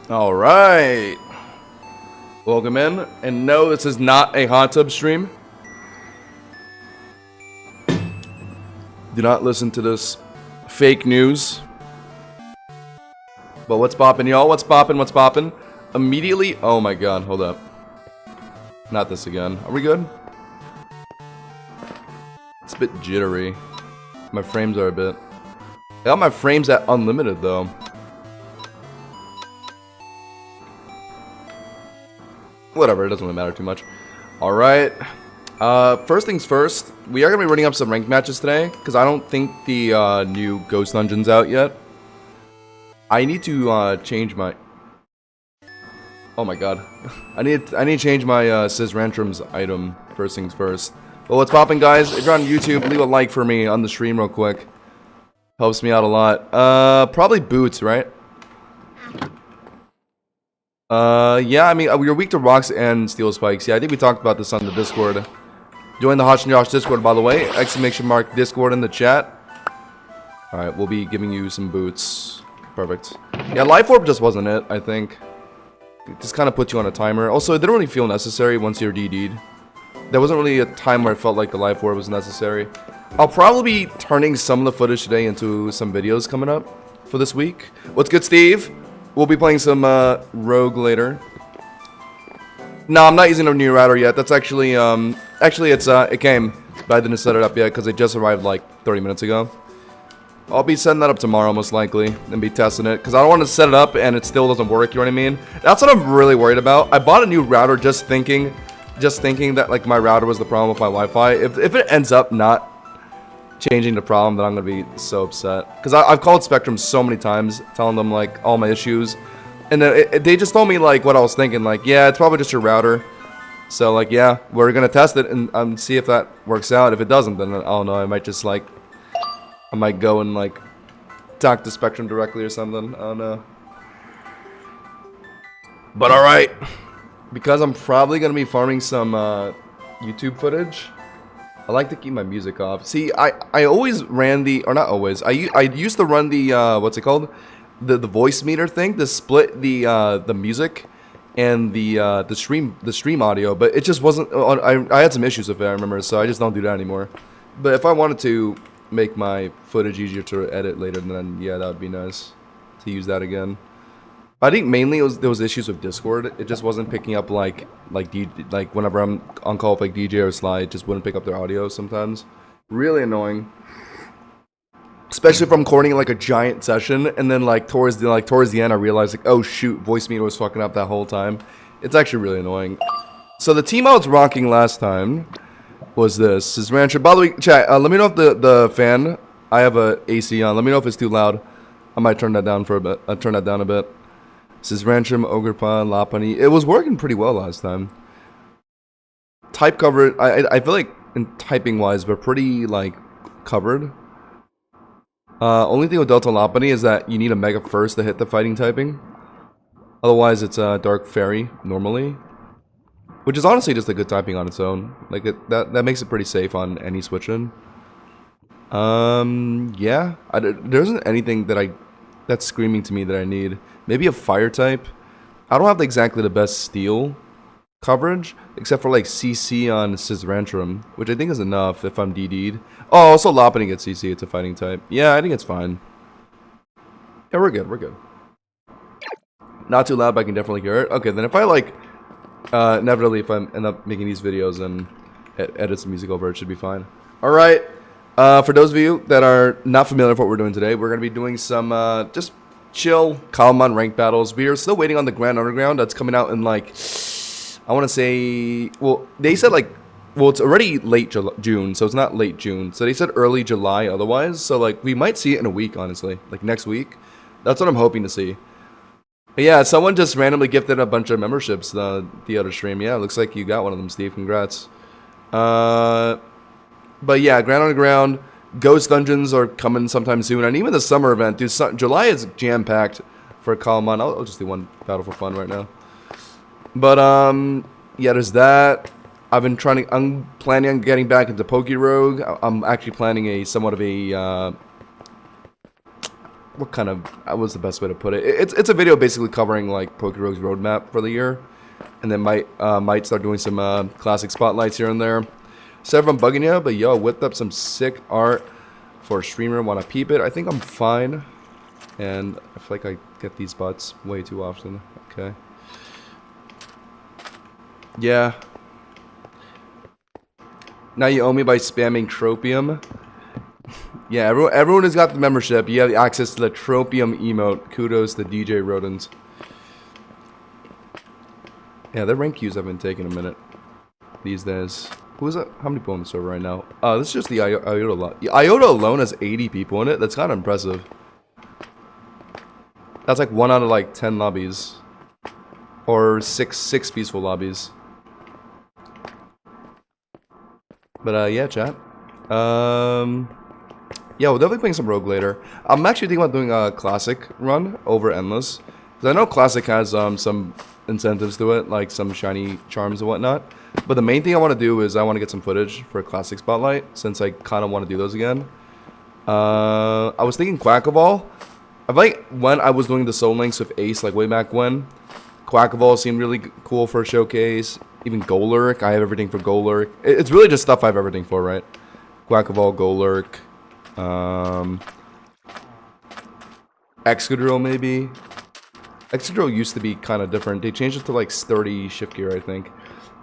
All right. Welcome in. And no, this is not a hot tub stream. Do not listen to this fake news. But what's poppin', y'all? What's poppin'? What's poppin'? Immediately. Oh my god, hold up. Not this again. Are we good? It's a bit jittery. My frames are a bit. I got my frames at unlimited though. Whatever, it doesn't really matter too much. Alright. First things first, we are going to be running up some ranked matches today, because I don't think the new Ghost Dungeon's out yet. I need to change my... Oh my god. I need to change my Rantrum's item, first things first. But what's poppin', guys? If you're on YouTube, leave a like for me on the stream real quick. Helps me out a lot. Probably boots, right? Yeah, I mean, we were weak to rocks and steel spikes. Yeah, I think we talked about this on the Discord. Join the Hotch and Josh Discord, by the way. Exclamation mark Discord in the chat. Alright, we'll be giving you some boots. Perfect. Yeah, Life Orb just wasn't it, I think. It just kind of puts you on a timer. Also, it didn't really feel necessary once you're DD'd. There wasn't really a time where it felt like the Life Orb was necessary. I'll probably be turning some of the footage today into some videos coming up for this week. What's good, Steve? We'll be playing some Rogue later. No, I'm not using a new router yet. That's actually, it came, but I didn't set it up yet because it just arrived like 30 minutes ago. I'll be setting that up tomorrow most likely and be testing it because I don't want to set it up and it still doesn't work. You know what I mean? That's what I'm really worried about. I bought a new router just thinking that like my router was the problem with my Wi-Fi. If it ends up not changing the problem, then I'm gonna be so upset because I've called Spectrum so many times telling them like all my issues, and they just told me like what I was thinking, like yeah, it's probably just your router. So like yeah, we're gonna test it and see if that works out. If it doesn't, then I don't know, I might just like go and like talk to Spectrum directly or something. I don't know. But all right, because I'm probably gonna be farming some YouTube footage, I like to keep my music off. See, I always ran the, or not always, I used to run the, what's it called? The voice meter thing to split the music and the stream audio, but it just wasn't, I had some issues with it, I remember, so I just don't do that anymore. But if I wanted to make my footage easier to edit later, then yeah, that would be nice to use that again. I think mainly there was issues with Discord. It just wasn't picking up like whenever I'm on call with like DJ or Sly, it just wouldn't pick up their audio sometimes. Really annoying. Especially if I'm recording like a giant session and then like towards the end I realized like, oh shoot, voice meter was fucking up that whole time. It's actually really annoying. So the team I was rocking last time was this. Is Rancher. By the way, chat, let me know if the fan, I have a AC on. Let me know if it's too loud. I might turn that down for a bit. I'll turn that down a bit. This is Rancham, Ogrepon, Lapani. It was working pretty well last time. Type cover, I feel like in typing wise, we're pretty like covered. Only thing with Delta Lapani is that you need a Mega first to hit the fighting typing. Otherwise, it's Dark Fairy normally, which is honestly just a good typing on its own. Like that makes it pretty safe on any switch in. Yeah, there isn't anything that's screaming to me that I need. Maybe a fire type. I don't have exactly the best steel coverage, except for like CC on Rantrum, which I think is enough if I'm DD'd. Oh, also Lopping gets CC, it's a fighting type. Yeah, I think it's fine. Yeah, we're good, we're good. Not too loud, but I can definitely hear it. Okay, then if I like, inevitably if I end up making these videos and edit some music over, it should be fine. Alright, for those of you that are not familiar with what we're doing today, we're going to be doing some, just chill Cobblemon ranked battles. We are still waiting on the Grand Underground that's coming out in like, I want to say, well, they said like, well, it's already late June, so it's not late June. So they said early July otherwise. So like, we might see it in a week, honestly, like next week. That's what I'm hoping to see. But yeah, someone just randomly gifted a bunch of memberships the other stream. Yeah, it looks like you got one of them, Steve. Congrats. But yeah, Ground Underground, Ghost Dungeons are coming sometime soon, and even the summer event, dude. July is jam-packed for Cobblemon. I'll just do one battle for fun right now. But yeah, there's that. I'm planning on getting back into Pokerogue. I'm actually planning somewhat of a what's the best way to put it? It's a video basically covering like Pokerogue's roadmap for the year, and then might start doing some classic spotlights here and there. Sorry if I'm bugging you, but yo, whipped up some sick art for a streamer. Want to peep it? I think I'm fine, and I feel like I get these bots way too often. Okay. Yeah. Now you owe me by spamming Tropium. Yeah, everyone has got the membership. You have access to the Tropium emote. Kudos to DJ Rodent. Yeah, their rank queues have been taking a minute these days. Who is it? How many people on the server right now? This is just the Iota lot. Iota alone has 80 people in it. That's kind of impressive. That's like 1 out of like 10 lobbies. Or six peaceful lobbies. But yeah, chat. Yeah, we'll definitely playing some Rogue later. I'm actually thinking about doing a Classic run over Endless. Because I know Classic has some incentives to it, like some shiny charms and whatnot. But the main thing I want to do is I want to get some footage for a Classic Spotlight, since I kind of want to do those again. I was thinking Quackaball. I like when I was doing the Soul Links with Ace, like way back when. Quackaball seemed really cool for a showcase. Even Golurk, I have everything for Golurk. It's really just stuff I have everything for, right? Quackaball, Golurk, Excadrill maybe. Excadrill used to be kind of different. They changed it to like sturdy shift gear, I think.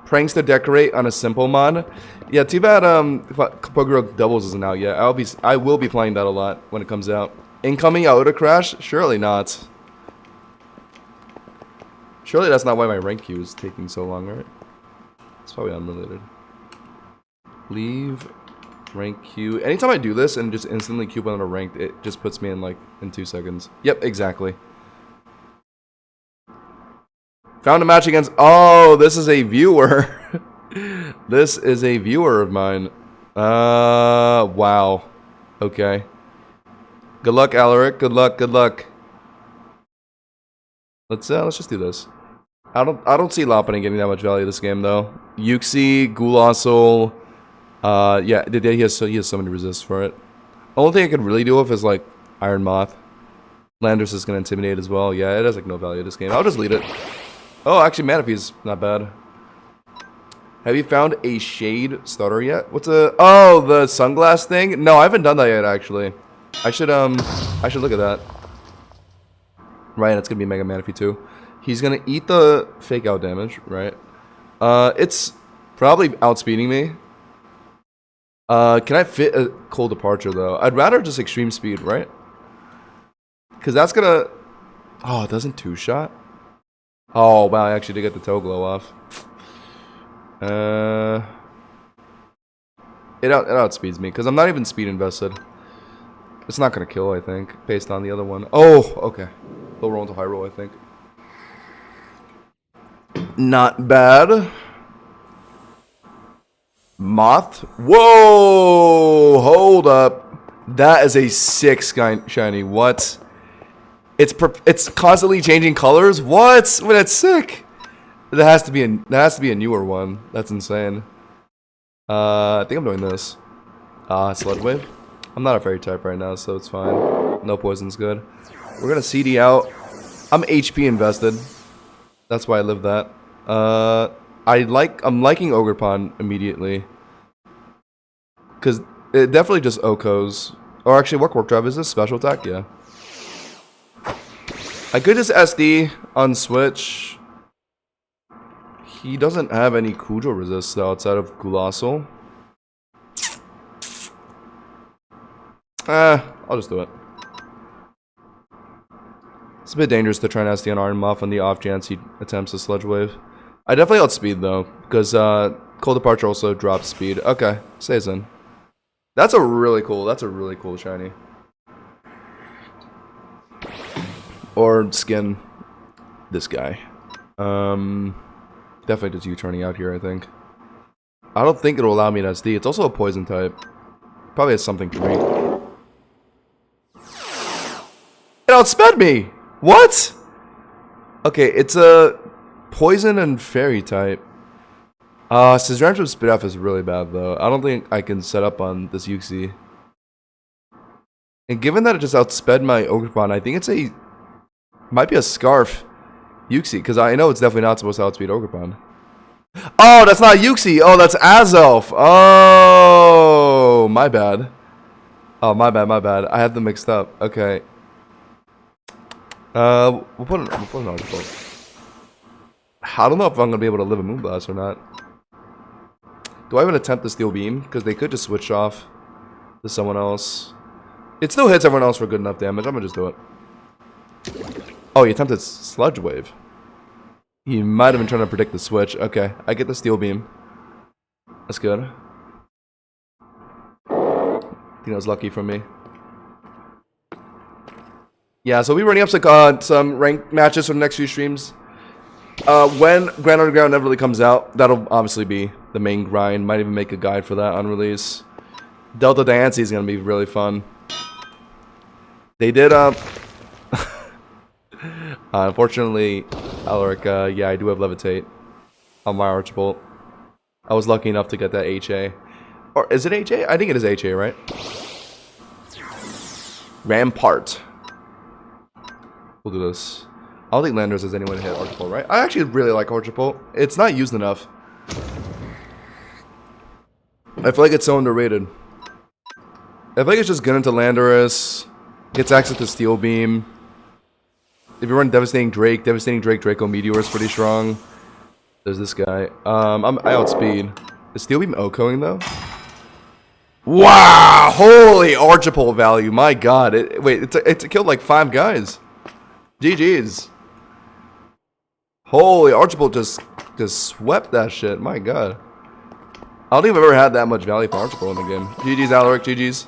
Pranks to decorate on a simple mod. Yeah, too bad Pokerogue Doubles isn't out yet. I will be playing that a lot when it comes out. Incoming Iota Crash? Surely not. Surely that's not why my rank queue is taking so long, right? It's probably unrelated. Leave rank queue. Anytime I do this and just instantly queue on a ranked, it just puts me in like in 2 seconds. Yep, exactly. Found a match against. Oh, this is a viewer. This is a viewer of mine. Wow. Okay. Good luck, Alaric. Good luck. Good luck. Let's just do this. I don't see Lopunny getting that much value this game though. Uxie, Gulassel. Yeah, he has so many resists for it. Only thing I could really do with is like Iron Moth. Landorus is gonna intimidate as well. Yeah, it has like no value this game. I'll just lead it. Oh, actually, Manaphy's not bad. Have you found a Shade starter yet? What's a... Oh, the sunglass thing? No, I haven't done that yet, actually. I should look at that. Right, it's gonna be Mega Manaphy too. He's gonna eat the fake out damage, right? It's probably outspeeding me. Can I fit a Cold Departure, though? I'd rather just Extreme Speed, right? Because that's gonna... Oh, it doesn't two-shot? Oh, wow, I actually did get the toe glow off. It outspeeds me, because I'm not even speed invested. It's not going to kill, I think, based on the other one. Oh, okay. He'll roll into high roll, I think. Not bad. Moth? Whoa! Hold up. That is a sick shiny. What? It's constantly changing colors. What? Well, that's sick. That has to be a newer one. That's insane. I think I'm doing this. Sludge Wave. I'm not a fairy type right now, so it's fine. No poison's good. We're gonna CD out. I'm HP invested. That's why I live that. I'm liking Ogerpon immediately. Cause it definitely just Okos. Or actually, what Warp Drive is this? Special attack? Yeah. I could just SD on Switch. He doesn't have any Cujo resists though outside of Gulassel. I'll just do it. It's a bit dangerous to try and SD on Iron Moth on the off chance he attempts a Sludge Wave. I definitely outspeed though, because Cold Departure also drops speed. Okay, stays in. That's a really cool shiny. Or skin this guy. Definitely just you turning out here, I think. I don't think it'll allow me an SD. It's also a poison type. Probably has something for me. It outsped me! What? Okay, it's a poison and fairy type. Scissorantrum spit off is really bad though. I don't think I can set up on this Uxie. And given that it just outsped my Ogerpon, I think it's a... Might be a Scarf Uxie, because I know it's definitely not supposed to outspeed Ogerpon. Oh, that's not Uxie! Oh, that's Azelf! Oh, my bad. Oh, my bad, my bad. I had them mixed up. Okay. We'll put an article. I don't know if I'm gonna be able to live a Moonblast or not. Do I even attempt the Steel Beam? Because they could just switch off to someone else. It still hits everyone else for good enough damage. I'm gonna just do it. Oh, he attempted Sludge Wave. He might have been trying to predict the switch. Okay, I get the Steel Beam. That's good. I think that was lucky from me. Yeah, so we're running up some ranked matches for the next few streams. When Grand Underground never really comes out, that'll obviously be the main grind. Might even make a guide for that on release. Delta Diancie is going to be really fun. They did, unfortunately, Alaric, yeah, I do have Levitate on my Archbolt. I was lucky enough to get that HA. Or is it HA? I think it is HA, right? Rampart. We'll do this. I don't think Landers has anyone hit Archbolt, right? I actually really like Archbolt. It's not used enough. I feel like it's so underrated. I feel like it's just good into Landorus. Gets access to Steel Beam. If you run Devastating Drake, Draco Meteor is pretty strong. There's this guy. I outspeed. Is Steel Beam OHKOing though? Wow! Holy Archbolt value, my god. It killed like 5 guys. GG's. Holy, Archbolt just swept that shit, my god. I don't think I've ever had that much value for Archbolt in the game. GG's, Alaric, GG's.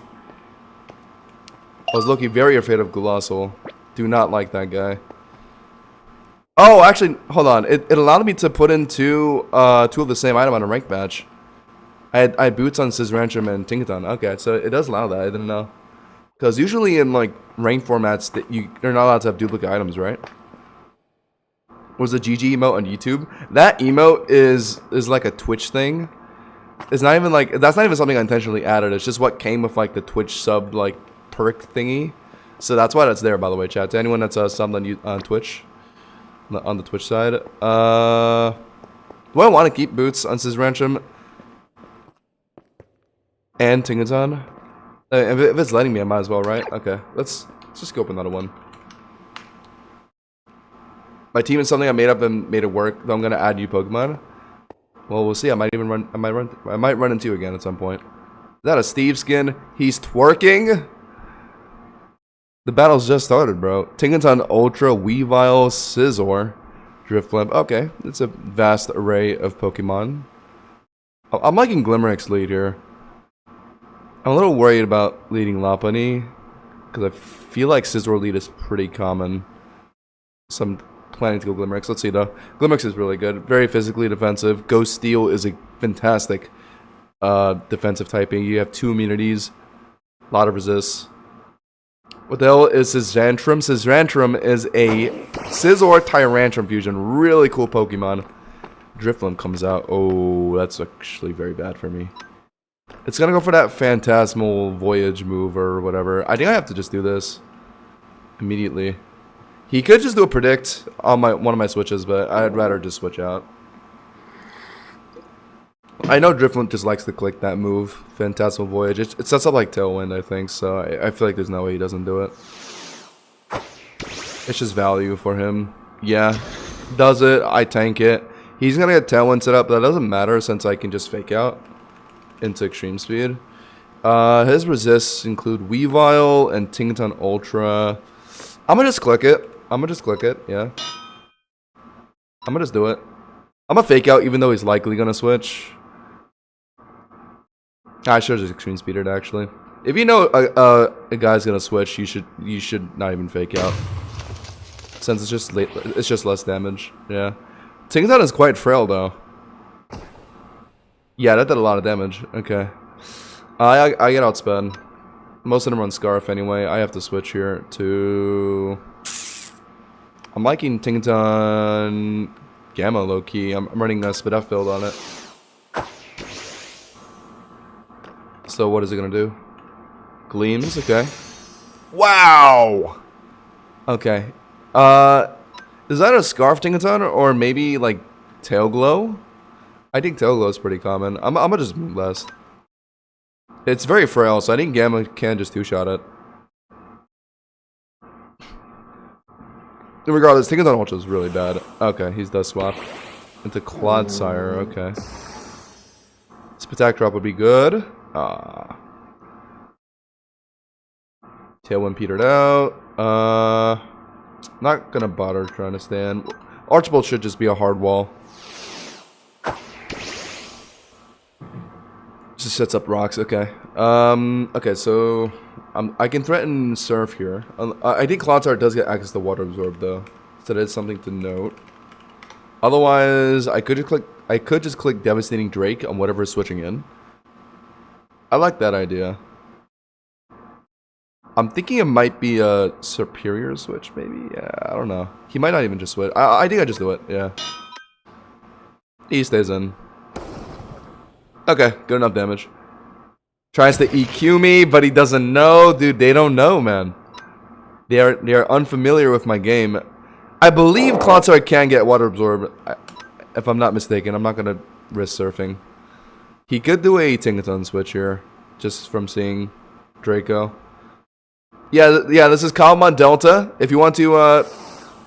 I was looking very afraid of Gulassol. Do not like that guy. Oh, actually, hold on. It allowed me to put in two of the same item on a ranked match. I had boots on Scissorantrum and Tinkaton. Okay, so it does allow that. I didn't know. Because usually in like ranked formats, you're not allowed to have duplicate items, right? Was the GG emote on YouTube? That emote is like a Twitch thing. It's not even like, that's not even something I intentionally added. It's just what came with like the Twitch sub like perk thingy. So that's why that's there, by the way, chat. To anyone that's subbed on Twitch, on the Twitch side. Do I want to keep boots on Scissorantrum and Tingaton? If it's letting me, I might as well, right? Okay, let's just go open another one. My team is something I made up and made it work. Though I'm gonna add new Pokemon. Well, we'll see. I might run into you again at some point. Is that a Steve skin? He's twerking. The battle's just started, bro. Tinkaton Ultra, Weavile, Scizor, Drifblim. Okay, it's a vast array of Pokemon. I'm liking Glimmer's lead here. I'm a little worried about leading Lopunny, because I feel like Scizor lead is pretty common. So I'm planning to go Glimmer's. Let's see though. Glimmer's is really good. Very physically defensive. Ghost Steel is a fantastic defensive typing. You have 2 immunities, a lot of resists. What the hell is Scissorantrum? Scissorantrum is a Scizor Tyrantrum fusion. Really cool Pokemon. Drifblim comes out. Oh, that's actually very bad for me. It's gonna go for that Phantasmal Voyage move or whatever. I think I have to just do this immediately. He could just do a predict on one of my switches, but I'd rather just switch out. I know Drifblim just likes to click that move, Phantasmal Voyage. It sets up like Tailwind, I think, so I feel like there's no way he doesn't do it. It's just value for him. Yeah, does it, I tank it. He's gonna get Tailwind set up, but that doesn't matter since I can just fake out into Extreme Speed. His resists include Weavile and Tinkaton Ultra. I'm gonna just click it. Yeah. I'm gonna just do it. I'm gonna fake out even though he's likely gonna switch. I should have just Extreme Speeded actually. If you know a guy's gonna switch, you should not even fake out. Since it's just less damage. Yeah. Tinkaton is quite frail though. Yeah, that did a lot of damage. Okay. I get outsped. Most of them run Scarf anyway. I have to switch here to... I'm liking Tinkaton Gamma low-key. I'm running a Spidef build on it. So what is it gonna do? Gleams, okay. Wow! Okay. Is that a Scarf Tinkaton or maybe like Tail Glow? I think Tail Glow is pretty common. I'm gonna just move less. It's very frail, so I think Gamma can just two-shot it. Regardless, Tinkaton Ultra is really bad. Okay, he's Dust Swap. Into Clodsire, okay. Spatak Drop would be good. Tailwind petered out. Not gonna bother trying to stand. Archbolt should just be a hard wall. Just sets up rocks, okay. Okay, so I can threaten Surf here. I think Clodsire does get access to Water Absorb though, so that's something to note. Otherwise, I could just click Devastating Drake on whatever is switching in. I like that idea. I'm thinking it might be a Superior switch, maybe. Yeah, I don't know. He might not even just switch. I think I just do it. Yeah. He stays in. Okay, good enough damage. Tries to EQ me, but he doesn't know. Dude, they don't know, man. They are unfamiliar with my game. I believe Clodsire can get Water Absorb. If I'm not mistaken, I'm not going to risk surfing. He could do a Tinkaton switch here, just from seeing Draco. Yeah, this is Cobblemon Delta. If you want to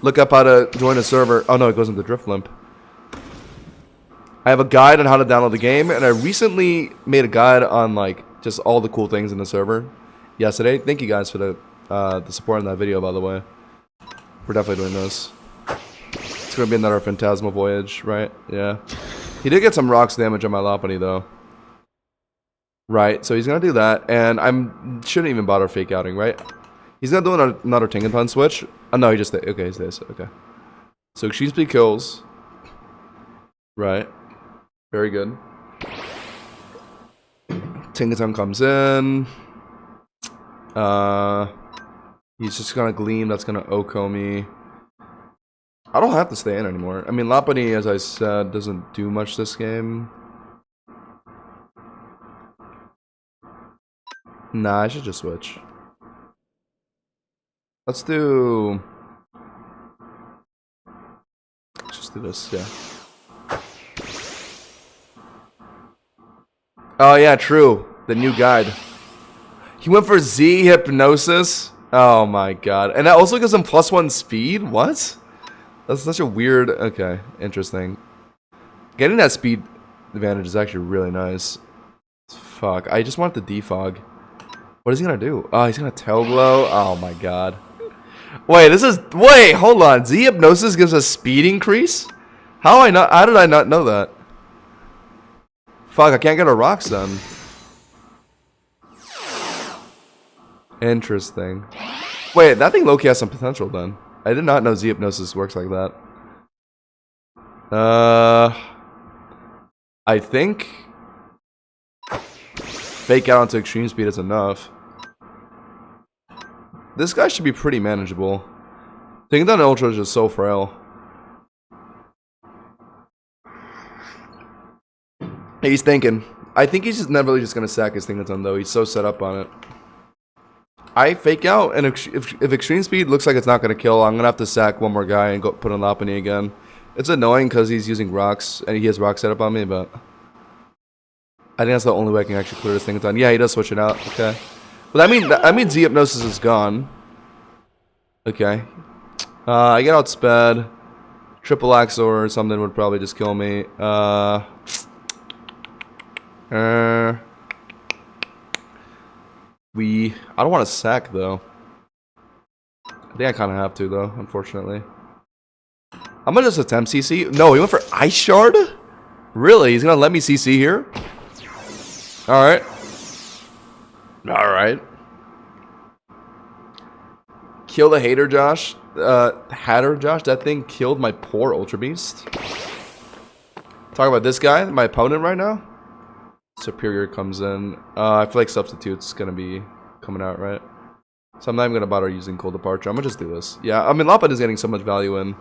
look up how to join a server. Oh no, it goes into Drift Limp. I have a guide on how to download the game, and I recently made a guide on like just all the cool things in the server yesterday. Thank you guys for the support in that video, by the way. We're definitely doing this. It's gonna be another Phantasmal Voyage, right? Yeah. He did get some rocks damage on my Lopunny though. Right, so he's gonna do that, and shouldn't even bother fake outing, right? He's gonna do another Tinkaton switch. Oh no, he just okay, he stays. Okay. So Extreme Speed kills. Right. Very good. Tinkaton comes in. He's just gonna Gleam, that's gonna Oko me. I don't have to stay in anymore. I mean, Lopunny, as I said, doesn't do much this game. Nah, I should just switch. Let's just do this, yeah. Oh yeah, true. The new guide. He went for Z Hypnosis. Oh my god. And that also gives him +1 speed? What? That's such a weird... Okay, interesting. Getting that speed advantage is actually really nice. Fuck, I just want the defog. What is he gonna do? Oh, he's gonna Tail Glow? Oh my god. Wait, wait, hold on. Z Hypnosis gives a speed increase? How did I not know that? Fuck, I can't get a rocks then. Interesting. Wait, that thing low-key has some potential then. I did not know Z Hypnosis works like that. I think fake out onto Extreme Speed is enough. This guy should be pretty manageable. Tinkaton Ultra is just so frail. He's thinking. I think he's just never really just gonna sack his Tinkaton though. He's so set up on it. I fake out, and if Extreme Speed looks like it's not gonna kill, I'm gonna have to sack one more guy and go put on Lopunny again. It's annoying because he's using rocks and he has rock set up on me, but I think that's the only way I can actually clear this Tinkaton. Yeah, he does switch it out. Okay, but I mean Z Hypnosis is gone. Okay, I get outsped. Triple Axe or something would probably just kill me. I don't want to sack though. I think I kind of have to though, unfortunately. I'm gonna just attempt CC. No, he went for Ice Shard? Really? He's gonna let me CC here? Alright. Alright. Kill the hater, Josh. Hatter, Josh. That thing killed my poor Ultra Beast. Talk about this guy, my opponent right now. Superior comes in. I feel like Substitute's gonna be coming out, right? So I'm not even gonna bother using Cold Departure. I'm gonna just do this. Yeah, I mean, Lopunny is getting so much value in.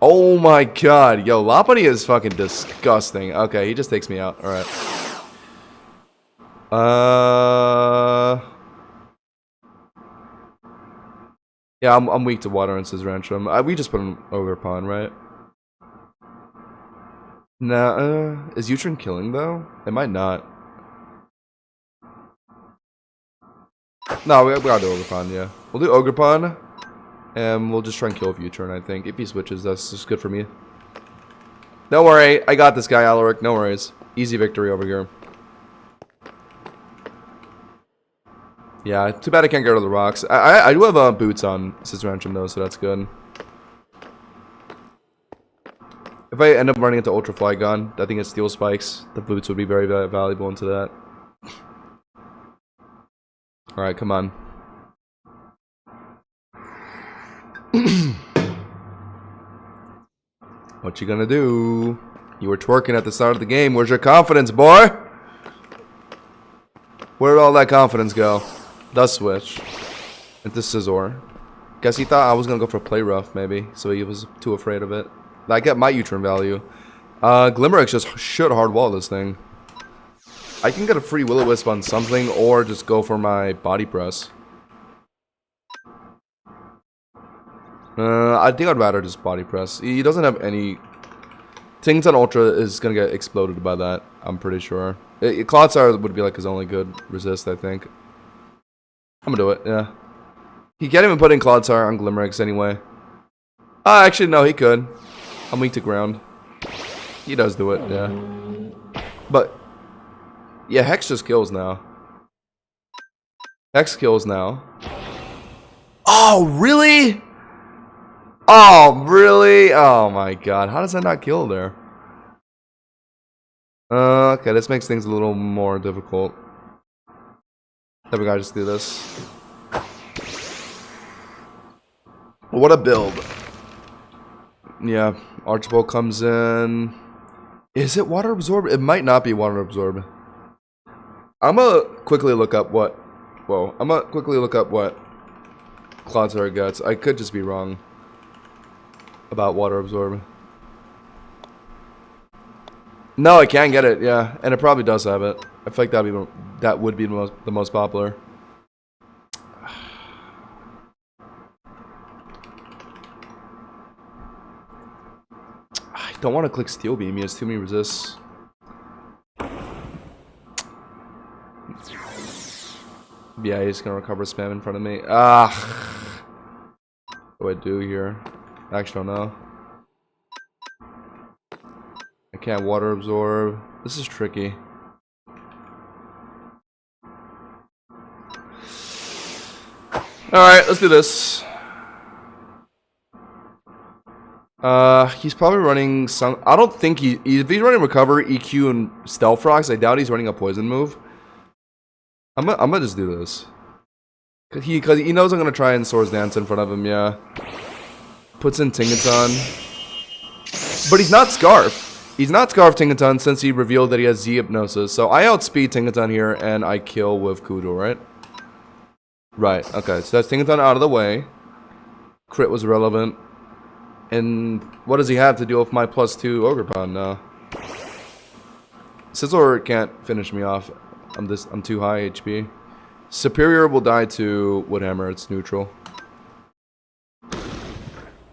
Oh my god. Yo, Lopunny is fucking disgusting. Okay, he just takes me out. Alright. Yeah, I'm weak to Water and Scissorantrum. We just put him over Pond, right? Nah, is Utrin killing though? It might not. No, we gotta do Ogerpon, yeah. We'll do Ogerpon, and we'll just try and kill Utrin, I think. If he switches, that's just good for me. Don't worry, I got this guy, Alaric. No worries. Easy victory over here. Yeah, too bad I can't get rid of the rocks. I do have boots on Scissorantrum though, so that's good. If I end up running into Ultra Flygon, I think it's Steel Spikes. The boots would be very, very valuable into that. Alright, come on. What you gonna do? You were twerking at the start of the game. Where's your confidence, boy? Where did all that confidence go? Does switch into Scizor. Guess he thought I was gonna go for Play Rough, maybe. So he was too afraid of it. I get my Utrin value. Glimmerx just should hard wall this thing. I can get a free Will-O-Wisp on something, or just go for my Body Press. I think I'd rather just Body Press. He doesn't have any... Tinkaton Ultra is gonna get exploded by that, I'm pretty sure. Clodsire would be like his only good resist, I think. I'm gonna do it, yeah. He can't even put in Clodsire on Glimmerx anyway. Actually, no, he could. I'm weak to ground. He does do it, yeah. But, yeah, Hex just kills now. Hex kills now. Oh, really? Oh, really? Oh my god. How does that not kill there? Okay, this makes things a little more difficult. Then we gotta just do this. What a build. Yeah, Archibald comes in. Is it Water Absorb? It might not be Water Absorb. I'm gonna quickly look up what... Whoa. I'm gonna quickly look up what Clodsire gets. I could just be wrong about Water Absorb. No, I can get it, yeah. And it probably does have it. I feel like that would be the most popular. I don't want to click Steel Beam. He has too many resists. Yeah, he's gonna recover spam in front of me. What do I do here? I actually don't know. I can't Water Absorb. This is tricky. Alright, let's do this. He's probably running some... I don't think if he's running Recover, EQ, and Stealth Rocks, I doubt he's running a Poison move. I'm gonna just do this. Cause he knows I'm gonna try and Swords Dance in front of him, yeah. Puts in Tinkaton. But he's not Scarf. He's not Scarf Tinkaton since he revealed that he has Z Hypnosis. So I outspeed Tinkaton here and I kill with Kudel, right? Right, okay. So that's Tinkaton out of the way. Crit was relevant. And what does he have to deal with my +2 Ogerpon now? Scizor can't finish me off. I'm too high HP. Superior will die to Woodhammer. It's neutral.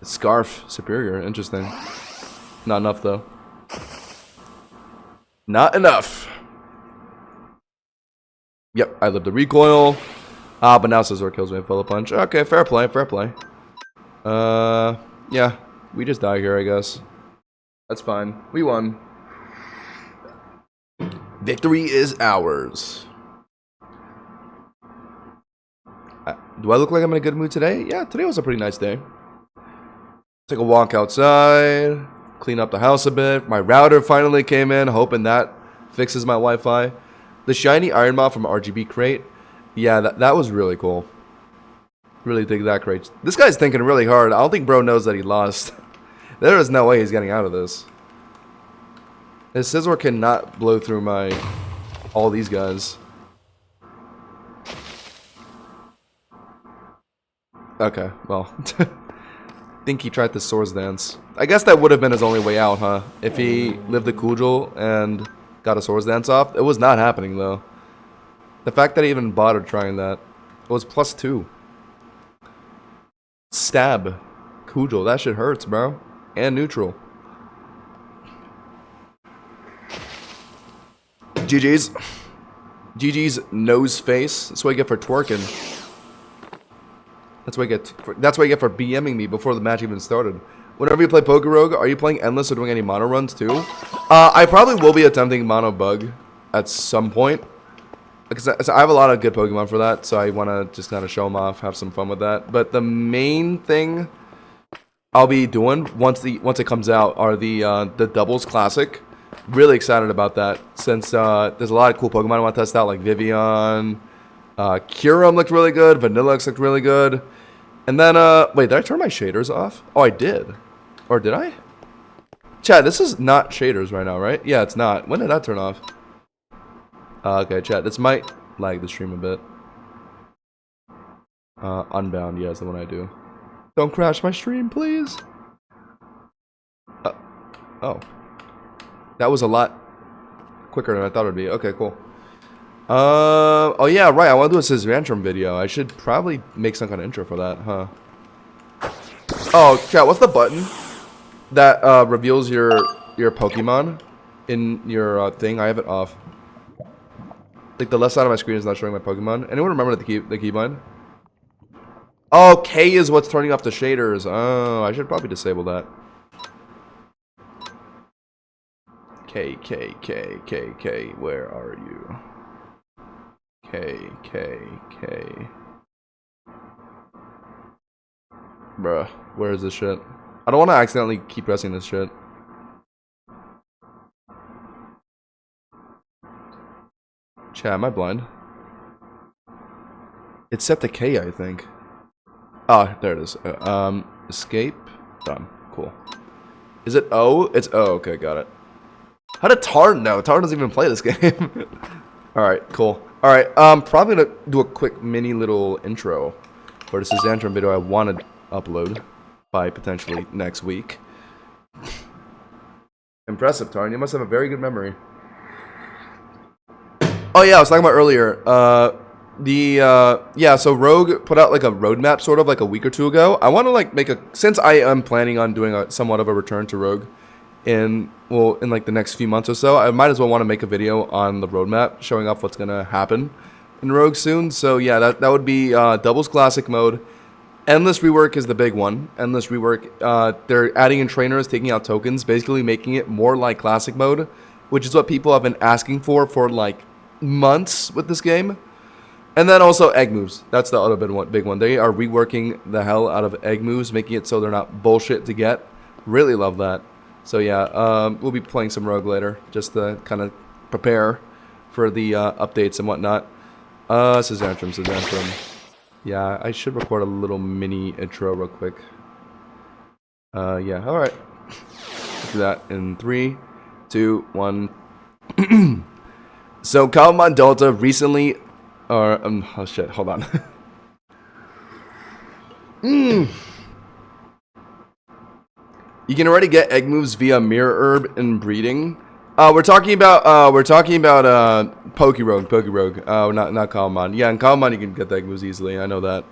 Scarf Superior. Interesting. Not enough though. Not enough. Yep, I lived the recoil. But now Scizor kills me with Fellow Punch. Okay, fair play, fair play. Yeah, we just die here, I guess. That's fine. We won. Victory is ours. Do I look like I'm in a good mood today? Yeah, today was a pretty nice day. Take a walk outside, clean up the house a bit. My router finally came in, hoping that fixes my Wi-Fi. The shiny Iron Moth from RGB crate. Yeah, that was really cool. Really dig that crate. This guy's thinking really hard. I don't think bro knows that he lost. There is no way he's getting out of this. His Scizor cannot blow through all these guys. Okay, well. Think he tried the Swords Dance. I guess that would have been his only way out, huh? If he lived a Kugel and got a Swords Dance off. It was not happening, though. The fact that he even bothered trying that. It was +2. Stab. Kugel. That shit hurts, bro. And neutral. GG's. GG's nose face. That's what I get for twerking. That's what I get for BMing me before the match even started. Whenever you play Pokerogue, are you playing Endless or doing any mono runs too? I probably will be attempting mono bug at some point. Because I have a lot of good Pokemon for that, so I want to just kind of show them off, have some fun with that. But the main thing I'll be doing once it comes out are the Doubles Classic. Really excited about that since there's a lot of cool Pokemon I want to test out, like Vivian. Kyurem looked really good. Vanillix looked really good. And then, wait, did I turn my shaders off? Oh, I did. Or did I? Chat, this is not shaders right now, right? Yeah, it's not. When did that turn off? Okay, chat, this might lag the stream a bit. Unbound, yeah, is the one I do. Don't crash my stream, please. Oh. That was a lot quicker than I thought it would be. Okay, cool. Oh yeah, right, I want to do a Scizor video. I should probably make some kind of intro for that, huh? Oh, chat, what's the button that reveals your Pokemon in your thing? I have it off. Like the left side of my screen is not showing my Pokemon. Anyone remember the keybind? Oh, K is what's turning off the shaders. Oh, I should probably disable that. K, where are you? K. Bruh, where is this shit? I don't want to accidentally keep pressing this shit. Chat, am I blind? It's set to K, I think. Oh, there it is. Escape. Done. Cool. Is it O? It's O. Okay, got it. How did Tarn know? Tarn doesn't even play this game. Alright, cool. Alright, probably gonna do a quick mini little intro for this Scizor video I want to upload by potentially next week. Impressive, Tarn. You must have a very good memory. Oh yeah, I was talking about earlier. Yeah, so Rogue put out like a roadmap sort of like a week or two ago. I want to like make since I am planning on doing somewhat of a return to Rogue in like the next few months or so, I might as well want to make a video on the roadmap showing off what's gonna happen in Rogue soon. So yeah, that would be Doubles Classic mode. Endless rework is the big one. Endless rework, they're adding in trainers, taking out tokens, basically making it more like Classic mode, which is what people have been asking for like months with this game. And then also egg moves. That's the other big one. They are reworking the hell out of egg moves, making it so they're not bullshit to get. Really love that. So yeah, we'll be playing some Rogue later, just to kind of prepare for the updates and whatnot. Scizor. Yeah, I should record a little mini intro real quick. Yeah, alright. Let's do that in 3, 2, 1. So Cobblemon Delta recently, oh shit, hold on. You can already get egg moves via Mirror Herb and breeding. We're talking about Pokerogue. Not Cobblemon. Yeah, in Cobblemon you can get the egg moves easily. I know that.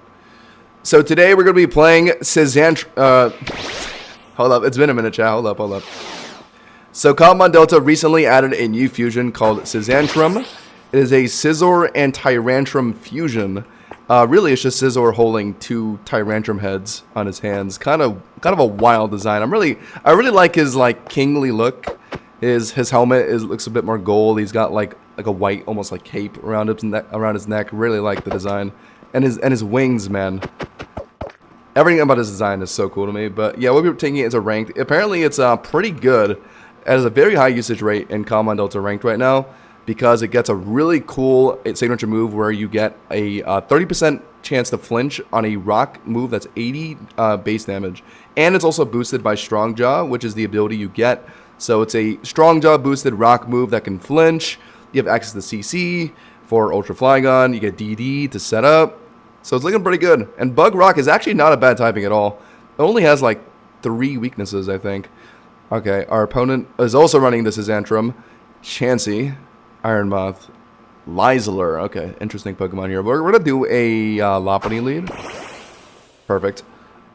So today we're gonna be playing Scizor. Hold up, it's been a minute, chat. Hold up. So Cobblemon Delta recently added a new fusion called Scizor. It is a Scizor and Tyrantrum fusion. Really, it's just Scizor holding 2 Tyrantrum heads on his hands. Kind of a wild design. I really like his like kingly look. His helmet looks a bit more gold. He's got like a white, almost like cape around his neck. Really like the design, and his wings, man. Everything about his design is so cool to me. But yeah, we'll be taking it as a ranked. Apparently, it's pretty good. It has a very high usage rate in Cobblemon Delta ranked right now, because it gets a really cool signature move where you get a 30% chance to flinch on a rock move that's 80 base damage. And it's also boosted by Strong Jaw, which is the ability you get So it's a strong jaw boosted rock move that can flinch. You have access to CC for Ultra Flygon. You get DD to set up. So it's looking pretty good. And Bug Rock is actually not a bad typing at all. It only has like 3 weaknesses, I think. Okay, our opponent is also running the Scizentrum, Chansey, Iron Moth, Lizelr. Okay, interesting Pokemon here. We're going to do a Lopunny lead. Perfect.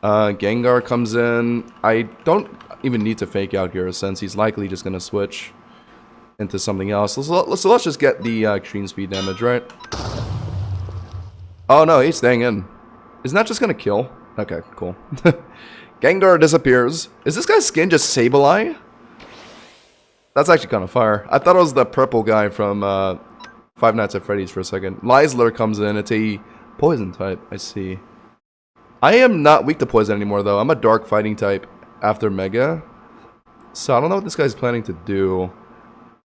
Gengar comes in. I don't even need to fake out here since he's likely just going to switch into something else. So let's just get the extreme speed damage, right? Oh no, he's staying in. Isn't that just going to kill? Okay, cool. Gengar disappears. Is this guy's skin just Sableye? That's actually kind of fire. I thought it was the purple guy from Five Nights at Freddy's for a second. Lizelr comes in. It's a poison type. I see. I am not weak to poison anymore, though. I'm a dark fighting type after Mega. So I don't know what this guy's planning to do.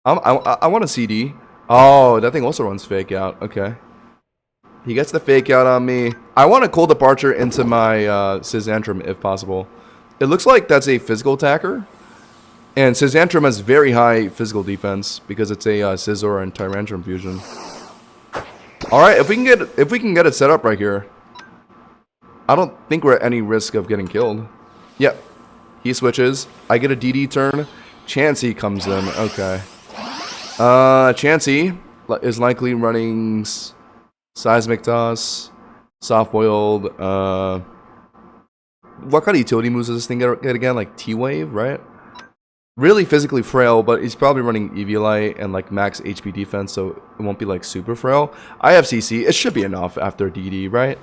I want a CD. Oh, that thing also runs fake out. Okay. He gets the fake out on me. I want a cold departure into my Scizentrum if possible. It looks like that's a physical attacker. And Scizentrum has very high physical defense because it's a Scizor and Tyrantrum fusion. Alright, if we can get it set up right here. I don't think we're at any risk of getting killed. Yep. He switches. I get a DD turn. Chansey comes in. Okay. Chansey is likely running Seismic Toss, Soft Boiled. What kind of utility moves does this thing get again? Like T-Wave, right? Really physically frail, but he's probably running Eviolite and like max HP defense, so it won't be like super frail. I have CC. It should be enough after DD, right?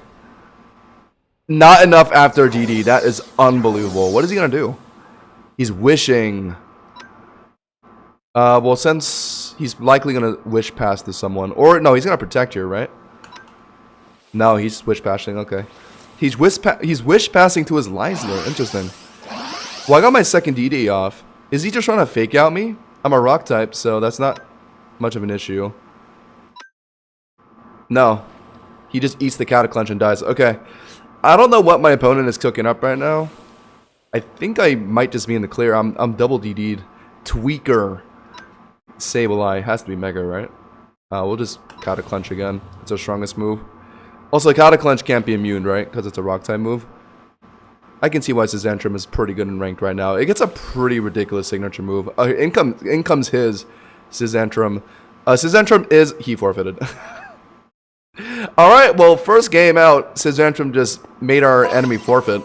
Not enough after DD. That is unbelievable. What is he gonna do? He's wishing. Well, since he's likely gonna wish pass to someone, or no, he's gonna protect here, right? No, he's wish passing. Okay, he's wish passing to his Lizelr. Interesting. Well, I got my second DD off. Is he just trying to fake out me? I'm a rock type, so that's not much of an issue. No, he just eats the Cataclunch and dies. Okay, I don't know what my opponent is cooking up right now. I think I might just be in the clear. I'm double DD'd. Tweaker. Sableye has to be Mega, right? We'll just Cataclunch again. It's our strongest move. Also, Cataclunch can't be immune, right? Because it's a rock type move. I can see why Scizentrum is pretty good in ranked right now. It gets a pretty ridiculous signature move. In comes his Scizentrum. Scizentrum is... He forfeited. Alright, well, first game out, Scizentrum just made our enemy forfeit.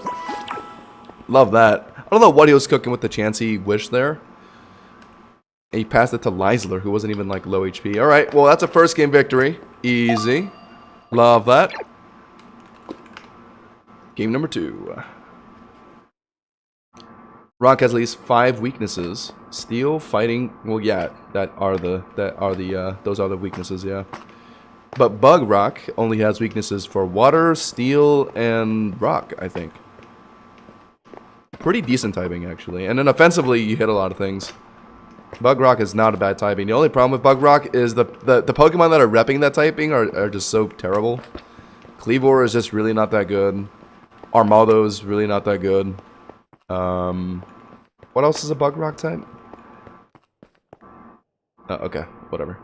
Love that. I don't know what he was cooking with the Chansey wish there. He passed it to Lizelr, who wasn't even like low HP. Alright, well, that's a first game victory. Easy. Love that. Game number 2. Rock has at least 5 weaknesses. Steel, fighting. Well, yeah, those are the weaknesses. Yeah, but Bug Rock only has weaknesses for water, steel, and rock. I think. Pretty decent typing actually, and then offensively you hit a lot of things. Bug Rock is not a bad typing. The only problem with Bug Rock is the Pokemon that are repping that typing are just so terrible. Cleavor is just really not that good. Armaldo is really not that good. What else is a Bug Rock type? Oh, okay, whatever.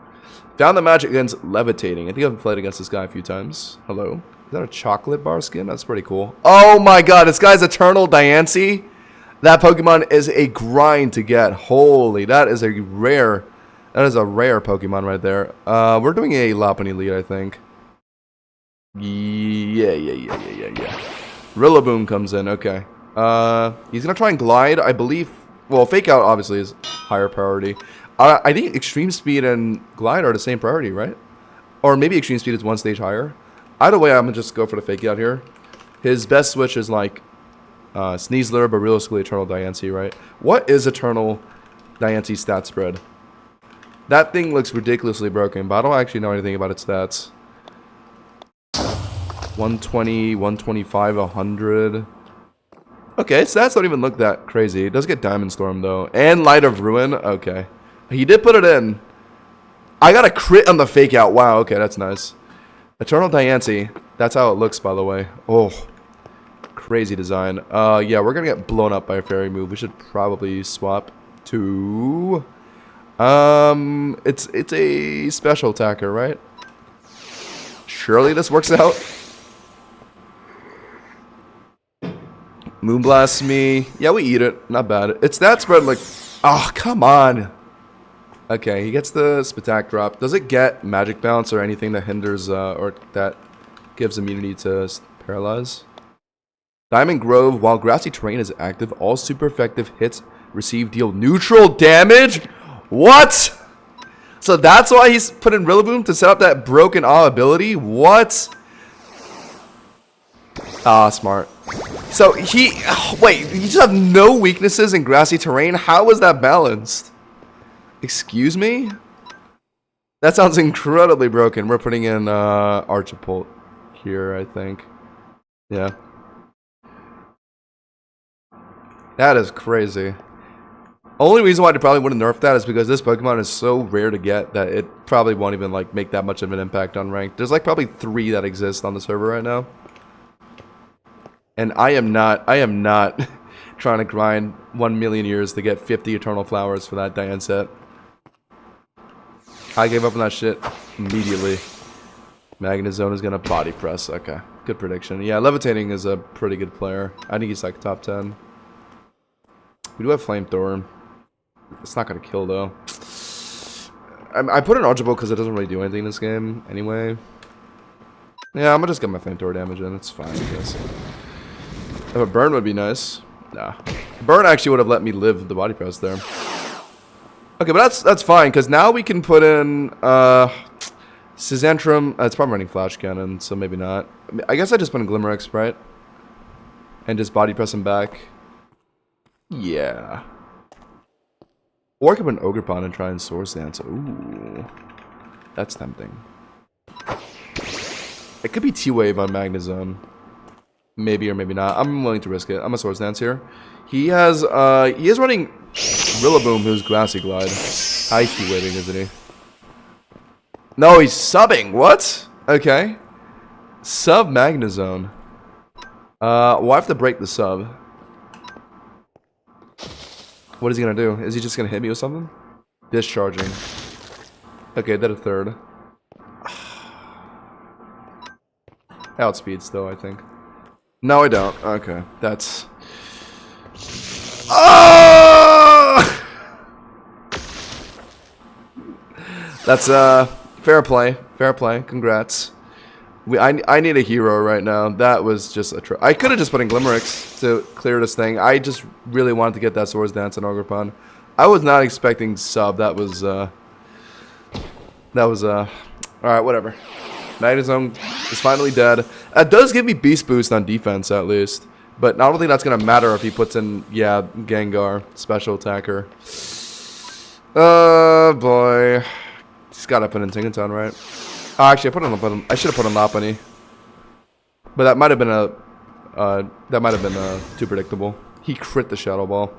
Found the magic against Levitating. I think I've played against this guy a few times. Hello? Is that a chocolate bar skin? That's pretty cool. Oh my god, this guy's Eternal Diancie? That Pokemon is a grind to get. Holy, that is a rare Pokemon right there. We're doing a Lopunny lead, I think. Yeah. Rillaboom comes in, okay. He's gonna try and glide, I believe. Well, Fake Out obviously is higher priority. I think Extreme Speed and Glide are the same priority, right? Or maybe Extreme Speed is 1 stage higher. Either way, I'm gonna just go for the Fake Out here. His best switch is like Sneasler, but realistically Eternal Diancie, right? What is Eternal Diancie stat spread? That thing looks ridiculously broken, but I don't actually know anything about its stats. 120, 125, 100. Okay, stats don't even look that crazy. It does get Diamond Storm, though. And Light of Ruin. Okay. He did put it in. I got a crit on the Fake Out. Wow, okay, that's nice. Eternal Diancie. That's how it looks, by the way. Oh. Crazy design. Yeah, we're gonna get blown up by a fairy move. We should probably swap. 2. It's a special attacker, right? Surely this works out. Moonblast me. Yeah, we eat it. Not bad. It's that spread like... Oh, come on. Okay, he gets the Spatak drop. Does it get magic bounce or anything that hinders or that gives immunity to paralyze? Diamond Grove. While grassy terrain is active, all super effective hits receive deal neutral damage? What? So that's why he's put in Rillaboom to set up that broken awe ability? What? Ah, smart. So he... Wait, you just have no weaknesses in grassy terrain? How is that balanced? Excuse me? That sounds incredibly broken. We're putting in Archipult here, I think. Yeah. That is crazy. Only reason why they probably wouldn't nerf that is because this Pokemon is so rare to get that it probably won't even like make that much of an impact on rank. There's like probably 3 that exist on the server right now. And I am not trying to grind 1 million years to get 50 Eternal Flowers for that Diane set. I gave up on that shit immediately. Magnezone is gonna body press. Okay, good prediction. Yeah, Levitating is a pretty good player. I think he's like top 10. We do have Flamethrower. It's not gonna kill though. I put an Archibald because it doesn't really do anything in this game anyway. Yeah, I'm gonna just get my Flamethrower damage in. It's fine, I guess. If a burn would be nice. Nah. Burn actually would have let me live the body press there. Okay, but that's fine, because now we can put in Scizentrum. It's probably running Flash Cannon, so maybe not. I guess I just put in Glimmerex, right? And just body press him back. Yeah. Or I could put an Ogerpon and try and Swords Dance. Ooh. That's tempting. It could be T-Wave on Magnezone. Maybe or maybe not. I'm willing to risk it. I'm a Swords Dance here. He is running Rillaboom, who's Grassy Glide. High T-Waving, isn't he? No, he's subbing. What? Okay. Sub Magnezone. We'll have to break the sub. What is he gonna do? Is he just gonna hit me with something? Discharging. Okay, did a third. Outspeed still, I think. No, I don't. Okay, that's... Oh! That's, fair play. Fair play. Congrats. I need a hero right now. That was just a I could have just put in Glimmerex to clear this thing. I just really wanted to get that Swords Dance on Ogerpon. I was not expecting sub. That was, alright, whatever. Magnezone is finally dead. It does give me Beast Boost on defense, at least. But I don't think that's going to matter if he puts in, yeah, Gengar, special attacker. Oh, boy. He's got to put in Tinkaton, right? Oh, actually, I should have put in Lopunny. But that might have been too predictable. He crit the Shadow Ball.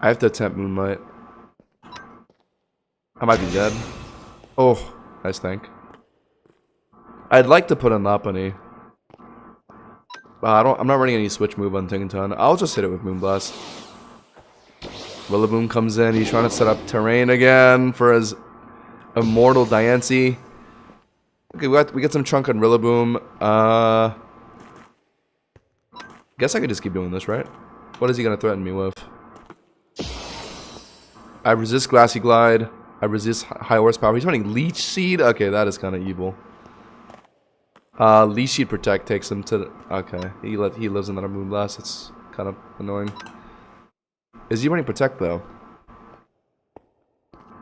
I have to attempt Moonlight. I might be dead. Oh, nice tank. I'd like to put in Lopunny. I'm not running any switch move on Tinkaton. I'll just hit it with Moonblast. Rillaboom comes in. He's trying to set up terrain again for his immortal Diancie. Okay, we got some chunk on Rillaboom. Guess I could just keep doing this, right? What is he gonna threaten me with? I resist Grassy Glide. I resist high horsepower. He's running Leech Seed. Okay, that is kind of evil. Leech Seed Protect takes him to the... Okay, he lives in that Moonblast. It's kind of annoying. Is he running Protect, though?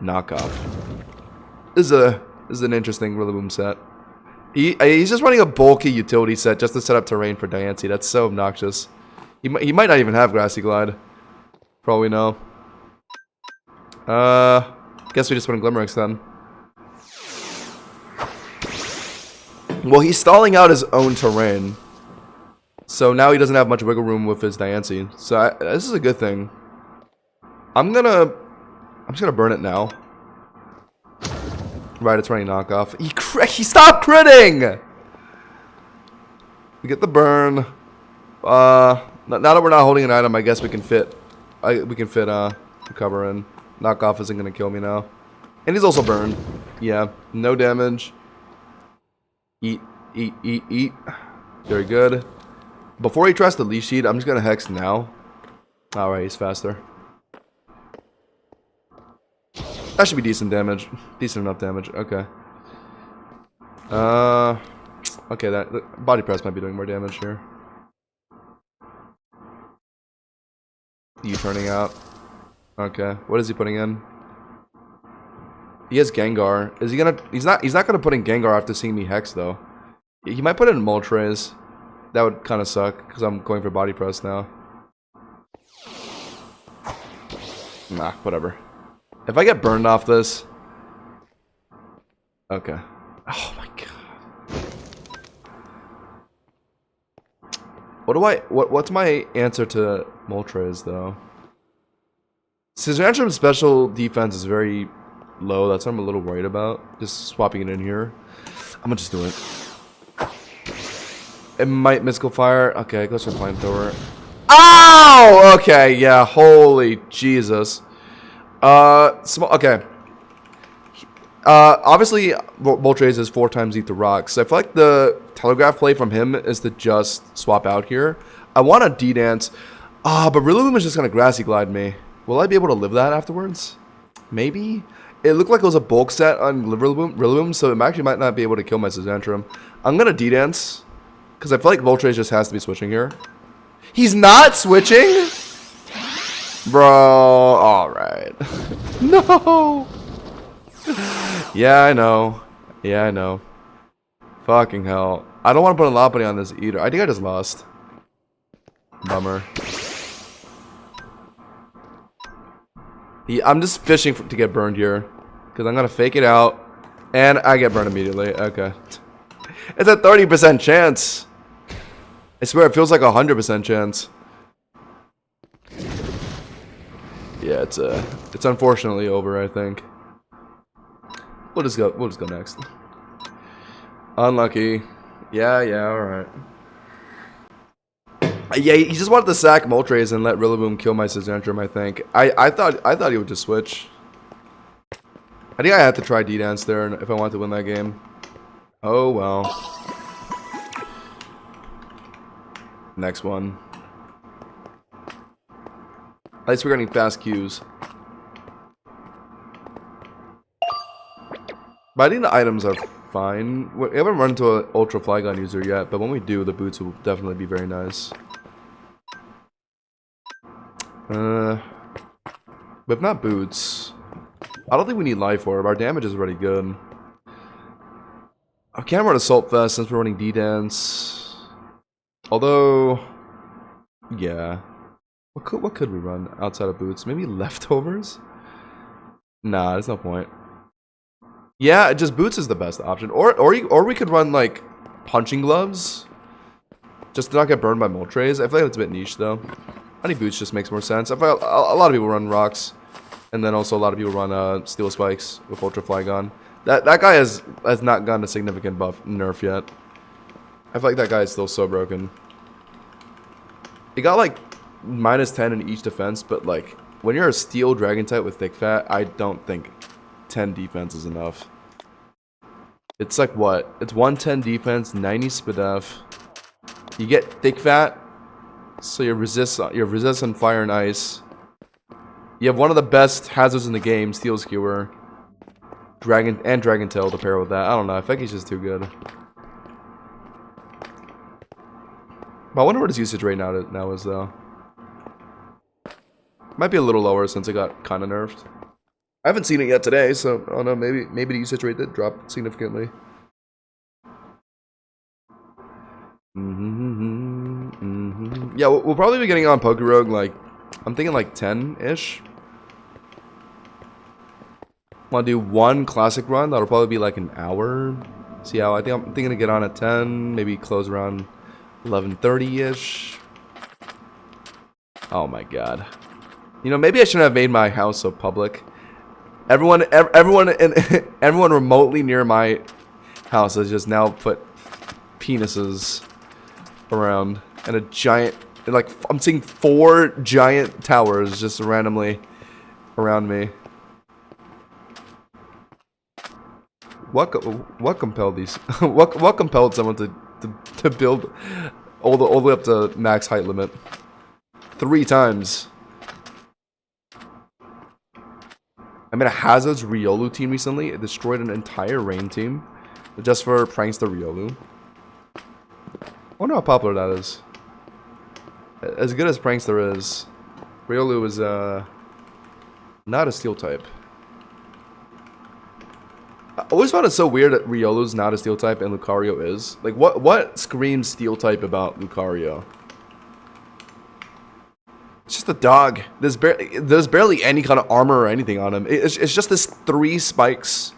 Knockoff. This is an interesting Rillaboom set. He's just running a bulky utility set just to set up terrain for Diancie. That's so obnoxious. He might not even have Grassy Glide. For all we know. Guess we just put in Glimmerex then. Well, he's stalling out his own terrain. So now he doesn't have much wiggle room with his Diancie. So this is a good thing. I'm just gonna burn it now. Right, it's running knockoff. He stopped critting! We get the burn. Now that we're not holding an item, I guess we can fit we can fit recover in. Knockoff isn't gonna kill me now. And he's also burned. Yeah, no damage. Eat, eat, eat, eat. Very good. Before he tries to leash sheet, I'm just gonna hex now. Alright, he's faster. That should be decent damage. Decent enough damage. Okay. Okay, that body press might be doing more damage here. You turning out. Okay. What is he putting in? He has Gengar. Is he gonna he's not gonna put in Gengar after seeing me hex though. He might put in Moltres. That would kinda suck, because I'm going for body press now. Nah, whatever. If I get burned off this. Okay. Oh my god. What's my answer to Moltres though? Scissorantrum special defense is very low. That's what I'm a little worried about. Just swapping it in here. I'm gonna just do it. It might Mystical Fire. Okay, it goes for Flamethrower. Oh! Okay, yeah. Holy Jesus. Okay. Obviously, Moltres is 4 times Eat the Rocks. So I feel like the telegraph play from him is to just swap out here. I want a D-Dance. But Rillaboom is just gonna Grassy Glide me. Will I be able to live that afterwards? Maybe? It looked like it was a bulk set on Rillaboom, so it actually might not be able to kill my Scissorantrum. I'm gonna D-Dance, because I feel like Moltres just has to be switching here. He's not switching? Bro, alright. No! Yeah, I know. Yeah, I know. Fucking hell. I don't want to put a Lopunny on this either. I think I just lost. Bummer. I'm just fishing to get burned here. Because I'm going to fake it out. And I get burned immediately. Okay. It's a 30% chance. I swear it feels like a 100% chance. Yeah, it's unfortunately over, I think. We'll just go next. Unlucky. Yeah, alright. Yeah, he just wanted to sack Moltres and let Rillaboom kill my Scissorantrum, I think. I thought he would just switch. I think I had to try D-Dance there if I wanted to win that game. Oh well. Next one. At least we're getting fast Qs. But I think the items are fine. We haven't run into an Ultra Flygon user yet, but when we do, the boots will definitely be very nice. But if not boots, I don't think we need Life Orb. Our damage is already good. I can't run Assault Vest since we're running D-Dance. Although, yeah. What could we run outside of boots? Maybe Leftovers? Nah, there's no point. Yeah, just boots is the best option. Or we could run like punching gloves, just to not get burned by Moltres. I feel like it's a bit niche though. I think boots just makes more sense. I feel like a lot of people run rocks, and then also a lot of people run steel spikes with Ultra Flygon. That guy has not gotten a significant buff nerf yet. I feel like that guy is still so broken. He got like -10 in each defense, but like when you're a steel dragon type with thick fat, I don't think 10 defense is enough. It's like what? It's 110 defense, 90 SPDF. You get thick fat, so you're resistant fire and ice. You have one of the best hazards in the game, Steel Skewer. Dragon Tail to pair with that. I don't know, I think he's just too good. But I wonder what his usage rate now is though. Might be a little lower since it got kind of nerfed. I haven't seen it yet today, so I don't know. Maybe the usage rate did drop significantly. Yeah, we'll probably be getting on Pokerogue like I'm thinking like 10-ish. Want to do one classic run? That'll probably be like an hour. See how I'm thinking to get on at 10, maybe close around 11:30-ish. Oh my god. You know, maybe I shouldn't have made my house so public. Everyone remotely near my house has just now put penises around and a giant Like, I'm seeing 4 giant towers just randomly around me. What compelled these? what compelled someone to build all the way up to max height limit 3 times? I made a Hazard's Riolu team recently. It destroyed an entire rain team just for Prankster Riolu. I wonder how popular that is. As good as Prankster is, Riolu is not a steel type. I always found it so weird that Riolu's not a steel type and Lucario is. Like, what screams steel type about Lucario? It's just a dog. There's barely any kind of armor or anything on him. It's just this 3 spikes.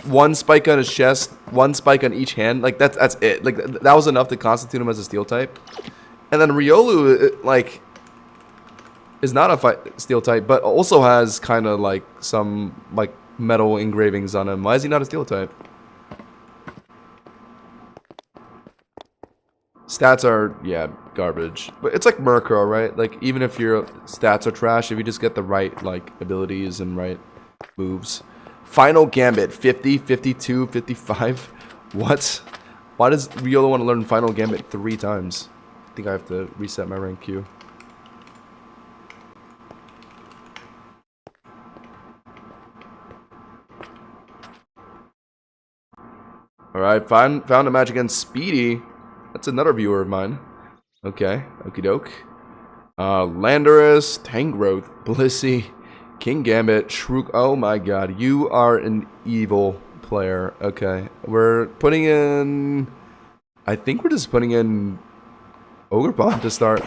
1 spike on his chest, 1 spike on each hand. Like, that's it. Like, that was enough to constitute him as a steel type. And then Riolu, like, is not a steel type, but also has kind of, like, some, like, metal engravings on him. Why is he not a steel type? Stats are, yeah, garbage. But it's like Murkrow, right? Like, even if your stats are trash, if you just get the right, like, abilities and right moves. Final Gambit, 50, 52, 55. What? Why does Riolu want to learn Final Gambit 3 times? I think I have to reset my rank queue. Alright, found a match against Speedy. That's another viewer of mine. Okay, okie doke. Landorus, Tangrowth, Blissey, King Gambit, Shrook. Oh my god, you are an evil player. Okay, we're putting in... I think we're just putting in Ogerpon to start.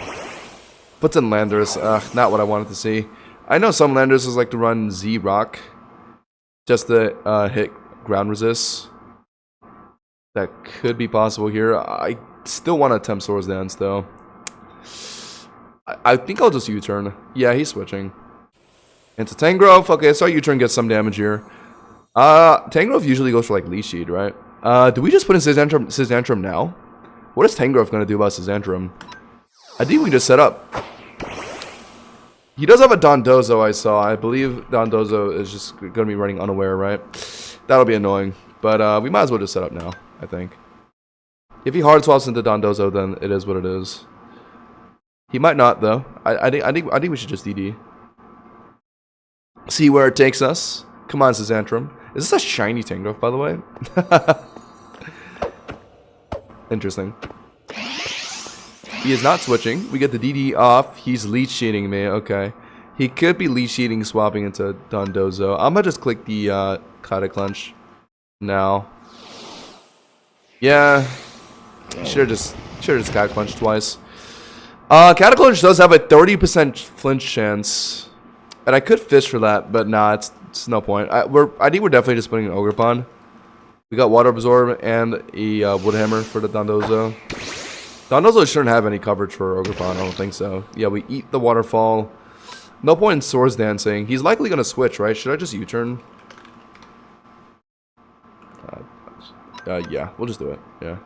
Puts in Landorus. Not what I wanted to see. I know some Landoruses like to run Z-Rock just to hit ground resists. That could be possible here. I still want to attempt Swords Dance, though. I think I'll just U-turn. Yeah, he's switching. Into Tangrowth. Okay, so U-turn gets some damage here. Tangrowth usually goes for, like, Leech Seed, right? Do we just put in Sysantrum now? What is Tangrowth going to do about Sysantrum? I think we just set up. He does have a Dondozo, I saw. I believe Dondozo is just going to be running unaware, right? That'll be annoying. But we might as well just set up now, I think. If he hard swaps into Dondozo, then it is what it is. He might not, though. I think we should just DD. See where it takes us. Come on, Sysantrum. Is this a shiny Tangrowth, by the way? Interesting. He is not switching. We get the DD off. He's leech sheeting me. Okay. He could be leech sheeting, swapping into Dondozo. I'm gonna just click the Cataclunch now. Yeah. Should have just Cataclunch twice. Cataclunch does have a 30% flinch chance. And I could fish for that, but nah, it's no point. I think we're definitely just putting an Ogerpon. We got Water Absorb and a Wood Hammer for the Dondozo. Dondozo shouldn't have any coverage for Ogerpon, I don't think so. Yeah, we eat the Waterfall. No point in Swords Dancing. He's likely going to switch, right? Should I just U-turn? Yeah, we'll just do it. Yeah.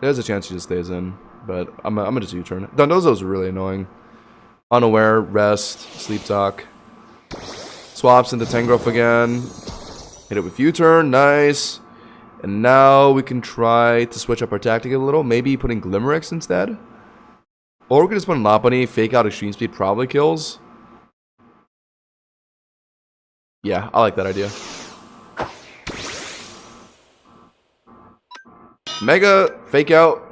There's a chance he just stays in, but I'm gonna just U-turn. Dondozo's really annoying. Unaware, Rest, Sleep Talk. Swaps into Tangrowth again. Hit it with U-turn, nice. And now we can try to switch up our tactic a little. Maybe putting Glimmerix instead. Or we can just put in Lopunny, fake out Extreme Speed, probably kills. Yeah, I like that idea. Mega, fake out.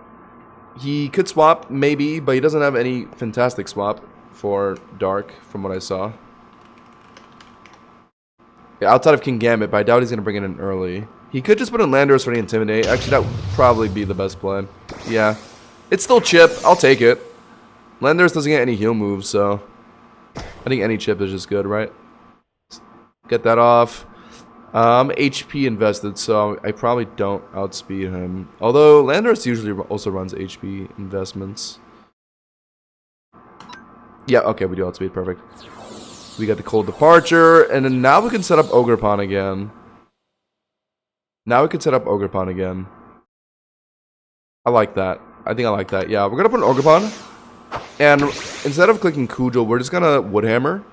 He could swap, maybe, but he doesn't have any fantastic swap for Dark, from what I saw. Yeah, outside of King Gambit, but I doubt he's going to bring it in early. He could just put in Landorus for the Intimidate. Actually, that would probably be the best play. Yeah. It's still chip. I'll take it. Landorus doesn't get any heal moves, so I think any chip is just good, right? Get that off. I'm HP invested, so I probably don't outspeed him. Although Landorus usually also runs HP investments. Yeah, okay, we do outspeed. Perfect. We got the Cold Departure, and then now we can set up Ogerpon again. I like that. I think I like that. Yeah, we're gonna put an Orgapon. And instead of clicking Cujo, we're just gonna Woodhammer.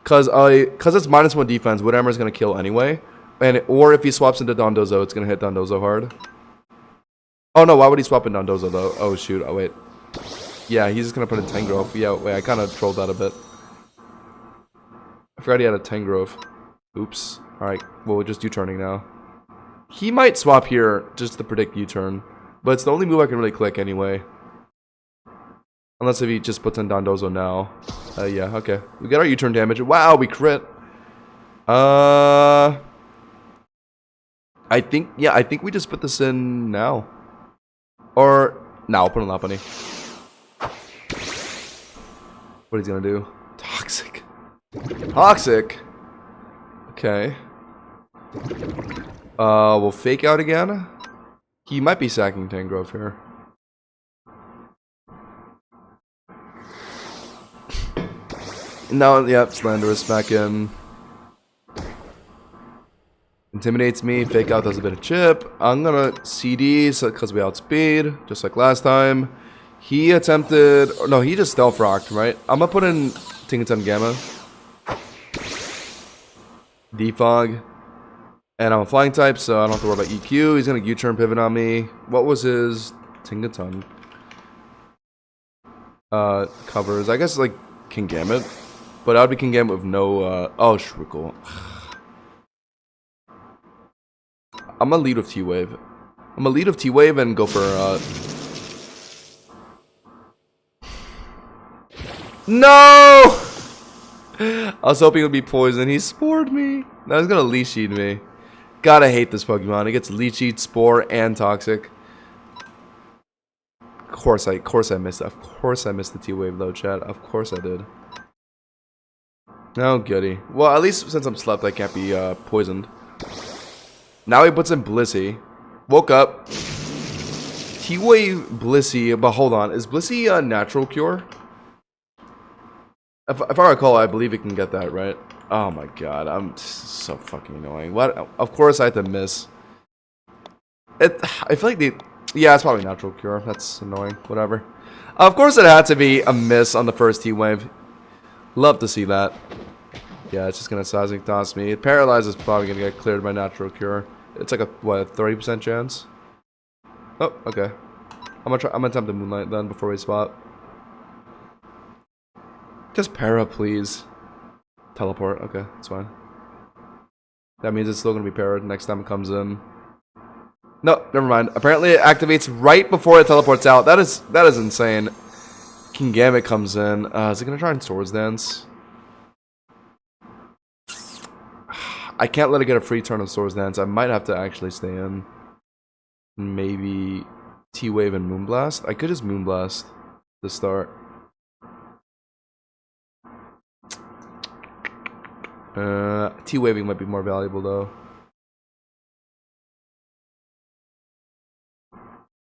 Cause it's -1 defense, Woodhammer is gonna kill anyway. Or if he swaps into Dondozo, it's gonna hit Dondozo hard. Oh no, why would he swap in Dondozo though? Oh shoot, oh wait. Yeah, he's just gonna put in Tangrowth. Yeah, wait, I kinda trolled that a bit. I forgot he had a Tangrowth. Oops. Alright, well we're just U-turning now. He might swap here just to predict U-turn. But it's the only move I can really click anyway. Unless if he just puts in Dondozo now. Yeah, okay. We got our U-turn damage. Wow, we crit. I think we just put this in now. Or, no, I'll put in Lopunny. What is he gonna do? Toxic. Toxic? Okay. We'll fake out again. He might be sacking Tangrowth here. No, yep, Slanderous back in. Intimidates me, fake out does a bit of chip. I'm gonna CD because we outspeed, just like last time. He attempted, no, he just Stealth Rocked, right? I'm gonna put in Tinkaton Gamma. Defog. And I'm a flying type, so I don't have to worry about EQ. He's gonna U-turn pivot on me. What was his Tinkaton? Covers, I guess like King Gambit. But that would be King Gambit with no, oh, Shriekle. I'm gonna lead with T-Wave. I'm gonna lead with T-Wave and go for, No! I was hoping it would be poison. He spored me. Now he's gonna leech seed me. Gotta hate this Pokemon. It gets leech seed, spore, and toxic. Of course I missed. Of course I missed the T-Wave though, chat. Of course I did. Oh goody. Well, at least since I'm slept, I can't be poisoned. Now he puts in Blissey. Woke up. T-Wave Blissey, but hold on. Is Blissey a natural cure? If I recall, I believe it can get that, right? Oh my god, I'm so fucking annoying. What? Of course I had to miss. I feel like yeah, it's probably natural cure. That's annoying. Whatever. Of course it had to be a miss on the first T-Wave. Love to see that. Yeah, it's just gonna Seismic Toss me. Paralyze is probably gonna get cleared by natural cure. It's like a, what, a 30% chance? Oh, okay. I'm gonna attempt the Moonlight then before we swap. Just para, please. Teleport. Okay, that's fine. That means it's still gonna be parried next time it comes in. No, never mind. Apparently it activates right before it teleports out. That is insane. King Gambit comes in. Is it gonna try and Swords Dance? I can't let it get a free turn of Swords Dance. I might have to actually stay in. Maybe T-Wave and Moonblast. I could just Moonblast to start. T-Waving might be more valuable though.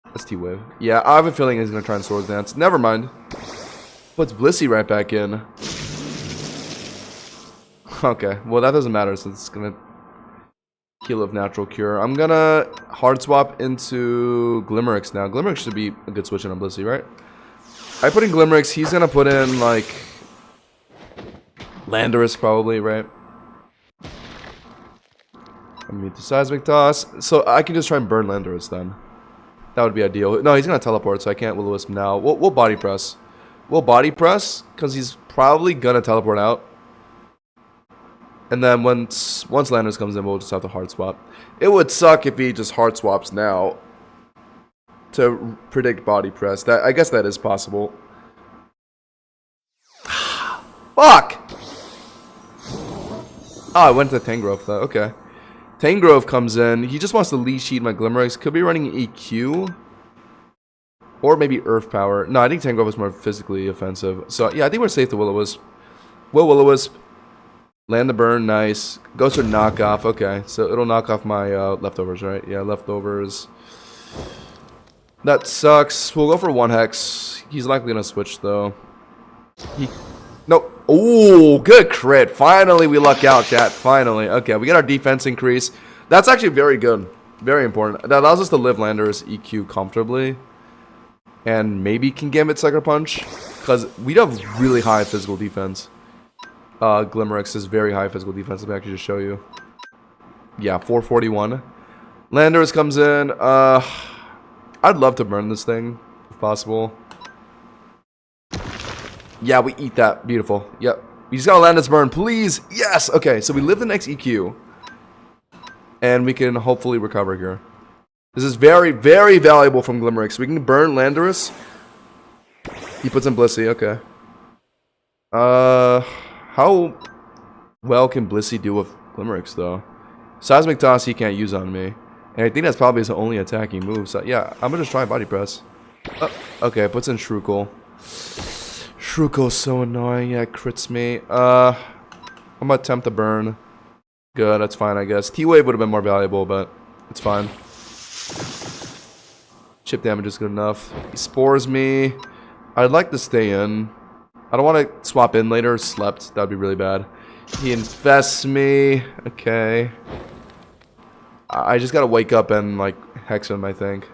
That's T-Wave. Yeah, I have a feeling he's gonna try and Swords Dance. Never mind. Puts Blissey right back in. Okay, well that doesn't matter since it's gonna heal with Natural Cure. I'm gonna hard swap into Glimmerix now. Glimmerix should be a good switch in on Blissey, right? I put in Glimmerix, he's gonna put in like Landorus probably, right? I meet the Seismic Toss. So I can just try and burn Landorus then. That would be ideal. No, he's gonna teleport, so I can't Will-O-Wisp now. We'll Body Press. We'll Body Press, because he's probably gonna teleport out. And then once Landorus comes in, we'll just have to hard swap. It would suck if he just hard swaps now to predict Body Press. I guess that is possible. Fuck! Oh, I went to Tangrowth though. Okay. Tangrowth comes in. He just wants to leech seed my Glimmerix. Could be running EQ. Or maybe Earth Power. No, I think Tangrowth is more physically offensive. So, yeah, I think we're safe to Will-O-Wisp. Will-O-Wisp. Land the burn. Nice. Goes to knockoff. Okay. So, it'll knock off my leftovers, right? Yeah, leftovers. That sucks. We'll go for 1 Hex. He's likely going to switch, though. Nope. Ooh, good crit. Finally, we luck out, chat. Finally. Okay, we got our defense increase. That's actually very good. Very important. That allows us to live Landorus EQ comfortably. And maybe can Gambit Sucker Punch. Because we have really high physical defense. Glimmerix is very high physical defense. Let me actually just show you. Yeah, 441. Landorus comes in. I'd love to burn this thing, if possible. Yeah, we eat that. Beautiful. Yep. We just gotta land this burn, please. Yes. Okay, so we live the next EQ. And we can hopefully recover here. This is very, very valuable from Glimmerix. We can burn Landorus. He puts in Blissey. Okay. How well can Blissey do with Glimmerix, though? Seismic Toss he can't use on me. And I think that's probably his only attacking move. So, yeah, I'm gonna just try Body Press. Oh, okay, puts in Shrukel. Shrukel's so annoying. Yeah, it crits me. I'm gonna attempt to burn. Good, that's fine, I guess. T-Wave would have been more valuable, but it's fine. Chip damage is good enough. He spores me. I'd like to stay in. I don't want to swap in later. Slept. That would be really bad. He infests me. Okay. I just gotta wake up and, like, hex him, I think.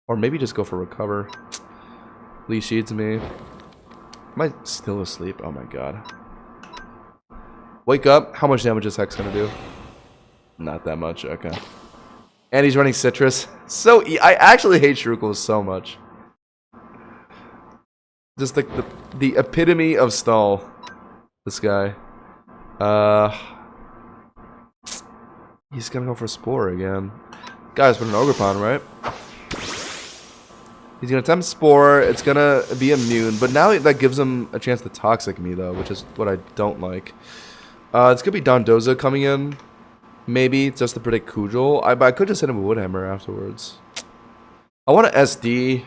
Or maybe just go for recover. Lee Sheeds me. Am I still asleep? Oh my god. Wake up. How much damage is Hex gonna do? Not that much. Okay. And he's running Citrus. So I actually hate Shrukel so much. Just like the epitome of stall. This guy. He's gonna go for Spore again. Guys, put an Ogerpon, right? He's gonna attempt Spore. It's gonna be immune, but now that gives him a chance to Toxic me though, which is what I don't like. It's gonna be Dondoza coming in. Maybe just to predict Kujal. I could just hit him with Woodhammer afterwards. I want to SD.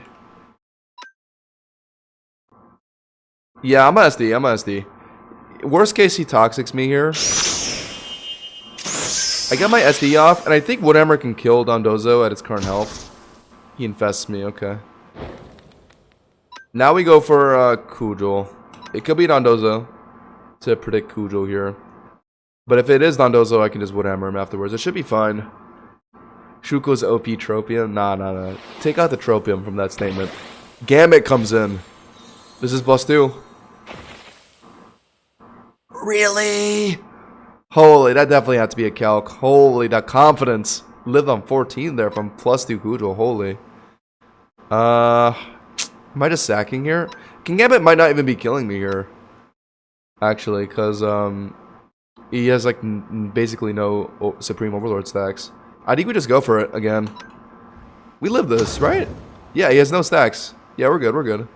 Yeah, I'm a SD. I'm a SD. Worst case, he Toxics me here. I got my SD off, and I think Woodhammer can kill Dondozo at its current health. He infests me. Okay. Now we go for Kujal. It could be Dondozo to predict Kujal here. But if it is Dondozo, I can just Woodhammer him afterwards. It should be fine. Shuko's OP Tropium? Nah. Take out the Tropium from that statement. Gambit comes in. This is +2. Really? Holy, that definitely had to be a calc. Holy, that confidence. Lived on 14 there from +2 Kujal. Holy. Am I just sacking here? King Gambit might not even be killing me here. Actually, because, he has, like, basically no Supreme Overlord stacks. I think we just go for it again. We live this, right? Yeah, he has no stacks. Yeah, we're good, we're good.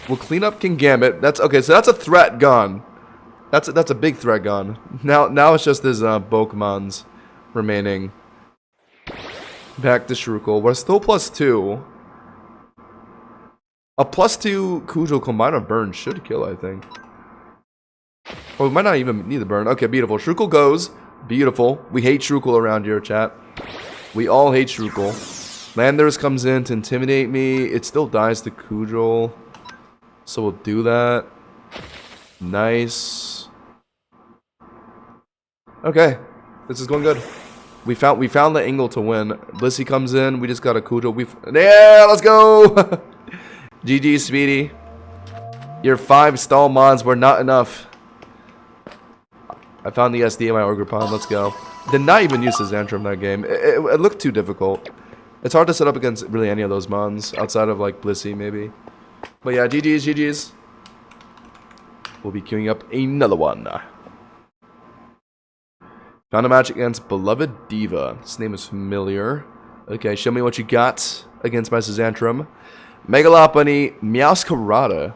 We'll clean up King Gambit. That's, okay, so that's a threat gone. That's a big threat gone. Now it's just his, Pokemons remaining. Back to Shrukel. We're still +2. A +2 Kujal Combiner Burn should kill, I think. Oh, we might not even need the burn. Okay, beautiful. Shrukel goes. Beautiful. We hate Shrukel around here, chat. We all hate Shrukel. Landorus comes in to intimidate me. It still dies to Kujal. So we'll do that. Nice. Okay. This is going good. We found the angle to win. Blissey comes in. We just got a Kujal. Yeah, let's go! GG, Speedy. Your 5 stall mods were not enough. I found the SD in my Ogerpon. Let's go. Did not even use Zantrum that game. It looked too difficult. It's hard to set up against really any of those mons outside of like Blissey maybe. But yeah, GG's. We'll be queuing up another one. Found a match against Beloved Diva. This name is familiar. Okay, show me what you got against my Zantrum. Megalopony, Meowscarada,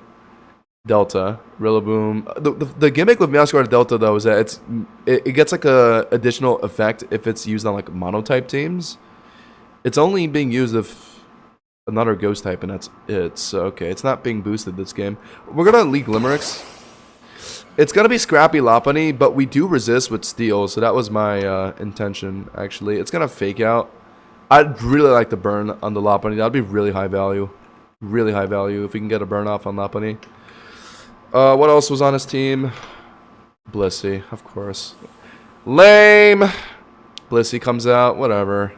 Delta, Rillaboom. The gimmick with Meowscarada Delta though is that it gets like a additional effect if it's used on like monotype teams. It's only being used if another ghost type, and that's it. So, okay, it's not being boosted this game. We're gonna league Limericks. It's gonna be Scrappy Lopunny, but we do resist with Steel, so that was my intention actually. It's gonna fake out. I'd really like to burn on the Lopunny. That'd be really high value. Really high value if we can get a burn off on Lopunny. What else was on his team? Blissey, of course. Lame! Blissey comes out, whatever.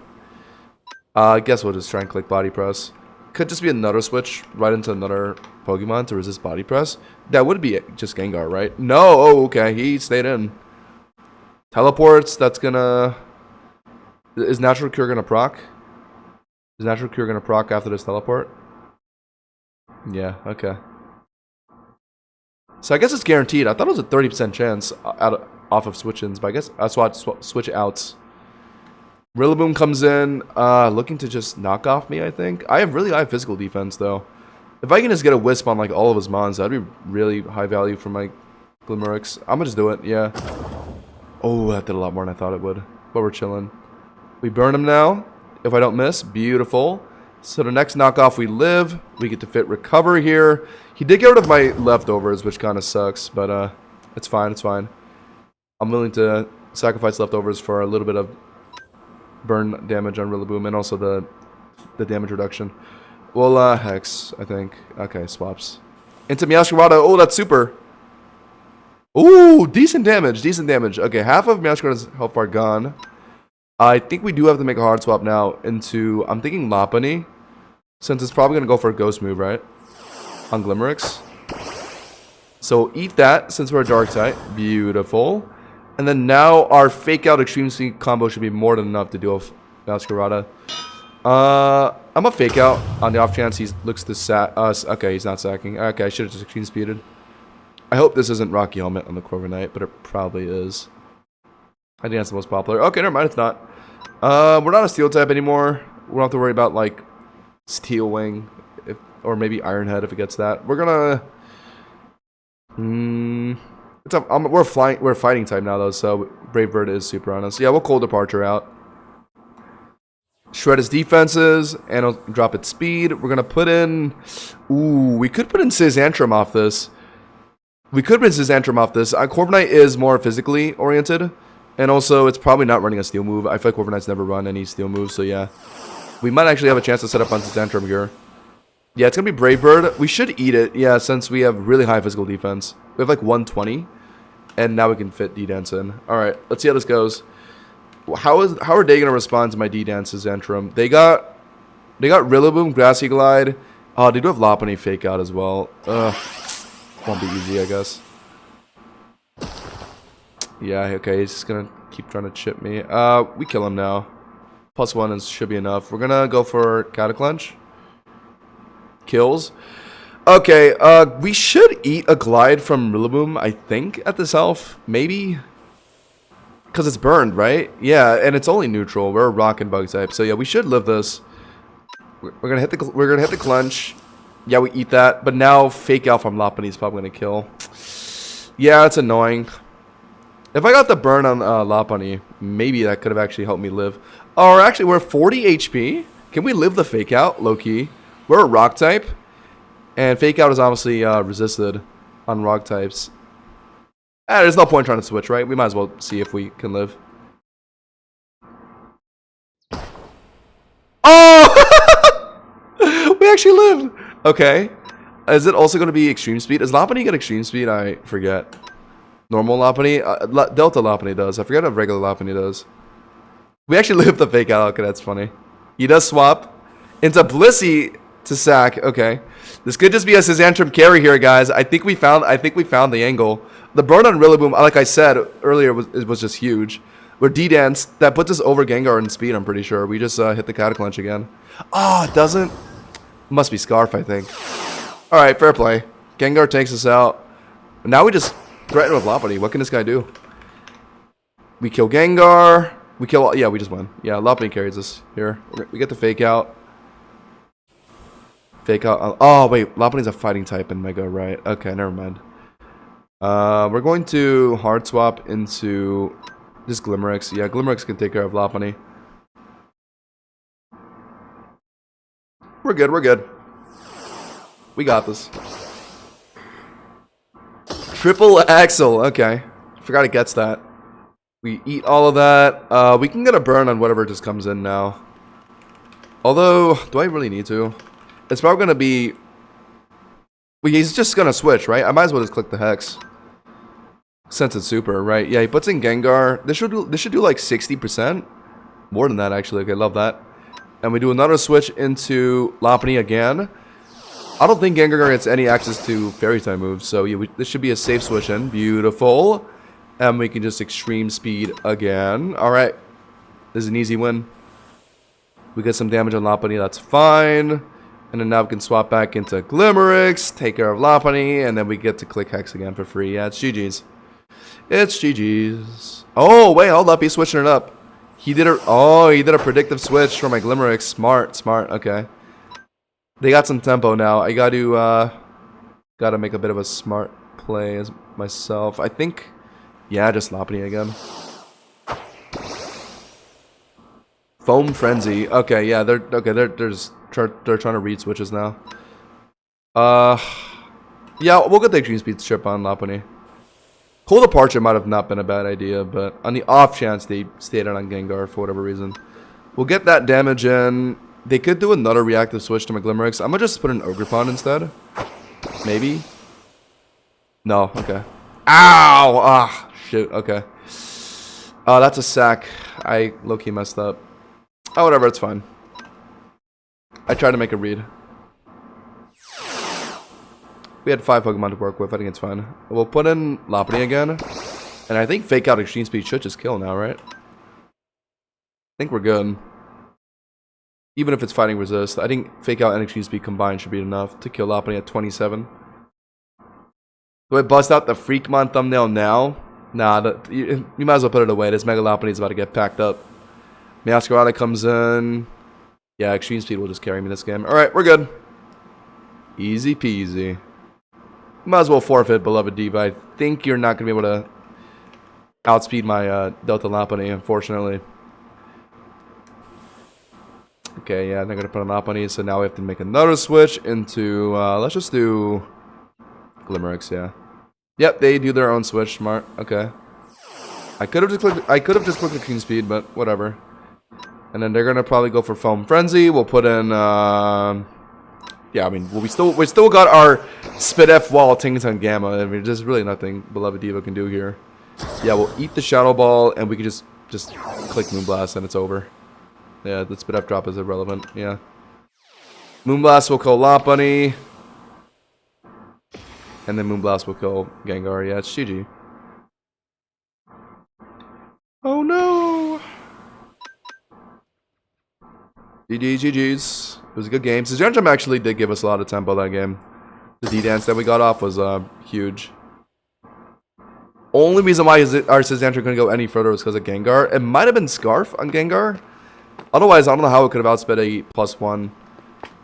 I guess we'll just try and click Body Press. could just be another switch right into another Pokemon to resist body press. That would be just Gengar, right? No, oh, okay, he stayed in. Teleports, that's gonna... Is Natural Cure gonna proc? Is Natural Cure gonna proc after this teleport? Yeah, okay. So I guess it's guaranteed. I thought it was a 30% chance off of switch-ins, but I guess that's why switch outs. Rillaboom comes in, looking to just knock off me, I think. I have really high physical defense, though. If I can just get a Wisp on, like, all of his Mons, that'd be really high value for my Glimmeriks. I'm gonna just do it, yeah. Oh, that did a lot more than I thought it would. But we're chilling. We burn him now. If I don't miss, beautiful. So the next knockoff we live. We get to fit Recover here. He did get rid of my leftovers, which kind of sucks, but it's fine, it's fine. I'm willing to sacrifice leftovers for a little bit of burn damage on Rillaboom and also the damage reduction. Well, Hex, I think. Okay, swaps. Into Meowscarada. Oh, that's super. Ooh, decent damage, decent damage. Okay, half of Meowscarada's health bar gone. I think we do have to make a hard swap now into, I'm thinking Lopunny, since it's probably going to go for a Ghost move, right? On Glimmeriks. So eat that, since we're a Dark type. Beautiful. And then now our Fake Out Extreme Speed combo should be more than enough to deal with Meowscarada. I'm a Fake Out on the off chance he looks to sack us. Okay, he's not sacking. Okay, I should have just Extreme Speeded. I hope this isn't Rocky Helmet on the Corviknight, but it probably is. I think that's the most popular. Okay, never mind, it's not. We're not a Steel type anymore. We don't have to worry about, like, Steel Wing, or maybe Iron Head if it gets that. We're gonna... we're fighting type now, though, so Brave Bird is super on us. Yeah, we'll Cold Departure out. Shred his defenses, and it'll drop its speed. We're gonna put in... Ooh, we could put in Scizantrum off this. Corviknight is more physically oriented. And also, it's probably not running a Steel move. I feel like Corviknight's never run any Steel moves, so yeah. We might actually have a chance to set up on Scizantrum here. Yeah, it's going to be Brave Bird. We should eat it, yeah, since we have really high physical defense. We have like 120. And now we can fit D-Dance in. Alright, let's see how this goes. How are they going to respond to my D-Dance Scizantrum? They got Rillaboom, Grassy Glide. Oh, they do have Lopunny Fake Out as well. Won't be easy, I guess. Yeah, okay, he's just gonna keep trying to chip me. We kill him now. +1 should be enough. We're gonna go for Cataclunch. Kills. Okay, we should eat a Glide from Rillaboom, I think, at this health. Maybe? Because it's burned, right? Yeah, and it's only neutral. We're a Rock and Bug type, so yeah, we should live this. We're gonna hit the Clunch. Yeah, we eat that, but now Fake Out from Lopunny is probably gonna kill. Yeah, it's annoying. If I got the burn on Lopunny, maybe that could have actually helped me live. Or actually, we're 40 HP. Can we live the Fake Out, low-key? We're a Rock type. And Fake Out is obviously resisted on Rock types. There's no point trying to switch, right? We might as well see if we can live. Oh! We actually lived! Okay. Is it also going to be Extreme Speed? Does Lopunny get Extreme Speed? I forget. Normal Lopunny? Delta Lopunny does. I forget what regular Lopunny does. We actually lived the Fake Out. Okay, that's funny. He does swap into Blissey to sack. Okay. This could just be a Scizantrum carry here, guys. I think we found the angle. The burn on Rillaboom, like I said earlier, was just huge. We're D-Dance. That puts us over Gengar in speed, I'm pretty sure. We just hit the Cataclunch again. Oh, it doesn't? Must be Scarf, I think. Alright, fair play. Gengar takes us out. Now we just threaten with Lopunny. What can this guy do? We kill Gengar. We kill... Yeah, we just win. Yeah, Lopunny carries us here. We get the Fake Out. Fake Out. Oh, wait. Lopunny's a fighting type in Mega, right? Okay, never mind. We're going to hard swap into this Glimmeriks. Yeah, Glimmeriks can take care of Lopunny. We're good, we're good. We got this. Triple Axle. Okay. Forgot it gets that. We eat all of that. We can get a burn on whatever just comes in now. Although, do I really need to? It's probably going to be... Well, he's just going to switch, right? I might as well just click the Hex. Since it's super, right? Yeah, he puts in Gengar. This should do like 60%. More than that, actually. Okay, love that. And we do another switch into Lopunny again. I don't think Gengar gets any access to Fairy type moves, so yeah, this should be a safe switch in. Beautiful. And we can just extreme speed again. Alright. This is an easy win. We get some damage on Lopunny, that's fine. And then now we can swap back into Glimerix, take care of Lopunny, and then we get to click Hex again for free. Yeah, it's GG's. It's GG's. Oh, wait, hold up. He's switching it up. He did a predictive switch for my Glimerix. Smart, smart. Okay. They got some tempo now. I gotta make a bit of a smart play as myself. I think, yeah, just Lopunny again. Foam Frenzy. Okay, yeah, they're trying to read switches now. Yeah, we'll get the extreme speed chip on Lopunny. Cold Departure might have not been a bad idea, but on the off chance they stayed on Gengar for whatever reason. We'll get that damage in. They could do another reactive switch to my Glimerix. I'm gonna just put an Ogerpon instead. Maybe. No, okay. Ow! Ah, shoot, okay. Oh, that's a sack. I low-key messed up. Oh, whatever, it's fine. I tried to make a read. We had 5 Pokemon to work with. I think it's fine. We'll put in Lopunny again. And I think Fake Out Extreme Speed should just kill now, right? I think we're good. Even if it's Fighting Resist. I think Fake Out and Extreme Speed combined should be enough to kill Lopunny at 27. Do I bust out the Freakmon thumbnail now? Nah, you might as well put it away. This Mega Lopunny is about to get packed up. Meowscarada comes in. Yeah, Extreme Speed will just carry me this game. Alright, we're good. Easy peasy. Might as well forfeit, Beloved Diva. I think you're not going to be able to outspeed my Delta Lopunny, unfortunately. Okay, yeah, they're going to put on Lopunny, so now we have to make another switch into, let's just do Glimerix, yeah. Yep, they do their own switch, smart, okay. I could have just clicked Extreme Speed, but whatever. And then they're going to probably go for Foam Frenzy. We'll put in, yeah, I mean, we still got our Spit F Wall, Tingaton Gamma. I mean, there's really nothing Beloved Diva can do here. Yeah, we'll eat the Shadow Ball, and we can just click Moonblast, and it's over. Yeah, the Spit F drop is irrelevant. Yeah. Moonblast will kill Lopunny. And then Moonblast will kill Gengar. Yeah, it's GG. Oh no! GG's. It was a good game. Sazantrum actually did give us a lot of tempo that game. The D-Dance that we got off was huge. Only reason why our Sazantrum couldn't go any further was because of Gengar. It might have been Scarf on Gengar. Otherwise, I don't know how it could have outsped a +1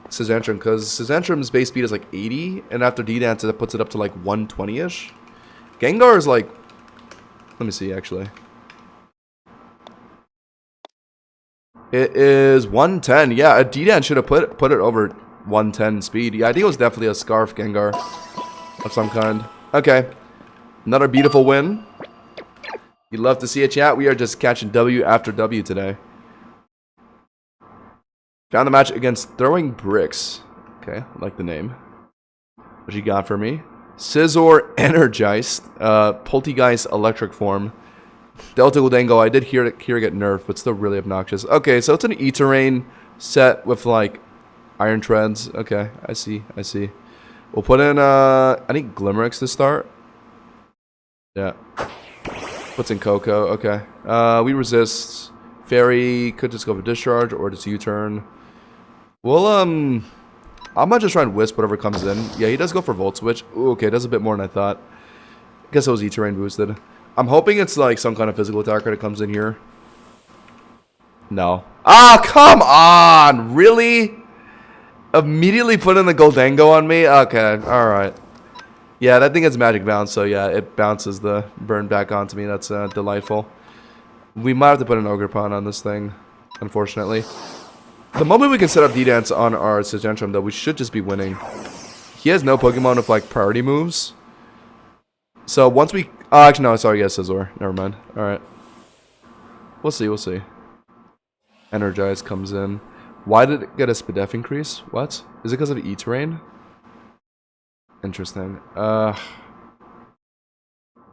Sazantrum, because Sazantrum's base speed is like 80, and after D-Dance it puts it up to like 120-ish. Gengar is like... Let me see, actually. It is 110. Yeah, a D-Dance should have put it over 110 speed. Yeah, I think it was definitely a Scarf Gengar of some kind. Okay. Another beautiful win. You'd love to see it, chat. We are just catching W after W today. Found the match against Throwing Bricks. Okay, I like the name. What you got for me? Scizor Energized. Poltegeist Electric Form. Delta Gholdengo, I did hear it get nerfed, but still really obnoxious. Okay, so it's an E-Terrain set with, like, Iron Treads. Okay, I see. We'll put in, I think Glimerix to start. Yeah. Puts in Coco, okay. We resist. Fairy could just go for Discharge or just U-Turn. Well, I might just try and Wisp whatever comes in. Yeah, he does go for Volt Switch. Ooh, okay, does a bit more than I thought. Guess it was E-Terrain boosted. I'm hoping it's like some kind of physical attacker that comes in here. No. Ah, come on! Really? Immediately put in the Gholdengo on me? Okay, alright. Yeah, that thing has Magic Bounce, so yeah, it bounces the burn back onto me. That's delightful. We might have to put an Ogerpon on this thing, unfortunately. The moment we can set up D-Dance on our Sazantrum, though, we should just be winning. He has no Pokemon with, like, priority moves. So, once we... Oh, actually, no, sorry, yes, Scizor. Never mind. Alright. We'll see. Energize comes in. Why did it get a Spadef increase? What? Is it because of E-Terrain? Interesting. I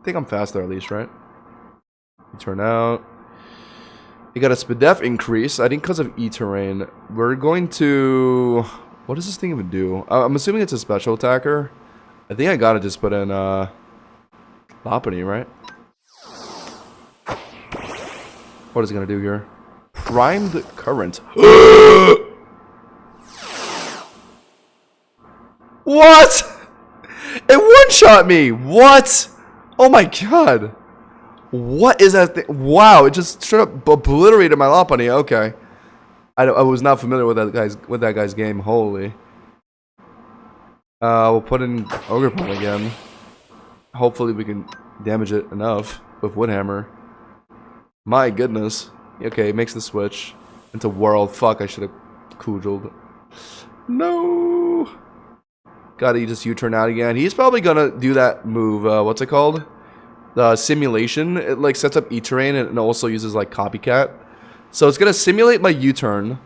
think I'm faster, at least, right? Turn out. You got a speed def increase. I think because of E-terrain. We're going to... What does this thing even do? I'm assuming it's a special attacker. I think I gotta just put in Lopunny, right? What is it gonna do here? Primed Current. What? It one-shot me! What? Oh my god. What is that thing? Wow, it just straight up obliterated my Lopunny. Okay. I was not familiar with that guy's game. Holy. We'll put in Ogerpon again. Hopefully we can damage it enough with Woodhammer. My goodness. Okay, it makes the switch into World. Fuck, I should have Kujled. No. Gotta just U-turn out again. He's probably gonna do that move. What's it called? The simulation. It like sets up E-terrain and also uses like copycat. So it's gonna simulate my U-turn.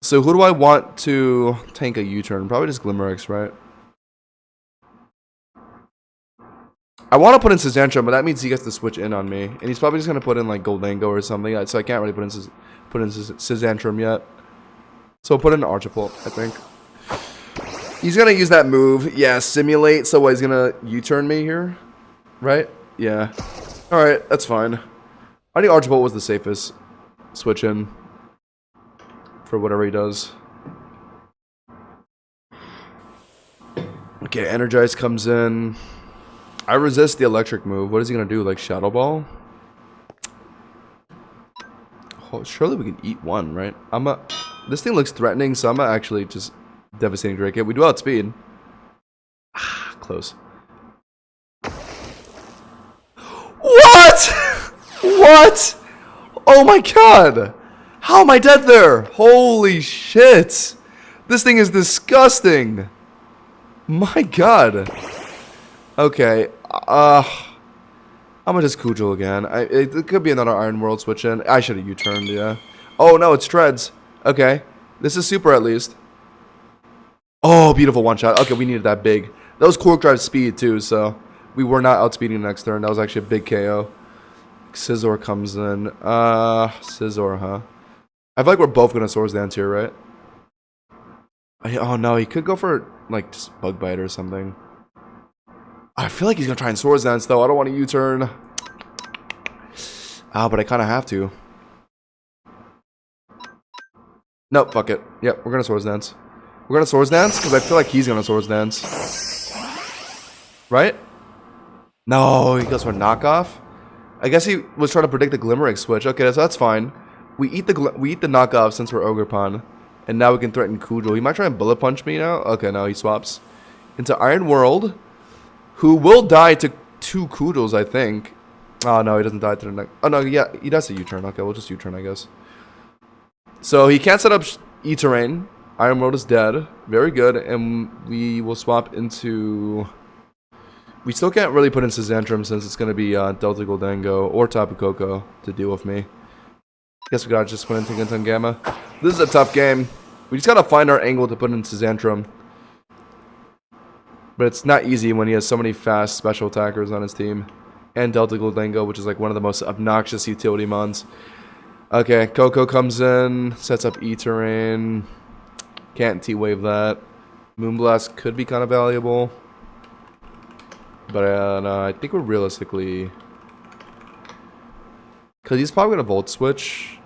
So who do I want to tank a U-turn? Probably just Glimmerics, right? I want to put in Scizentrum, but that means he gets to switch in on me, and he's probably just gonna put in like Goldango or something. So I can't really put in Scizentrum yet. So I'll put in Archipult, I think. He's gonna use that move, yeah, simulate. So what, he's gonna U-turn me here, right? Yeah. All right, that's fine. I think Archipult was the safest switch in for whatever he does. Okay, Energize comes in. I resist the electric move. What is he gonna do? Like Shadow Ball? Oh, surely we can eat one, right? This thing looks threatening, so I'm gonna actually just Devastating Drake it. We do outspeed. Ah, close. What? What? Oh my god! How am I dead there? Holy shit! This thing is disgusting! My god. Okay, I'm gonna just Kujul again. It could be another Iron World switch in. I should have U-turned, yeah. Oh no, it's Treads. Okay, this is super at least. Oh, beautiful one shot. Okay, we needed that big. That was Cork Drive speed too, so we were not outspeeding the next turn. That was actually a big KO. Scizor comes in. Scizor, huh? I feel like we're both gonna Swords Dance here, right? Oh no, he could go for like just Bug Bite or something. I feel like he's gonna try and Swords Dance though. I don't want to U-turn. Ah, but I kind of have to. Nope, fuck it. Yep, we're gonna Swords Dance. We're gonna Swords Dance because I feel like he's gonna Swords Dance. Right? No, he goes for knockoff. I guess he was trying to predict the Glimmering switch. Okay, so that's fine. We eat the knockoff since we're Ogerpon, and now we can threaten Kujul. He might try and Bullet Punch me now. Okay, no, he swaps into Iron World, who will die to 2 Kujuls, I think. Oh no, he doesn't die to the next. Oh no, yeah, he does a U-turn. Okay, we'll just U-turn, I guess. So he can't set up E-terrain. Iron World is dead. Very good, and we will swap into. We still can't really put in Scizentrum since it's going to be Delta Goldango or Tapu Koko to deal with me. Guess we gotta just put in Tinkaton Gamma. This is a tough game. We just gotta find our angle to put in Scizentrum. But it's not easy when he has so many fast special attackers on his team. And Delta Goldango, which is like one of the most obnoxious utility mons. Okay, Koko comes in, sets up E-terrain. Can't T-wave that. Moonblast could be kind of valuable. But no, I think we're realistically... Because he's probably going to Volt Switch.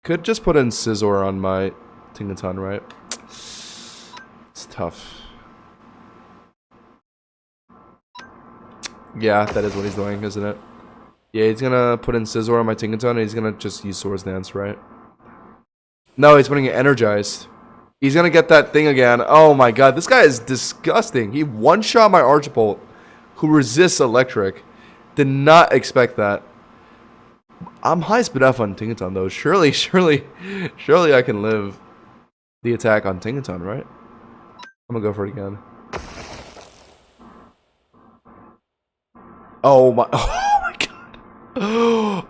Could just put in Scizor on my Tinkaton, right? It's tough. Yeah, that is what he's doing, isn't it? Yeah, he's going to put in Scizor on my Tinkaton, and he's going to just use Swords Dance, right? No, he's putting it Energized. He's going to get that thing again. Oh my god, this guy is disgusting. He one-shot my Archipult, who resists Electric. Did not expect that. I'm high speed F on Tinkaton though. Surely I can live the attack on Tinkaton, right? I'm gonna go for it again. Oh my god.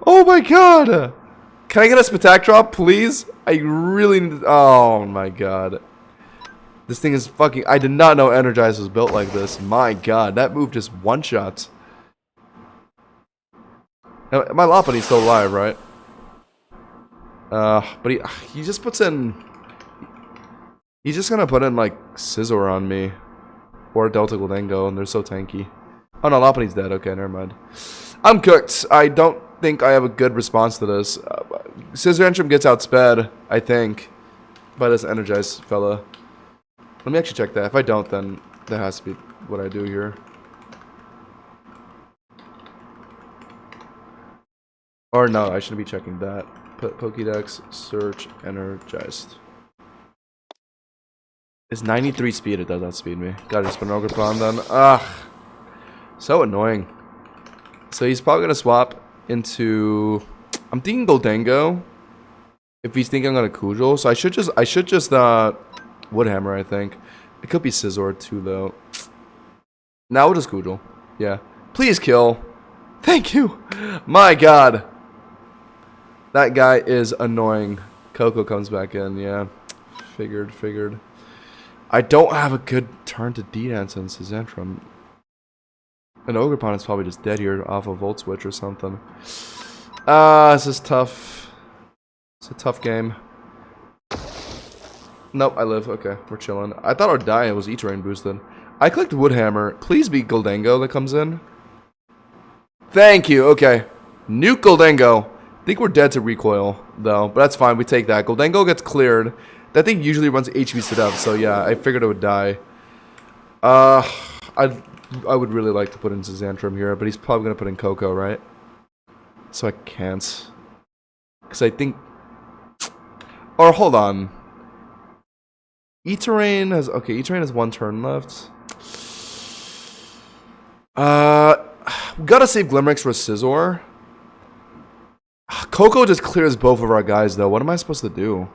Oh my god. Can I get a Spatak drop, please? I really need. Oh my god. This thing is fucking. I did not know Energize was built like this. My god, that move just one shots. My Lopunny's still alive, right? But he just puts in... He's just gonna put in, like, Scizor on me. Or Delta Gholdengo, and they're so tanky. Oh no, Lopunny's dead. Okay, never mind. I'm cooked. I don't think I have a good response to this. Scizor Antrim gets outsped, I think, by this energized fella. Let me actually check that. If I don't, then that has to be what I do here. Or no, I shouldn't be checking that. Pokédex, search, energized. It's 93 speed, it does outspeed me. Gotta just put an Ogerpon then. Ugh. So annoying. So he's probably gonna swap into... I'm thinking Gholdengo. If he's thinking I'm gonna Kujol. So I should just Woodhammer, I think. It could be Scizor too though. Now we'll just Kujol. Yeah. Please kill. Thank you. My god. That guy is annoying. Coco comes back in, yeah. Figured. I don't have a good turn to D-Dance in Scizentrum. An Ogerpon is probably just dead here off a Volt Switch or something. This is tough. It's a tough game. Nope, I live. Okay, we're chilling. I thought I'd die. It was E-Terrain boosted. I clicked Woodhammer. Please be Gholdengo that comes in. Thank you. Okay. Nuke Gholdengo. I think we're dead to recoil, though. But that's fine. We take that. Gholdengo gets cleared. That thing usually runs HVs to death. So, yeah, I figured it would die. I would really like to put in Scizentrum here. But he's probably going to put in Coco, right? So I can't. Because I think... Or, hold on. E-Terrain has... Okay, E-Terrain has one turn left. We gotta save Glimmerix for Scizor. Coco just clears both of our guys, though. What am I supposed to do?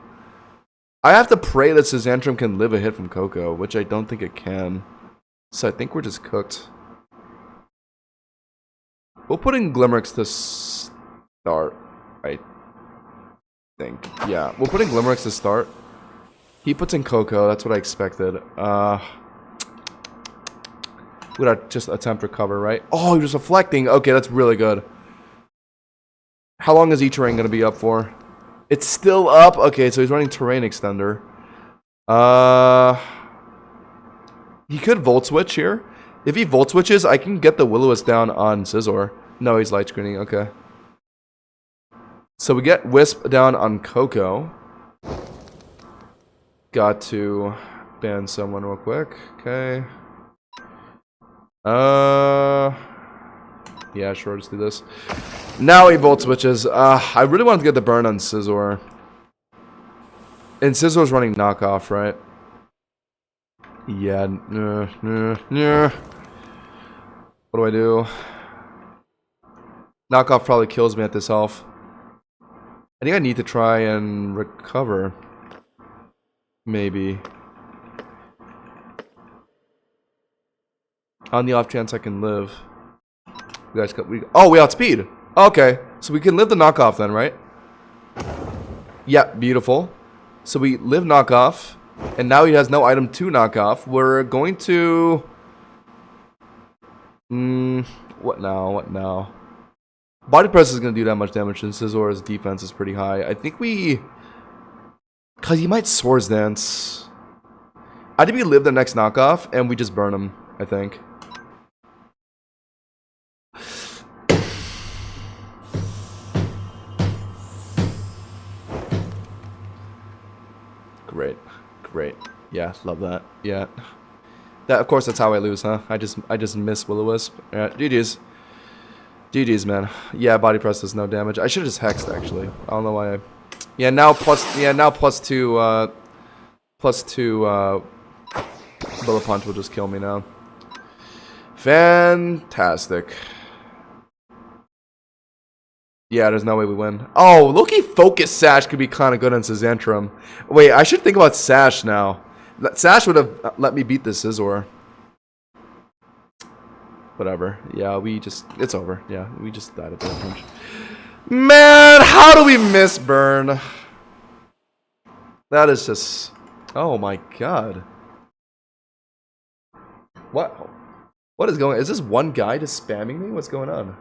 I have to pray that Scizentrum can live a hit from Coco, which I don't think it can. So I think we're just cooked. We'll put in Glimmerix to start, I think. Yeah, we'll put in Glimmerix to start. He puts in Coco, that's what I expected. Would I just attempt recover, right? Oh, he was reflecting. Okay, that's really good. How long is E-Terrain going to be up for? It's still up? Okay, so he's running Terrain Extender. He could Volt Switch here. If he Volt Switches, I can get the Will-O-Wisp down on Scizor. No, he's light screening. Okay. So we get Wisp down on Coco. Got to ban someone real quick. Okay. Yeah, sure, just do this. Now he Volt Switches. I really wanted to get the burn on Scizor. And Scizor's running knockoff, right? Yeah. What do I do? Knockoff probably kills me at this health. I think I need to try and recover. Maybe. On the off chance I can live. You guys we outspeed. Okay. So we can live the knockoff then, right? Yeah, beautiful. So we live knockoff. And now he has no item to knockoff. We're going to... what now? Body press is going to do that much damage, and Scizor's defense is pretty high. I think we... Because he might Swords Dance. I think we live the next knockoff, and we just burn him, I think. Great. Yeah, love that. Yeah. That, of course, that's how I lose, huh? I just miss Will-O-Wisp. Yeah, GG's. GG's, man. Yeah, body press does no damage. I should have just hexed, actually. I don't know why I... Yeah, now plus two Bullet Punch will just kill me now. Fantastic. Yeah, there's no way we win. Oh, Loki Focus Sash could be kind of good on Scizentrum. Wait, I should think about Sash now. Sash would have let me beat this Scizor. Whatever. Yeah, it's over. Yeah, we just died at that punch. Man, how do we miss burn? That is just... Oh my god. What? What is going on? Is this one guy just spamming me? What's going on?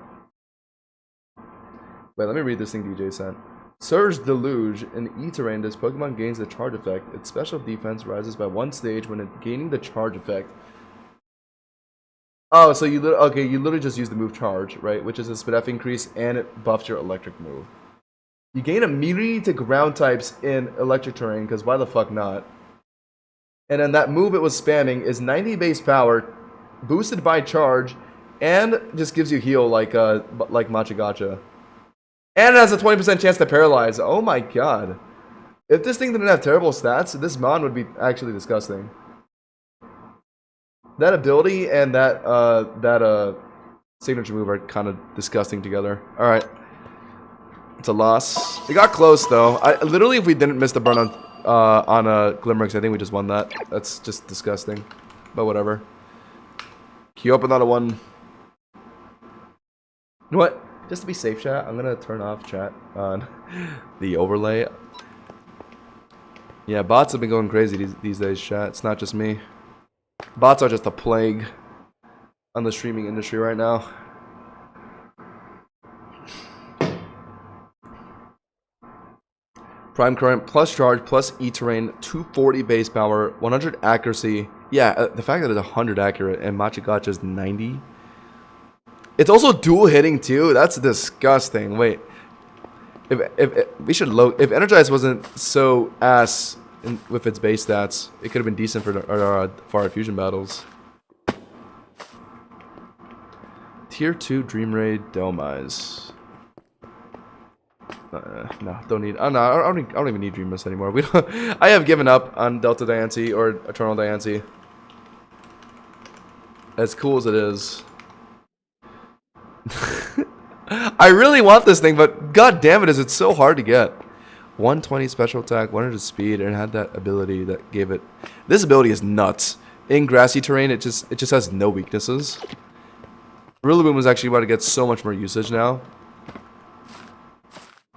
Wait, let me read this thing DJ sent. Surge Deluge. In E-Terrain, this Pokemon gains the charge effect. Its special defense rises by 1 stage when it gaining the charge effect. Oh, so you literally just use the move Charge, right? Which is a speed F increase, and it buffs your electric move. You gain immunity to ground types in electric terrain, because why the fuck not? And then that move it was spamming is 90 base power, boosted by Charge, and just gives you heal like Machigacha. And it has a 20% chance to paralyze. Oh my god. If this thing didn't have terrible stats, this mon would be actually disgusting. That ability and that signature move are kind of disgusting together. Alright. It's a loss. We got close though. Literally if we didn't miss the burn on Glimmerix, I think we just won that. That's just disgusting. But whatever. Queue up another one. You know what? Just to be safe, chat, I'm gonna turn off chat on the overlay. Yeah, bots have been going crazy these days, chat. It's not just me. Bots are just a plague on the streaming industry right now. Prime Current plus Charge plus E-Terrain, 240 base power, 100 accuracy. Yeah, the fact that it's 100 accurate and Machigacha is 90. It's also dual hitting too. That's disgusting. Wait, if we should load. If Energize wasn't so ass with its base stats, it could have been decent for our fusion battles. Tier 2 Dream Raid Delmise. No, don't need. Oh no, I don't even need Dream Mist anymore. We don't. I have given up on Delta Diancie or Eternal Diancie. As cool as it is. I really want this thing, but god damn it, is it so hard to get. 120 special attack, 100 speed, and it had that ability that gave it. This ability is nuts. In grassy terrain, it just has no weaknesses. Rillaboom is actually about to get so much more usage now.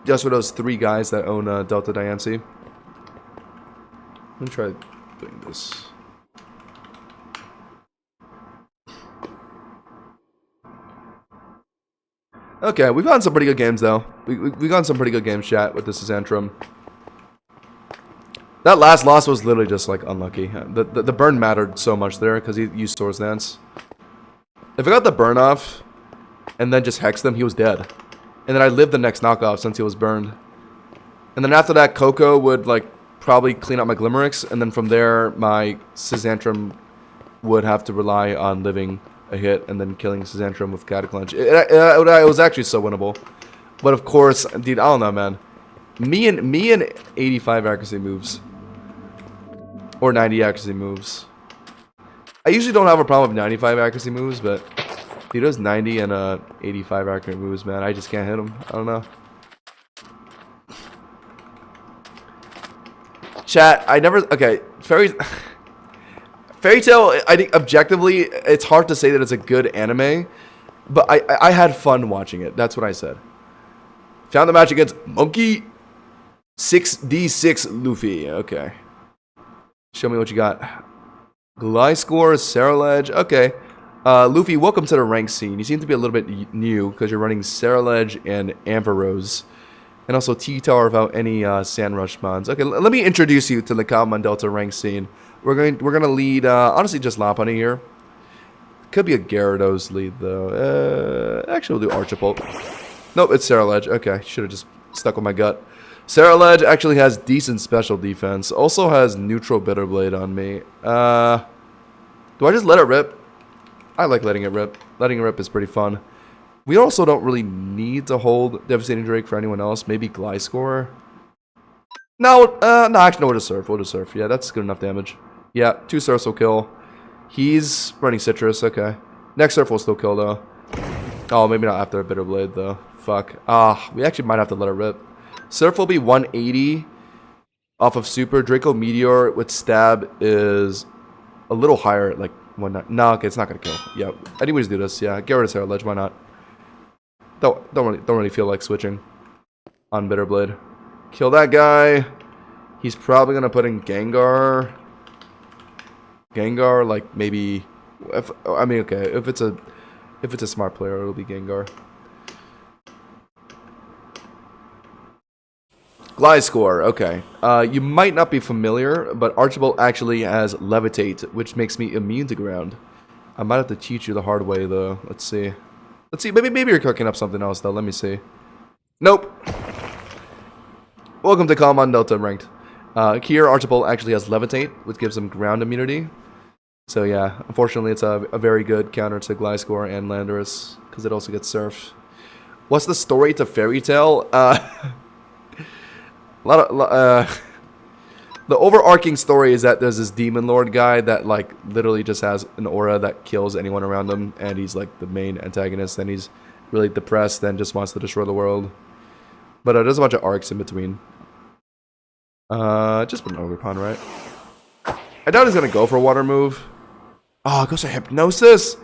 Just for those 3 guys that own Delta Diancie. Let me try doing this. Okay, we've gotten some pretty good games though. We've gotten some pretty good games, chat, with this Sazantrum. That last loss was literally just like unlucky. The burn mattered so much there because he used Swords Dance. If I got the burn off and then just hexed him, he was dead. And then I lived the next knockoff since he was burned. And then after that, Coco would like probably clean up my Glimmerix, and then from there, my Sazantrum would have to rely on living a hit and then killing Sazantrum with Cataclunch. It was actually so winnable. But of course, dude, I don't know, man. Me and 85 accuracy moves. Or 90 accuracy moves. I usually don't have a problem with 95 accuracy moves, but dude, those 90 and 85 accurate moves, man, I just can't hit them. I don't know. Chat, I never... Okay, Fairy Tail, I think objectively, it's hard to say that it's a good anime, but I had fun watching it. That's what I said. Found the match against Monkey 6D6 Luffy. Okay. Show me what you got. Gliscor, Ceruledge. Okay. Luffy, welcome to the rank scene. You seem to be a little bit new because you're running Ceruledge and Ampharos. And also T-Tower without any Sandrush mons. Okay, let me introduce you to the Cobblemon Delta rank scene. We're gonna lead honestly just Lopunny here. Could be a Gyarados lead though. Actually we'll do Archipult. Nope, it's Ceruledge. Okay, should have just stuck with my gut. Ceruledge actually has decent special defense. Also has neutral Bitterblade on me. Do I just let it rip? I like letting it rip. Letting it rip is pretty fun. We also don't really need to hold Devastating Drake for anyone else. Maybe Gliscor. No, no, actually, no, we'll just Surf. We'll just Surf. Yeah, that's good enough damage. Yeah, 2 Surfs will kill. He's running Citrus. Okay. Next Surf will still kill, though. Oh, maybe not after a Bitterblade, though. Fuck. We actually might have to let it rip. Surf will be 180 off of Super. Draco Meteor with Stab is a little higher, like 190. No, okay, it's not gonna kill. Yeah, anyways, do this. Yeah, get rid of Ceruledge. Why not? Don't really feel like switching on Bitterblade. Kill that guy. He's probably gonna put in Gengar. Gengar, like maybe. Okay, if it's a smart player, it'll be Gengar. Gliscor, okay. You might not be familiar, but Archibald actually has Levitate, which makes me immune to ground. I might have to teach you the hard way, though. Let's see. Let's see. Maybe you're cooking up something else, though. Let me see. Nope. Welcome to Cobblemon Delta Ranked. Here, Archibald actually has Levitate, which gives him ground immunity. So yeah, unfortunately, it's a very good counter to Gliscor and Landorus, because it also gets Surf. What's the story to Fairy Tail? The overarching story is that there's this demon lord guy that like literally just has an aura that kills anyone around him, and he's like the main antagonist, and he's really depressed and just wants to destroy the world. But there's a bunch of arcs in between. Just put an Overpon, right? I doubt he's gonna go for a water move. Oh, it goes to Hypnosis.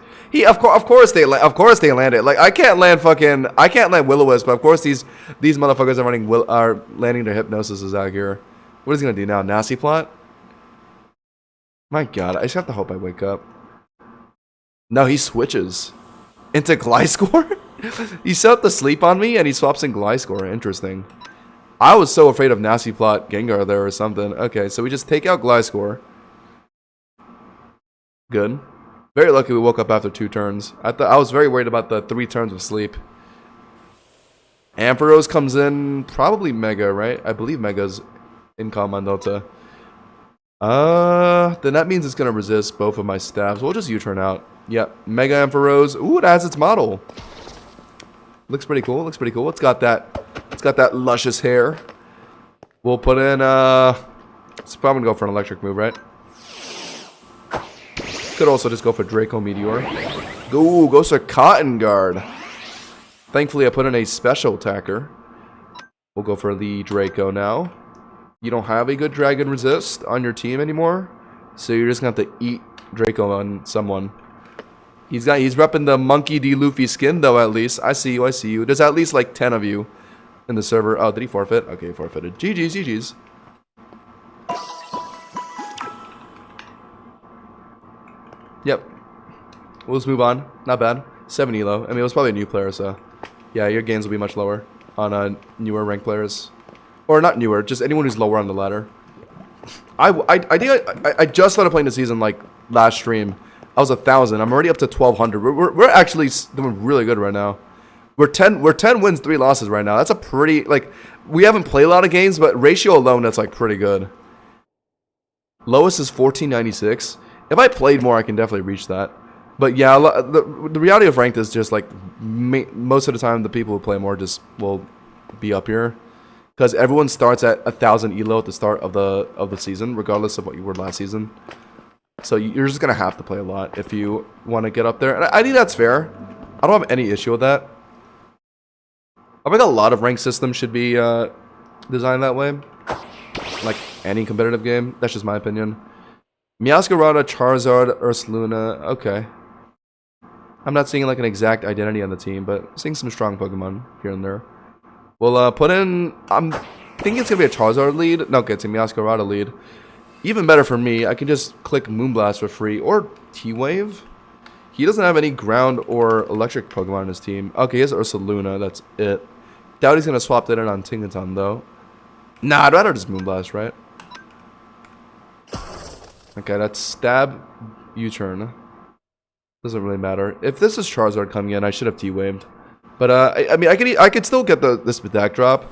Of course they land it. Like I can't land Will-O-Wisp, but of course these motherfuckers are landing their Hypnosis out here. What is he gonna do now? Nasty Plot? My God, I just have to hope I wake up. No, he switches into Gliscor. He set up the sleep on me and he swaps in Gliscor. Interesting. I was so afraid of Nasty Plot Gengar there or something. Okay, so we just take out Gliscor. Good. Very lucky we woke up after 2 turns. I was very worried about the 3 turns of sleep. Ampharos comes in, probably Mega, right? I believe Mega's in Cobblemon Delta. Then that means it's gonna resist both of my stabs. We'll just U-turn out. Yep, Mega Ampharos. Ooh, it has its model. Looks pretty cool. Looks pretty cool. It's got that luscious hair. We'll put in. It's probably gonna go for an electric move, right? Could also just go for Draco Meteor. Goes for Cotton Guard. Thankfully, I put in a special attacker. We'll go for the Draco now. You don't have a good Dragon Resist on your team anymore, so you're just gonna have to eat Draco on someone. He's repping the Monkey D. Luffy skin, though, at least. I see you, I see you. There's at least like 10 of you in the server. Oh, did he forfeit? Okay, forfeited. GG's, GG's. Yep. We'll just move on. Not bad. 7 elo. I mean, it was probably a new player, so... Yeah, your gains will be much lower on newer ranked players. Or not newer, just anyone who's lower on the ladder. I think I just started playing the season, like, last stream. I was 1,000. I'm already up to 1,200. We're actually doing really good right now. We're 10 wins, 3 losses right now. That's a pretty, like, we haven't played a lot of games, but ratio alone, that's, like, pretty good. Lowest is 1496. If I played more, I can definitely reach that. But yeah, the reality of ranked is just, like, most of the time, the people who play more just will be up here. Because everyone starts at 1,000 elo at the start of the season, regardless of what you were last season. So you're just going to have to play a lot if you want to get up there. And I think that's fair. I don't have any issue with that. I think a lot of ranked systems should be designed that way. Like any competitive game. That's just my opinion. Meowscarada, Charizard, Ursaluna. Okay. I'm not seeing like an exact identity on the team, but seeing some strong Pokemon here and there. We'll put in... I'm thinking it's going to be a Charizard lead. No, okay, it's a Meowscarada lead. Even better for me, I can just click Moonblast for free. Or T-Wave. He doesn't have any ground or electric Pokemon on his team. Okay, he has Ursaluna. That's it. Doubt he's going to swap that in on Tinkaton, though. Nah, I'd rather just Moonblast, right? Okay, that's Stab, U-turn. Doesn't really matter. If this is Charizard coming in, I should have T-Waved. But, I mean, I could still get this attack drop.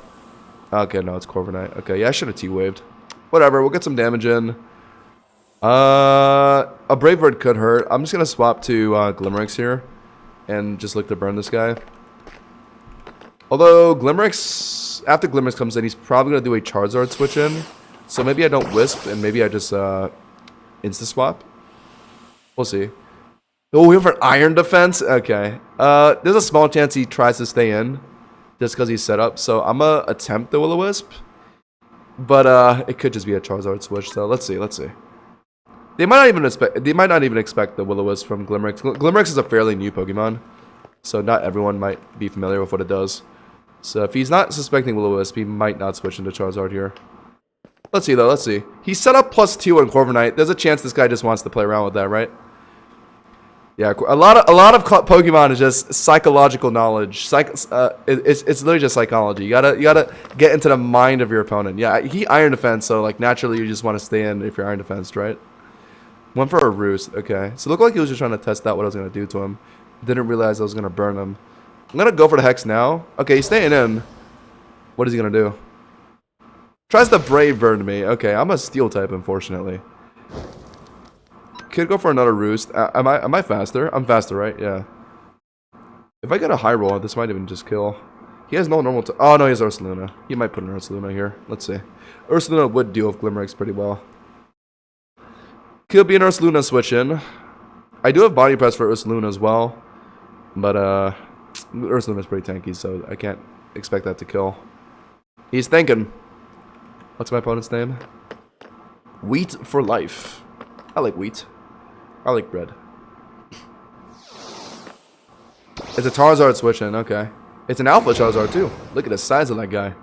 Okay, no, it's Corviknight. Okay, yeah, I should have T-Waved. Whatever, we'll get some damage in. A Brave Bird could hurt. I'm just going to swap to Glimmerix here. And just look to burn this guy. Although, Glimmerix, after Glimmerix comes in, he's probably going to do a Charizard switch in. So maybe I don't Wisp, and maybe I just Insta-swap. We'll see. Oh, we have an Iron Defense? Okay. There's a small chance he tries to stay in. Just because he's set up. So I'm going to attempt the Will-O-Wisp. But it could just be a Charizard switch, so let's see, let's see. They might not even expect the Will-O-Wisp from Glimmerix. Glimmerix is a fairly new Pokemon, so not everyone might be familiar with what it does. So if he's not suspecting Will-O-Wisp, he might not switch into Charizard here. Let's see though, let's see. He's set up +2 on Corviknight. There's a chance this guy just wants to play around with that, right? Yeah, a lot of Pokemon is just psychological knowledge. It's literally just psychology. You gotta get into the mind of your opponent. Yeah, he Iron Defense, so like naturally you just want to stay in if you're Iron Defense, right? Went for a roost. Okay, so it looked like he was just trying to test out what I was gonna do to him. Didn't realize I was gonna burn him. I'm gonna go for the Hex now. Okay, he's staying in. What is he gonna do? Tries to Brave Bird me. Okay, I'm a Steel type, unfortunately. Could go for another roost. Am I faster? I'm faster, right? Yeah. If I get a high roll, this might even just kill. He has no normal. Oh no, he has Ursaluna. He might put an Ursaluna here. Let's see. Ursaluna would deal with Glimmerix pretty well. Could be an Ursaluna switch in. I do have body press for Ursaluna as well, but Ursaluna's pretty tanky, so I can't expect that to kill. He's thinking. What's my opponent's name? Wheat for life. I like wheat. I like bread. It's a Charizard switch in, okay. It's an Alpha Charizard too. Look at the size of that guy.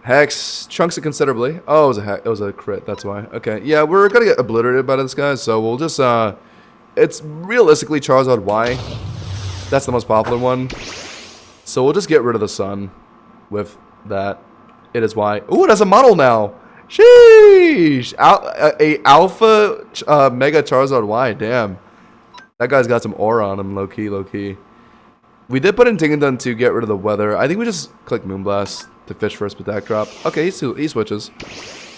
Hex chunks it considerably. Oh, it was a crit, that's why. Okay, yeah, we're gonna get obliterated by this guy, so we'll just it's realistically Charizard Y. That's the most popular one. So we'll just get rid of the sun with that. It is Y. Ooh, it has a model now. Sheesh! A Alpha Mega Charizard Y. Damn. That guy's got some aura on him, low key, low key. We did put in Tingadun to get rid of the weather. I think we just click Moonblast to fish for a Spatak Drop. Okay, he switches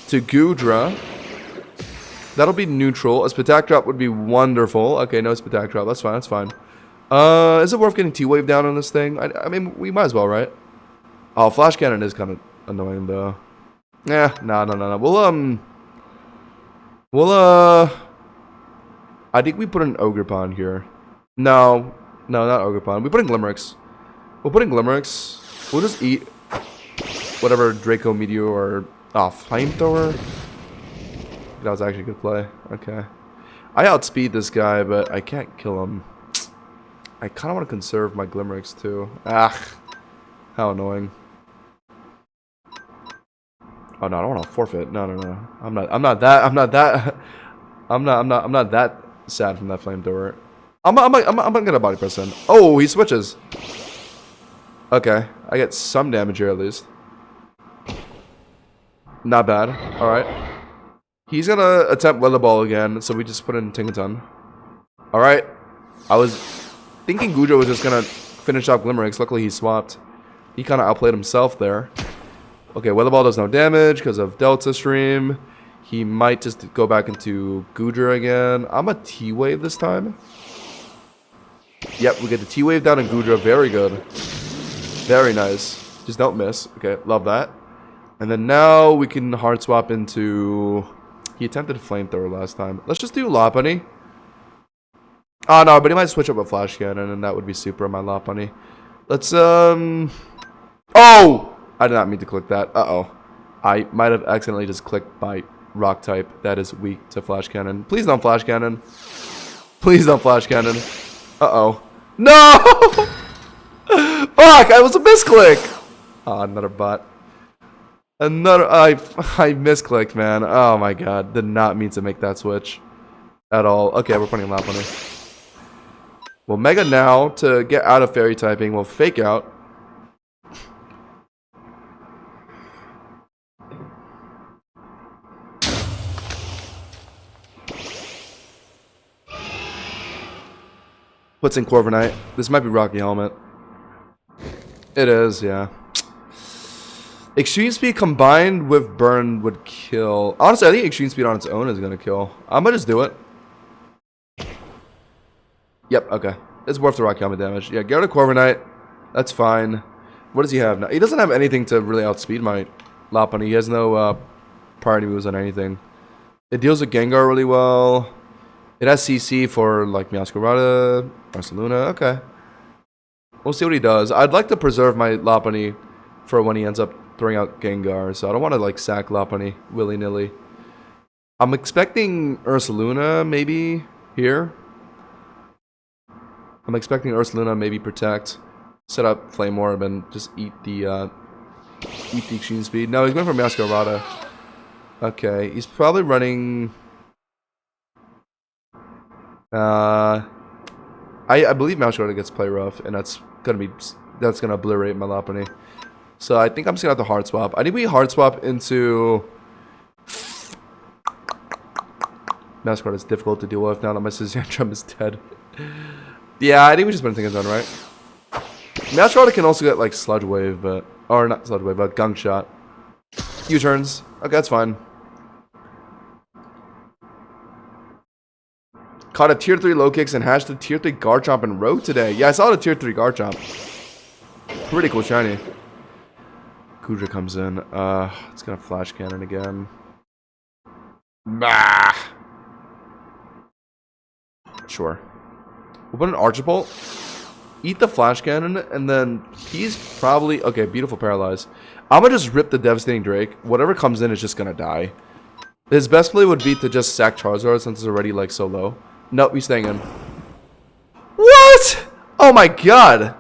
to Goodra. That'll be neutral. A Spatak Drop would be wonderful. Okay, no Spatak Drop. That's fine, that's fine. Is it worth getting T-Wave down on this thing? I mean, we might as well, right? Oh, Flash Cannon is kind of annoying, though. Yeah, no. We'll, I think we put an Ogerpon here. No, not Ogerpon. We put in Glimmerix. We'll put in Glimmerix. We'll just eat whatever Draco Meteor or Flamethrower. That was actually a good play. Okay. I outspeed this guy, but I can't kill him. I kind of want to conserve my Glimmerix too. Ah, how annoying. Oh no, I don't want to forfeit. No. I'm not that sad from that Flamethrower. I'm gonna get a body press in. Oh, he switches. Okay, I get some damage here at least. Not bad. All right. He's gonna attempt Weather Ball again, so we just put in Tinkaton. All right. I was thinking Goodra was just gonna finish off Glimmerix. Luckily, he swapped. He kind of outplayed himself there. Okay, Weather Ball does no damage because of Delta Stream. He might just go back into Goodra again. I'm a T-Wave this time. Yep, we get the T-Wave down in Goodra. Very good. Very nice. Just don't miss. Okay, love that. And then now we can hard swap into... He attempted a Flamethrower last time. Let's just do Lopunny. Oh, no, but he might switch up a Flash Cannon, and that would be super on my Lopunny. Let's, Oh! I did not mean to click that. Uh-oh. I might have accidentally just clicked my Rock type that is weak to Flash Cannon. Please don't Flash Cannon. Please don't Flash Cannon. Uh-oh. No! Fuck! I was a misclick! Oh, another bot. Another... I misclicked, man. Oh my god. Did not mean to make that switch. At all. Okay, we're putting Lopunny. We'll Mega now to get out of Fairy typing. We'll Fake Out. Puts in Corviknight. This might be Rocky Helmet. It is, yeah. Extreme Speed combined with Burn would kill. Honestly, I think Extreme Speed on its own is going to kill. I'm going to just do it. Yep, okay. It's worth the Rocky Helmet damage. Yeah, get rid of Corviknight. That's fine. What does he have now? He doesn't have anything to really outspeed my Lopunny. He has no priority moves on anything. It deals with Gengar really well. It has CC for, like, Meowscarada, Ursaluna. Okay. We'll see what he does. I'd like to preserve my Lopunny for when he ends up throwing out Gengar, so I don't want to, like, sack Lopunny willy-nilly. I'm expecting Ursaluna, maybe, here. I'm expecting Ursaluna, maybe Protect, set up Flame Orb, and just eat the Extreme Speed. No, he's going for Meowscarada. Okay, he's probably running... I believe Mouse Guard gets play rough, and that's gonna obliterate my Lopunny. So I think I'm just gonna have to hard swap. I think we hard swap into Mouse Guard is difficult to deal with now that my Scizandrum is dead. Yeah, I think we just put things on right. Mouse Guard can also get like Sludge Wave, or not Sludge Wave, but Gunk Shot. U-turns. Okay, that's fine. Caught a tier 3 low kicks and hashed a tier 3 Garchomp in rogue today. Yeah, I saw the tier 3 Garchomp. Pretty cool shiny. Goodra comes in. It's gonna flash cannon again. Bah. Sure. We'll put an Archipult. Eat the flash cannon, and then he's probably okay. Beautiful paralyze. I'm gonna just rip the devastating Drake. Whatever comes in is just gonna die. His best play would be to just sack Charizard since it's already like so low. Nope, he's staying in. What? Oh my god!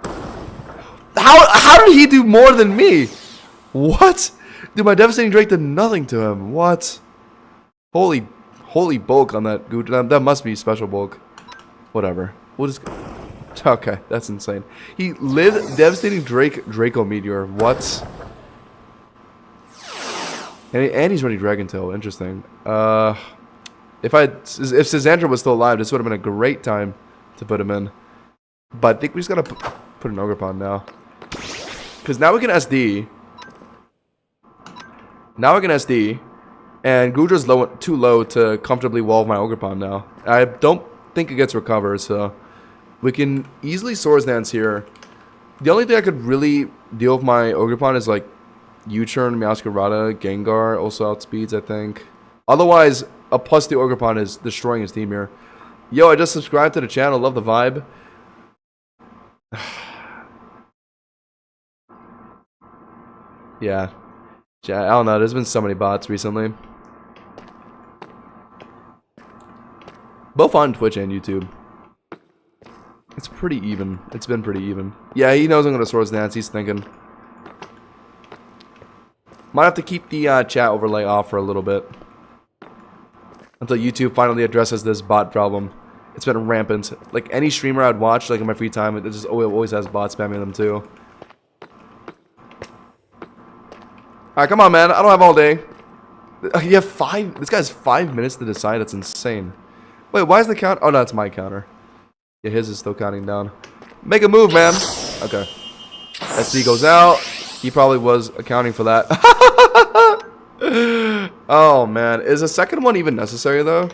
How did he do more than me? What? Dude, my devastating Drake did nothing to him. What? Holy bulk on that Goodra. That must be special bulk. Whatever. We'll just. Okay, that's insane. He lived devastating Draco Meteor. What? And he's running Dragon Tail. Interesting. If Scizandra was still alive, this would have been a great time to put him in. But I think we just gotta put an Ogerpon now. Because now we can SD. Now we can SD. And Goodra's too low to comfortably wall my Ogerpon now. I don't think it gets recovered, so we can easily Swords Dance here. The only thing I could really deal with my Ogerpon is like U-turn, Meowscarada, Gengar also outspeeds, I think. Otherwise, a +2 Ogerpon is destroying his team here. Yo, I just subscribed to the channel. Love the vibe. Yeah. I don't know. There's been so many bots recently. Both on Twitch and YouTube. It's pretty even. It's been pretty even. Yeah, he knows I'm going to Swords Dance. He's thinking. Might have to keep the chat overlay off for a little bit. Until YouTube finally addresses this bot problem. It's been rampant. Like any streamer I'd watch, like in my free time, it just always has bots spamming them too. Alright, come on, man. I don't have all day. You have 5. This guy has 5 minutes to decide. That's insane. Wait, why is the count? Oh, no, it's my counter. Yeah, his is still counting down. Make a move, man. Okay. SD goes out. He probably was accounting for that. Oh, man. Is a second one even necessary, though?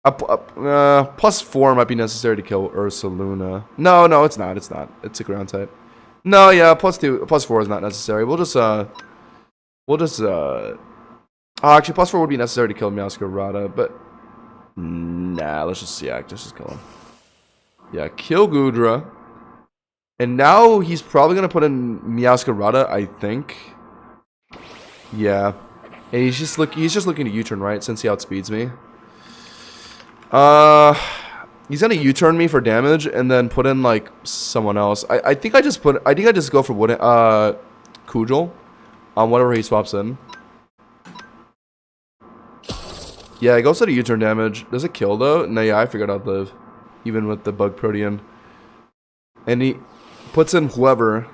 +4 might be necessary to kill Ursaluna. No, it's not. It's not. It's a ground type. No, yeah, +4 is not necessary. We'll just, oh, actually, +4 would be necessary to kill Meowscarada, but nah, let's just kill him. Yeah, kill Goodra. And now he's probably gonna put in Meowscarada, I think. Yeah. And he's just looking to U-turn, right? Since he outspeeds me. He's gonna U-turn me for damage and then put in like someone else. I think I just go for Kujal on whatever he swaps in. Yeah, it goes to the U-turn damage. Does it kill though? No, yeah, I figured I'd live. Even with the Bug Protean. And he puts in whoever.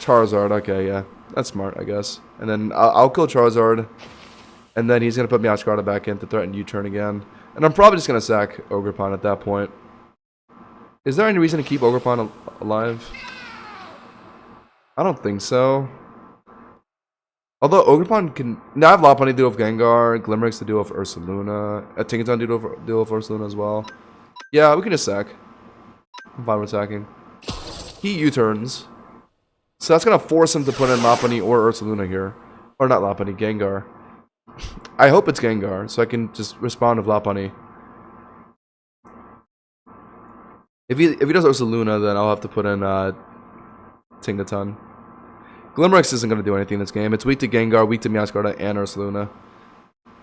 Charizard, okay, yeah. That's smart, I guess. And then I'll kill Charizard. And then he's going to put Meowscarada back in to threaten U-turn again. And I'm probably just going to sack Ogerpon at that point. Is there any reason to keep Ogerpon alive? I don't think so. Although Ogerpon can... Now I have Lopunny to deal with Gengar, Glimmerix to deal with Ursaluna, Tinkaton to deal with Ursaluna as well. Yeah, we can just sack. I'm fine with sacking. He U-turns. So that's going to force him to put in Lopunny or Ursaluna here. Or not Lopunny, Gengar. I hope it's Gengar, so I can just respond with Lopunny. If he does Ursaluna, then I'll have to put in Tinkaton. Glimmerix isn't going to do anything in this game. It's weak to Gengar, weak to Meowscarada, and Ursaluna.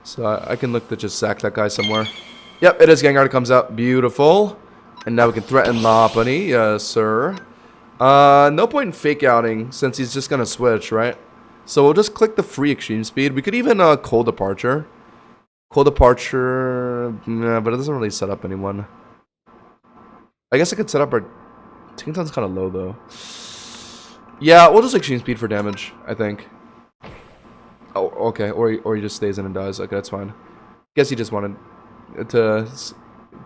So I can look to just sack that guy somewhere. Yep, it is Gengar that comes out. Beautiful. And now we can threaten Lopunny. Yes, sir. No point in fake outing since he's just going to switch, right? So we'll just click the free extreme speed. We could even Cold Departure. Cold Departure, nah, but it doesn't really set up anyone. I guess I could set up our... Tinkaton's kind of low, though. Yeah, we'll just extreme speed for damage, I think. Oh, okay. Or he just stays in and dies. Okay, that's fine. Guess he just wanted to...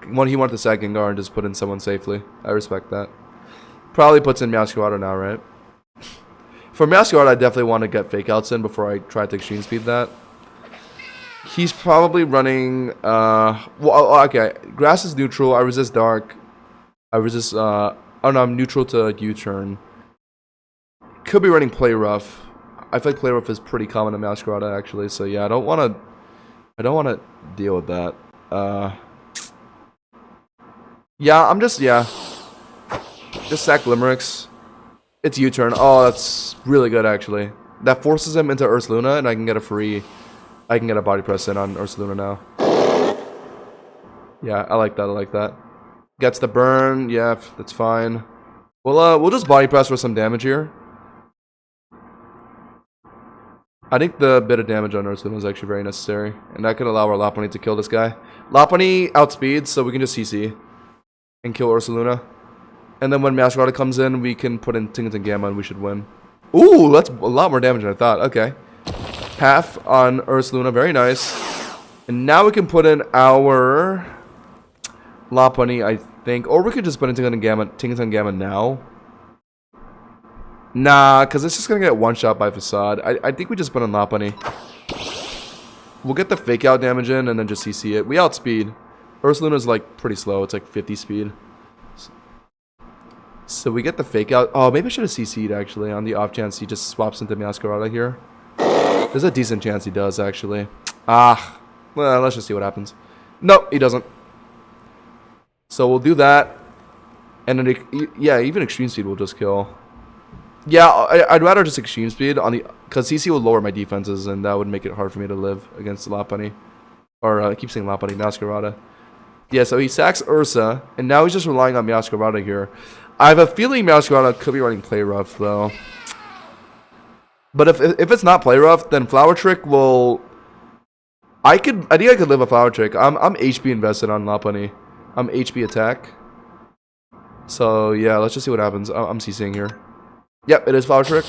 He wanted the second guard and just put in someone safely. I respect that. Probably puts in Meowscarada now, right? For Meowscarada, I definitely want to get fake outs in before I try to extreme speed that. He's probably running... well, okay. Grass is neutral. I resist dark. I resist... oh no, I'm neutral to U-turn. Could be running Play Rough. I feel like Play Rough is pretty common in Meowscarada, actually. So yeah, I don't want to deal with that. Yeah, I'm just... Yeah. Just sack Limericks. It's U-turn. Oh, that's really good, actually. That forces him into Ursaluna, and I can get a free... I can get a body press in on Ursaluna now. Yeah, I like that. I like that. Gets the burn. Yeah, that's fine. We'll just body press for some damage here. I think the bit of damage on Ursaluna is actually very necessary, and that could allow our Lopunny to kill this guy. Lopunny outspeeds, so we can just CC and kill Ursaluna. And then when Meowscarada comes in, we can put in Tinkaton Gamma and we should win. Ooh, that's a lot more damage than I thought. Okay. Half on Ursaluna. Very nice. And now we can put in our Lopunny, I think. Or we could just put in Tinkaton Gamma now. Nah, because it's just going to get one-shot by Facade. I think we just put in Lopunny. We'll get the fake out damage in and then just CC it. We outspeed. Ursaluna's like pretty slow. It's like 50 speed. So we get the fake out. Oh, maybe I should have CC'd actually on the off chance he just swaps into Meowscarada here. There's a decent chance he does actually. Ah, well, let's just see what happens. Nope, he doesn't. So we'll do that. And then, yeah, even extreme speed will just kill. Yeah, I'd rather just extreme speed on the... Because CC will lower my defenses and that would make it hard for me to live against Lopunny. Or I keep saying Lopunny, Meowscarada. Yeah, so he sacks Ursa. And now he's just relying on Meowscarada here. I have a feeling Meowscarada could be running Play Rough, though. But if it's not Play Rough, then Flower Trick will... I think I could live a Flower Trick. I'm HP invested on Lopunny. I'm HP attack. So, yeah, let's just see what happens. I'm CCing here. Yep, it is Flower Trick.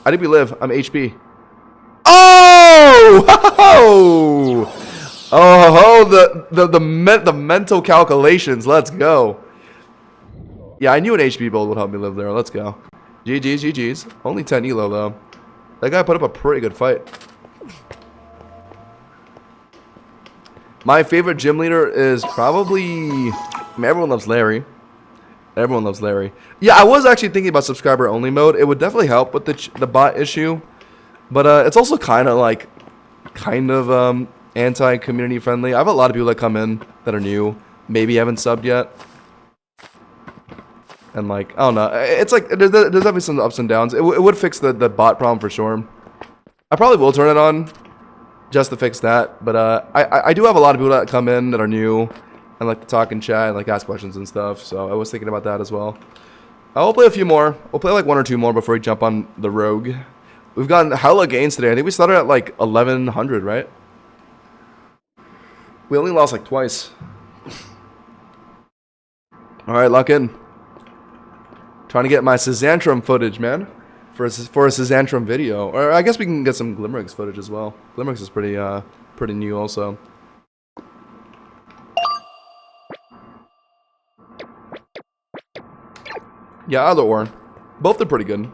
I think we live. I'm HP. Oh! Oh, the mental calculations. Let's go. Yeah, I knew an HP build would help me live there. Let's go. GG's, GG's. Only 10 elo, though. That guy put up a pretty good fight. My favorite gym leader is probably... I mean, everyone loves Larry. Everyone loves Larry. Yeah, I was actually thinking about subscriber only mode. It would definitely help with the bot issue. But it's also kind of like... anti-community friendly. I have a lot of people that come in that are new. Maybe haven't subbed yet. And like, I don't know. It's like, there's definitely some ups and downs. It would fix the bot problem for sure. I probably will turn it on just to fix that. But I do have a lot of people that come in that are new and like to talk and chat and like ask questions and stuff. So I was thinking about that as well. I'll play a few more. We'll play like 1 or 2 more before we jump on the Rogue. We've gotten hella gains today. I think we started at like 1100, right? We only lost like twice. Alright, lock in. Trying to get my Sazantrum footage, man. For a Sazantrum video. Or I guess we can get some Glimerix footage as well. Glimerix is pretty new also. Yeah, either or. Both are pretty good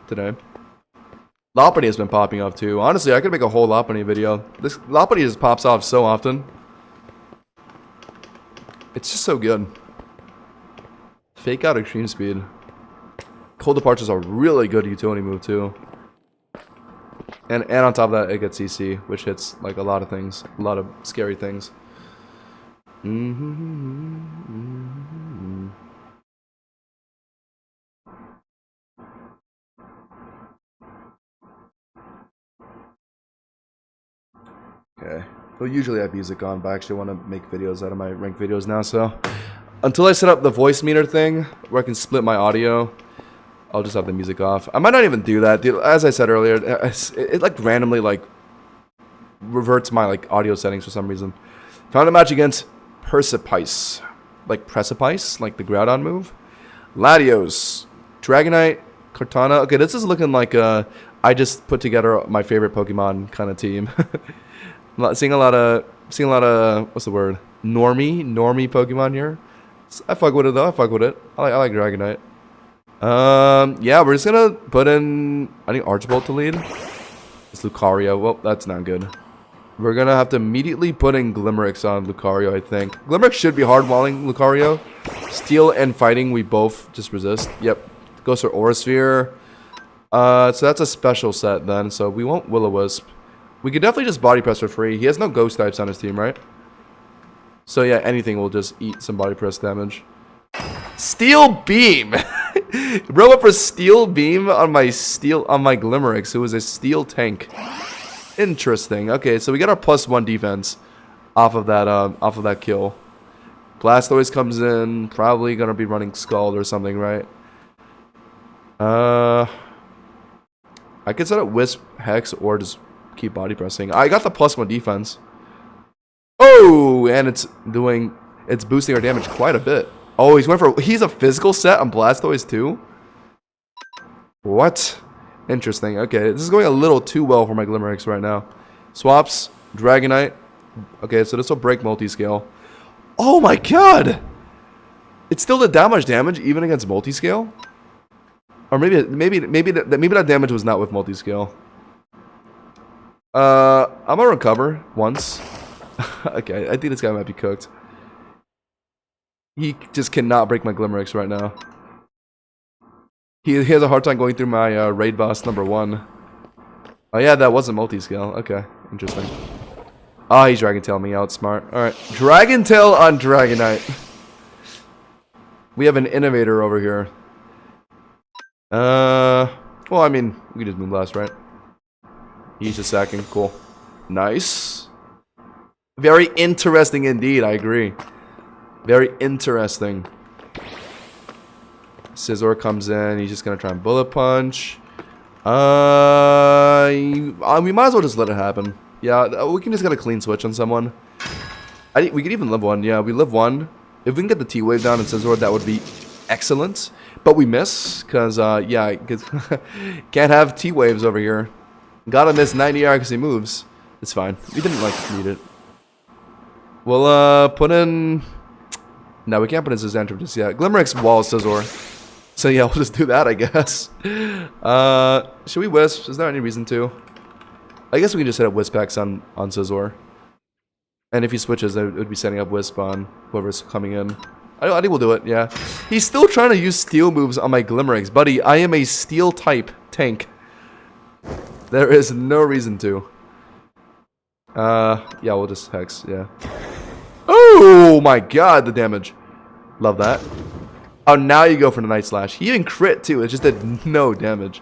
today. Lopunny has been popping off too. Honestly, I could make a whole Lopunny video. This Lopunny just pops off so often. It's just so good. Fake out extreme speed. Cold Departure is a really good utility move too. And on top of that, it gets CC, which hits like a lot of things. A lot of scary things. Okay. Well, usually I have music on, but I actually want to make videos out of my ranked videos now, so... Until I set up the voice meter thing, where I can split my audio, I'll just have the music off. I might not even do that. Dude, as I said earlier, it like randomly like reverts my like audio settings for some reason. Found a match against Persepice. like Precipice, like the Groudon move. Latios, Dragonite, Cortana. Okay, this is looking like I just put together my favorite Pokemon kind of team. seeing a lot of what's the word? Normie Pokemon here. I fuck with it though. I fuck with it. I like Dragonite. Yeah, we're just gonna put in, I think, Archbolt to lead. It's Lucario. Well, that's not good. We're gonna have to immediately put in Glimmerix on Lucario, I think. Glimmerix should be hard-walling Lucario. Steel and Fighting, we both just resist. Yep. Goes for Aura Sphere. So that's a special set then, so we won't Will-O-Wisp. We could definitely just Body Press for free. He has no Ghost types on his team, right? So yeah, anything will just eat some Body Press damage. Steel Beam! Bro went for Steel Beam on my Glimmerix, who was a Steel Tank. Interesting. Okay, so we got our +1 defense off of that kill. Blastoise comes in, probably gonna be running Scald or something, right? I could set up Wisp, Hex, or just keep body pressing. I got the +1 defense. Oh, and it's boosting our damage quite a bit. Oh, he's a physical set on Blastoise too? What? Interesting. Okay, this is going a little too well for my Glimmerix right now. Swaps, Dragonite. Okay, so this will break multi-scale. Oh my god! It's still the damage even against multi-scale? Or maybe that damage was not with multi-scale. I'm gonna recover once. Okay, I think this guy might be cooked. He just cannot break my Glimmerix right now. He has a hard time going through my raid boss #1. Oh yeah, that wasn't multi-scale. Okay, interesting. Oh, he's Dragon Tail me out. Smart. Alright, Dragon Tail on Dragonite. We have an innovator over here. Well, I mean, we can just Moonblast, right? He's just sacking. Cool. Nice. Very interesting indeed, I agree. Very interesting. Scizor comes in. He's just going to try and Bullet Punch. We might as well just let it happen. Yeah, we can just get a clean switch on someone. We could even live one. Yeah, we live one. If we can get the T-Wave down in Scizor, that would be excellent. But we miss, because, yeah, can't have T-Waves over here. Gotta miss 90 accuracy moves. It's fine. We didn't, need it. We'll, put in... No, we can't put in Zizantrum just yet. Glimmerix walls Scizor. So, yeah, we'll just do that, I guess. Should we Wisp? Is there any reason to? I guess we can just hit up Wisp X on Scizor. And if he switches, it would be setting up Wisp on whoever's coming in. I think we'll do it, yeah. He's still trying to use Steel moves on my Glimmerix. Buddy, I am a Steel type tank. There is no reason to. Yeah, we'll just Hex, yeah. Oh my god, the damage. Love that. Oh, now you go for the Night Slash. He even crit too, it just did no damage.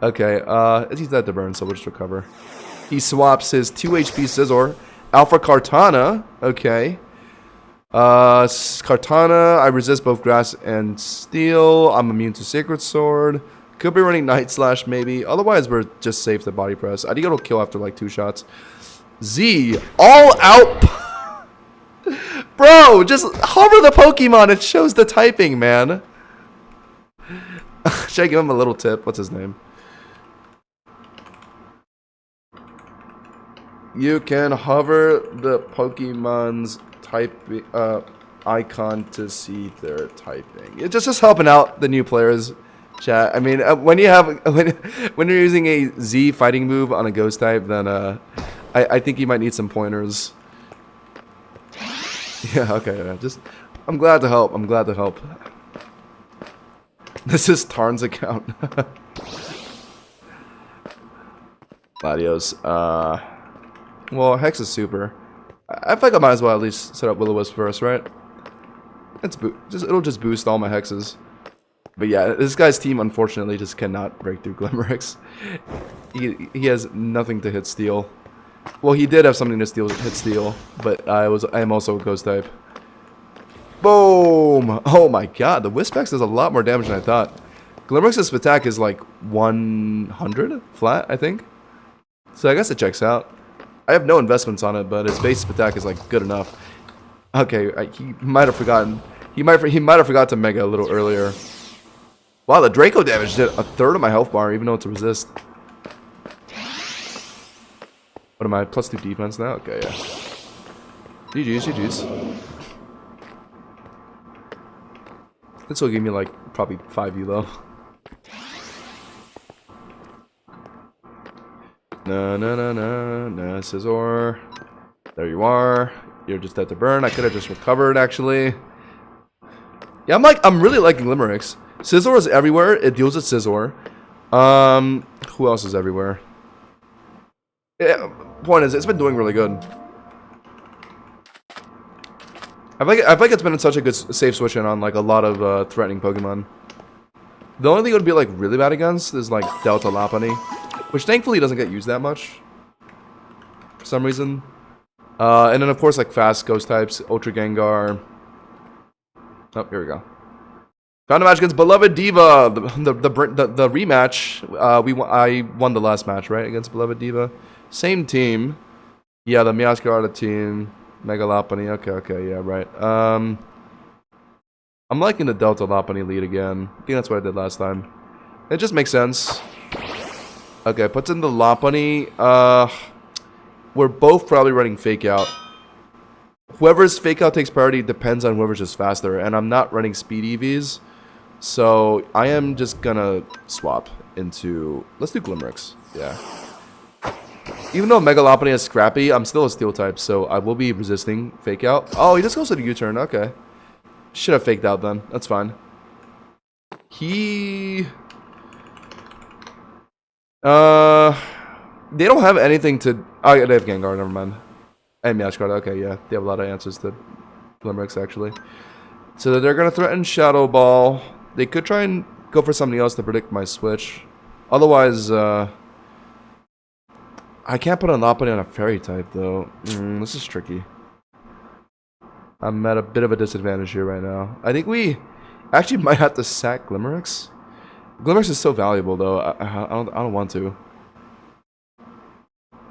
Okay, let's use that to burn, so we'll just recover. He swaps his 2 HP Scizor. Alpha Kartana, okay. Kartana, I resist both Grass and Steel. I'm immune to Sacred Sword. Could be running Night Slash, maybe. Otherwise, we're just safe to Body Press. I think it'll kill after like 2 shots. Z, all out. Bro, just hover the Pokemon. It shows the typing, man. Should I give him a little tip? What's his name? You can hover the Pokemon's type icon to see their typing. It's just helping out the new players, chat. I mean, when you're using a Z fighting move on a Ghost type, then I think you might need some pointers. Yeah, okay, yeah, I'm glad to help. I'm glad to help. This is Tarn's account. Latios. Well, Hex is super. I feel like I might as well at least set up Will-O-Wisp first, right? It'll just boost all my Hexes. But yeah, this guy's team unfortunately just cannot break through Glimmerix. He has nothing to hit Steel. Well, he did have something to hit Steel, but I am also a Ghost type. Boom! Oh my god, the Wisp X does a lot more damage than I thought. Glimmerix's attack is like 100 flat, I think. So I guess it checks out. I have no investments on it, but his base attack is like good enough. Okay, he might have forgotten. He might have forgot to mega a little earlier. Wow, the Draco damage did a third of my health bar, even though it's a resist. What am I? +2 defense now? Okay, yeah. GG's, GG's. This will give me like probably 5 elo. No, Scizor. There you are. You're just dead to burn. I could have just recovered actually. Yeah, I'm really liking Limericks. Scizor is everywhere. It deals with Scizor. Who else is everywhere? Yeah, point is, it's been doing really good. I feel like it's been such a good safe switch in on like a lot of threatening Pokemon. The only thing it would be like really bad against is like Delta Lopunny, which thankfully doesn't get used that much for some reason. And then of course like fast ghost types, Ultra Gengar. Oh, here we go. Found a match against Beloved Diva. The rematch. I won the last match, right, against Beloved Diva. Same team. Yeah, the Meowscarada team. Mega Lopunny. Okay, yeah, right. I'm liking the Delta Lopunny lead again. I think that's what I did last time. It just makes sense. Okay, puts in the Lopunny. We're both probably running Fake Out. Whoever's Fake Out takes priority depends on whoever's just faster, and I'm not running Speed EVs. So, I am just gonna swap into... Let's do Glimericks. Yeah. Even though Mega Lopunny is scrappy, I'm still a Steel type, so I will be resisting Fake Out. Oh, he just goes to the U-turn. Okay. Should have faked out then. That's fine. They don't have anything to... Oh, yeah, they have Gengar. Never mind. And Meowscarada. Okay, yeah. They have a lot of answers to Glimericks, actually. So they're going to threaten Shadow Ball. They could try and go for something else to predict my switch. Otherwise, I can't put a Lopunny on a Fairy type, though. This is tricky. I'm at a bit of a disadvantage here right now. I think we actually might have to sack Glimericks. Glimericks is so valuable, though. I don't want to.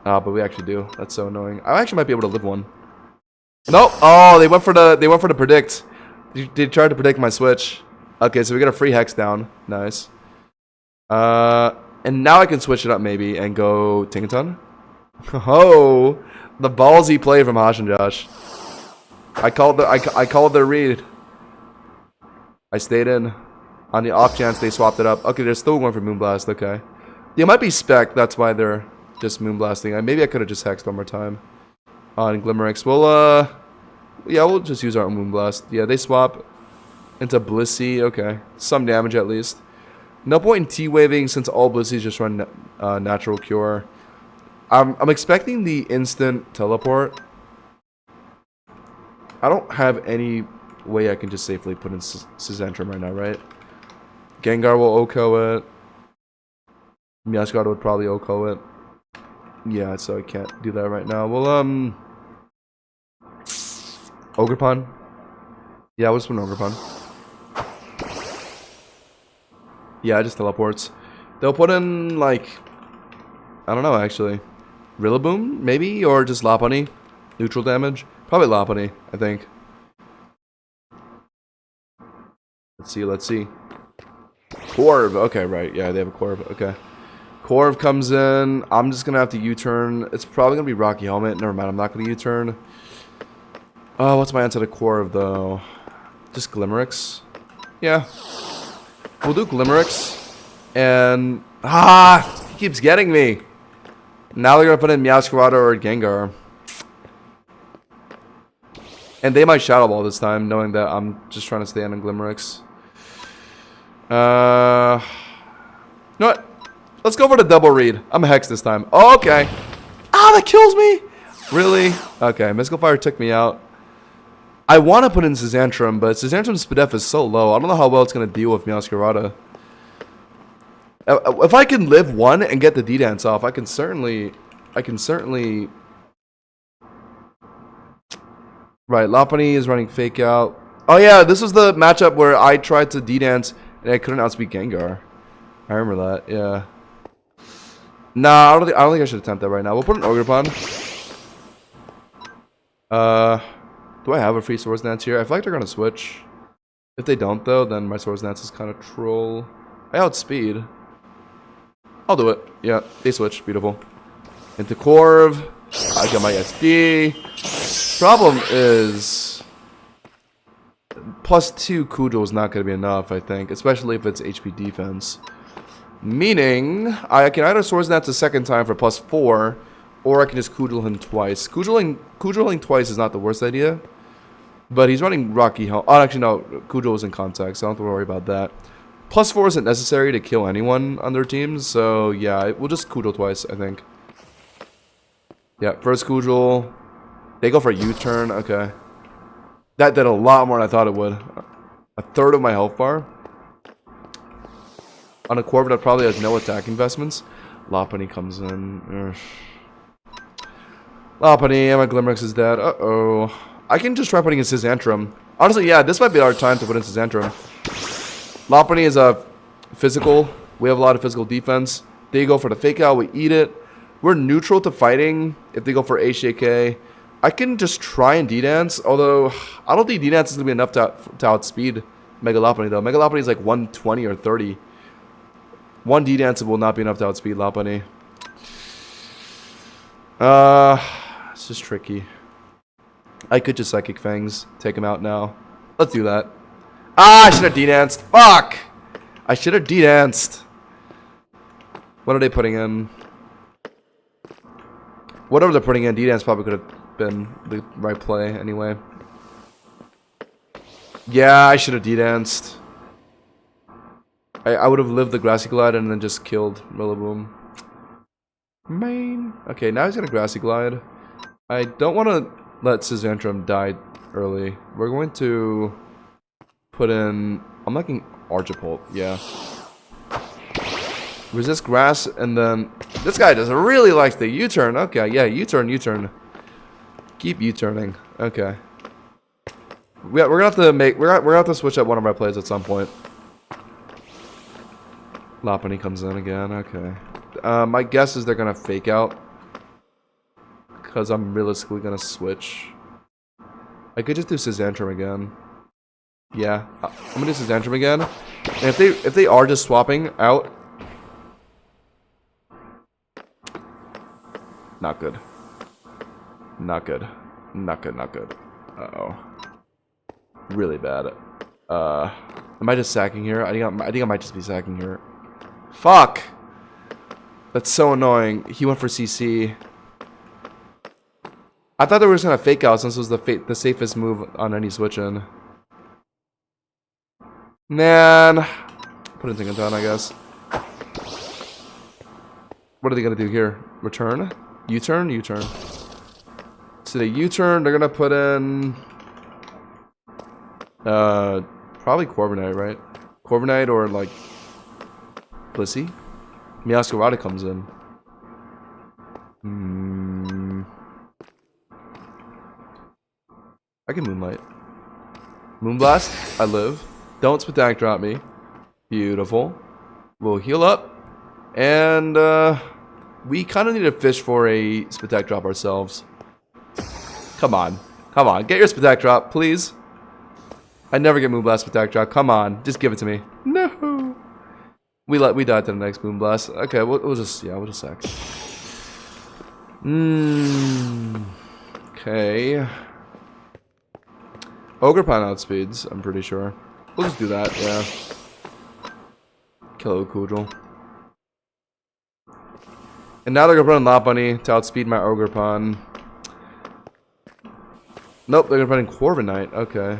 But we actually do. That's so annoying. I actually might be able to live one. Nope. Oh, they went for the predict. They tried to predict my switch. Okay, so we got a free Hex down. Nice. And now I can switch it up maybe and go Tinkaton. Oh, the ballsy play from Hosh and Josh. I called the read. I stayed in on the off chance they swapped it up. Okay, they're still going for Moonblast. Okay, they might be spec. That's why they're just Moonblasting. Maybe I could have just hexed one more time on Glimericks. Well, yeah, we'll just use our Moonblast. Yeah, they swap into Blissey. Okay, some damage at least. No point in T-waving since all Blisseys just run Natural Cure. I'm expecting the instant teleport. I don't have any way I can just safely put in Scizentrum right now, right? Gengar will OHKO it. Meowscarada would probably OHKO it. Yeah, so I can't do that right now. Well, Ogerpon. Yeah, we'll just put an Ogerpon. Yeah, it just teleports. They'll put in, like... I don't know, actually. Rillaboom, maybe? Or just Lopunny? Neutral damage? Probably Lopunny, I think. Let's see. Corv. Okay, right. Yeah, they have a Corv. Okay. Corv comes in. I'm just going to have to U-turn. It's probably going to be Rocky Helmet. Never mind, I'm not going to U-turn. Oh, what's my answer to Corv, though? Just Glimericks? Yeah. We'll do Glimericks. And... he keeps getting me. Now they're going to put in Meowscarada or Gengar. And they might Shadow Ball this time, knowing that I'm just trying to stay on Glimericks. You know what? Let's go for the double read. I'm a Hex this time. Oh, okay. Ah, that kills me. Really? Okay, Mystical Fire took me out. I want to put in Scizentrum, but Scizentrum's SPDF is so low. I don't know how well it's going to deal with Meowscarada. If I can live one and get the D-Dance off, I can certainly... Right, Lopunny is running Fake Out. Oh yeah, this was the matchup where I tried to D-Dance and I couldn't outspeed Gengar. I remember that, yeah. Nah, I don't think I should attempt that right now. We'll put an Ogerpon. Do I have a free Swords Dance here? I feel like they're gonna switch. If they don't, though, then my Swords Dance is kind of troll. I outspeed. I'll do it. Yeah, they switch. Beautiful. Into Corv. I got my SD. Problem is, +2 Kudro is not going to be enough, I think. Especially if it's HP defense. Meaning, I can either Swords Dance a second time for +4, or I can just Kudro him twice. Kudroing twice is not the worst idea. But he's running Rocky Helm. Oh, actually, no. Kudro is in contact, so I don't have to worry about that. +4 isn't necessary to kill anyone on their teams, so yeah, we'll just Kudro twice, I think. Yeah, first Kudro. They go for a U-turn, okay. That did a lot more than I thought it would. A third of my health bar. On a Corv that probably has no attack investments. Lopunny comes in. Lopunny, my Glimmerx is dead. Uh-oh. I can just try putting in Sysantrum. Honestly, yeah, this might be our time to put in Sysantrum. Lopunny is a physical. We have a lot of physical defense. They go for the fake out, we eat it. We're neutral to fighting if they go for HJK. I can just try and D-Dance, although I don't think D-Dance is going to be enough to outspeed Mega Lopunny, though. Mega Lopunny is like 120 or 30. One D-Dance will not be enough to outspeed Lopunny. It's just tricky. I could just Psychic Fangs, take him out now. Let's do that. Ah, I should have D-Danced. Fuck! I should have D-Danced. What are they putting in? Whatever they're putting in, D-Dance probably could have been the right play anyway. Yeah, I should have D-Danced. I would have lived the Grassy Glide and then just killed Rillaboom. Main. Okay, now he's gonna Grassy Glide. I don't want to let Sysantrum die early. We're going to put in... I'm liking Archipult, yeah. Resist Grass, and then... This guy just really likes the U-turn. Okay, yeah, U-turn, U-turn. Keep U-turning. Okay. We're gonna have to make... We're gonna have to switch up one of our plays at some point. Lopunny comes in again, okay. My guess is they're gonna fake out. Because I'm realistically gonna switch. I could just do Sysantrum again. Yeah, I'm gonna do Sysantrum again. And if they are just swapping out, not good. Not good. Not good. Not good. Uh-oh. Really bad. Am I just sacking here? I think I might just be sacking here. Fuck! That's so annoying. He went for CC. I thought they were just gonna fake out since it was the safest move on any switch in. Man. Put in Tinkaton, I guess. What are they gonna do here? Return? U-turn? U-turn. So the U-turn, they're gonna put in... probably Corviknight, right? Corviknight or like... Blissey? Meowscarada comes in. I can Moonlight. Moonblast, I live. Don't Spatak drop me. Beautiful. We'll heal up. And, we kind of need to fish for a Spatak drop ourselves. Come on. Come on. Get your Spatak drop, please. I never get Moonblast Spatak drop. Come on. Just give it to me. No. We died to the next Moonblast. Okay, we'll just sack. Okay. Ogerpon outspeeds, I'm pretty sure. We'll just do that, yeah. Kill Kudrel. And now they're gonna put in Lopunny to outspeed my Ogerpon. Nope, they're gonna put in Corviknight, okay.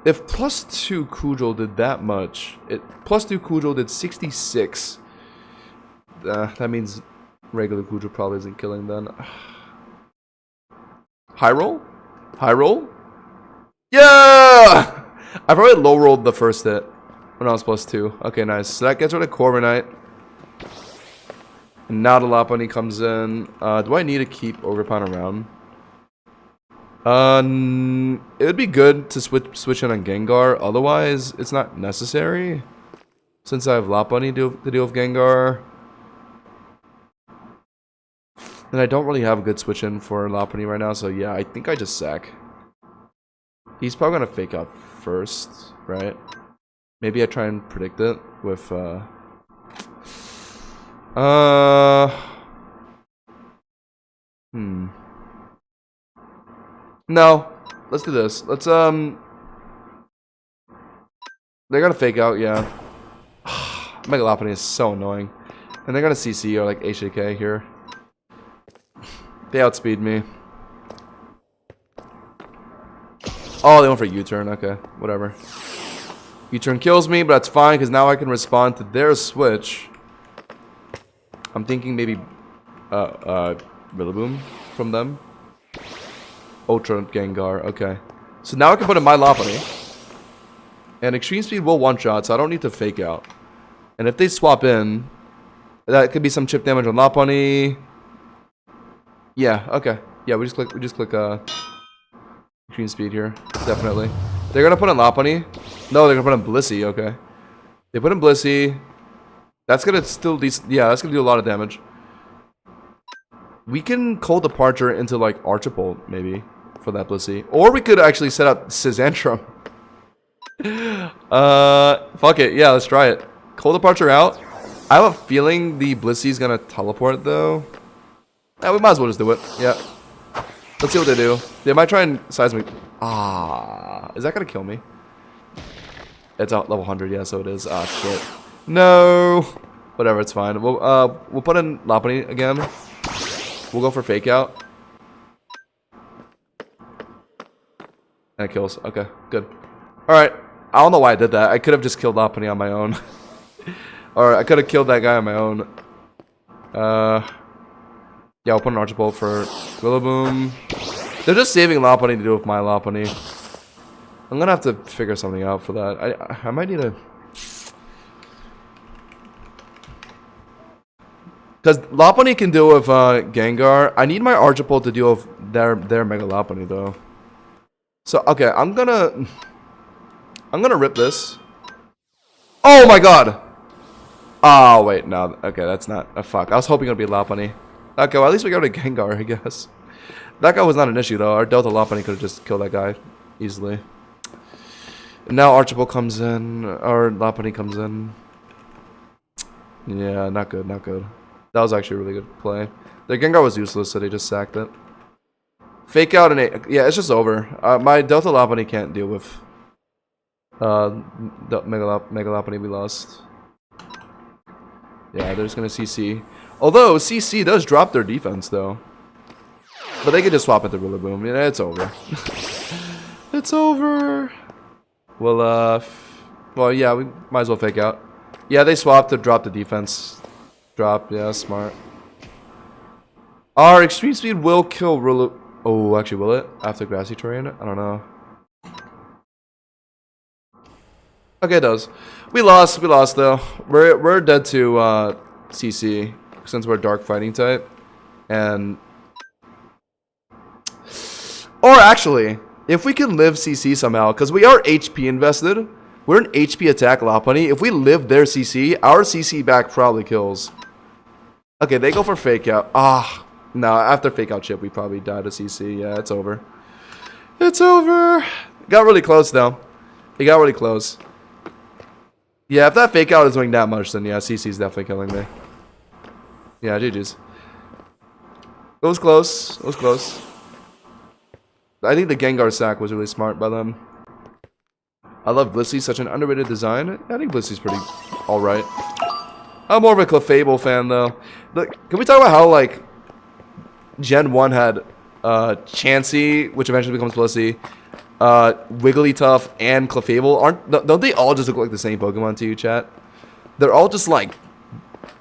If +2 Kudrel did that much, +2 Kudrel did 66. That means regular Kudrel probably isn't killing then. High roll? High roll? Yeah! I probably low rolled the first hit when I was +2. Okay, nice. So that gets rid of Corviknight. And now the Lopunny comes in. Do I need to keep Ogerpon around? It would be good to switch in on Gengar. Otherwise, it's not necessary. Since I have Lopunny to deal with Gengar. And I don't really have a good switch in for Lopunny right now, so yeah, I think I just sack. He's probably gonna fake out first, right? Maybe I try and predict it with No. Let's do this. Let's they're gonna fake out, yeah. Mega Lopunny is so annoying. And they're gonna CC or like HAK here. They outspeed me. Oh, they went for U-turn. Okay, whatever. U-turn kills me, but that's fine because now I can respond to their switch. I'm thinking maybe Rillaboom from them. Ultra Gengar. Okay. So now I can put in my Lopunny. And Extreme Speed will one-shot, so I don't need to fake out. And if they swap in, that could be some chip damage on Lopunny. Yeah, okay. Yeah, we just click Extreme Speed here. Definitely. They're gonna put in Lopunny. No, they're gonna put in Blissey, okay. They put in Blissey. That's gonna still that's gonna do a lot of damage. We can Cold Departure into like Archipult, maybe, for that Blissey. Or we could actually set up Scizentrum. Fuck it, yeah, let's try it. Cold Departure out. I have a feeling the Blissey's gonna teleport though. Yeah, we might as well just do it. Yeah. Let's see what they do. They might try and Seismic. Ah, is that gonna kill me? It's out level 100, yeah, so it is. Ah, shit. No. Whatever, it's fine. We'll put in Lopunny again. We'll go for Fake Out. And it kills. Okay, good. Alright. I don't know why I did that. I could have just killed Lopunny on my own. Or I could have killed that guy on my own. Yeah, I'll put an Archipult for Rillaboom. They're just saving Lopunny to do with my Lopunny. I'm gonna have to figure something out for that. I might need to... Because Lopunny can deal with Gengar. I need my Archipult to deal with their Mega Lopunny though. So okay, I'm gonna rip this. Oh my god! Oh wait, no. Okay, that's not a fuck. I was hoping it would be Lopunny. Okay, well at least we got a Gengar, I guess. That guy was not an issue though. Our Delta Lopunny could have just killed that guy easily. And now Archipult comes in, or Lopunny comes in. Yeah, not good, not good. That was actually a really good play. The Gengar was useless, so they just sacked it. Fake out and yeah, it's just over. My Delta Lopunny can't deal with the Mega Lopunny we lost. Yeah, they're just gonna CC. Although CC does drop their defense though. But they could just swap it to Rillaboom. Yeah, it's over. It's over. Well, well, yeah, we might as well fake out. Yeah, they swapped to drop the defense. Drop, yeah, smart. Our Extreme Speed will kill Rillaboom. Oh, actually, will it? After Grassy Terrain? I don't know. Okay, it does. We lost though. We're dead to CC since we're Dark Fighting type. And or actually, if we can live CC somehow, because we are HP invested, we're an HP attack Lopunny. If we live their CC, our CC back probably kills. Okay, they go for Fake Out. Ah, no, after Fake Out chip, we probably die to CC. Yeah, it's over. It's over. Got really close though. It got really close. Yeah, if that Fake Out is doing that much, then yeah, CC's definitely killing me. Yeah, GG's. It was close. It was close. I think the Gengar sack was really smart by them. I love Blissey, such an underrated design. I think Blissey's pretty alright. I'm more of a Clefable fan though. Can we talk about how like Gen 1 had Chansey, which eventually becomes Blissey, Wigglytuff, and Clefable? Don't they all just look like the same Pokemon to you, chat? They're all just like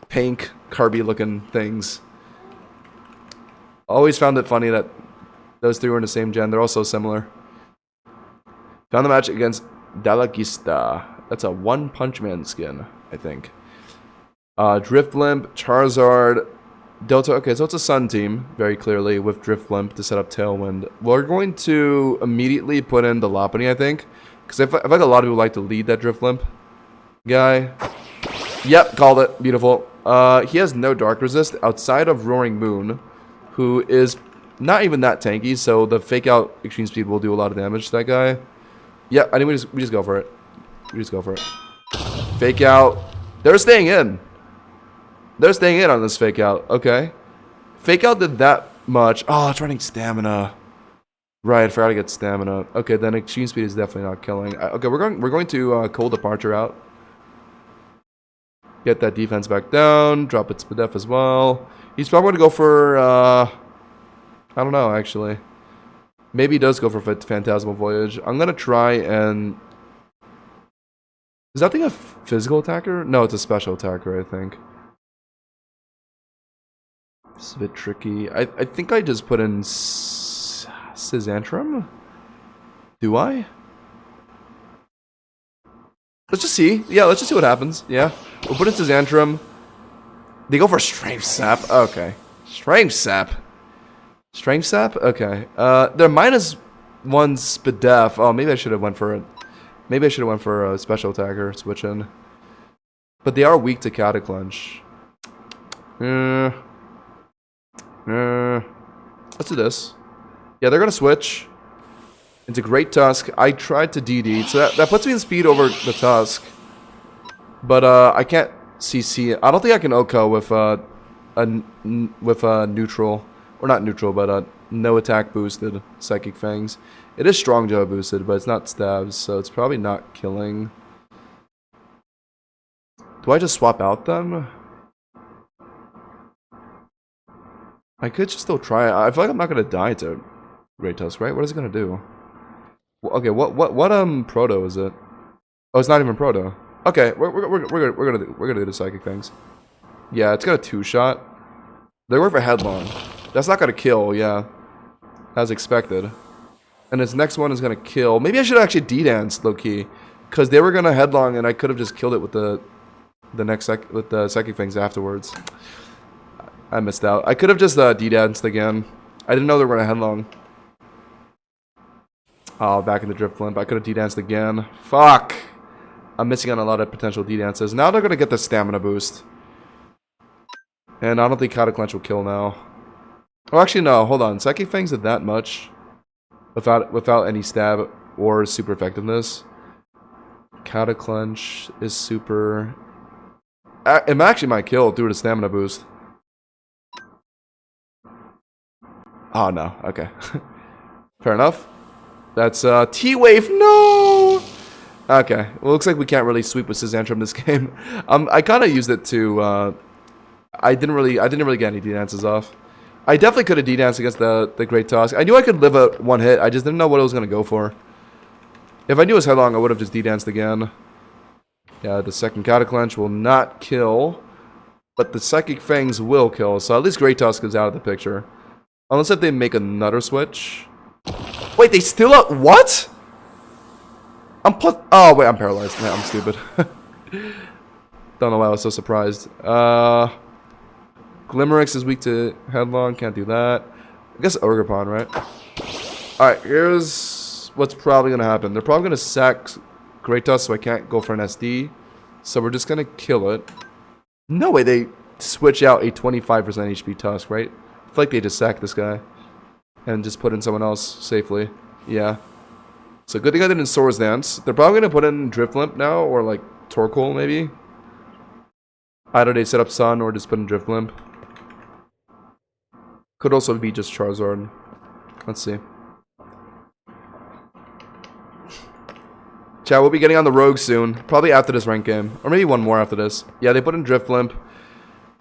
pink, Kirby looking things. Always found it funny that those three were in the same gen. They're all so similar. Found the match against Dalagista. That's a One Punch Man skin, I think. Drifblimp, Charizard, Delta. Okay, so it's a Sun team, very clearly, with Drifblimp to set up Tailwind. We're going to immediately put in the Lopunny, I think. Because I feel like a lot of people like to lead that Drifblimp guy. Yep, called it. Beautiful. He has no Dark Resist outside of Roaring Moon, who is not even that tanky, so the fake out extreme speed will do a lot of damage to that guy. Yeah, I think we just go for it. We just go for it. Fake out. They're staying in. They're staying in on this fake out. Okay. Fake out did that much. Oh, it's running stamina. Right, I forgot to get stamina. Okay, then extreme speed is definitely not killing. Okay, we're going to cold departure out. Get that defense back down. Drop its def as well. He's probably going to go for I don't know actually. Maybe he does go for Phantasmal Voyage. I'm gonna try and. Is that thing a physical attacker? No, it's a special attacker, I think. It's a bit tricky. I think I just put in Scizentrum? Do I? Let's just see. Yeah, let's just see what happens. Yeah. We'll put in Scizentrum. They go for Strength Sap. Okay. Strength Sap. Strength Sap? Okay. They're -1 Spadef. Oh, maybe I should have went for it. Maybe I should have went for a special attacker. Switch in. But they are weak to Cataclunch. Let's do this. Yeah, they're gonna switch into Great Tusk. I tried to DD, so that puts me in speed over the Tusk. But I can't CC it. I don't think I can OHKO with a neutral, or not neutral, but no attack boosted Psychic Fangs. It is Strong Jaw boosted, but it's not stabs, so it's probably not killing. Do I just swap out them? I could just still try it. I feel like I'm not gonna die to Great Tusk, right? What is it gonna do? Okay, what proto is it? Oh, it's not even proto. Okay, we're gonna do the Psychic Fangs. Yeah, it's got a 2-shot. They work for Headlong. That's not gonna kill, yeah, as expected. And his next one is gonna kill. Maybe I should actually D-dance low key, because they were gonna Headlong, and I could have just killed it with the Psychic Fangs afterwards. I missed out. I could have just D-danced again. I didn't know they were gonna Headlong. Oh, back in the Drift Limp. I could have D-danced again. Fuck! I'm missing on a lot of potential D-dances. Now they're gonna get the stamina boost. And I don't think Cataclunch will kill now. Oh, actually, no. Hold on. Psychic Fangs did that much without any stab or super effectiveness. Cataclunch is super. It actually might kill due to stamina boost. Oh no. Okay. Fair enough. That's T-Wave. No. Okay. Well, looks like we can't really sweep with Scizentrum this game. I kind of used it to. I didn't really get any D-dances off. I definitely could have D-danced against the Great Tusk. I knew I could live a one hit. I just didn't know what I was gonna go for. If I knew it was Headlong, I would have just D-danced again. Yeah, the second Cataclunch will not kill, but the Psychic Fangs will kill. So at least Great Tusk is out of the picture, unless if they make another switch. Wait, they still up? What? Oh wait, I'm paralyzed. Man, I'm stupid. Don't know why I was so surprised. Glimmerix is weak to Headlong, can't do that. I guess Ogerpon, right? Alright, here's what's probably gonna happen. They're probably gonna sack Great Tusk, so I can't go for an SD. So we're just gonna kill it. No way they switch out a 25% HP Tusk, right? I feel like they just sacked this guy. And just put in someone else safely. Yeah. So good thing I didn't Swords Dance. They're probably gonna put in Drift Limp now, or like Torkoal maybe. Either they set up Sun or just put in Drift Limp. Could also be just Charizard. Let's see. Chat, we'll be getting on the Rogue soon. Probably after this rank game. Or maybe one more after this. Yeah, they put in Drift Limp.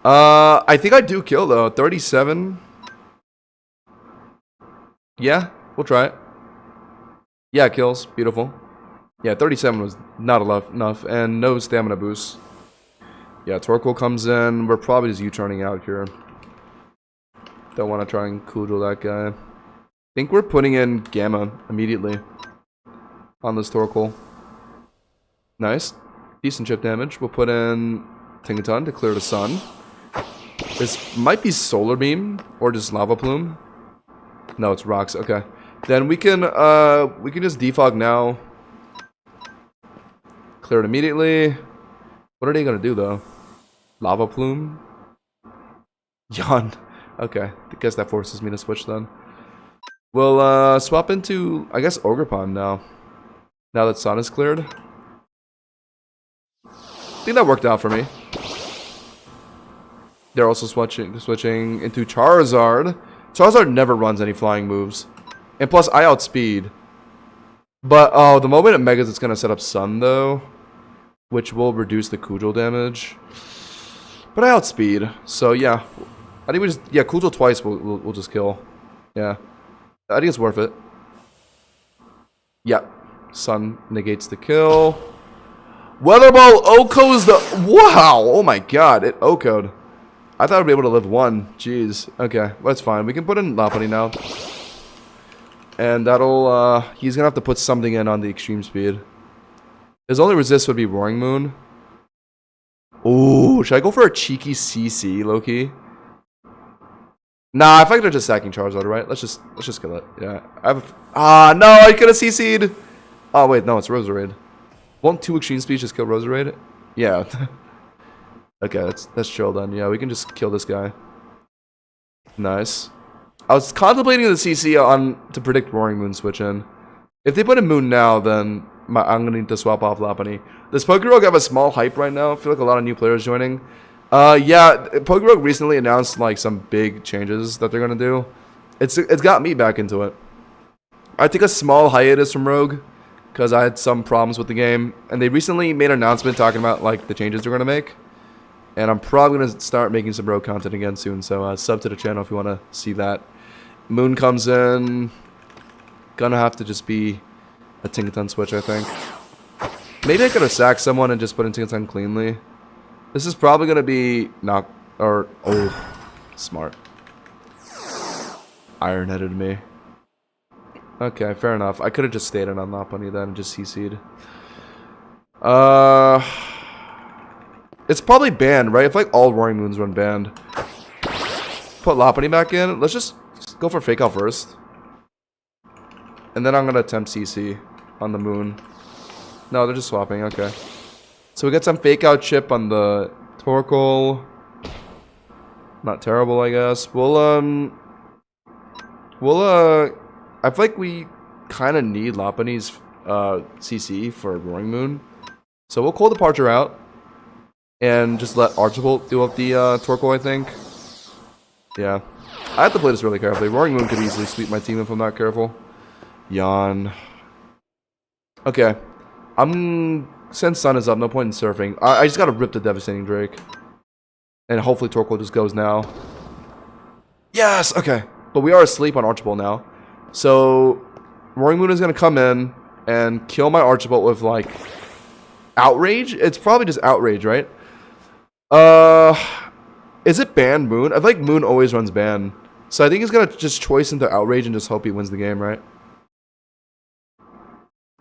I think I do kill though. 37. Yeah, we'll try it. Yeah, it kills. Beautiful. Yeah, 37 was not enough. And no stamina boost. Yeah, Torkoal comes in. We're probably just U-turning out here. Don't want to try and Kudro that guy. I think we're putting in Gamma immediately on this Torkoal. Nice. Decent chip damage. We'll put in Tinkaton to clear the sun. This might be Solar Beam or just Lava Plume. No, it's Rocks. Okay. Then we can just defog now. Clear it immediately. What are they gonna do though? Lava Plume? Yawn. Okay. I guess that forces me to switch then. We'll swap into, I guess, Ogerpon now. Now that Sun is cleared. I think that worked out for me. They're also switching into Charizard. Charizard never runs any flying moves. And plus, I outspeed. But, oh, the moment it Megas, it's going to set up Sun, though. Which will reduce the Kujol damage. But I outspeed. So, yeah. I think we just... Yeah, Kujol twice we'll just kill. Yeah. I think it's worth it. Yeah. Sun negates the kill. Weather Ball Oko's the... Wow! Oh my god, it Oko'd. I thought I'd be able to live one. Jeez. Okay, that's fine. We can put in Lopunny now. And that'll... he's gonna have to put something in on the extreme speed. His only resist would be Roaring Moon. Ooh, should I go for a cheeky CC, low-key? Nah, I think they're just sacking Charizard, right? Let's just kill it. Yeah. No, I could have CC'd! Oh, wait, no, it's Roserade. Won't 2 extreme speeds just kill Roserade? Yeah. Okay, that's chill then. Yeah, we can just kill this guy. Nice. I was contemplating the CC to predict Roaring Moon switch in. If they put in Moon now, then I'm gonna need to swap off Lopunny. Does Pokerogue have a small hype right now? I feel like a lot of new players joining. Yeah, Pokerogue recently announced like some big changes that they're gonna do. It's got me back into it. I took a small hiatus from Rogue because I had some problems with the game, and they recently made an announcement talking about like the changes they're gonna make. And I'm probably gonna start making some Rogue content again soon. So sub to the channel if you wanna see that. Moon comes in. Gonna have to just be a Tinkaton switch, I think. Maybe I could have sacked someone and just put in Tinkaton cleanly. This is probably gonna be smart. Iron-headed me. Okay, fair enough. I could have just stayed in on Lopunny then and just CC'd. It's probably banned, right? If like all Roaring Moons run banned. Put Lopunny back in. Let's just go for Fake Out first. And then I'm gonna attempt CC on the Moon. No, they're just swapping. Okay. So we get some Fake Out chip on the Torkoal. Not terrible, I guess. I feel like we kind of need Lopunny's CC for Roaring Moon. So we'll call Departure out. And just let Archibald deal with the Torkoal, I think. Yeah. I have to play this really carefully. Roaring Moon could easily sweep my team if I'm not careful. Yawn. Okay. Since Sun is up, no point in surfing. I just gotta rip the Devastating Drake. And hopefully Torkoal just goes now. Yes! Okay. But we are asleep on Archibald now. So, Roaring Moon is gonna come in and kill my Archibald with, like, Outrage? It's probably just Outrage, right? Is it banned Moon? I feel like Moon always runs ban. So I think he's gonna just choice into Outrage and just hope he wins the game, right?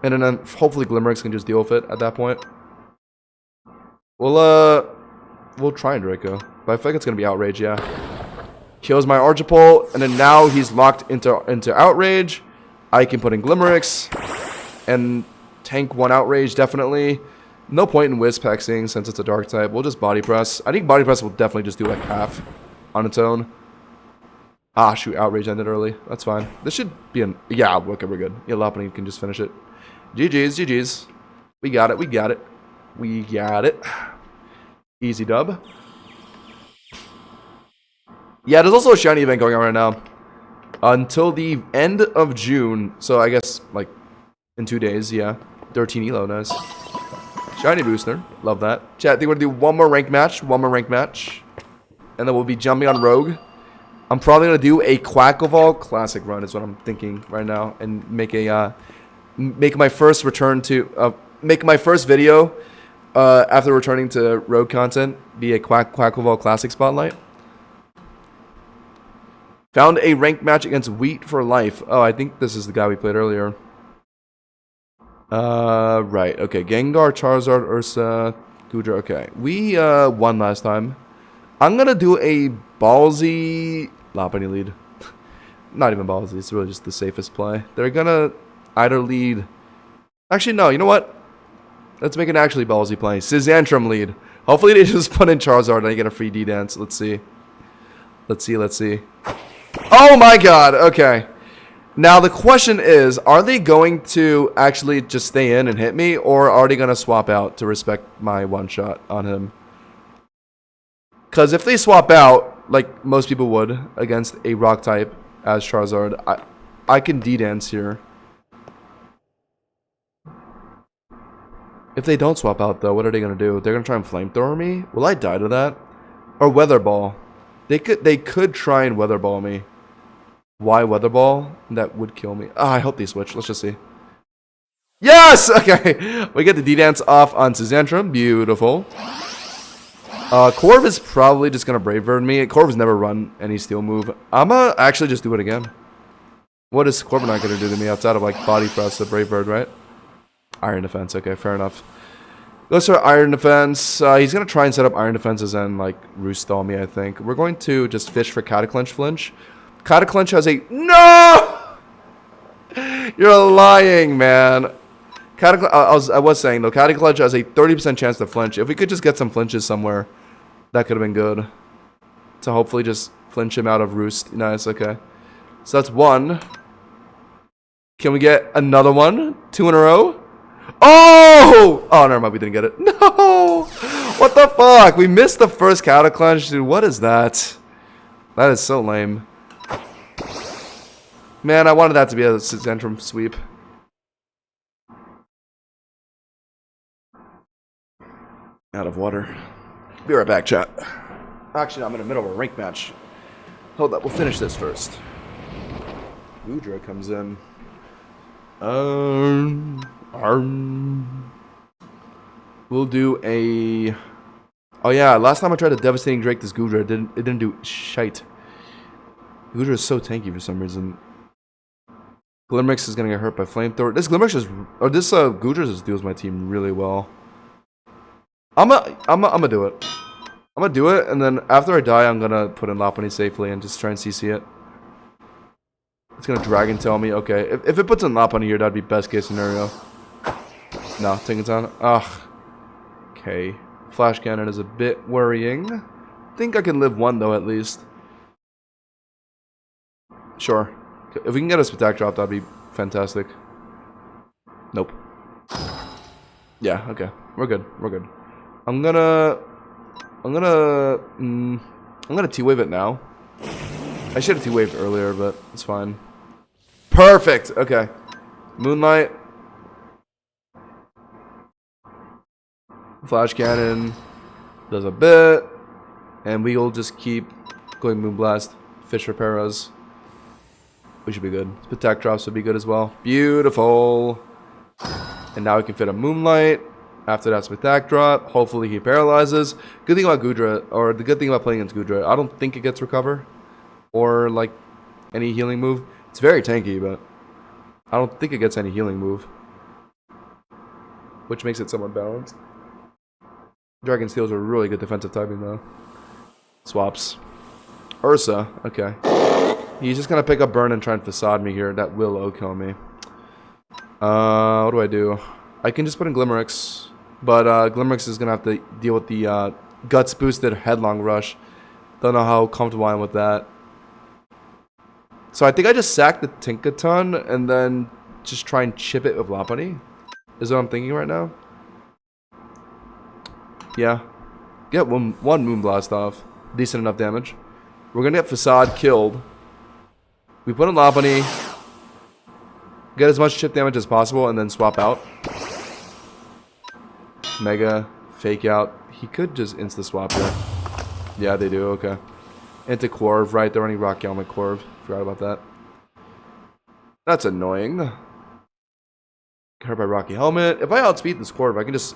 And then hopefully Glimmerix can just deal with it at that point. We'll try and Draco. But I feel like it's gonna be Outrage, yeah. Kills my Archipole, and then now he's locked into Outrage. I can put in Glimmerix and tank one Outrage, definitely. No point in Wisp hexing since it's a dark type. We'll just Body Press. I think Body Press will definitely just do like half on its own. Ah, shoot, Outrage ended early. That's fine. This should be an... Yeah, okay, we're good. Yeah, Lopunny can just finish it. GG's, GG's. We got it, we got it. We got it. Easy dub. Yeah, there's also a shiny event going on right now. Until the end of June. So I guess, like, in 2 days, yeah. 13 elo, nice. Shiny booster. Love that. Chat, I think we're gonna do one more ranked match. And then we'll be jumping on Rogue. I'm probably gonna do a Quackleval Classic run is what I'm thinking right now. And make a, make my first return to, make my first video, after returning to Rogue content, be a Quackleval Classic Spotlight. Found a ranked match against Wheat for Life. Oh, I think this is the guy we played earlier. Right. Okay. Gengar, Charizard, Ursa, Goodra. Okay. We, won last time. I'm gonna do a ballsy Lopunny lead. Not even ballsy. It's really just the safest play. They're gonna either lead... Actually, no. You know what? Let's make an actually ballsy play. Scizantrum lead. Hopefully they just put in Charizard and I get a free D-Dance. Let's see. Let's see. Oh my god. Okay. Now the question is, are they going to actually just stay in and hit me, or are they going to swap out to respect my one shot on him? Because if they swap out, like most people would against a rock type as Charizard, I can D-dance here. If they don't swap out though, what are they going to do? They're going to try and flamethrower me? Will I die to that? Or Weather Ball? They could try and Weather Ball me. Why Weather Ball? That would kill me. Ah, I hope they switch. Let's just see. Yes! Okay. We get the D-Dance off on Suzantrum. Beautiful. Corv is probably just going to Brave Bird me. Corv's never run any Steel move. I'm going to actually just do it again. What is Corviknight going to do to me outside of like Body Thrust, a Brave Bird, right? Iron Defense. Okay, fair enough. Goes for Iron Defense. He's going to try and set up Iron Defenses and like Roost Stall me, I think. We're going to just fish for Cataclunch Flinch. Cataclunch has a... No! You're lying, man. I was saying, though, Cataclunch has a 30% chance to flinch. If we could just get some flinches somewhere, that could have been good. To hopefully just flinch him out of Roost. Nice, okay. So that's one. Can we get another one? 2 in a row? Oh! Oh, never mind, we didn't get it. No! What the fuck? We missed the first Cataclunch, dude. What is that? That is so lame. Man, I wanted that to be a Zentrum sweep. Out of water. Be right back, chat. Actually, I'm in the middle of a rank match. Hold up, we'll finish this first. Goodra comes in. We'll do a... Oh yeah, last time I tried a Devastating Drake this Goodra, it didn't do shite. Goodra is so tanky for some reason. Glimmerix is gonna get hurt by Flamethrower. This Glimmerix is... Or this Goodra just deals my team really well. I'm gonna do it. I'm gonna do it, and then after I die, I'm gonna put in Lopunny safely and just try and CC it. It's gonna Dragon Tail me. Okay, if it puts in Lopunny here, that'd be best case scenario. No, Tinkaton. Ugh. Okay. Flash Cannon is a bit worrying. I think I can live one though, at least. Sure. If we can get a Spatak drop, that'd be fantastic. Nope. Yeah, okay. We're good. We're good. I'm gonna T-Wave it now. I should have T-Waved earlier, but it's fine. Perfect! Okay. Moonlight. Flash Cannon. Does a bit. And we'll just keep going Moonblast. Fish for Paras. We should be good. Spatak drops would be good as well. Beautiful. And now we can fit a Moonlight. After that Spatak drop. Hopefully he paralyzes. Good thing about Goodra, or the good thing about playing against Goodra, I don't think it gets Recover. Or like any healing move. It's very tanky, but I don't think it gets any healing move. Which makes it somewhat balanced. Dragon Steel's a really good defensive typing though. Swaps. Ursa, okay. He's just gonna pick up Burn and try and Facade me here. That will O-kill me. What do I do? I can just put in Glimmerix. But Glimmerix is gonna have to deal with the Guts boosted Headlong Rush. Don't know how comfortable I am with that. So I think I just sack the Tinkaton and then just try and chip it with Lopunny. Is what I'm thinking right now. Yeah. Get one Moonblast off. Decent enough damage. We're gonna get Facade killed. We put in Lopunny. Get as much chip damage as possible and then swap out. Mega. Fake out. He could just insta-swap there. Yeah, they do. Okay. Into Corv, right? They're running Rock Helmet Corv. Forgot about that. That's annoying. Hurt by Rocky Helmet. If I outspeed this Corv, I can just...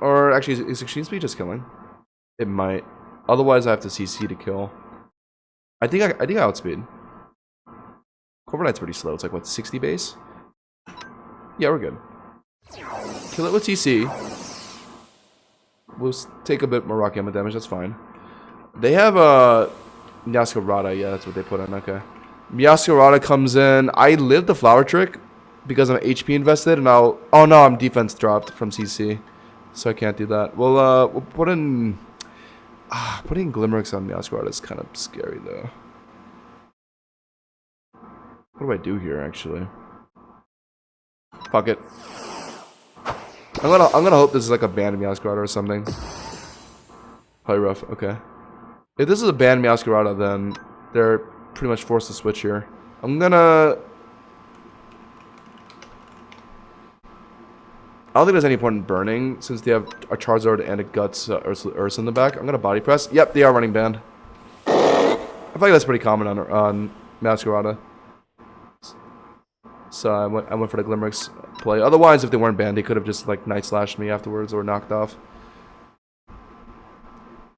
Or actually, is Extreme Speed just killing? It might. Otherwise, I have to CC to kill. I think I outspeed. Corviknight's pretty slow. It's like, what, 60 base? Yeah, we're good. Kill it with TC. We'll take a bit more Rocky Helmet damage. That's fine. They have a... Meowscarada, yeah, that's what they put in, okay. Meowscarada comes in. I lived the Flower Trick because I'm HP invested, and I'll... Oh no, I'm defense dropped from CC. So I can't do that. We'll put in... putting Glimmerix on Meowscarada is kind of scary, though. What do I do here, actually? Fuck it. I'm gonna hope this is like a banned Meowscarada or something. Probably rough. Okay. If this is a banned Meowscarada, then they're pretty much forced to switch here. I'm gonna... I don't think there's any point in burning since they have a Charizard and a Guts Ursa in the back. I'm gonna body press. Yep, they are running banned. I feel like that's pretty common on Meowscarada. So I went for the Glimmerix play. Otherwise, if they weren't banned, they could have just like Night Slashed me afterwards or knocked off.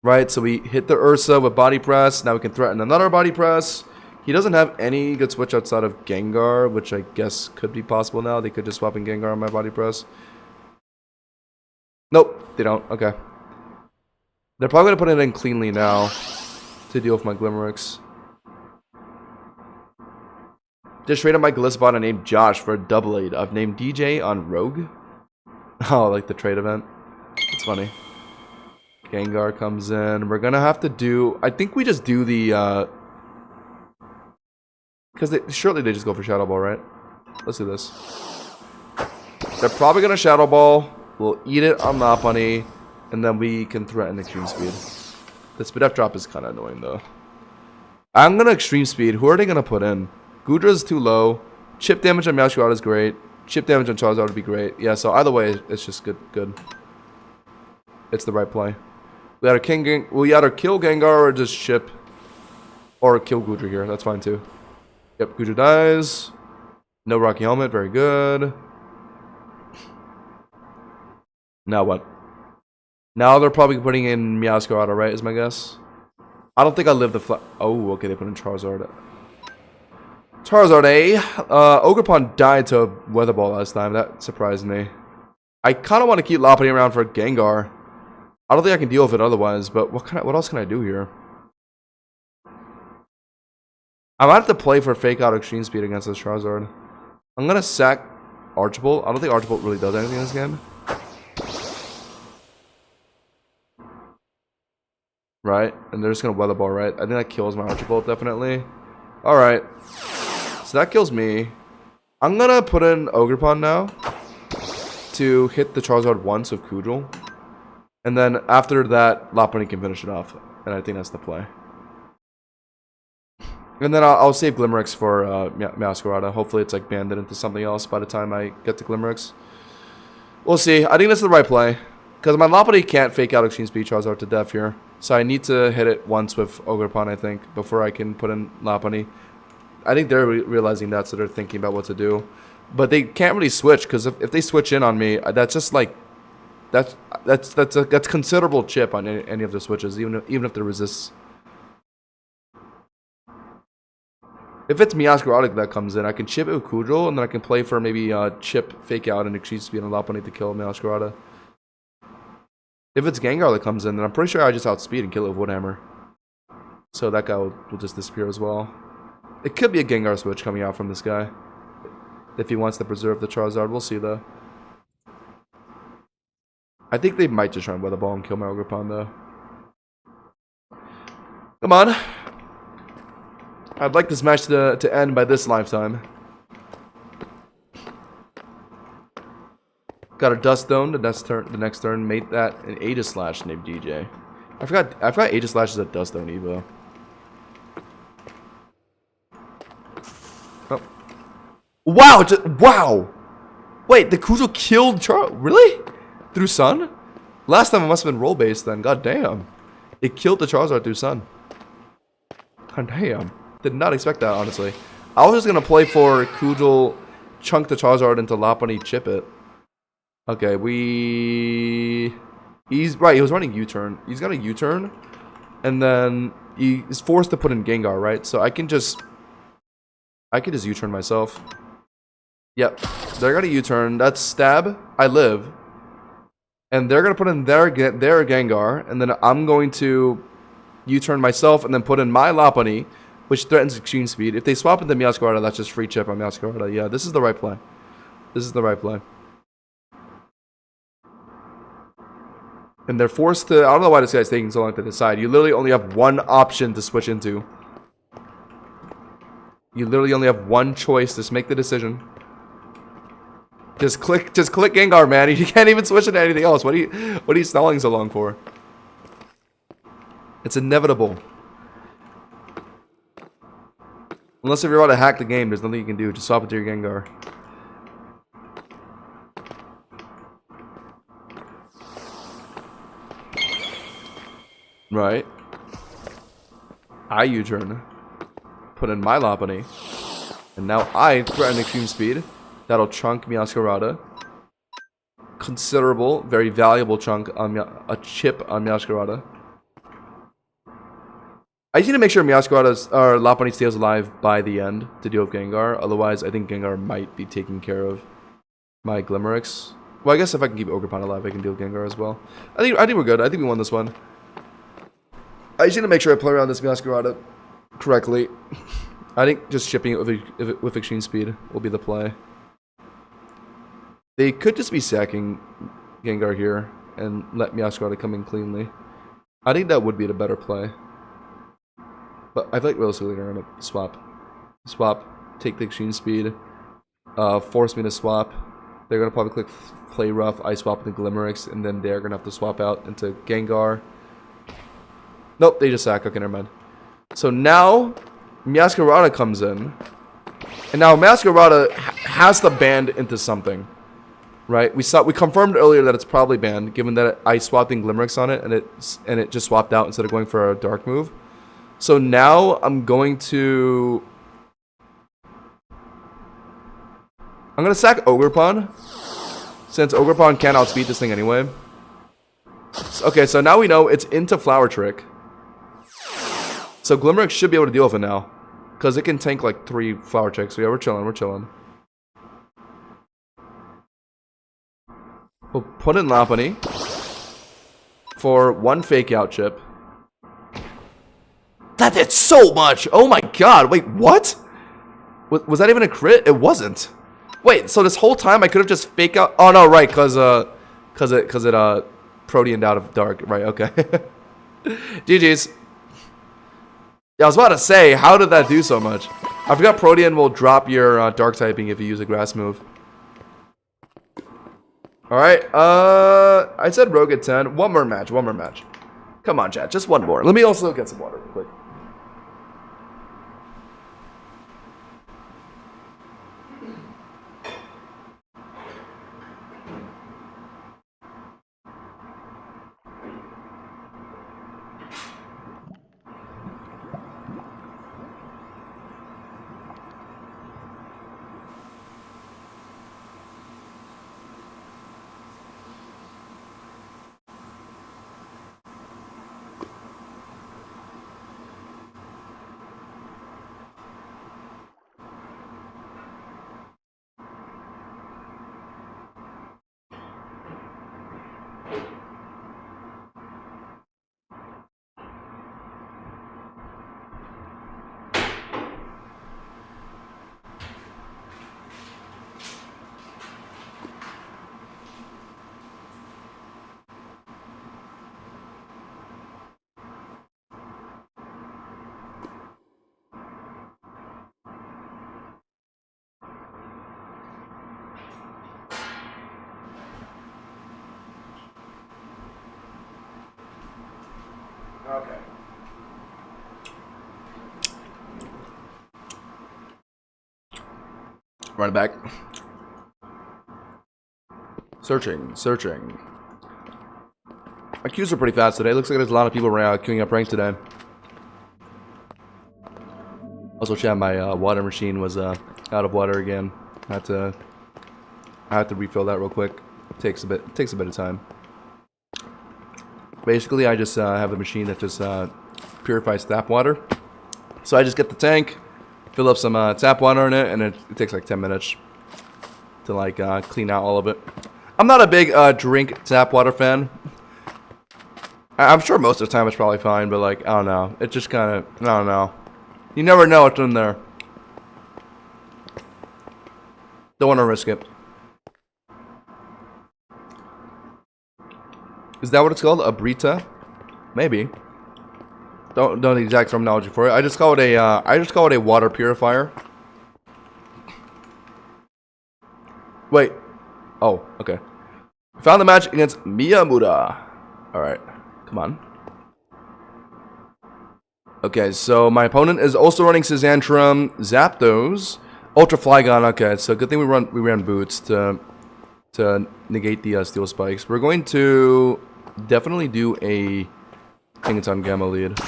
Right, so we hit the Ursa with body press. Now we can threaten another body press. He doesn't have any good switch outside of Gengar, which I guess could be possible now. They could just swap in Gengar on my body press. Nope, they don't. Okay. They're probably going to put it in cleanly now to deal with my Glimmerix. Just traded my Glisbot and named Josh for a double aid. I've named DJ on Rogue. Oh, like the trade event. It's funny. Gengar comes in. We're going to have to do... I think we just do the... Because surely they just go for Shadow Ball, right? Let's do this. They're probably going to Shadow Ball. We'll eat it on Lopunny. And then we can threaten Extreme Speed. The Speed F drop is kind of annoying, though. I'm going to Extreme Speed. Who are they going to put in? Goodra's too low. Chip damage on Meowscarada is great. Chip damage on Charizard would be great. Yeah, so either way, it's just good. It's the right play. We either kill Gengar or just chip. Or kill Goodra here. That's fine, too. Yep, Goodra dies. No Rocky Helmet. Very good. Now what? Now they're probably putting in Meowscarada, right? Is my guess. I don't think I live the flat. Oh, okay. They put in Charizard. Charizard A. Ogerpon died to a Weather Ball last time. That surprised me. I kind of want to keep Lopunny around for Gengar. I don't think I can deal with it otherwise, but what else can I do here? I might have to play for Fake Out Extreme Speed against this Charizard. I'm going to sack Archibald. I don't think Archibald really does anything in this game. Right? And they're just going to Weather Ball, right? I think that kills my Archibald, definitely. Alright. So that kills me. I'm going to put in Ogerpon now to hit the Charizard once with Kudril. And then after that, Lopunny can finish it off. And I think that's the play. And then I'll save Glimmerix for Meowscarada. Hopefully it's like banded into something else by the time I get to Glimmerix. We'll see. I think this is the right play. Because my Lopunny can't Fake Out Extreme Speed Charizard to death here. So I need to hit it once with Ogerpon, I think, before I can put in Lopunny. I think they're realizing that, so they're thinking about what to do. But they can't really switch, because if they switch in on me, that's just like... That's considerable chip on any of the switches, even if they resist. If it's Meowscarada that comes in, I can chip it with Kudril, and then I can play for maybe chip, Fake Out, and Extreme Speed and Lopunny to kill Meowscarada. If it's Gengar that comes in, then I'm pretty sure I just outspeed and kill it with Woodhammer. So that guy will just disappear as well. It could be a Gengar switch coming out from this guy. If he wants to preserve the Charizard, we'll see though. I think they might just try and Weather Ball and kill my Ogerpon though. Come on. I'd like this match to end by this lifetime. Got a Dust Stone the next turn. Made that an Aegislash named DJ. I forgot Aegislash is a Dust Stone Evo. Oh. Wow! Wow! Wait, the Kudril killed Char... Really? Through Sun? Last time it must have been roll-based then. God damn. It killed the Charizard through Sun. God damn. Did not expect that, honestly. I was just going to play for Kudril, chunk the Charizard into Lopunny, chip it. Okay, He's right, he was running U-turn. He's got a U-turn. And then he is forced to put in Gengar, right? So I can just U-turn myself. Yep. They're gonna U-turn. That's stab. I live. And they're gonna put in their Gengar. And then I'm going to U-turn myself and then put in my Lopunny, which threatens Extreme Speed. If they swap into Meowscarada, that's just free chip on Meowscarada. Yeah, this is the right play. This is the right play. And they're forced to... I don't know why this guy's taking so long to decide. You literally only have one option to switch into. You literally only have one choice. Just make the decision. Just click Gengar, man. You can't even switch into anything else. What are you stalling so long for? It's inevitable. Unless if you're about to hack the game, there's nothing you can do. Just swap it to your Gengar. Right. I U-turn. Put in my Lopunny. And now I threaten extreme speed. That'll chunk Meowscarada. Considerable, very valuable chunk on a chip on Meowscarada. I just need to make sure Meowscarada's or Lopunny stays alive by the end to deal with Gengar. Otherwise, I think Gengar might be taking care of my Glimerix. Well, I guess if I can keep Ogerpon alive, I can deal with Gengar as well. I think we're good. I think we won this one. I just need to make sure I play around this Meowscarada correctly. I think just shipping it with extreme speed will be the play. They could just be sacking Gengar here and let Meowscarada come in cleanly. I think that would be the better play. But I feel like realistically they're gonna swap. Swap, take the extreme speed, force me to swap. They're gonna probably click Play Rough, I swap into Glimerix, and then they're gonna have to swap out into Gengar. Nope, they just sack. Okay, never mind. So now Meowscarada comes in, and now Meowscarada has to band into something, right? We confirmed earlier that it's probably banned, given that I swapped in Glimerix on it, and it just swapped out instead of going for a dark move. So now I'm going to sack Ogerpon, since Ogerpon can't outspeed this thing anyway. Okay, so now we know it's into Flower Trick. So Glimerix should be able to deal with it now, because it can tank like 3 Flower Tricks. So yeah, we're chilling. We'll put in Lopunny for 1 Fake Out chip. That did so much! Oh my god, wait, what? Was that even a crit? It wasn't. Wait, so this whole time I could have just Fake Out. Oh no, right, cause it Proteaned out of Dark. Right, okay. GG's. Yeah, I was about to say, how did that do so much? I forgot Protean will drop your Dark typing if you use a Grass move. Alright, I said Rogue at 10. One more match. Come on, chat, just one more. Let me also get some water real quick. Okay. Run it back. Searching. My queues are pretty fast today. Looks like there's a lot of people queuing up rank today. Also, chat, my water machine was out of water again. I have to refill that real quick. Takes a bit of time. Basically, I just have a machine that just purifies tap water. So I just get the tank, fill up some tap water in it, and it takes like 10 minutes to like clean out all of it. I'm not a big drink tap water fan. I'm sure most of the time it's probably fine, but like, I don't know. It just kind of, I don't know. You never know what's in there. Don't want to risk it. Is that what it's called? A Brita? Maybe. Don't know the exact terminology for it. I just call it a water purifier. Wait. Oh, okay. Found the match against Miyamura. Alright. Come on. Okay, so my opponent is also running Scizandrum, Zapdos, Ultra Flygon. Okay, so good thing we ran Boots to negate the Steel Spikes. We're going to definitely do a Tinkaton Gamma lead.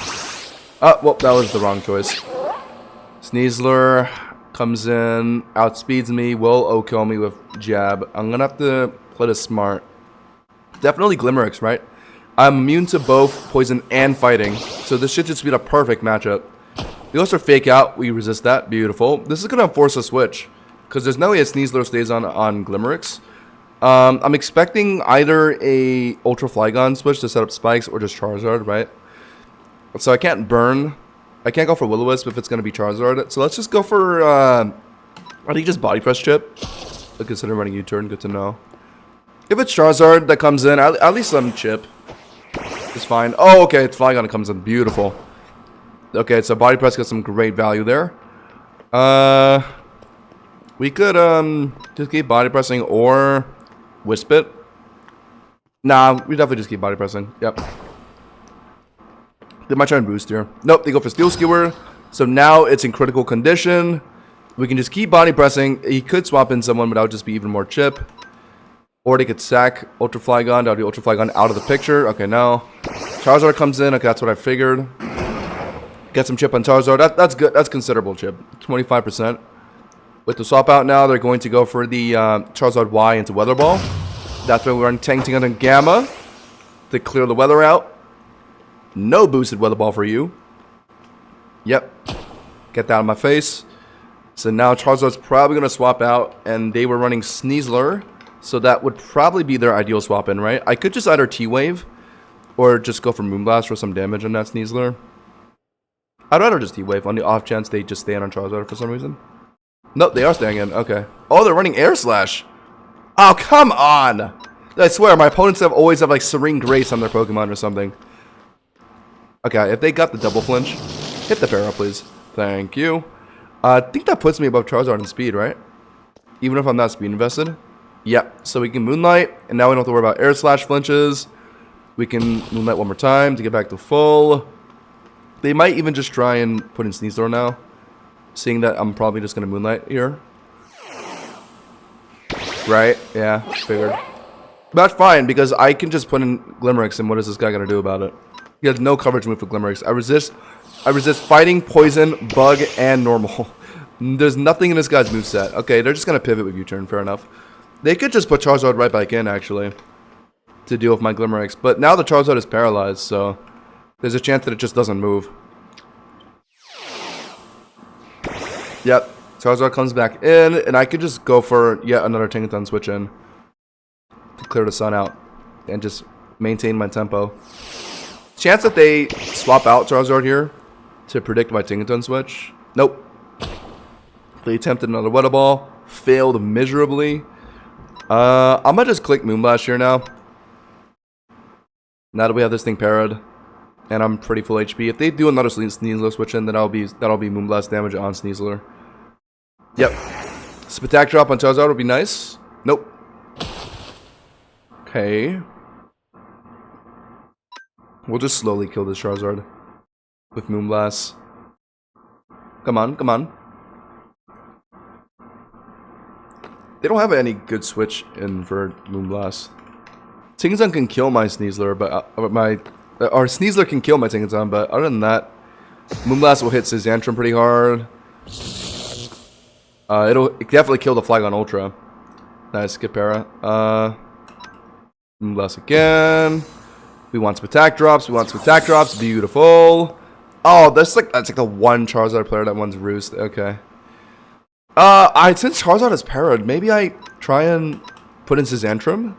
Well, that was the wrong choice. Sneasler comes in, outspeeds me, will O-kill me with Jab. I'm gonna have to play this smart. Definitely Glimerix, right? I'm immune to both Poison and Fighting, so this should just be the perfect matchup. We also Fake Out, we resist that, beautiful. This is gonna force a switch, because there's no way a Sneasler stays on Glimerix. I'm expecting either a Ultra Flygon switch to set up spikes or just Charizard, right? So I can't burn. I can't go for Will-O-Wisp if it's going to be Charizard. So let's just go for, I think just Body Press Chip. I'll consider running U-turn, good to know. If it's Charizard that comes in, at least let him chip. It's fine. Oh, okay, it's Flygon that comes in, beautiful. Okay, so Body Press gets some great value there. We could, just keep Body Pressing or Wisp it. Nah, we definitely just keep Body Pressing, yep. They might try and boost here. Nope, they go for Steel Skewer. So now it's in critical condition. We can just keep Body Pressing. He could swap in someone, but that would just be even more chip. Or they could sack Ultra Flygon. That would be Ultra Flygon out of the picture. Okay, no. Charizard comes in. Okay, that's what I figured. Get some chip on Charizard. That's good. That's considerable chip. 25%. With the swap out now, they're going to go for the Charizard Y into Weather Ball. That's why we're running Tinkaton and Gamma to clear the weather out. No boosted Weather Ball for you. Yep. Get that out of my face. So now Charizard's probably going to swap out. And they were running Sneasler. So that would probably be their ideal swap in, right? I could just either T-Wave. Or just go for Moonblast for some damage on that Sneasler. I'd rather just T-Wave on the off chance they just stay in on Charizard for some reason. Nope, they are staying in. Okay. Oh, they're running Air Slash. Oh, come on. I swear, my opponents always have like Serene Grace on their Pokemon or something. Okay, if they got the double flinch, hit the para, please. Thank you. I think that puts me above Charizard in speed, right? Even if I'm not speed invested. Yep, so we can Moonlight, and now we don't have to worry about Air Slash flinches. We can Moonlight one more time to get back to full. They might even just try and put in Sneasler now, seeing that I'm probably just going to Moonlight here. Right, yeah, figured. But that's fine, because I can just put in Glimerix, and what is this guy going to do about it? He has no coverage move for Glimerix. I resist Fighting, Poison, Bug, and Normal. There's nothing in this guy's moveset. Okay, they're just going to pivot with U-turn, fair enough. They could just put Charizard right back in, actually, to deal with my Glimerix. But now the Charizard is paralyzed, so there's a chance that it just doesn't move. Yep, Charizard comes back in, and I could just go for yet another Tinkaton switch in to clear the sun out and just maintain my tempo. Chance that they swap out Charizard here to predict my Tinkaton switch. Nope. They attempted another Weather Ball. Failed miserably. I'm gonna just click Moonblast here now. Now that we have this thing parried. And I'm pretty full HP. If they do another Sneasler switch in, then that'll be Moonblast damage on Sneasler. Yep. Spatak drop on Charizard would be nice. Nope. Okay. We'll just slowly kill this Charizard with Moonblast. Come on, come on. They don't have any good switch in for Moonblast. Tinkaton can kill my Sneasler, but or Sneasler can kill my Tinkaton, but other than that, Moonblast will hit Scizandrum pretty hard. It'll definitely kill the Flygon Ultra. Nice, get para. Moonblast again. We want some attack drops. We want some attack drops. Beautiful. Oh, that's like the one Charizard player that wants Roost. Okay. Since Charizard is parried, maybe I try and put in Scizandrum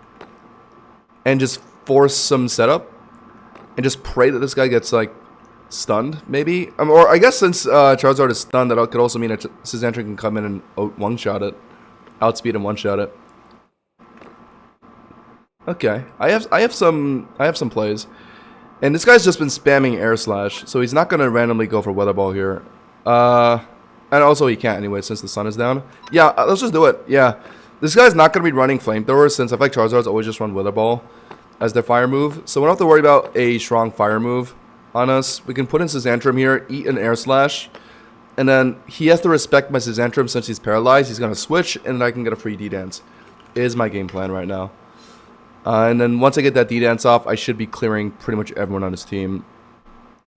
and just force some setup and just pray that this guy gets like stunned, maybe. Or I guess since Charizard is stunned, that could also mean that Scizandrum can come in and one-shot it, outspeed and one-shot it. Okay, I have some plays, and this guy's just been spamming Air Slash, so he's not gonna randomly go for Weather Ball here. And also he can't anyway since the sun is down. Yeah, let's just do it. Yeah, This guy's not going to be running Flamethrower since I feel like Charizards always just run Wither Ball as their fire move. So we don't have to worry about a strong fire move on us. We can put in Scizandrum here, eat an Air Slash, and then he has to respect my Scizandrum since he's paralyzed. He's going to switch, and then I can get a free D-Dance. Is my game plan right now. And then once I get that D-Dance off, I should be clearing pretty much everyone on his team.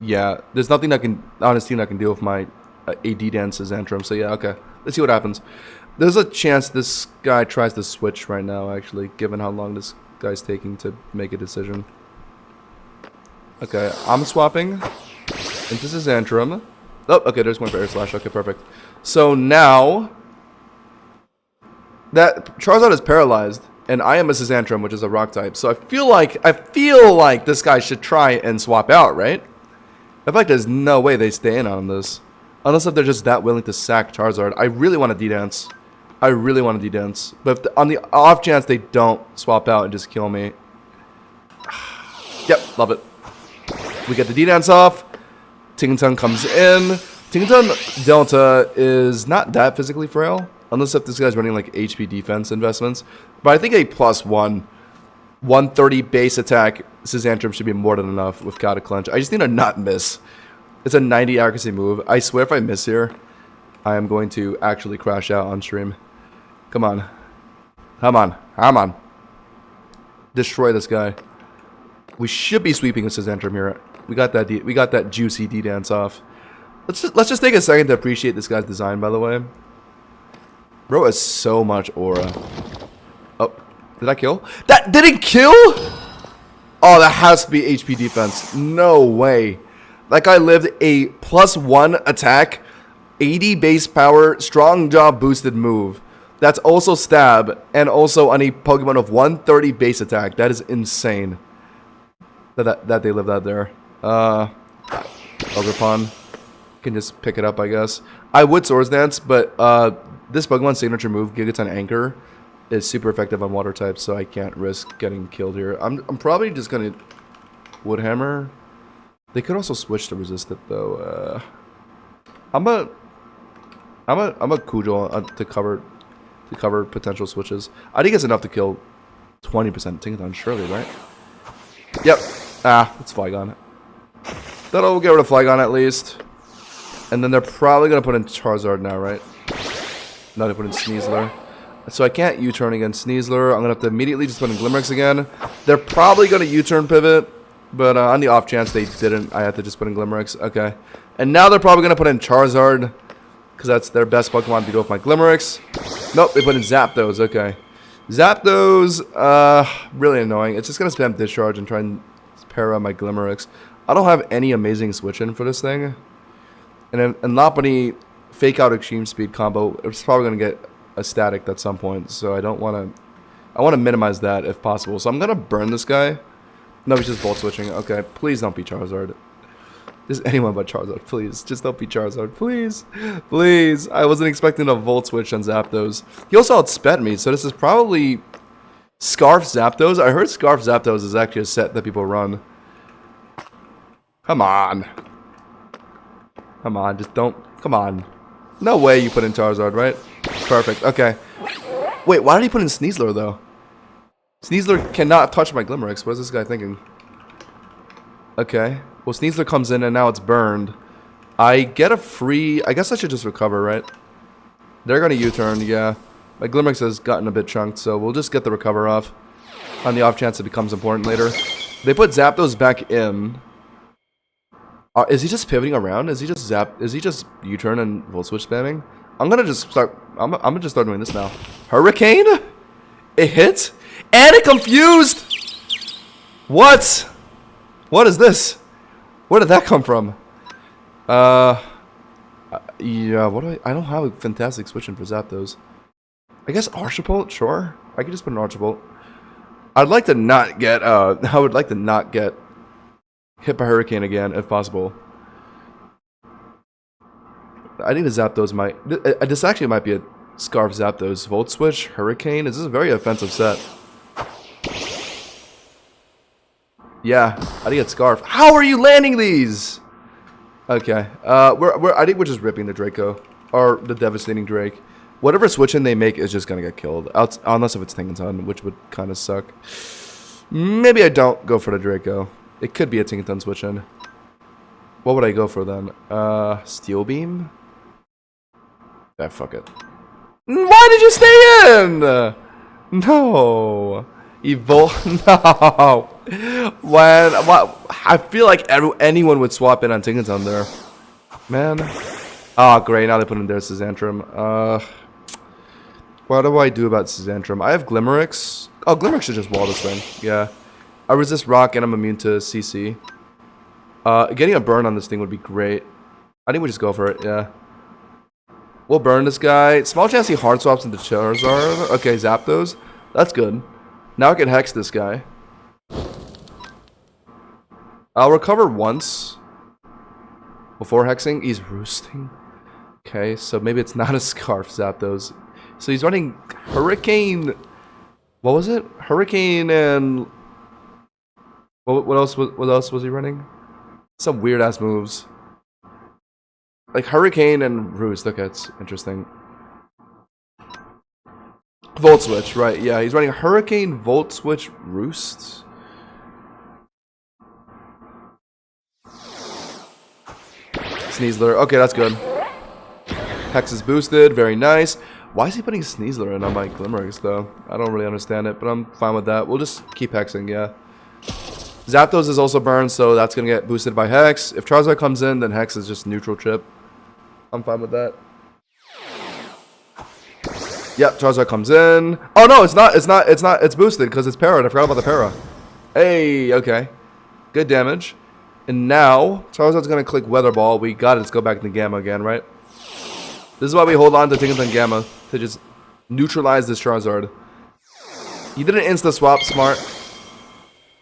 Yeah, there's nothing that can on his team that can deal with my D-Dance Scizandrum. So yeah, okay. Let's see what happens. There's a chance this guy tries to switch right now, actually, given how long this guy's taking to make a decision. Okay, I'm swapping into Scizandrum. Oh, okay, there's one for Air Slash. Okay, perfect. So now that Charizard is paralyzed, and I am a Scizandrum, which is a rock type. So I feel like this guy should try and swap out, right? I feel like there's no way they stay in on this. Unless if they're just that willing to sack Charizard. I really want to D-Dance. I really want to D-Dance. But if on the off chance they don't swap out and just kill me. Yep, love it. We get the D-Dance off. Tinkaton comes in. Tinkaton Delta is not that physically frail. Unless if this guy's running like HP defense investments. But I think a +1, 130 base attack Scizandrum should be more than enough with Kata Clench. I just need to not miss. It's a 90 accuracy move. I swear if I miss here, I am going to actually crash out on stream. Come on. Come on. Come on. Destroy this guy. We should be sweeping a Scizandrum here. We got that juicy D-Dance off. Let's just take a second to appreciate this guy's design, by the way. Bro has so much aura. Oh, did I kill? That didn't kill? Oh, that has to be HP defense. No way. That guy lived a +1 attack, 80 base power, strong jaw boosted move. That's also stab, and also on a Pokemon of 130 base attack. That is insane. That they lived out there. Ogerpon can just pick it up, I guess. I would Swords Dance, but this Pokemon signature move, Gigaton Anchor, is super effective on water types, so I can't risk getting killed here. I'm probably just gonna Wood Hammer. They could also switch to resist it though. I'm a Kujol to cover potential switches. I think it's enough to kill 20% Tinkaton, surely, right? Yep. Ah, it's Flygon. That'll get rid of Flygon at least. And then they're probably gonna put in Charizard now, right? No, they put in Sneasler. So I can't U-turn against Sneasler. I'm gonna have to immediately just put in Glimmerix again. They're probably gonna U-turn pivot. But on the off chance they didn't, I have to just put in Glimmerix. Okay. And now they're probably going to put in Charizard. Because that's their best Pokemon to go with my Glimmerix. Nope, they put in Zapdos. Okay. Zapdos, really annoying. It's just going to spam Discharge and try and pair up my Glimmerix. I don't have any amazing switch-in for this thing. And Lopunny Fake Out Extreme Speed combo, it's probably going to get a static at some point. So I don't want to... I want to minimize that if possible. So I'm going to burn this guy. No, he's just Volt Switching. Okay, please don't be Charizard. Just anyone but Charizard, please. Just don't be Charizard, please. Please. I wasn't expecting a Volt Switch on Zapdos. He also outsped me, so this is probably Scarf Zapdos. I heard Scarf Zapdos is actually a set that people run. Come on. Come on, just don't. Come on. No way you put in Charizard, right? Perfect, okay. Wait, why did he put in Sneasler, though? Sneasler cannot touch my Glimmerix. What is this guy thinking? Okay. Well, Sneasler comes in and now it's burned. I get a free... I guess I should just recover, right? They're going to U-turn, yeah. My Glimmerix has gotten a bit chunked, so we'll just get the recover off. On the off chance it becomes important later. They put Zapdos back in. Is he just pivoting around? Is he just U-turn and Volt Switch spamming? I'm going to just start... I'm going to just start doing this now. Hurricane? It hit? And it confused! What? What is this? Where did that come from? Yeah, what do I don't have a fantastic switch-in for Zapdos. I guess Archipult? Sure. I could just put an Archipult. I'd like to not get, I would like to not get hit by Hurricane again, if possible. I think the Zapdos might, this actually might be a Scarf Zapdos. Volt Switch, Hurricane. This is a very offensive set. Yeah, I think it's Scarf. How are you landing these? Okay, I think we're just ripping the Draco. Or the Devastating Drake. Whatever switch in they make is just gonna get killed. Unless if it's Tinkaton, which would kind of suck. Maybe I don't go for the Draco. It could be a Tinkaton switch in. What would I go for then? Steel Beam? Yeah, fuck it. Why did you stay in? No. No. What? I feel like anyone would swap in on Tinkaton there. Man. Oh, great. Now they put in their Scizentrum. What do I do about Scizentrum? I have Glimerix. Oh, Glimerix should just wall this thing. Yeah. I resist rock and I'm immune to CC. Getting a burn on this thing would be great. I think we just go for it, yeah. We'll burn this guy. Small chance he hard swaps into Charizard. Okay, Zapdos. That's good. Now I can Hex this guy. I'll recover once. Before Hexing. He's roosting. Okay, so maybe it's not a Scarf Zapdos. So he's running Hurricane. What was it? Hurricane and... What else was he running? Some weird ass moves. Like Hurricane and Roost. Okay, that's interesting. Volt Switch, right. Yeah, he's running Hurricane, Volt Switch, Roost. Sneasler. Okay, that's good. Hex is boosted. Very nice. Why is he putting Sneasler in on my Glimerix, though? I don't really understand it, but I'm fine with that. We'll just keep hexing, yeah. Zapdos is also burned, so that's going to get boosted by Hex. If Charizard comes in, then Hex is just neutral chip. I'm fine with that. Yep, Charizard comes in. Oh, no, it's not. It's boosted because it's Para. I forgot about the Para. Hey, okay. Good damage. And now, Charizard's going to click Weather Ball. We got it. Let's go back to Gamma again, right? This is why we hold on to Tinkaton Gamma. To just neutralize this Charizard. He did an insta-swap, smart.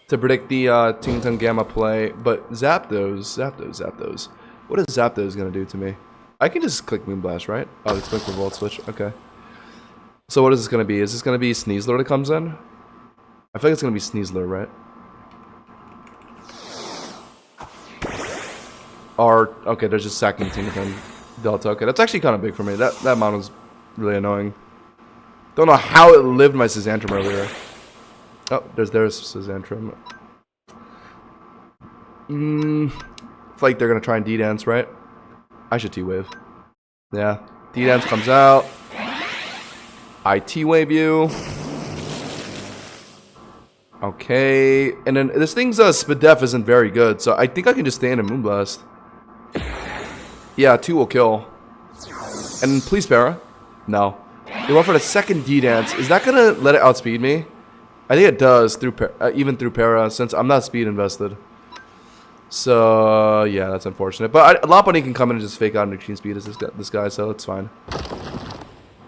To predict the Tinkaton Gamma play. But Zapdos. What is Zapdos going to do to me? I can just click Moonblast, right? Oh, it's click the Volt Switch. Okay. So what is this going to be? Is this going to be Sneasler that comes in? I feel like it's going to be Sneasler, right? Or, okay, they're just sacking Tinkaton Delta. Okay, that's actually kind of big for me. That mono's really annoying. Don't know how it lived my Scizentrum earlier. Oh, there's Scizentrum. I feel like they're going to try and D-Dance, right? I should T-Wave. Yeah. D-Dance comes out. I T-Wave you. Okay. And then this thing's Speed Def isn't very good, so I think I can just stay in a Moonblast. Yeah, 2 will kill. And please Para. No. They went for the second D-Dance. Is that gonna let it outspeed me? I think it does, through even through Para, since I'm not speed invested. So, yeah, that's unfortunate. But Lopunny can come in and just fake out an extreme speed as this guy, so it's fine.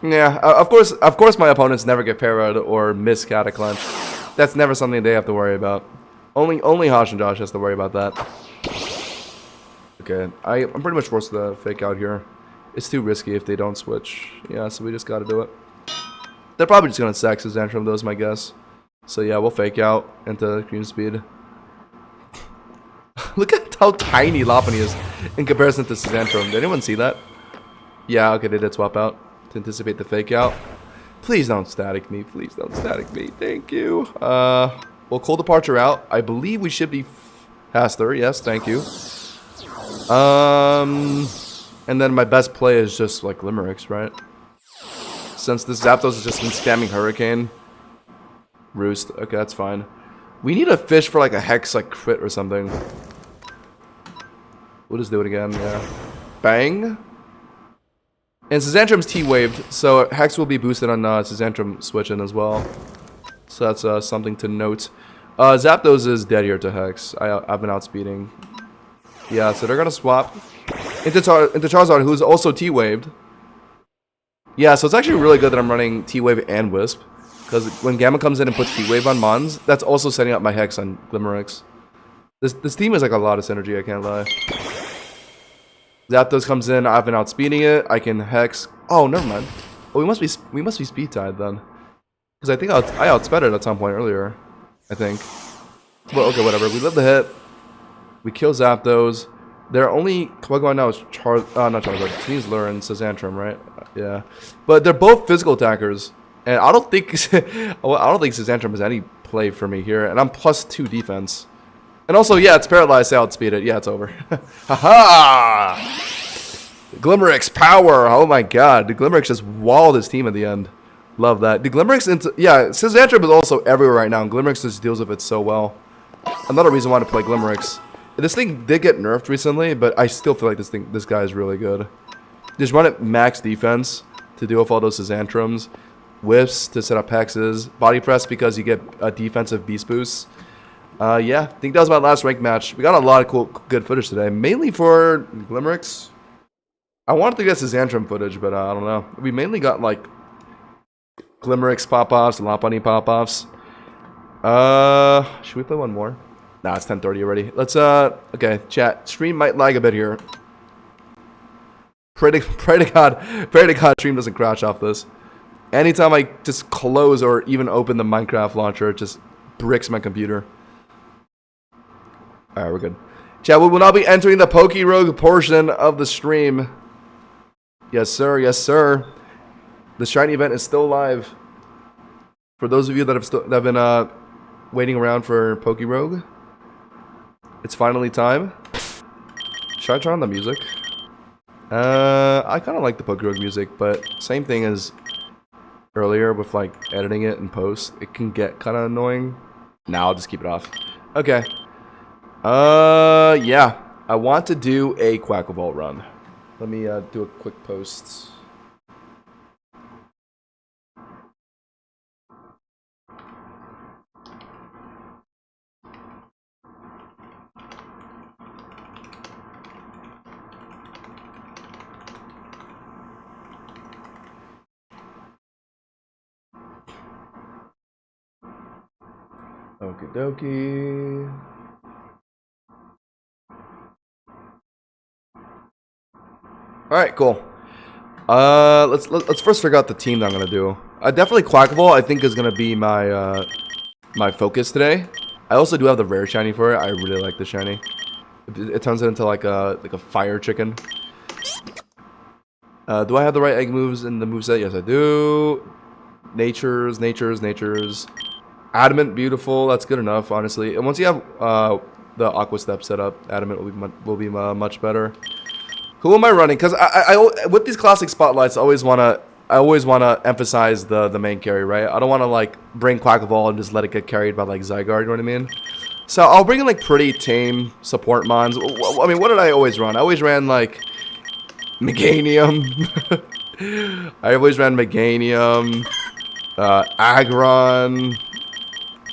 Yeah, of course my opponents never get Para'd or miss Cataclunch. That's never something they have to worry about. Only Hosh and Josh has to worry about that. Okay, I'm pretty much forced to fake out here. It's too risky if they don't switch. Yeah, so we just gotta do it. They're probably just gonna sack Scizentrum, though, is my guess. So yeah, we'll fake out into Extreme Speed. Look at how tiny Lopunny is in comparison to Scizentrum. Did anyone see that? Yeah, okay, they did swap out to anticipate the fake out. Please don't static me. Please don't static me. Thank you. We'll Cold Departure out. I believe we should be faster. Yes, thank you. And then my best play is just like Glimerix, right? Since this Zapdos has just been spamming Hurricane. Roost. Okay, that's fine. We need a fish for like a Hex like crit or something. We'll just do it again, yeah. Bang. And Scizentrum's T-waved, so Hex will be boosted on Scizentrum switching as well. So that's something to note. Zapdos is dead here to Hex. I've been outspeeding. Yeah, so they're gonna swap into Charizard, who's also T-waved. Yeah, so it's actually really good that I'm running T-Wave and Wisp. Because when Gamma comes in and puts T-Wave on Mons, that's also setting up my Hex on Glimerix. This team is like a lot of synergy, I can't lie. Zapdos comes in, I've been outspeeding it, I can Hex. Oh, never mind. Oh, we must be speed tied then. Because I think I outsped it at some point earlier. I think. Well, okay, whatever. We live the hit. We kill Zapdos. Their only Pokemon now is not Charizard. Sneasler and Sazantrum, right? Yeah, but they're both physical attackers, and I don't think Sazantrum has any play for me here. And I'm +2 defense, and also yeah, it's paralyzed. So I outspeed it. Yeah, it's over. Haha! Glimmerix power. Oh my god, the Glimmerix just walled his team at the end. Love that. The Glimmerix Sazantrum is also everywhere right now, and Glimmerix just deals with it so well. Another reason why to play Glimmerix. This thing did get nerfed recently, but I still feel like this guy is really good. Just run it max defense to deal with all those Sazantrums. Whiffs to set up hexes. Body press because you get a defensive beast boost. Yeah, I think that was my last ranked match. We got a lot of good footage today, mainly for Glimmerix. I wanted to get Sazantrum footage, but I don't know. We mainly got like Glimmerix pop-offs, Lopunny pop-offs. Should we play one more? Nah, it's 10:30 already. Let's okay, chat. Stream might lag a bit here. Pray to God, stream doesn't crash off this. Anytime I just close or even open the Minecraft launcher, it just bricks my computer. Alright, we're good. Chat, we will now be entering the Pokerogue portion of the stream. Yes, sir. Yes, sir. The shiny event is still live. For those of you that have been waiting around for Pokerogue, it's finally time. Should I turn on the music? I kind of like the Pokerogue music, but same thing as earlier with like editing it in post. It can get kind of annoying. Nah, I'll just keep it off. Okay. Yeah. I want to do a Quacklevault run. Let me do a quick post. Okie dokie. Alright, cool. Let's first figure out the team that I'm gonna do. Definitely Quacklevault, I think, is gonna be my my focus today. I also do have the rare shiny for it. I really like the shiny. It turns it into like a fire chicken. Do I have the right egg moves in the moveset? Yes, I do. Natures. Adamant, beautiful. That's good enough, honestly. And once you have the Aqua Step set up, Adamant will be much better. Who am I running? Because I with these classic spotlights, I always wanna emphasize the main carry, right? I don't wanna like bring Quacklevault and just let it get carried by like Zygarde. You know what I mean? So I'll bring in like pretty tame support mons. I mean, what did I always run? I always ran like Meganium. I always ran Meganium, Aggron.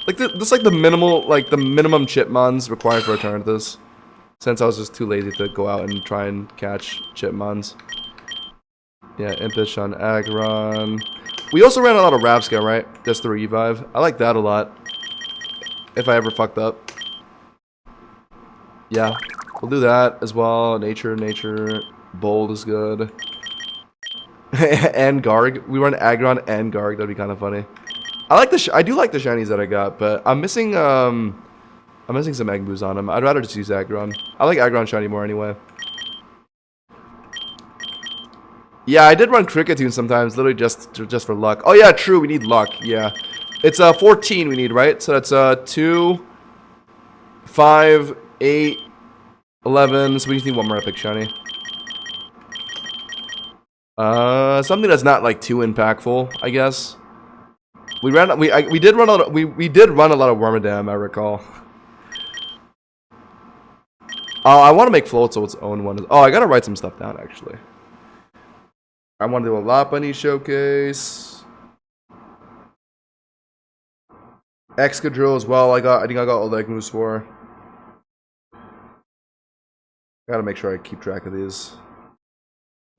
Like this, like the minimum Chipmons required for Eternatus. Since I was just too lazy to go out and try and catch Chipmons. Yeah, Impish on Aggron. We also ran a lot of Rapscale, right? Just to revive. I like that a lot. If I ever fucked up. Yeah, we'll do that as well. Nature. Bold is good. And Garg. We run Aggron and Garg. That'd be kind of funny. I do like the shinies that I got, but I'm missing some egg moves on him. I'd rather just use Aggron. I like Aggron shiny more anyway. Yeah, I did run Kricketune sometimes, literally just for luck. Oh yeah, true. We need luck. Yeah, it's 14 we need, right? So that's 2, 5, 8, 11. So we just need one more epic shiny. Something that's not like too impactful, I guess. We did run a lot of Wormadam, I recall. Oh, I want to make Floatzel its own one. Oh, I gotta write some stuff down actually. I want to do a Lopunny showcase. Excadrill as well. I think I got all the egg moves for. Gotta make sure I keep track of these.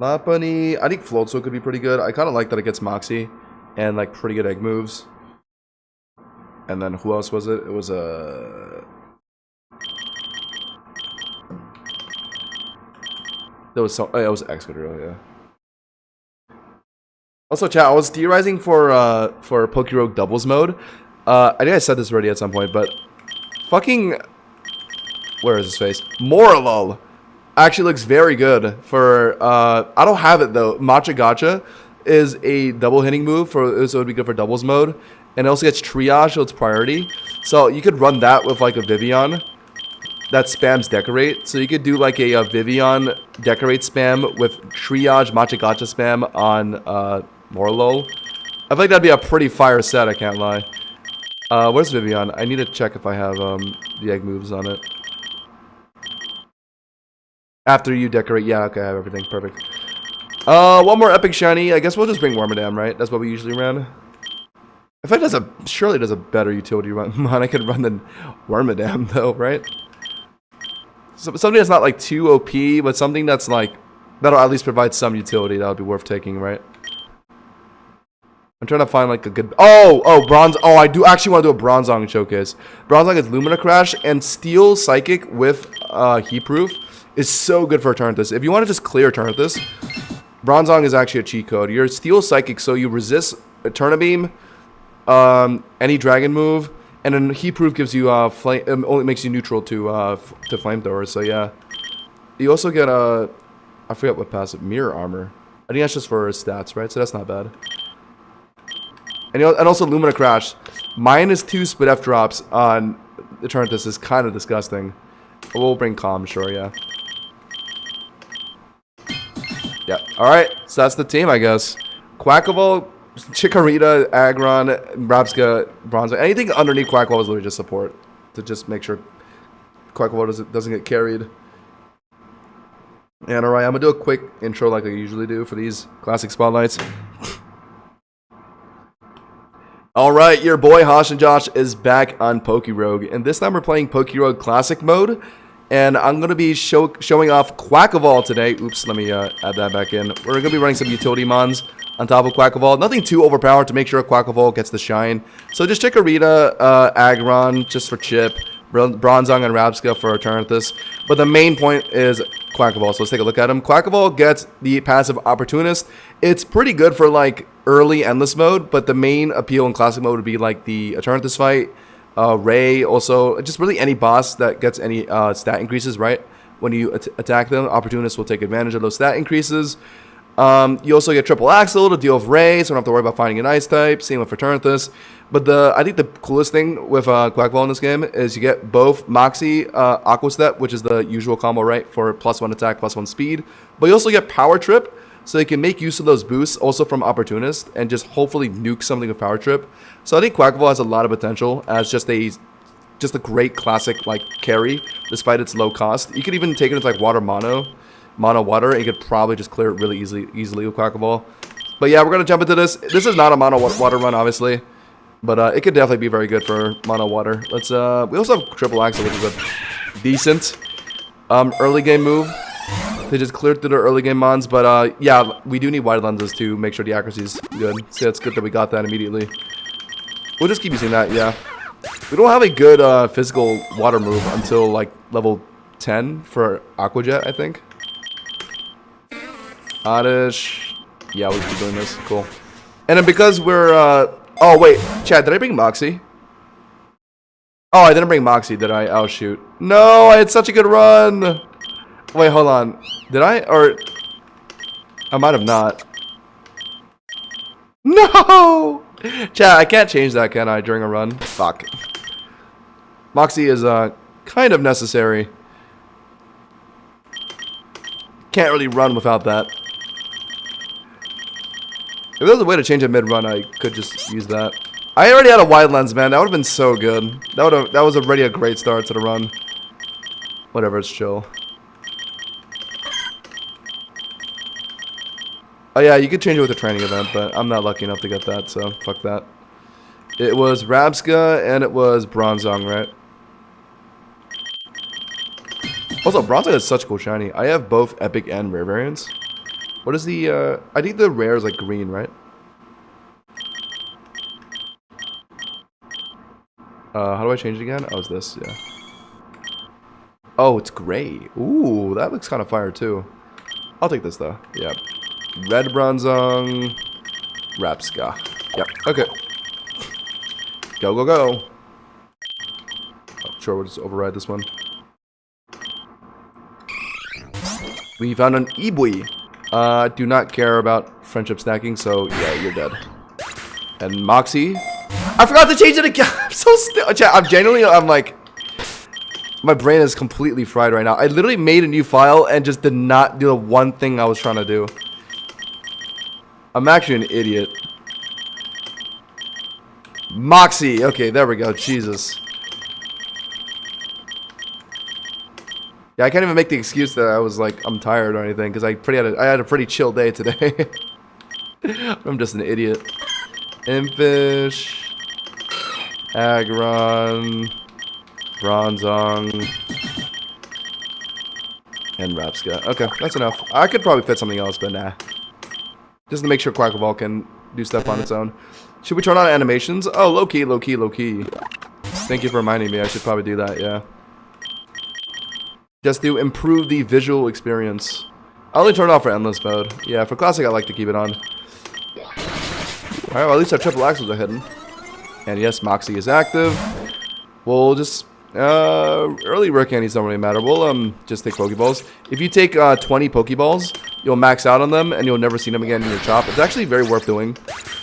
Lopunny. I think Floatzel could be pretty good. I kind of like that it gets Moxie and like pretty good egg moves. And then who else was it? It was a. It was Excadrill, yeah. Also, chat, I was theorizing for Pokerogue doubles mode. I think I said this already at some point, but fucking where is his face? Morlul. actually looks very good for, I don't have it though. Matcha Gotcha is a double hitting move, so it would be good for doubles mode. And it also gets triage, so it's priority. So you could run that with like a Vivian that spams decorate. So you could do like a Vivian decorate spam with triage Matcha Gotcha spam on Morlo. I think that'd be a pretty fire set, I can't lie. Where's Vivian? I need to check if I have the egg moves on it. After you decorate, yeah, okay, I have everything, perfect. One more epic shiny. I guess we'll just bring Wormadam, right? That's what we usually ran. In fact, surely there's a better utility run. I could run than Wormadam though, right? So, something that's not like too OP, but something that's like that'll at least provide some utility that would be worth taking, right? I'm trying to find like a good. Oh, bronze. Oh, I do actually want to do a Bronzong showcase. Bronzong is Lumina Crash and Steel Psychic with Heat Proof is so good for Eternatus. If you want to just clear Eternatus, Bronzong is actually a cheat code. You're Steel Psychic, so you resist Eterna Beam, any Dragon move, and then Heat Proof gives you flame. Only makes you neutral to Flamethrower. So yeah, you also get I forget what passive, Mirror Armor. I think that's just for stats, right? So that's not bad. And also Lumina Crash. -2 split F drops on Eternatus is kind of disgusting. We'll bring Calm, sure, yeah. Yeah, alright. So that's the team, I guess. Quackable, Chikorita, Aggron, Rapska, Bronzong. Anything underneath Quackable is literally just support. To just make sure Quackable doesn't get carried. And alright, I'm going to do a quick intro like I usually do for these classic spotlights. Alright, your boy Hosh and Josh is back on Pokerogue, and this time we're playing Pokerogue Classic mode, and I'm going to be showing off Quackable today. Oops, let me add that back in. We're going to be running some utility mons on top of Quackable. Nothing too overpowered to make sure Quackable gets the shine. So just Chikorita, Aggron, just for chip, Bronzong and Rapska for Eternatus. But the main point is Quackable, so let's take a look at him. Quackable gets the passive Opportunist. It's pretty good for like early endless mode, but the main appeal in classic mode would be like the Eternatus fight, Ray, also just really any boss that gets any stat increases, right? When you attack them, Opportunist will take advantage of those stat increases. You also get Triple Axle to deal with Ray, so don't have to worry about finding an Ice type. Same with Eternatus. But I think the coolest thing with Quackball in this game is you get both Moxie, Aqua Step, which is the usual combo, right, for +1 attack, +1 speed. But you also get Power Trip, so you can make use of those boosts also from Opportunist and just hopefully nuke something with Power Trip. So I think Quackball has a lot of potential as just a great classic like carry, despite its low cost. You could even take it into like mono water, and you could probably just clear it really easily with Quackball. But yeah, we're gonna jump into this. This is not a mono water run, obviously, but it could definitely be very good for mono water. Let's we also have Triple Axle, which is a decent early game move. They just cleared through their early game mons, but yeah, we do need wide lenses to make sure the accuracy is good. So it's good that we got that immediately. We'll just keep using that, yeah. We don't have a good physical water move until like level 10 for Aqua Jet, I think. Oddish. Yeah, we'll keep doing this. Cool. And then because we're oh wait, Chad, did I bring Moxie? Oh, I didn't bring Moxie, did I? Oh shoot. No, I had such a good run. Wait, hold on. Did I? Or I might have not. No! Chad, I can't change that, can I, during a run? Fuck. Moxie is kind of necessary. Can't really run without that. If there was a way to change it mid-run, I could just use that. I already had a wide lens, man. That would have been so good. That was already a great start to the run. Whatever, it's chill. Oh yeah, you could change it with a training event, but I'm not lucky enough to get that, so fuck that. It was Rapska and it was Bronzong, right? Also, Bronzong is such cool shiny. I have both epic and rare variants. What is the, I think the rare is like green, right? How do I change it again? Oh, it's this, yeah. Oh, it's gray. Ooh, that looks kind of fire too. I'll take this though, yeah. Red Bronzong, Rapska. Yep, okay. Go, go, go. Oh, sure, we'll just override this one. We found an Ibui. Do not care about friendship stacking, so yeah, you're dead. And Moxie. I forgot to change it again. I'm so I'm genuinely, I'm like, my brain is completely fried right now. I literally made a new file and just did not do the one thing I was trying to do. I'm actually an idiot. Moxie. Okay, there we go. Jesus. Yeah, I can't even make the excuse that I was like, I'm tired or anything, because I had a pretty chill day today. I'm just an idiot. Impish. Aggron. Bronzong. And Rapska. Okay, that's enough. I could probably fit something else, but nah. Just to make sure Quackball can do stuff on its own. Should we turn on animations? Oh, low key, low key, low key. Thank you for reminding me. I should probably do that, yeah. Just to improve the visual experience. I only turn it off for endless mode. Yeah, for classic I like to keep it on. Alright, well at least our triple axles are hidden. And yes, Moxie is active. We'll just early rare candies don't really matter. We'll just take Pokeballs. If you take 20 Pokeballs, you'll max out on them and you'll never see them again in your chop. It's actually very worth doing.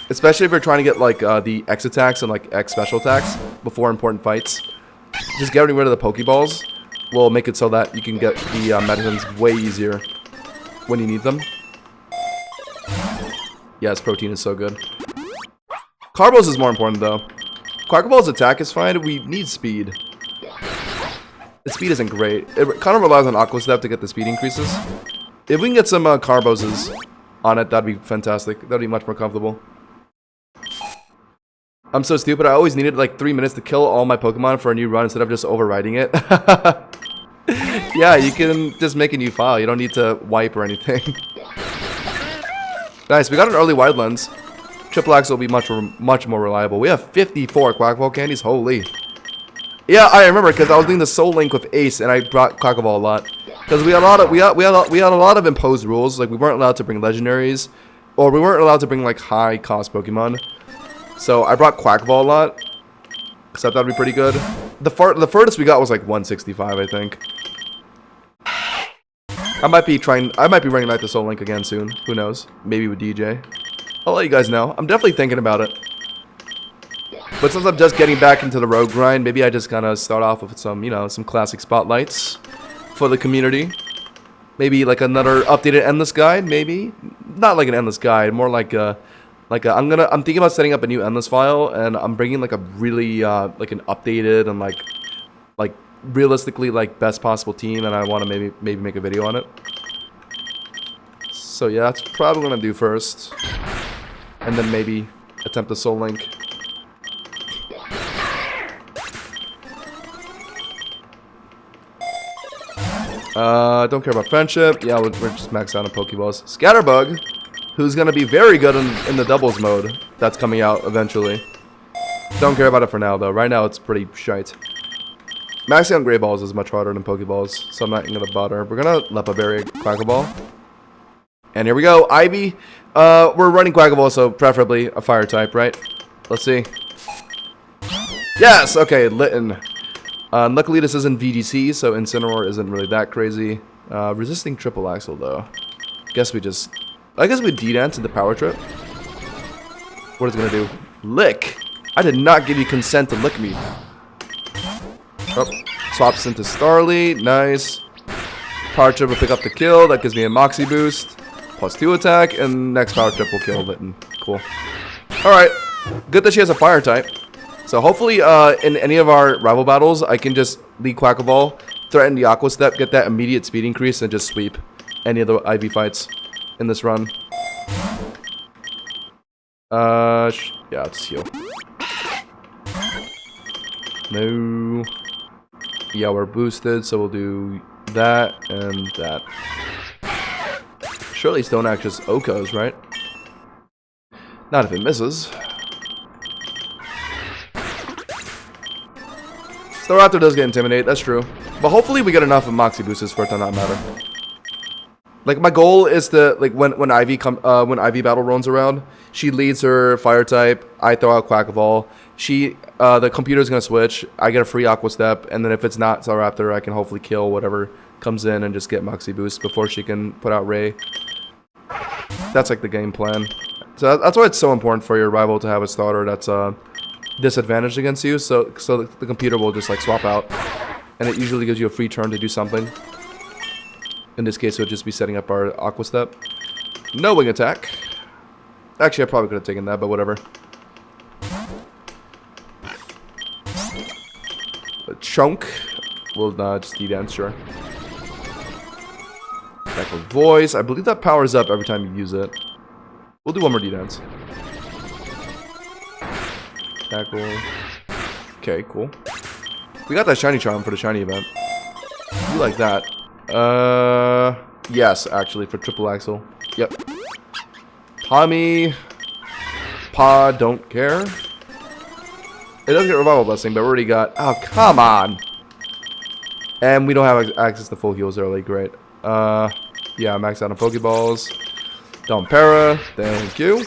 Especially if you're trying to get like the X attacks and like X special attacks before important fights. Just getting rid of the Pokeballs will make it so that you can get the medicines way easier when you need them. Yes, protein is so good. Carbos is more important though. Quackball's attack is fine. We need speed. The speed isn't great. It kind of relies on Aqua Step to get the speed increases. If we can get some Carboses on it, that'd be fantastic. That'd be much more comfortable. I'm so stupid. I always needed like 3 minutes to kill all my Pokemon for a new run instead of just overriding it. Yeah, you can just make a new file. You don't need to wipe or anything. Nice. We got an early wide lens. Triple X will be much more reliable. We have 54 Quackball candies. Holy. Yeah, I remember because I was doing the Soul Link with Ace and I brought Quackball a lot. Because we had a lot of imposed rules. Like we weren't allowed to bring legendaries, or we weren't allowed to bring like high cost Pokemon. So I brought Quackball a lot, because I thought it'd be pretty good. The furthest we got was like 165, I think. I might be running back the Soul Link again soon. Who knows? Maybe with DJ. I'll let you guys know. I'm definitely thinking about it. But since I'm just getting back into the road grind, maybe I just kind of start off with some, you know, some classic spotlights for the community. Maybe like another updated endless guide, maybe. Not like an endless guide, more like a I'm thinking about setting up a new endless file, and I'm bringing like a really like an updated and like realistically like best possible team, and I want to maybe make a video on it. So yeah, that's probably what I'm gonna do first, and then maybe attempt a Soul Link. Don't care about friendship. Yeah, we're just maxed out on Pokeballs. Scatterbug, who's gonna be very good in the doubles mode that's coming out eventually. Don't care about it for now though. Right now it's pretty shite. Maxing on Gray Balls is much harder than Pokeballs, so I'm not gonna bother. We're gonna Lepa Berry Quackaball. And here we go, Ivy. We're running Quackaball, so preferably a fire type, right? Let's see. Yes, okay, Litten. Luckily this isn't VGC, so Incineroar isn't really that crazy. Resisting Triple Axle though. I guess we D-Dance into Power Trip. What is it gonna do? Lick! I did not give you consent to lick me. Oh, swaps into Starly, nice. Power Trip will pick up the kill, that gives me a Moxie boost. +2 attack, and next Power Trip will kill Litten. Cool. Alright, good that she has a fire type. So hopefully in any of our rival battles, I can just lead Quackaball, threaten the Aqua Step, get that immediate speed increase, and just sweep any of the IV fights in this run. Yeah, let's heal. No. Yeah, we're boosted, so we'll do that and that. Surely Stone Axe just Okos, right? Not if it misses. Staraptor does get Intimidate, that's true. But hopefully we get enough of Moxie boosters for it to not matter. Like my goal is to like when Ivy battle runs around, she leads her fire type, I throw out Quackaball. The computer's gonna switch, I get a free Aqua Step, and then if it's not Staraptor, I can hopefully kill whatever comes in and just get Moxie Boost before she can put out Ray. That's like the game plan. So that's why it's so important for your rival to have a starter that's disadvantaged against you. So the computer will just like swap out, and it usually gives you a free turn to do something. In this case, it would just be setting up our Aqua Step. No wing attack. Actually, I probably could have taken that, but whatever. A chunk. We'll just D-Dance, sure. Attack with Voice. I believe that powers up every time you use it. We'll do one more D-Dance. Tackle. Okay, cool. We got that Shiny Charm for the Shiny event. You like that. Yes, actually, for Triple Axel. Yep. Tommy. Pa, don't care. It does get Revival Blessing, but we already got... Oh, come on! And we don't have access to full heals early. Great. Yeah, max out on Pokeballs. Dompera. Thank you.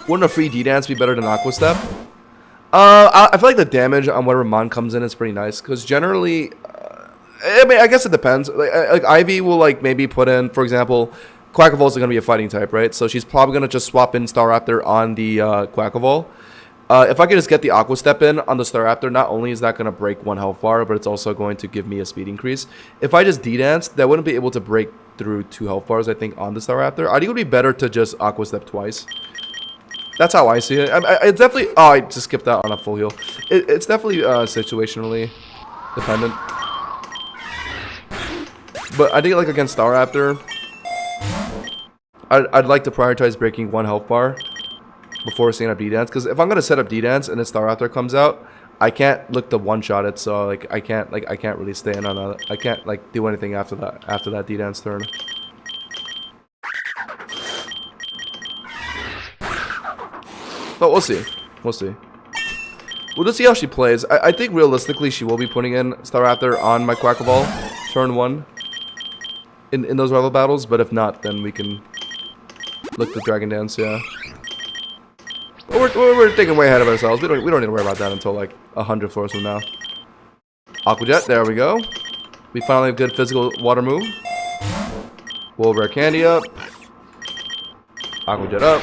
Wouldn't a free D-Dance be better than Aqua Step? I feel like the damage on whatever Mon comes in is pretty nice. Because generally... I mean, I guess it depends. Like Ivy will, like, maybe put in, for example... Quacklevol's going to be a fighting type, right? So she's probably going to just swap in Staraptor on the Quackleval. If I can just get the Aqua Step in on the Staraptor, not only is that going to break 1 health bar, but it's also going to give me a speed increase. If I just D-Dance, that wouldn't be able to break through 2 health bars, I think, on the Staraptor. I think it would be better to just Aqua Step twice. That's how I see it. I definitely... Oh, I just skipped out on a full heal. It's definitely situationally dependent. But I think, like, against Staraptor... I'd like to prioritize breaking 1 health bar before setting up D-Dance, because if I'm gonna set up D-Dance and a Staraptor comes out, I can't look to one-shot it, so like I can't really stay in on that. I can't like do anything after that D-Dance turn. But we'll see. We'll see. We'll just see how she plays. I think realistically she will be putting in Staraptor on my Quackleval turn 1 in those rival battles, but if not, then we can look to Dragon Dance, yeah. We're thinking way ahead of ourselves. We don't need to worry about that until like 100 floors from now. Aqua Jet, there we go. We finally have good physical water move. We'll Rare Candy up. Aqua Jet up.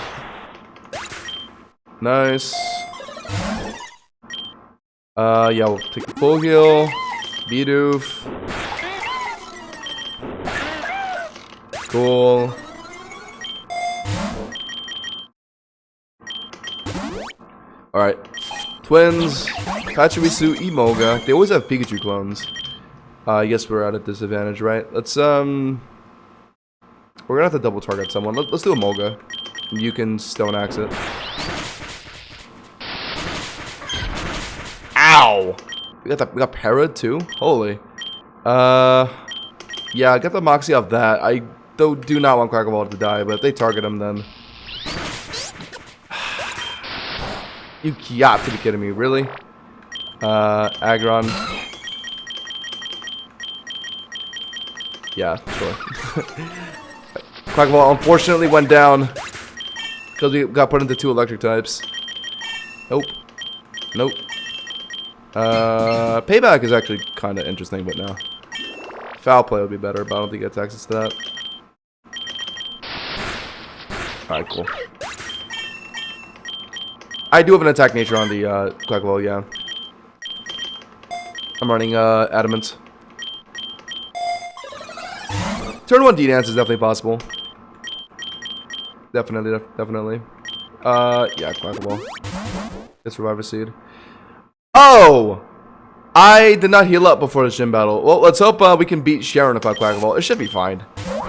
Nice. Yeah, we'll take the full heal. Bidoof. Cool. Alright. Twins. Pachirisu, Emolga. They always have Pikachu clones. I guess we're at a disadvantage, right? Let's, we're gonna have to double target someone. Let's do Emolga. You can Stone Axe it. Ow! We got Para too? Holy. Yeah, get the Moxie off that. I do not want Quackleval to die, but if they target him, then... You got to be kidding me, really? Aggron. Yeah, sure. Quackleval unfortunately went down because we got put into 2 electric types. Nope. Nope. Payback is actually kind of interesting, but no. Foul play would be better, but I don't think it gets access to that. Alright, cool. I do have an attack nature on the Quackleval, yeah. I'm running Adamant. Turn 1 D-Dance is definitely possible. Definitely. Yeah, Quackleval. It's Reviver Seed. Oh! I did not heal up before this gym battle. Well, let's hope we can beat Sharon without Quackleval. It should be fine.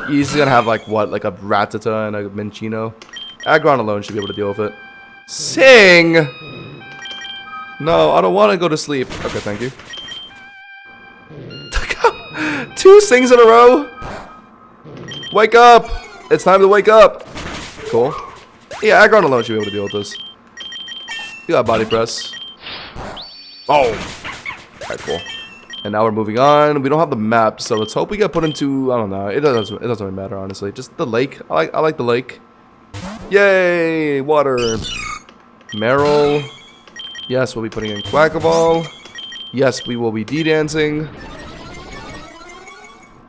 He's gonna have like what, like a Rattata and a Minccino. Aggron alone should be able to deal with it. Sing! No, I don't want to go to sleep. Okay, thank you. 2 sings in a row? Wake up! It's time to wake up! Cool. Yeah, Aggron alone should be able to deal with this. You got Body Press. Oh! Alright, cool. And now we're moving on. We don't have the map, so let's hope we get put into... I don't know. It doesn't really matter, honestly. Just the lake. I like the lake. Yay! Water. Meryl. Yes, we'll be putting in Quackleval. Yes, we will be D-Dancing.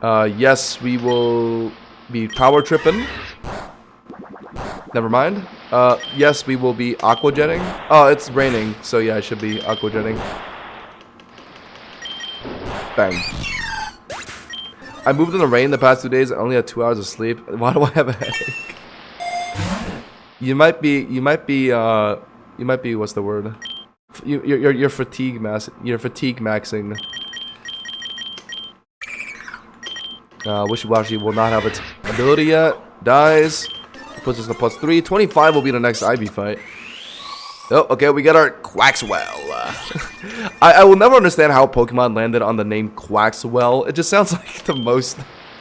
Yes, we will be power tripping. Never mind. Yes, we will be aqua jetting. Oh, it's raining, so yeah, I should be aqua jetting. Bang. I moved in the rain the past 2 days. I only had 2 hours of sleep. Why do I have a headache? You might be, what's the word? You're fatigue maxing. Wishy-washy will not have its ability yet. Dies. Puts us to +3. 25 will be the next Ivy fight. Oh, okay, we got our Quaxwell. I will never understand how Pokemon landed on the name Quaxwell. It just sounds like the most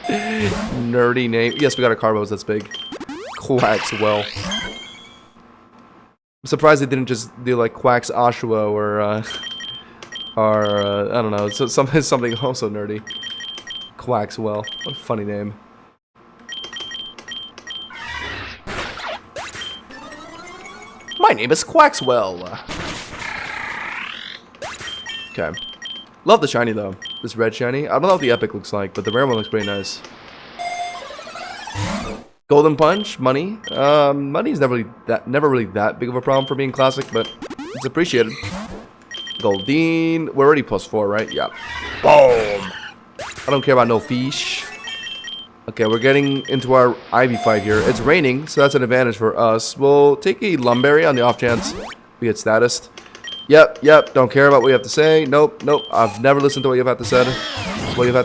nerdy name. Yes, we got a Carbos that's big. Quaxwell. I'm surprised they didn't just do like Quax Oshua or I don't know, something also nerdy. Quaxwell. What a funny name. My name is Quaxwell. Okay. Love the shiny though. This red shiny. I don't know what the epic looks like, but the rare one looks pretty nice. Golden Punch, money. Money's never really that big of a problem for being classic, but it's appreciated. Goldeen. We're already +4, right? Yeah. Boom. I don't care about no fish. Okay, we're getting into our Ivy fight here. It's raining, so that's an advantage for us. We'll take a Lumberry on the off chance we get status. Yep. Don't care about what you have to say. Nope. I've never listened to what you've had to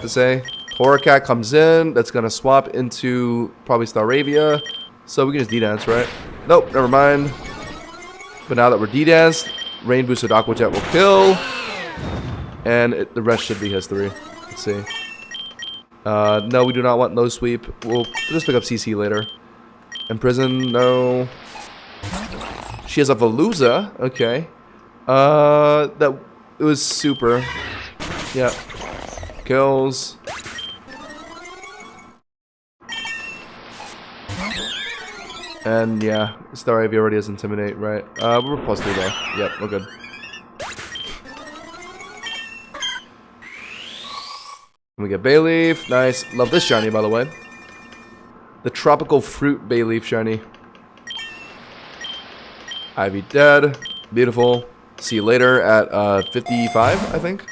say. Torracat comes in. That's gonna swap into probably Staravia. So we can just D-Dance, right? Nope, never mind. But now that we're D-Danced, Rain Boosted Aqua Jet will kill. And the rest should be history. Let's see. No, we do not want no sweep. We'll just pick up CC later. Imprison, no. She has a Veluza. Okay. It was super. Yeah. Kills. And yeah, Staravia already has Intimidate, right? We're +3 though. Yep, we're good. We get Bayleaf. Nice. Love this shiny, by the way. The Tropical Fruit Bayleaf shiny. Ivy dead. Beautiful. See you later at 55, I think.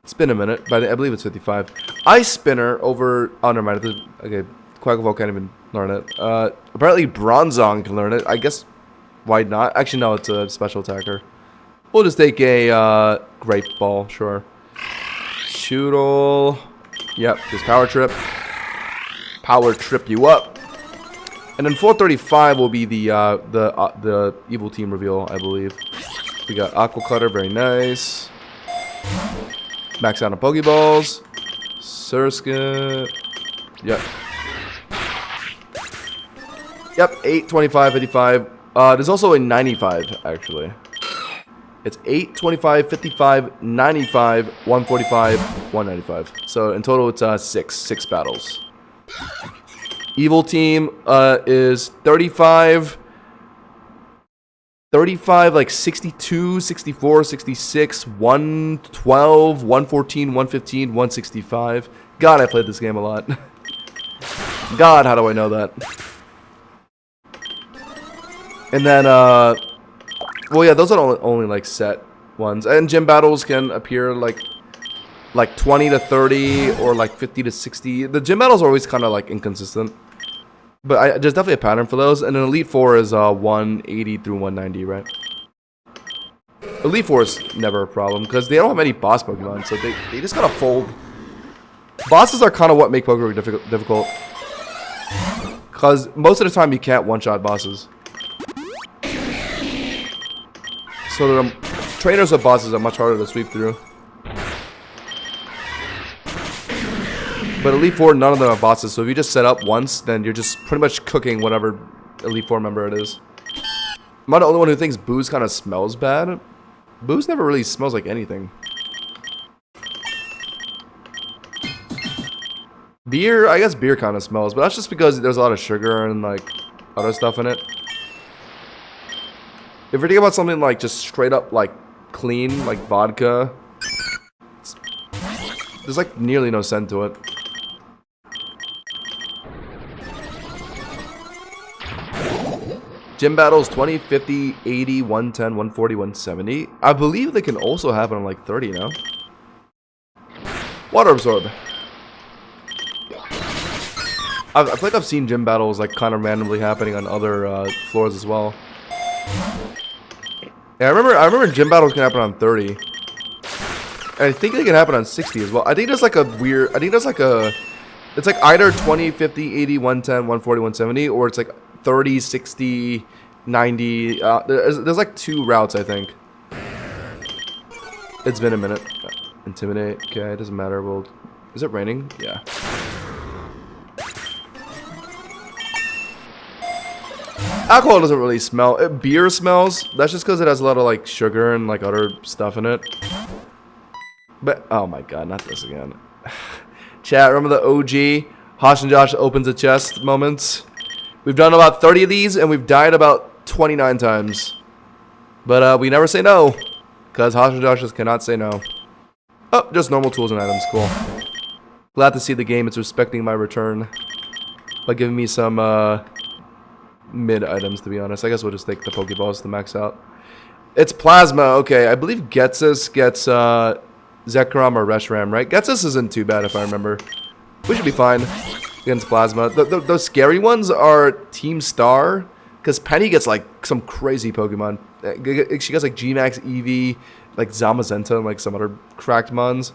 It's been a minute, but I believe it's 55. Ice Spinner over... Oh, never mind. Okay, Quacklevolt can't even learn it. Apparently Bronzong can learn it. I guess... Why not? Actually, no, it's a special attacker. We'll just take a Grape Ball, sure. Shoodle... Yep, just Power Trip. Power Trip you up. And then 435 will be the Evil Team reveal, I believe. We got Aqua Cutter, very nice. Max out on Pokeballs. Surskit. Yep. Yep, 8, 25, 55. There's also a 95, actually. It's 8, 25, 55, 95, 145, 195. So in total, it's 6 battles. Evil Team is 35, like 62, 64, 66, 112, 114, 115, 165. God, I played this game a lot. God, how do I know that? And then, well, yeah, those are only like set ones. And gym battles can appear like 20 to 30 or like 50 to 60. The gym battles are always kind of like inconsistent. But there's definitely a pattern for those. And then Elite Four is 180 through 190, right? Elite Four is never a problem because they don't have any boss Pokemon, so they just gotta fold. Bosses are kind of what make Pokerogue difficult. Because most of the time you can't one-shot bosses. So the trainers of bosses are much harder to sweep through. But Elite Four, none of them are bosses, so if you just set up once, then you're just pretty much cooking whatever Elite Four member it is. Am I the only one who thinks booze kind of smells bad? Booze never really smells like anything. Beer, I guess beer kind of smells, but that's just because there's a lot of sugar and like other stuff in it. If you're thinking about something like just straight up like clean, like vodka, there's like nearly no scent to it. Gym battles 20, 50, 80, 110, 140, 170. I believe they can also happen on like 30 now. Water absorb. I feel like I've seen gym battles like kind of randomly happening on other floors as well. Yeah, I remember gym battles can happen on 30. And I think they can happen on 60 as well. I think there's like a weird, it's like either 20, 50, 80, 110, 140, 170, or it's like 30, 60, 90. There's like 2 routes, I think. It's been a minute. Intimidate. Okay, it doesn't matter. Well, is it raining? Yeah. Alcohol doesn't really smell. Beer smells. That's just because it has a lot of like sugar and like other stuff in it. But oh my god, not this again. Chat, remember the OG Hosh and Josh opens a chest moments? We've done about 30 of these and we've died about 29 times. But we never say no, because Hosh and Josh just cannot say no. Oh, just normal tools and items. Cool. Glad to see the game. It's respecting my return by giving me some mid items, to be honest. I guess we'll just take the Pokeballs to max out. It's Plasma. Okay, I believe Getsus gets Zekrom or Reshiram, right? Getsus isn't too bad if I remember. We should be fine against Plasma. Those scary ones are Team Star, because Penny gets like some crazy Pokemon. She gets like G-Max, Eevee, like Zamazenta, and like some other cracked mons.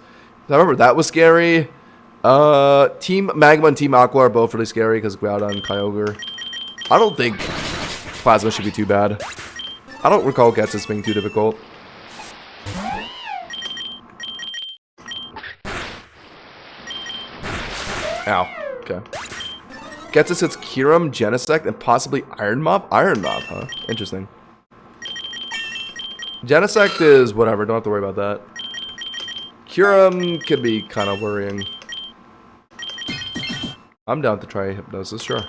I remember that was scary. Team Magma and Team Aqua are both really scary because Groudon and Kyogre. I don't think Plasma should be too bad. I don't recall Getsus being too difficult. Ow. Okay. Getsus hits Kyurem, Genesect, and possibly Iron Mob? Iron Mob, huh? Interesting. Genesect is whatever. Don't have to worry about that. Kyurem could be kind of worrying. I'm down to try Hypnosis, sure.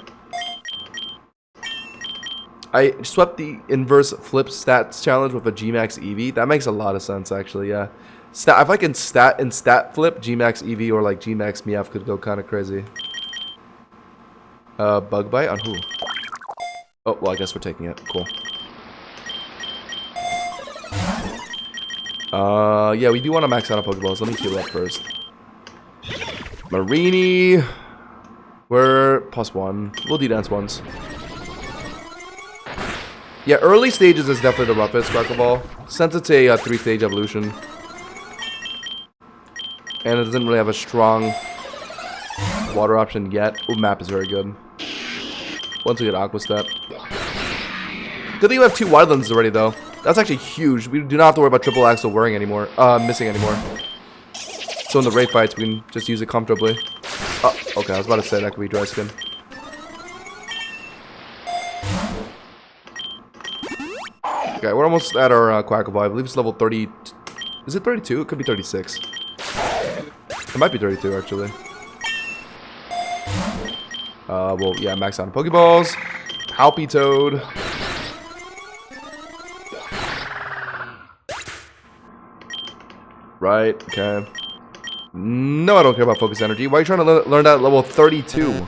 I swept the inverse flip stats challenge with a G-Max Eevee. That makes a lot of sense, actually, yeah. If I can stat flip, G-Max Eevee or like G-Max Meowth could go kind of crazy. Bug Bite on who? Oh, well, I guess we're taking it. Cool. Yeah, we do want to max out on Pokeballs. Let me heal up first. Marini. We're +1. We'll D-Dance once. Yeah, early stages is definitely the roughest, Crackle Ball. Since it's a 3-stage evolution. And it doesn't really have a strong water option yet. Ooh, map is very good. Once we get Aqua Step. Good thing we have 2 Wildlands already, though. That's actually huge. We do not have to worry about triple axle wearing anymore. Missing anymore. So in the raid fights, we can just use it comfortably. Oh, okay. I was about to say that could be dry skin. Okay, we're almost at our Quackle Ball. I believe it's level 30. Is it 32? It could be 36. It might be 32, actually. Well, yeah, max out on Pokeballs. Palpitoad. Right, okay. No, I don't care about Focus Energy. Why are you trying to learn that at level 32?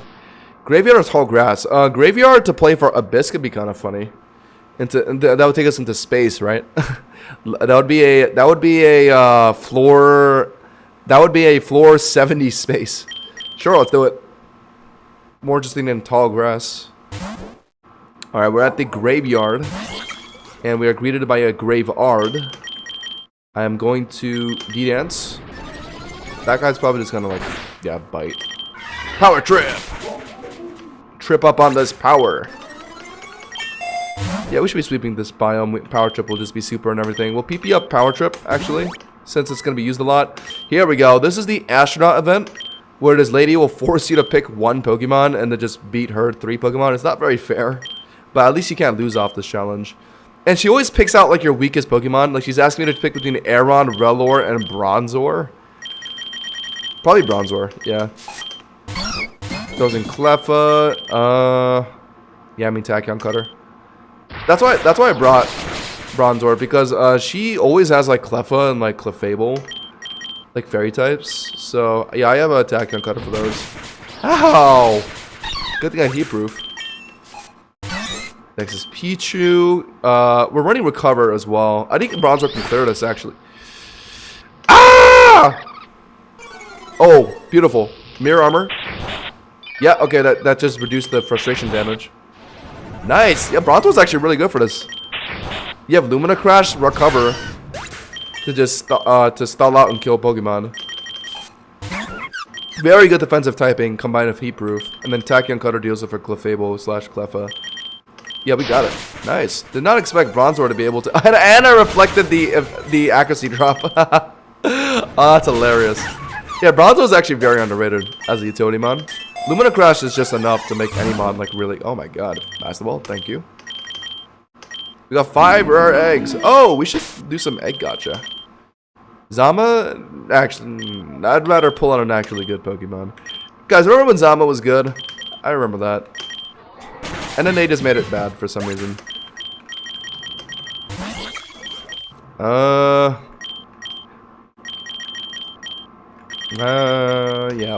Graveyard or Tall Grass? Graveyard to play for Abyss could be kind of funny. And that would take us into space, right? that would be a floor 70 space. Sure, let's do it. More interesting than Tall Grass. Alright, we're at the Graveyard. And we are greeted by a Graveard. I am going to D-Dance. That guy's probably just gonna like, yeah, bite. Power Trip! Trip up on this power. Yeah, we should be sweeping this biome. Power Trip will just be super and everything. We'll PP up Power Trip, actually, since it's going to be used a lot. Here we go. This is the Astronaut event, where this lady will force you to pick 1 Pokemon and then just beat her 3 Pokemon. It's not very fair, but at least you can't lose off this challenge. And she always picks out, like, your weakest Pokemon. Like, she's asking me to pick between Aeron, Rellor, and Bronzor. Probably Bronzor, yeah. Goes in Cleffa. Yeah, I mean Tachyon Cutter. That's why I brought Bronzor, because she always has like Cleffa and like Clefable, like fairy types. So yeah, I have a Tachyon Cutter for those. Ow! Good thing I heat proof. Next is Pichu. We're running Recover as well. I think Bronzor can clear this, actually. Ah! Oh, beautiful. Mirror Armor. Yeah, okay, that just reduced the frustration damage. Nice. Yeah, Bronzor's actually really good for this. You have Lumina Crash, Recover to just to stall out and kill Pokemon. Very good defensive typing combined with Heat Proof. And then Tachyon Cutter deals with for Clefable / Cleffa. Yeah, we got it. Nice. Did not expect Bronzor to be able to. And I reflected the accuracy drop. Oh, that's hilarious. Yeah, Bronzor is actually very underrated as a utility mon. Lumina Crash is just enough to make any mon like really. Oh my god. Master Ball, thank you. We got 5 rare eggs. Oh, we should do some egg gacha. Zama, actually, I'd rather pull on an actually good Pokemon. Guys, remember when Zama was good? I remember that. And then they just made it bad for some reason. Yeah,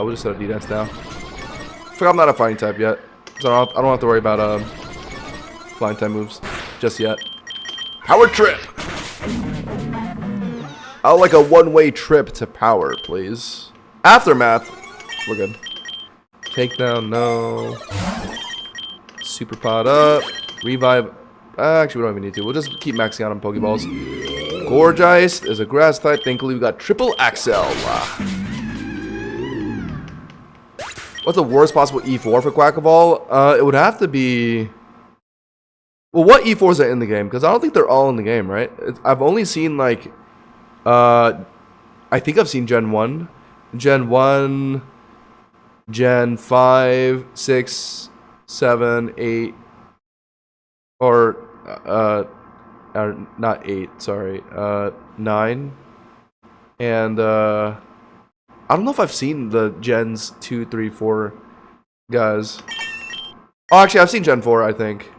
we'll just set a D-Dance now. I forgot I'm not a fighting type yet. So I don't have to worry about flying type moves just yet. Power Trip! I would like a one-way trip to power, please. Aftermath. We're good. Takedown, no. Super Pod up. Revive. Actually, we don't even need to. We'll just keep maxing out on Pokeballs. Gorgeist is a grass type. Thankfully, we got Triple Axel. What's the worst possible E4 for Quackaball? It would have to be... Well, what E4s are in the game? Because I don't think they're all in the game, right? I've only seen, like... I think I've seen Gen 1. Gen 1... Gen 5, 6, 7, 8... Or not 8, sorry. 9. And, I don't know if I've seen the Gens 2, 3, 4 guys. Oh, actually, I've seen Gen 4, I think.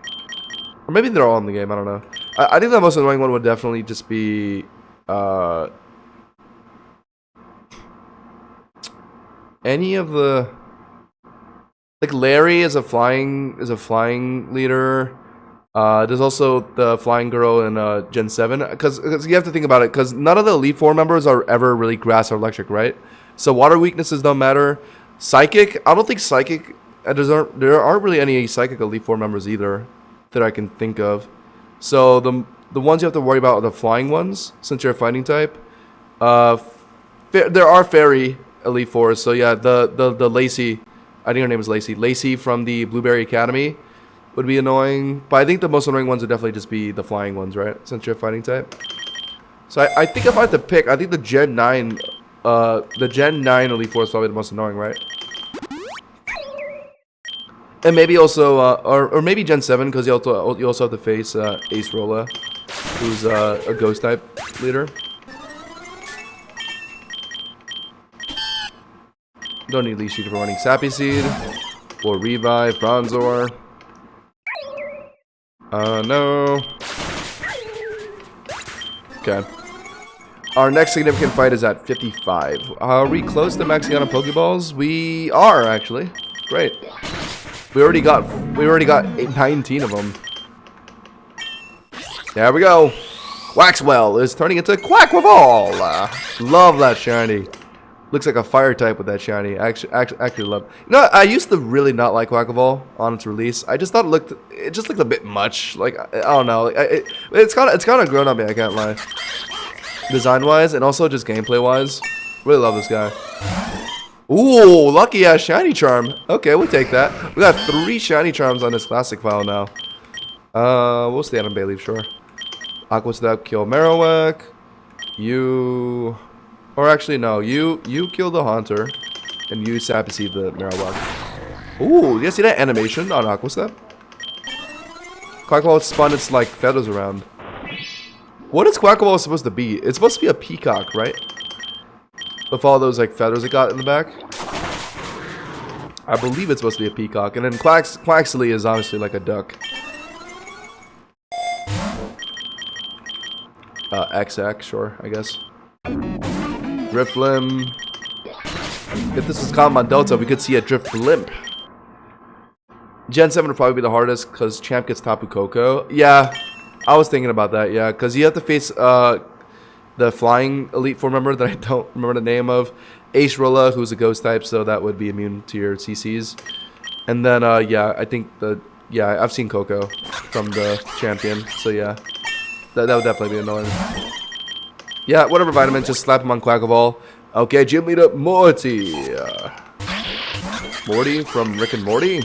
Or maybe they're all in the game, I don't know. I think the most annoying one would definitely just be... any of the... Like, Larry is a flying leader. There's also the flying girl in Gen 7. Because you have to think about it. Because none of the Elite Four members are ever really grass or electric, right? So water weaknesses don't matter. Psychic, I don't think Psychic... there aren't really any Psychic Elite Four members either that I can think of. So the ones you have to worry about are the flying ones, since you're a fighting type. There are Fairy Elite Fours. So yeah, the Lacey... I think her name is Lacey. Lacey from the Blueberry Academy would be annoying. But I think the most annoying ones would definitely just be the flying ones, right? Since you're a fighting type. So I think if I had to pick, I think the Gen 9... the Gen 9 Elite Four is probably the most annoying, right? And maybe also, or maybe Gen 7, because you also have to face Ace Rolla, who's a Ghost type leader. Don't need Leaf Seed for running Sappy Seed. Or Revive, Bronzor. No. Okay. Our next significant fight is at 55. Are we close to maxing out on Pokeballs? We are, actually. Great. We already got 19 of them. There we go. Waxwell is turning into Quackaball. Love that shiny. Looks like a fire type with that shiny. Actually love. You know, I used to really not like Quackaball on its release. I just thought it just looked a bit much. Like I don't know. It's kind of grown on me. I can't lie. Design wise and also just gameplay wise, really love this guy. Ooh, lucky ass shiny charm. Okay, we'll take that. We got 3 shiny charms on this classic file now. We'll stay on Bayleaf, sure. Aqua Step, kill Marowak. You, or actually no, you kill the Haunter, and you Sappy Seed the Marowak. Ooh, you guys see that animation on Aqua Step? Quackaball spun its like feathers around. What is Quackaball supposed to be? It's supposed to be a peacock, right? With all those like feathers it got in the back. I believe it's supposed to be a peacock. And then Quaxley is obviously like a duck. XX, sure, I guess. Drifblim. If this was Cobblemon Delta, we could see a Drifblimp. Gen 7 would probably be the hardest because Champ gets Tapu Koko. Yeah, I was thinking about that, yeah. Because you have to face the flying Elite Four member that I don't remember the name of. Ace Rolla, who's a ghost type, so that would be immune to your CCs. And then, yeah, I think yeah, I've seen Koko from the champion, so yeah. That would definitely be annoying. Yeah, whatever, Vitamin, just slap him on Quackaball. Okay, Gym Leader Morty. Morty from Rick and Morty.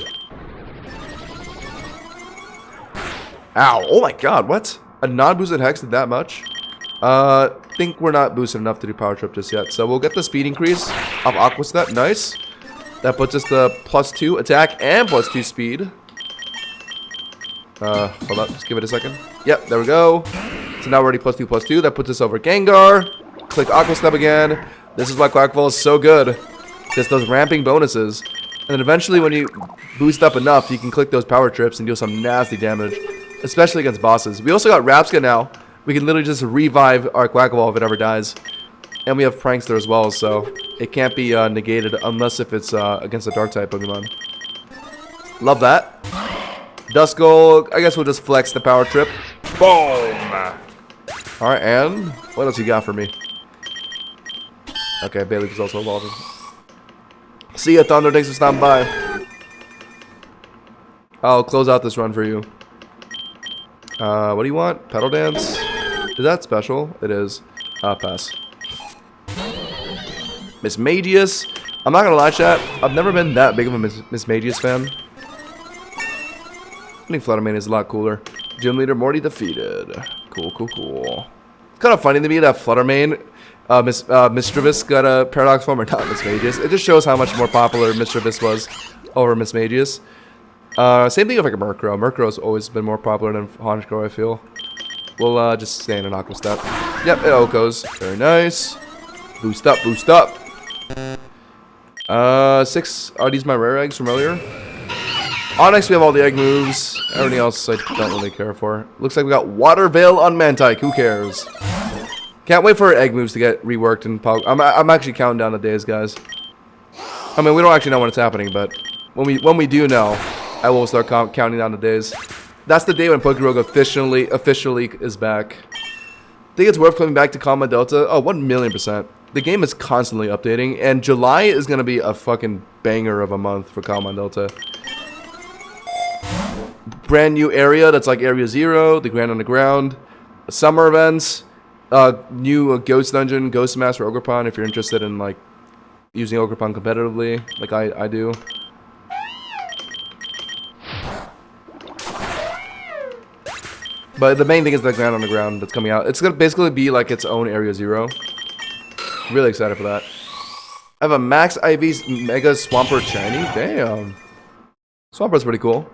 Ow, oh my god, what? A non-boosted Hex did that much? Think we're not boosted enough to do Power Trip just yet. So we'll get the speed increase of Aqua Step, nice. That puts us to +2 attack and +2 speed. Hold up, just give it a second. Yep, there we go. So now we're already +2/+2. That puts us over Gengar. Click Aqua Step again. This is why Quackball is so good. Just those ramping bonuses. And then eventually when you boost up enough, you can click those power trips and deal some nasty damage. Especially against bosses. We also got Rapska now. We can literally just revive our Quackball if it ever dies. And we have Prankster as well, so it can't be negated unless if it's against a dark type Pokemon. Love that. Duskull, I guess we'll just flex the power trip. Boom! Alright, and what else you got for me? Okay, Bailey is also evolving. See ya, Thunder. Thanks for stopping by. I'll close out this run for you. What do you want? Pedal Dance? Is that special? It is. Pass. Miss Magius. I'm not gonna lie, chat. I've never been that big of a Miss Magius fan. I think Fluttermane is a lot cooler. Gym Leader Morty defeated. Cool, cool, cool. It's kind of funny to me that Fluttermane, Mischievous got a Paradox form or not Miss Magius. It just shows how much more popular Mischievous was over Miss Magius. Same thing with like a Murkrow. Murkrow's always been more popular than Honchkrow, I feel. We'll just stay in an Aqua Step. Yep, it Okos. Very nice. Boost up, boost up. 6. Are these my rare eggs from earlier? Onyx, we have all the egg moves. Everything else I don't really care for. Looks like we got Water Veil on Mantike. Who cares? Can't wait for egg moves to get reworked in Pog. I'm actually counting down the days, guys. I mean, we don't actually know when it's happening, but when we do know, I will start counting down the days. That's the day when Pokerogue officially is back. Think it's worth coming back to Cobblemon Delta? Oh, 1,000,000%. The game is constantly updating, and July is gonna be a fucking banger of a month for Cobblemon Delta. Brand new area that's like Area 0, the Grand Underground, summer events, new Ghost Dungeon, Ghost Master Ogerpon if you're interested in like using Ogerpon competitively, like I do. But the main thing is the Grand Underground that's coming out. It's gonna basically be like its own Area 0. Really excited for that. I have a Max IV's Mega Swampert Shiny. Damn. Swampert's pretty cool.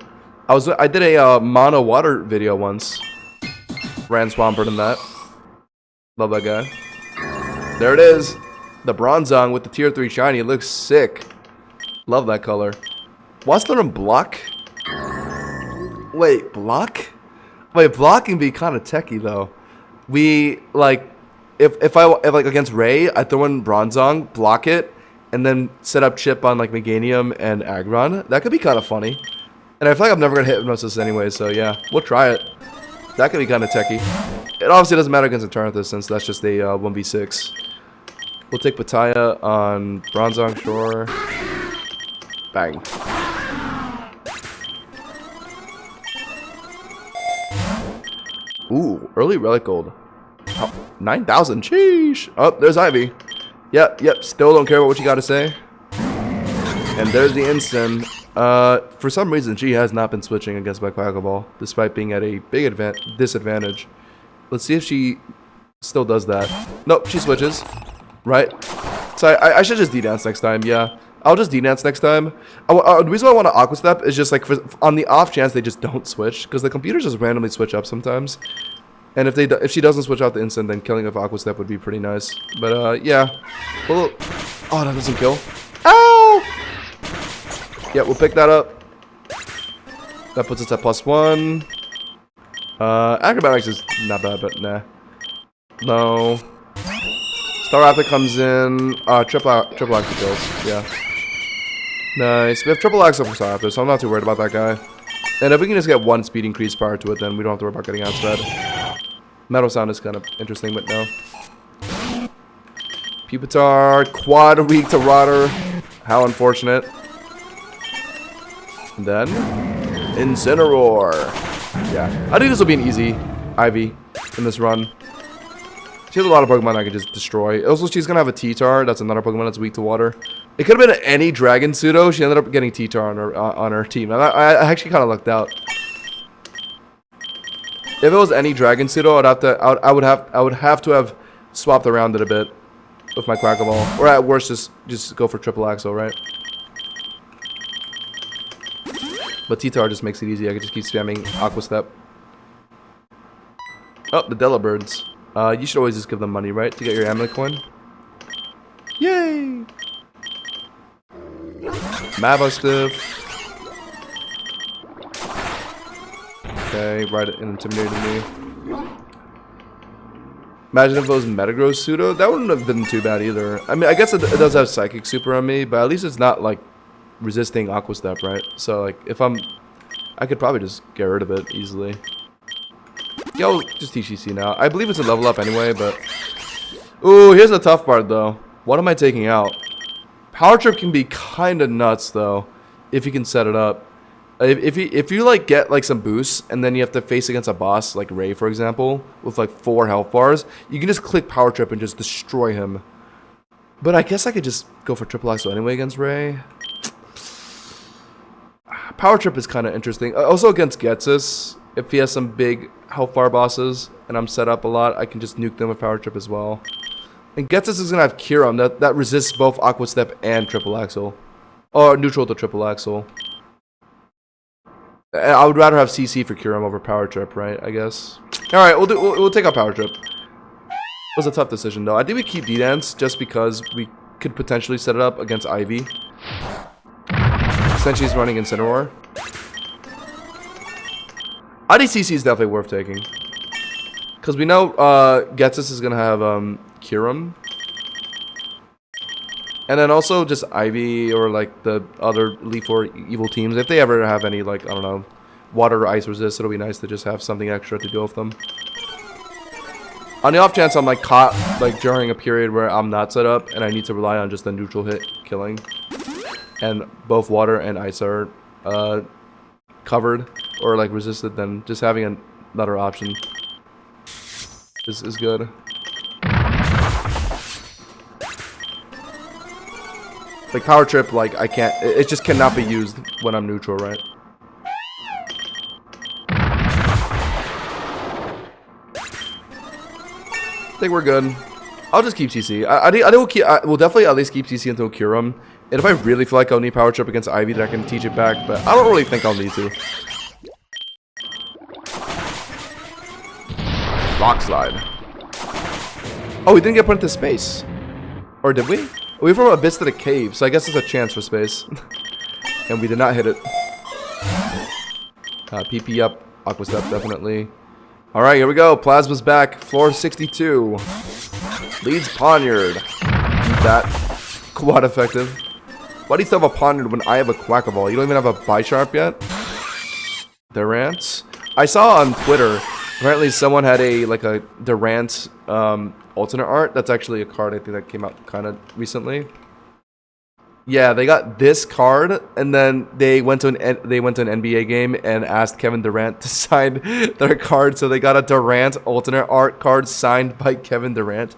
I did a mono water video once. Ran Swampert in that. Love that guy. There it is. The Bronzong with the tier 3 shiny. It looks sick. Love that color. What's the block? Wait, block? Wait, block can be kind of techie though. We like if like against Ray, I throw in Bronzong, block it, and then set up chip on like Meganium and Aggron. That could be kind of funny. And I feel like I'm never gonna hit Hypnosis anyway, so yeah, we'll try it. That could be kind of techie. It obviously doesn't matter against Eternatus since that's just a 1v6. We'll take Pataya on Bronzong, sure. Bang. Ooh, early Relic Gold. Oh, 9,000, sheesh. Oh, there's Ivy. Yep, still don't care about what you gotta say. And there's the instant. For some reason, she has not been switching against my Quackaball, despite being at a big disadvantage. Let's see if she still does that. Nope, she switches. Right? So I should just D-Dance next time, yeah. I'll just D-Dance next time. The reason why I want to Aqua Step is just like on the off chance they just don't switch, because the computers just randomly switch up sometimes. And if she doesn't switch out the instant, then killing with Aqua Step would be pretty nice. But yeah. Well, oh, that doesn't kill. Ow! Yeah, we'll pick that up. That puts us at +1. Acrobatics is not bad, but nah. No. Star Raptor comes in. Triple Axle kills. Yeah. Nice. We have triple axle for Staraptor, so I'm not too worried about that guy. And if we can just get 1 speed increase prior to it, then we don't have to worry about getting outsped. Metal Sound is kind of interesting, but no. Pupitar, quad weak to Rotter. How unfortunate. And then, Incineroar. Yeah, I think this will be an easy Ivy in this run. She has a lot of Pokemon I can just destroy. Also, she's going to have a T-Tar. That's another Pokemon that's weak to water. It could have been any Dragon Pseudo. She ended up getting T-Tar on her team. I actually kind of lucked out. If it was any Dragon Pseudo, I would have to have swapped around it a bit with my Quackaball. Or at worst, just go for triple Axle, right? But T-Tar just makes it easy. I could just keep spamming Aqua Step. Oh, the Delibirds. You should always just give them money, right? To get your Amulet Coin. Yay! Mavastiff. Okay, right, it intimidated me. Imagine if it was Metagross Pseudo. That wouldn't have been too bad either. I mean, I guess it does have Psychic Super on me, but at least it's not, like, resisting Aqua Step, right? So, like, if I could probably just get rid of it easily. Yeah, I'll just TCC now. I believe it's a level up anyway, but... Ooh, here's the tough part, though. What am I taking out? Power Trip can be kind of nuts, though, if you can set it up. If you like, get, like, some boosts, and then you have to face against a boss, like Ray, for example, with, like, 4 health bars, you can just click Power Trip and just destroy him. But I guess I could just go for Triple Axle anyway against Ray. Power Trip is kind of interesting. Also against Getsus, if he has some big health bar bosses and I'm set up a lot, I can just nuke them with Power Trip as well. And Getsus is going to have Kyurem that resists both Aqua Step and Triple Axle. Or neutral to Triple Axle. I would rather have CC for Kyurem over Power Trip, right? I guess. Alright, we'll take out Power Trip. It was a tough decision though. I think we keep D-Dance just because we could potentially set it up against Ivy. Since she's running Incineroar. IDCC is definitely worth taking. Because we know Getsus is going to have Kyurem. And then also just Ivy or like the other Elite Four evil teams. If they ever have any, like, I don't know, water or ice resist, it'll be nice to just have something extra to deal with them. On the off chance I'm like caught like during a period where I'm not set up and I need to rely on just a neutral hit killing. And both water and ice are covered or like resisted, then just having another option is good. Like Power Trip, like I can't, it just cannot be used when I'm neutral, right? I think we're good. I'll just keep CC. I will definitely at least keep CC until Kyurem. And if I really feel like I'll need Power Trip against Ivy, then I can teach it back. But I don't really think I'll need to. Rock Slide. Oh, we didn't get put into space. Or did we? We went from Abyss to the cave, so I guess it's a chance for space. And we did not hit it. PP up. Aqua Step, definitely. Alright, here we go. Plasma's back. Floor 62. Leads Poniard. Beat that. Quad effective. Why do you still have a Poniard when I have a Quackaball? You don't even have a Bisharp yet? Durant? I saw on Twitter, apparently someone had a Durant alternate art. That's actually a card I think that came out kind of recently. Yeah, they got this card, and then they went to an NBA game and asked Kevin Durant to sign their card, so they got a Durant alternate art card signed by Kevin Durant.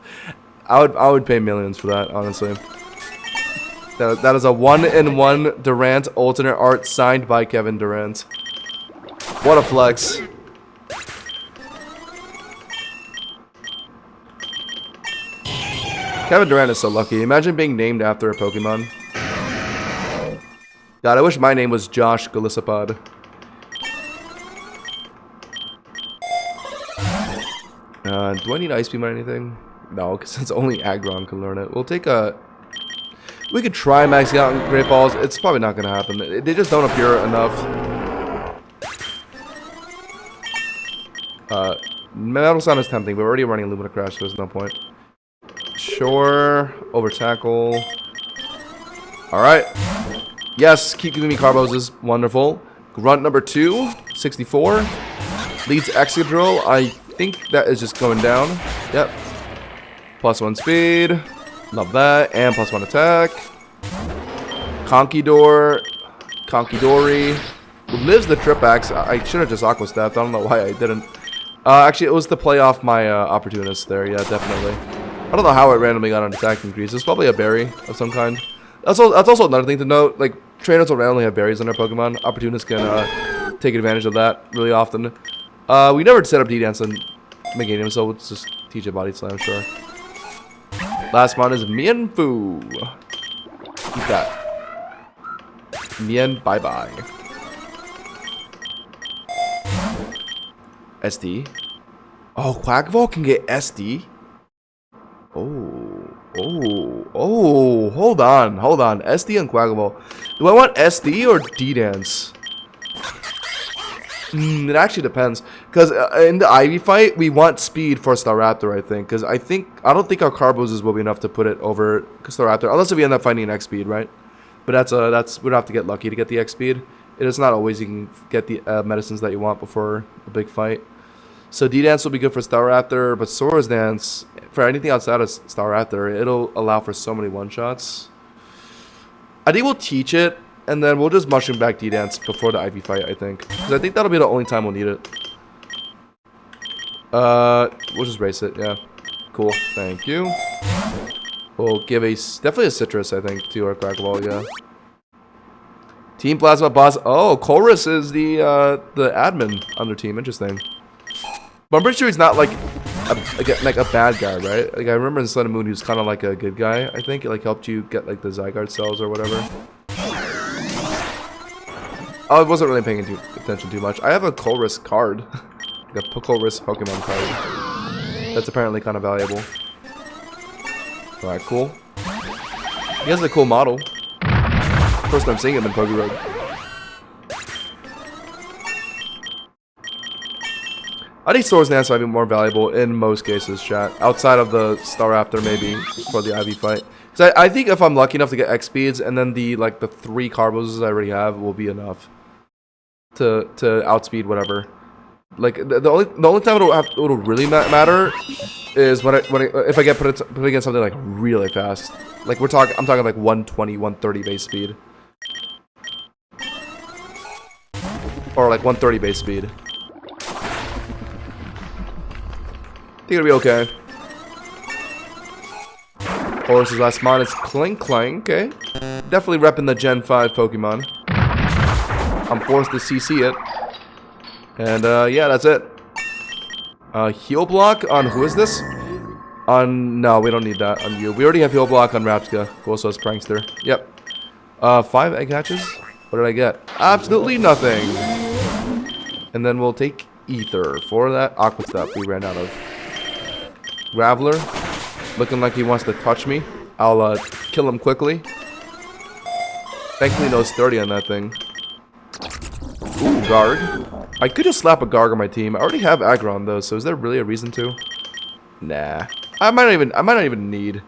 I would pay millions for that, honestly. That is a 1-in-1 Durant alternate art signed by Kevin Durant. What a flex. Kevin Durant is so lucky. Imagine being named after a Pokemon. God, I wish my name was Josh Galissapod. Do I need Ice Beam or anything? No, because it's only Aggron can learn it. We'll take a... We could try maxing out in Great Balls. It's probably not going to happen. They just don't appear enough. Metal Sound is tempting. We're already running Lumina Crash, so there's no point. Sure. Over Tackle. Alright. Yes, keep giving me Carboses. Wonderful. Grunt number 2, 64. Leads Excadrill. I think that is just going down. Yep. +1 speed. Love that. And +1 attack. Conkeydor. Conkeydori. Lives the Trip Axe. I should have just Aqua Staffed. I don't know why I didn't. Actually, it was to play off my Opportunist there. Yeah, definitely. I don't know how it randomly got an attack increase. It's probably a berry of some kind. That's also another thing to note. Like, trainers will randomly have berries on their Pokemon. Opportunists can take advantage of that really often. We never set up D-Dance on Meganium, so let's just teach it Body Slam, sure. Last one is Mienfoo. Keep that. Mien, bye-bye. SD. Oh, Quackball can get SD? Oh, hold on. SD and Quackball. Do I want SD or D-Dance? It actually depends. Because in the Ivy fight, we want speed for Staraptor, I think. Because I don't think our Carboses will be enough to put it over Staraptor. Unless if we end up finding an X-Speed, right? But we'd have to get lucky to get the X-Speed. It is not always you can get the medicines that you want before a big fight. So D-Dance will be good for Staraptor, but Sora's Dance, for anything outside of Staraptor, it'll allow for so many one-shots. I think we'll teach it, and then we'll just mushroom back D-Dance before the Ivy fight, I think. Because I think that'll be the only time we'll need it. We'll just race it, yeah. Cool, thank you. We'll give definitely a Citrus, I think, to our Quackball, yeah. Team Plasma Boss. Oh, Chorus is the admin on their team. Interesting. But I'm pretty sure he's not like a bad guy, right? Like I remember in Sun and Moon, he was kind of like a good guy. I think it like helped you get like the Zygarde cells or whatever. I wasn't really paying attention too much. I have a Chorus card, like a Chorus Pokemon card. That's apparently kind of valuable. All right, cool. He has a cool model. First time seeing him in Pokerogue. I think Sora's Dance might be more valuable in most cases, chat. Outside of the Staraptor, maybe, for the Ivy fight. Because I think if I'm lucky enough to get X-Speeds, and then the 3 Carboses I already have will be enough to outspeed whatever. Like, the only time it'll really matter is if I get put against something, like, really fast. Like, I'm talking like 120, 130 base speed. Or like 130 base speed. I think it'll be okay. Chorus's last mon is Clink Clank, okay. Definitely repping the Gen 5 Pokemon. I'm forced to CC it. And yeah, that's it. Heal Block on who is this? No, we don't need that on you. We already have Heal Block on Rapska. Cool, so it's Prankster. Yep. 5 egg hatches? What did I get? Absolutely nothing. And then we'll take Ether for that Aqua Step we ran out of. Graveler, looking like he wants to touch me. I'll kill him quickly. Thankfully, no 30 on that thing. Ooh, Garg. I could just slap a Garg on my team. I already have Aggron though, so is there really a reason to? Nah. I might not even need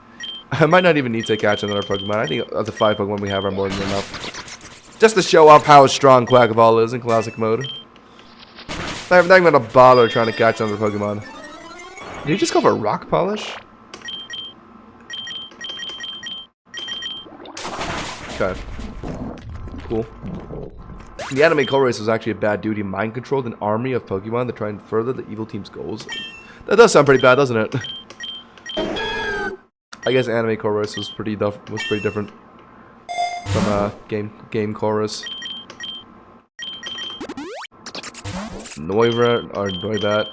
to catch another Pokemon. I think the 5 Pokemon we have are more than enough. Just to show off how strong Quackball is in classic mode. I'm not even gonna bother trying to catch another Pokemon. Did he just go for Rock Polish? Okay. Cool. The anime Chorus was actually a bad dude. He mind controlled an army of Pokemon to try and further the evil team's goals. That does sound pretty bad, doesn't it? I guess anime Chorus was pretty different from game Chorus. Noivrat or Noibat.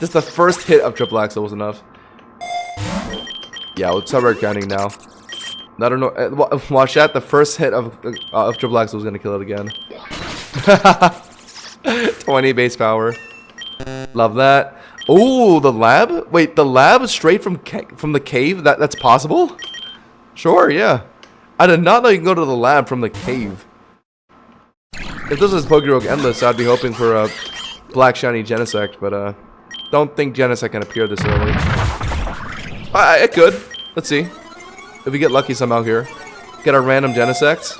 Just the first hit of Triple Axel was enough. Yeah, we'll start grinding now. I don't know. Watch that. The first hit of Triple Axel was gonna kill it again. 20 base power. Love that. Oh, the lab. Wait, the lab is straight from the cave. That's possible. Sure, yeah. I did not know you can go to the lab from the cave. If this is Pokerogue Endless, I'd be hoping for a black shiny Genesect, but don't think Genesect can appear this early. It could. Let's see. If we get lucky somehow here. get a random Genesect.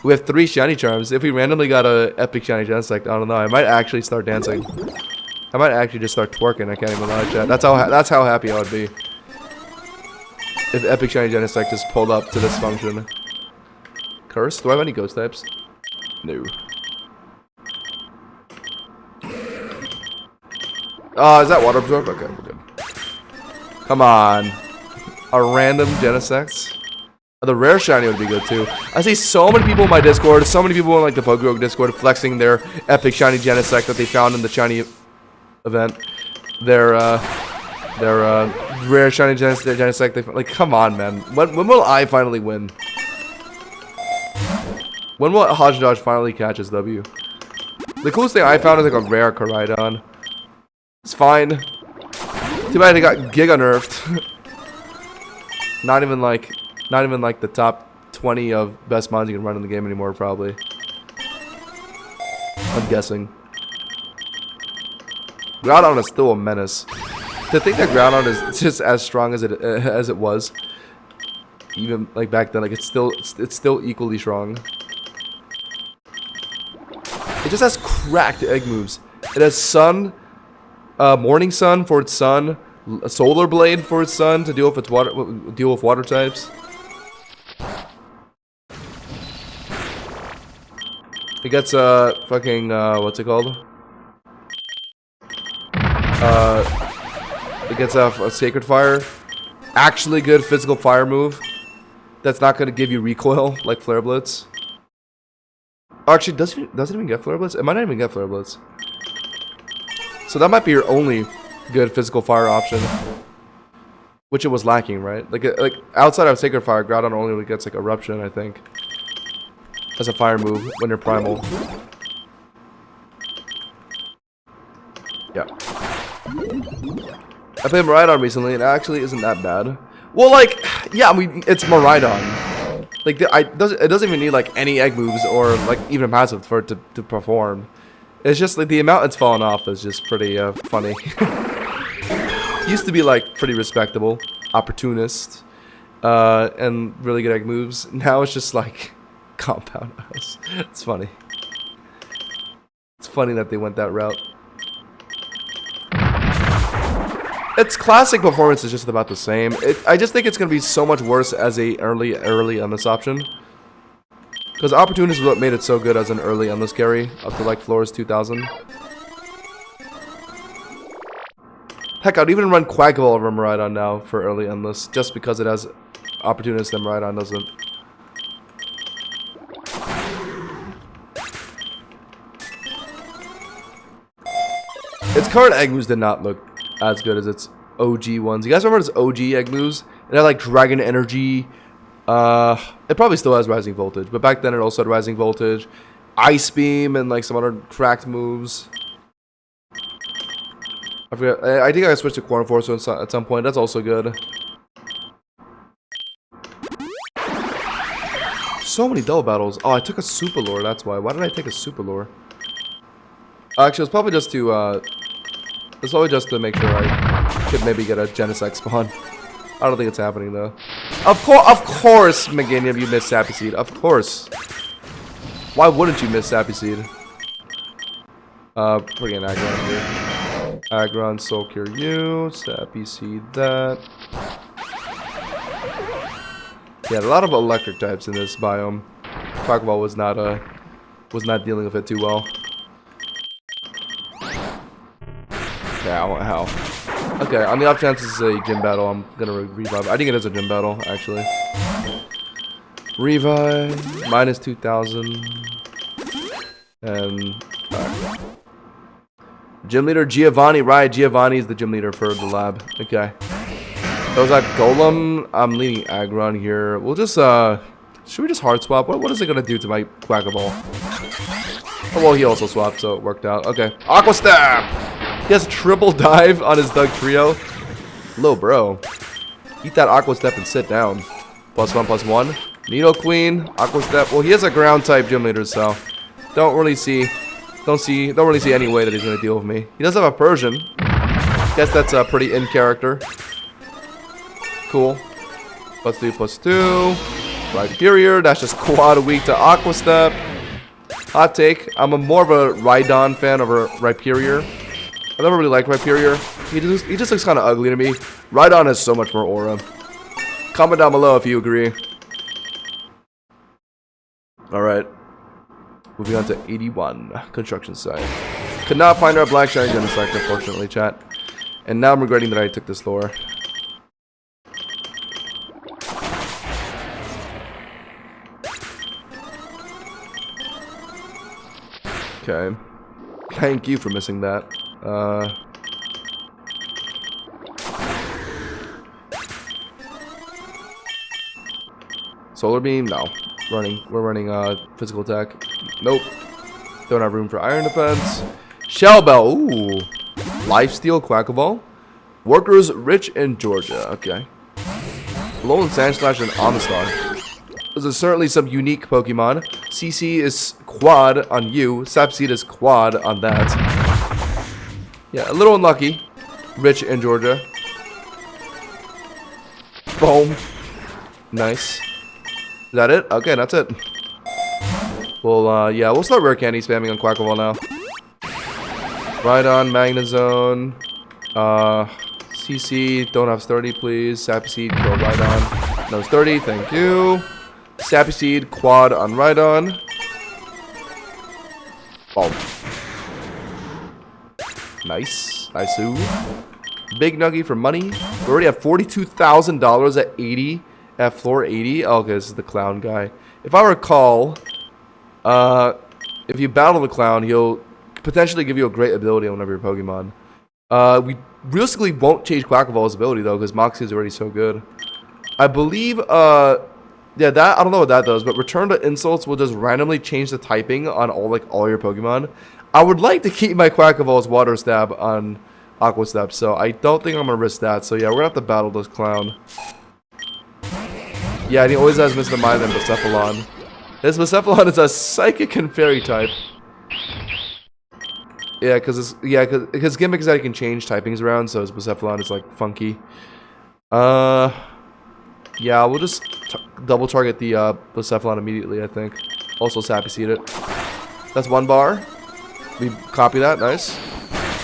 We have 3 shiny charms. If we randomly got a epic shiny Genesect, I don't know. I might actually start dancing. I might actually just start twerking. I can't even lie, chat. That's how happy I would be if epic shiny Genesect just pulled up to this function. Curse? Do I have any ghost types? No. Is that water absorb? Okay, we're good. Come on. A random Genesect. The rare shiny would be good too. I see so many people in my Discord, so many people in like the Pokerogue Discord flexing their epic shiny Genesect that they found in the shiny event. Their rare shiny Genesect. They like, come on, man. When will I finally win? When will Hodgedodge finally catch his W? The coolest thing I found is like a rare Koraidon. It's fine. Too bad they got Giga nerfed. Not even like the top 20 of best mons you can run in the game anymore, probably. I'm guessing. Groudon is still a menace. To think that Groudon is just as strong as it was, even like back then, like it's still equally strong. It just has cracked egg moves. It has Sun, Morning Sun for its Sun, a Solar Blade for its Sun to deal with its water types. It gets fucking what's it called? It gets a Sacred Fire, actually good physical fire move. That's not gonna give you recoil like Flare Blitz. Actually, does it even get Flare Blitz? It might not even get Flare Blitz. So that might be your only good physical fire option, which it was lacking, right? Like outside of Sacred Fire, Groudon only really gets like Eruption, I think, as a fire move when you're primal. Yeah. I played Miraidon recently, and it actually isn't that bad. Well, like, yeah, I mean, it's Miraidon. Like, it doesn't even need like any egg moves or like even passive for it to perform. It's just like the amount it's fallen off is just pretty funny. Used to be like pretty respectable, opportunist, and really good egg moves. Now it's just like compound eyes. It's funny. It's funny that they went that route. Its classic performance is just about the same. I just think it's gonna be so much worse as a early endless option. Because Opportunist is what made it so good as an early endless carry up to like floors 2000. Heck, I'd even run Quackball over Miraidon now for early endless, just because it has Opportunist and Miraidon doesn't. Its current egg moves did not look as good as its OG ones. You guys remember its OG egg moves? It had like Dragon Energy. It probably still has Rising Voltage, but back then it also had Rising Voltage, Ice Beam, and like some other cracked moves. I forget. I think I switched to Corn Force at some point. That's also good. So many double battles. Oh, I took a Super Lure. That's why. Why did I take a Super Lure? Actually, it's probably just to make sure I could maybe get a Genesect spawn. I don't think it's happening though. Of course, McGinniam, you missed Sappy Seed. Of course. Why wouldn't you miss Sappy Seed? Putting an Aggron here. Aggron, Soul Cure you. Sappy Seed that. Yeah, a lot of electric types in this biome. Pokeball was not dealing with it too well. Okay, I want how. Okay, on the off chance this is a gym battle, I'm gonna revive. I think it is a gym battle, actually. Revive, minus 2000. And gym leader Giovanni, right? Giovanni is the gym leader for the lab. Okay. Those are Golem. I'm leading Aggron here. We'll just should we just hard swap? What is it gonna do to my Quackaball? Oh well, he also swapped, so it worked out. Okay. Aqua Stab! He has triple dive on his Doug Trio. Low, bro. Eat that Aqua Step and sit down. +1/+1. Nido Queen, Aqua Step. Well, he has a ground type gym leader, so don't really see any way that he's gonna deal with me. He does have a Persian. Guess that's pretty in character. Cool. +2/+2. Rhyperior, that's just quad weak to Aqua Step. Hot take, I'm more of a Rhydon fan over Rhyperior. I never really liked Rhyperior. He just looks kind of ugly to me. Rhydon has so much more aura. Comment down below if you agree. Alright. Moving on to 81. Construction site. Could not find our black shiny Genesect, unfortunately, chat. And now I'm regretting that I took this lore. Okay. Thank you for missing that. Solar Beam? No. We're running physical attack. Nope. Don't have room for Iron Defense. Shell Bell. Ooh. Lifesteal Quackaball. Workers Rich in Georgia. Okay. Alolan Sandslash and Omastar. Those are certainly some unique Pokemon. CC is quad on you. Sapseed is quad on that. Yeah, a little unlucky. Rich in Georgia. Boom. Nice. Is that it? Okay, that's it. Well, yeah, we'll start Rare Candy spamming on Quackaball now. Rhydon, Magnezone. CC, don't have sturdy, please. Sappy Seed, kill Rhydon. No sturdy, thank you. Sappy Seed, quad on Rhydon. Oh. Nice. Nice-oo. Big Nuggy for money. We already have $42,000 at 80. At floor 80. Oh, okay, this is the clown guy. If I recall, if you battle the clown, he'll potentially give you a great ability on one of your Pokemon. We realistically won't change Quackaball's ability though, because Moxie is already so good. I believe, yeah, that I don't know what that does, but Return to Insults will just randomly change the typing on all your Pokemon. I would like to keep my Quackaball's Water Stab on Aqua Step, so I don't think I'm gonna risk that. So yeah, we're gonna have to battle this clown. Yeah, and he always has Mr. Mime and Bucephalon. His Bucephalon is a Psychic and Fairy type. Yeah, because his gimmick is that he can change typings around, so his Bucephalon is like funky. Yeah, we'll just double target the Bucephalon immediately, I think. Also Sappy Seed it. That's one bar. We copy that, nice.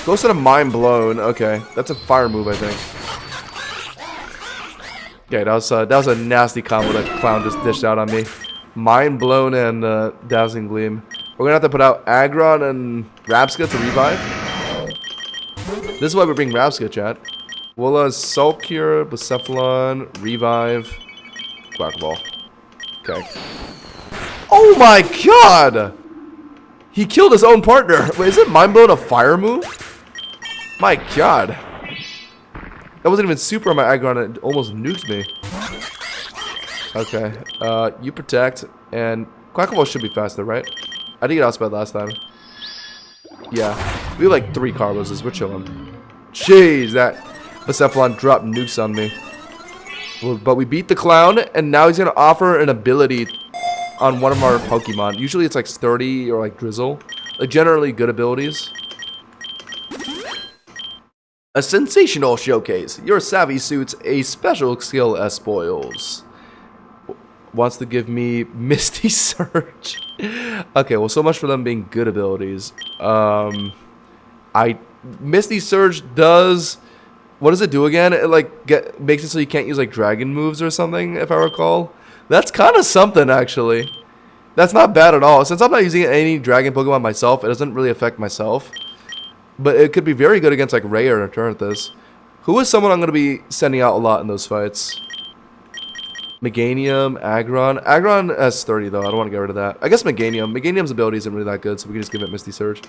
Goes to the Mind Blown. Okay, that's a fire move, I think. Okay, that was a nasty combo that Clown just dished out on me. Mind Blown and Dazzling Gleam. We're gonna have to put out Aggron and Rapska to revive. This is why we bring Rapska, chat. We'll Soul Cure, Bucephalon, revive, Quackball. Okay. Oh my god! He killed his own partner. Wait, is it Mind Blown a fire move? My god. That wasn't even super on my Aggron, it almost nuked me. Okay, you protect, and Quackaball should be faster, right? I didn't get outsped last time. Yeah, we have like 3 Carboses, we're chilling. Jeez, that Bucephalon dropped nukes on me. Well, but we beat the clown, and now he's gonna offer an ability on one of our Pokemon. Usually it's like Sturdy or like Drizzle. Like generally good abilities. A sensational showcase. Your savvy suits a special skill as spoils. Wants to give me Misty Surge. Okay, well, so much for them being good abilities. Misty Surge does. What does it do again? It like makes it so you can't use like dragon moves or something, if I recall. That's kind of something actually. That's not bad at all. Since I'm not using any dragon Pokemon myself, it doesn't really affect myself. But it could be very good against like Raya or Eternatus. Who is someone I'm going to be sending out a lot in those fights? Meganium, Aggron. Aggron has 30 though. I don't want to get rid of that. I guess Meganium. Meganium's ability isn't really that good, so we can just give it Misty Surge.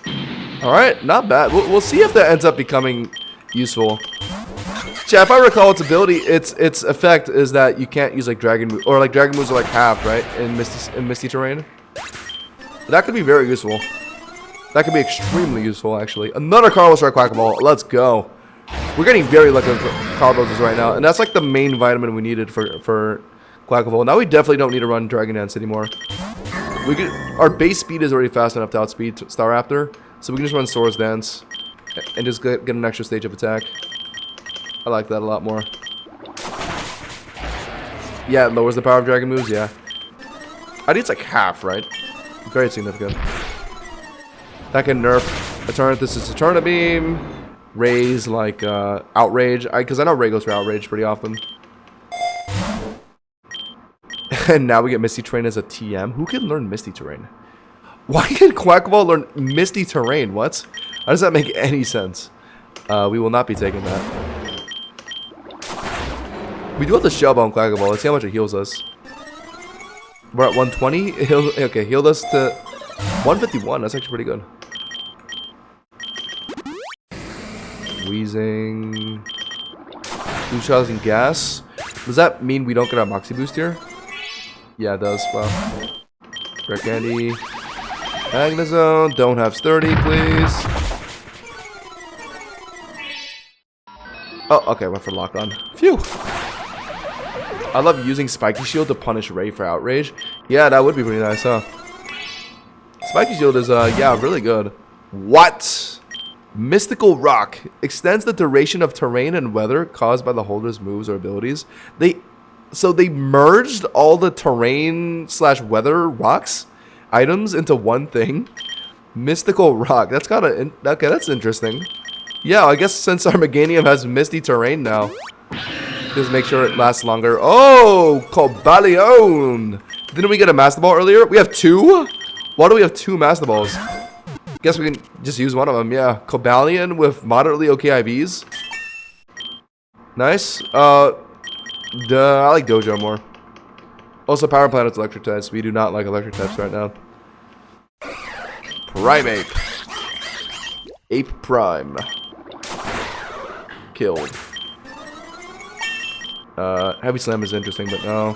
Alright, not bad. We'll see if that ends up becoming useful. Yeah, if I recall, its ability, its effect is that you can't use like dragon moves, or like dragon moves are like half, right, in misty terrain. That could be very useful. That could be extremely useful, actually. Another Carlos Quackaball. Let's go. We're getting very lucky with Carboses right now, and that's like the main vitamin we needed for Quackaball. Now we definitely don't need to run Dragon Dance anymore. Our base speed is already fast enough to outspeed Staraptor, so we can just run Swords Dance and just get an extra stage of attack. I like that a lot more. Yeah, it lowers the power of dragon moves, yeah. I think it's like half, right? Very significant. That can nerf Eternatus is Eterna Beam. Raise like Outrage. Because I know Ray goes for Outrage pretty often. And now we get Misty Terrain as a TM. Who can learn Misty Terrain? Why can Quackball learn Misty Terrain? What? How does that make any sense? We will not be taking that. We do have the Shell Bone Quackball. Let's see how much it heals us. We're at 120. Okay, healed us to 151. That's actually pretty good. Wheezing. Neutralizing gas. Does that mean we don't get our Moxie boost here? Yeah, it does. Wow. Rare Candy. Magnezone. Don't have sturdy, please. Oh, okay. Went for lock on. Phew. I love using Spiky Shield to punish Ray for Outrage. Yeah, that would be pretty nice, huh? Spiky Shield is, yeah, really good. What? Mystical Rock. Extends the duration of terrain and weather caused by the holder's moves or abilities. So they merged all the terrain / weather rocks items into one thing. Mystical Rock. That's kind of... Okay, that's interesting. Yeah, I guess since our Meganium has Misty Terrain now. Just make sure it lasts longer. Oh, Cobblemon. Didn't we get a Master Ball earlier? We have 2? Why do we have 2 Master Balls? Guess we can just use one of them. Yeah, Cobblemon with moderately okay IVs. Nice. I like Dojo more. Also, Power Planet's electric types. We do not like electric types right now. Primeape. Ape Prime. Killed. Heavy Slam is interesting, but no.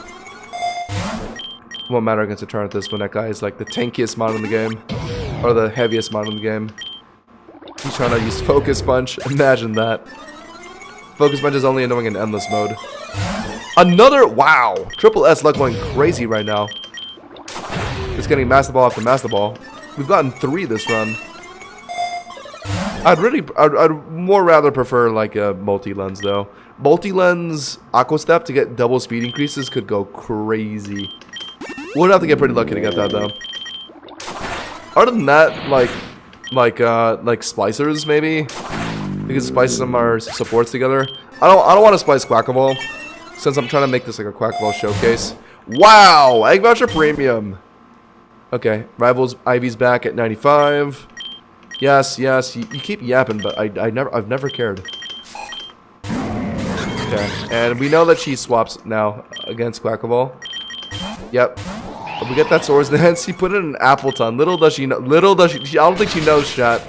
Won't matter against Eternatus when that guy is like the tankiest mod in the game. Or the heaviest mod in the game. He's trying to use Focus Punch. Imagine that. Focus Punch is only annoying in endless mode. Another... Wow! Triple S luck going crazy right now. It's getting Master Ball after Master Ball. We've gotten 3 this run. I'd more rather prefer like a multi-lens though. Multi-lens Aqua Step to get double speed increases could go crazy. We'd have to get pretty lucky to get that though. Other than that, like splicers maybe. We can splice some of our supports together. I don't want to splice Quackaball since I'm trying to make this like a Quackaball showcase. Wow, Egg Voucher Premium. Okay, Rivals Ivy's back at 95. Yes, yes, you keep yapping, but I've never cared. Okay, and we know that she swaps now against Quackaball. Yep. We get that Swords Dance. She put it in Appleton. Little does she know. I don't think she knows, chat.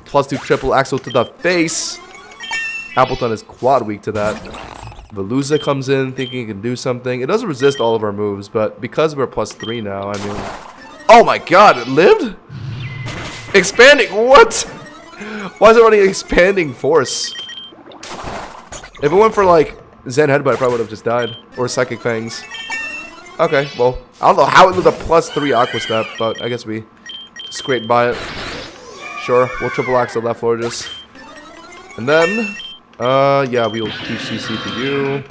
+2 triple axle to the face. Appleton is quad weak to that. Veluza comes in thinking it can do something. It doesn't resist all of our moves, but because we're +3 now, I mean... Oh my god, it lived? Expanding, what? Why is it running expanding force? If it went for like Zen Headbutt, I probably would have just died. Or Psychic Fangs. Okay, well, I don't know how it was a +3 Aqua Step, but I guess we scraped by it. Sure, we'll triple axle that Florges. And then, yeah, we will teach CC to you.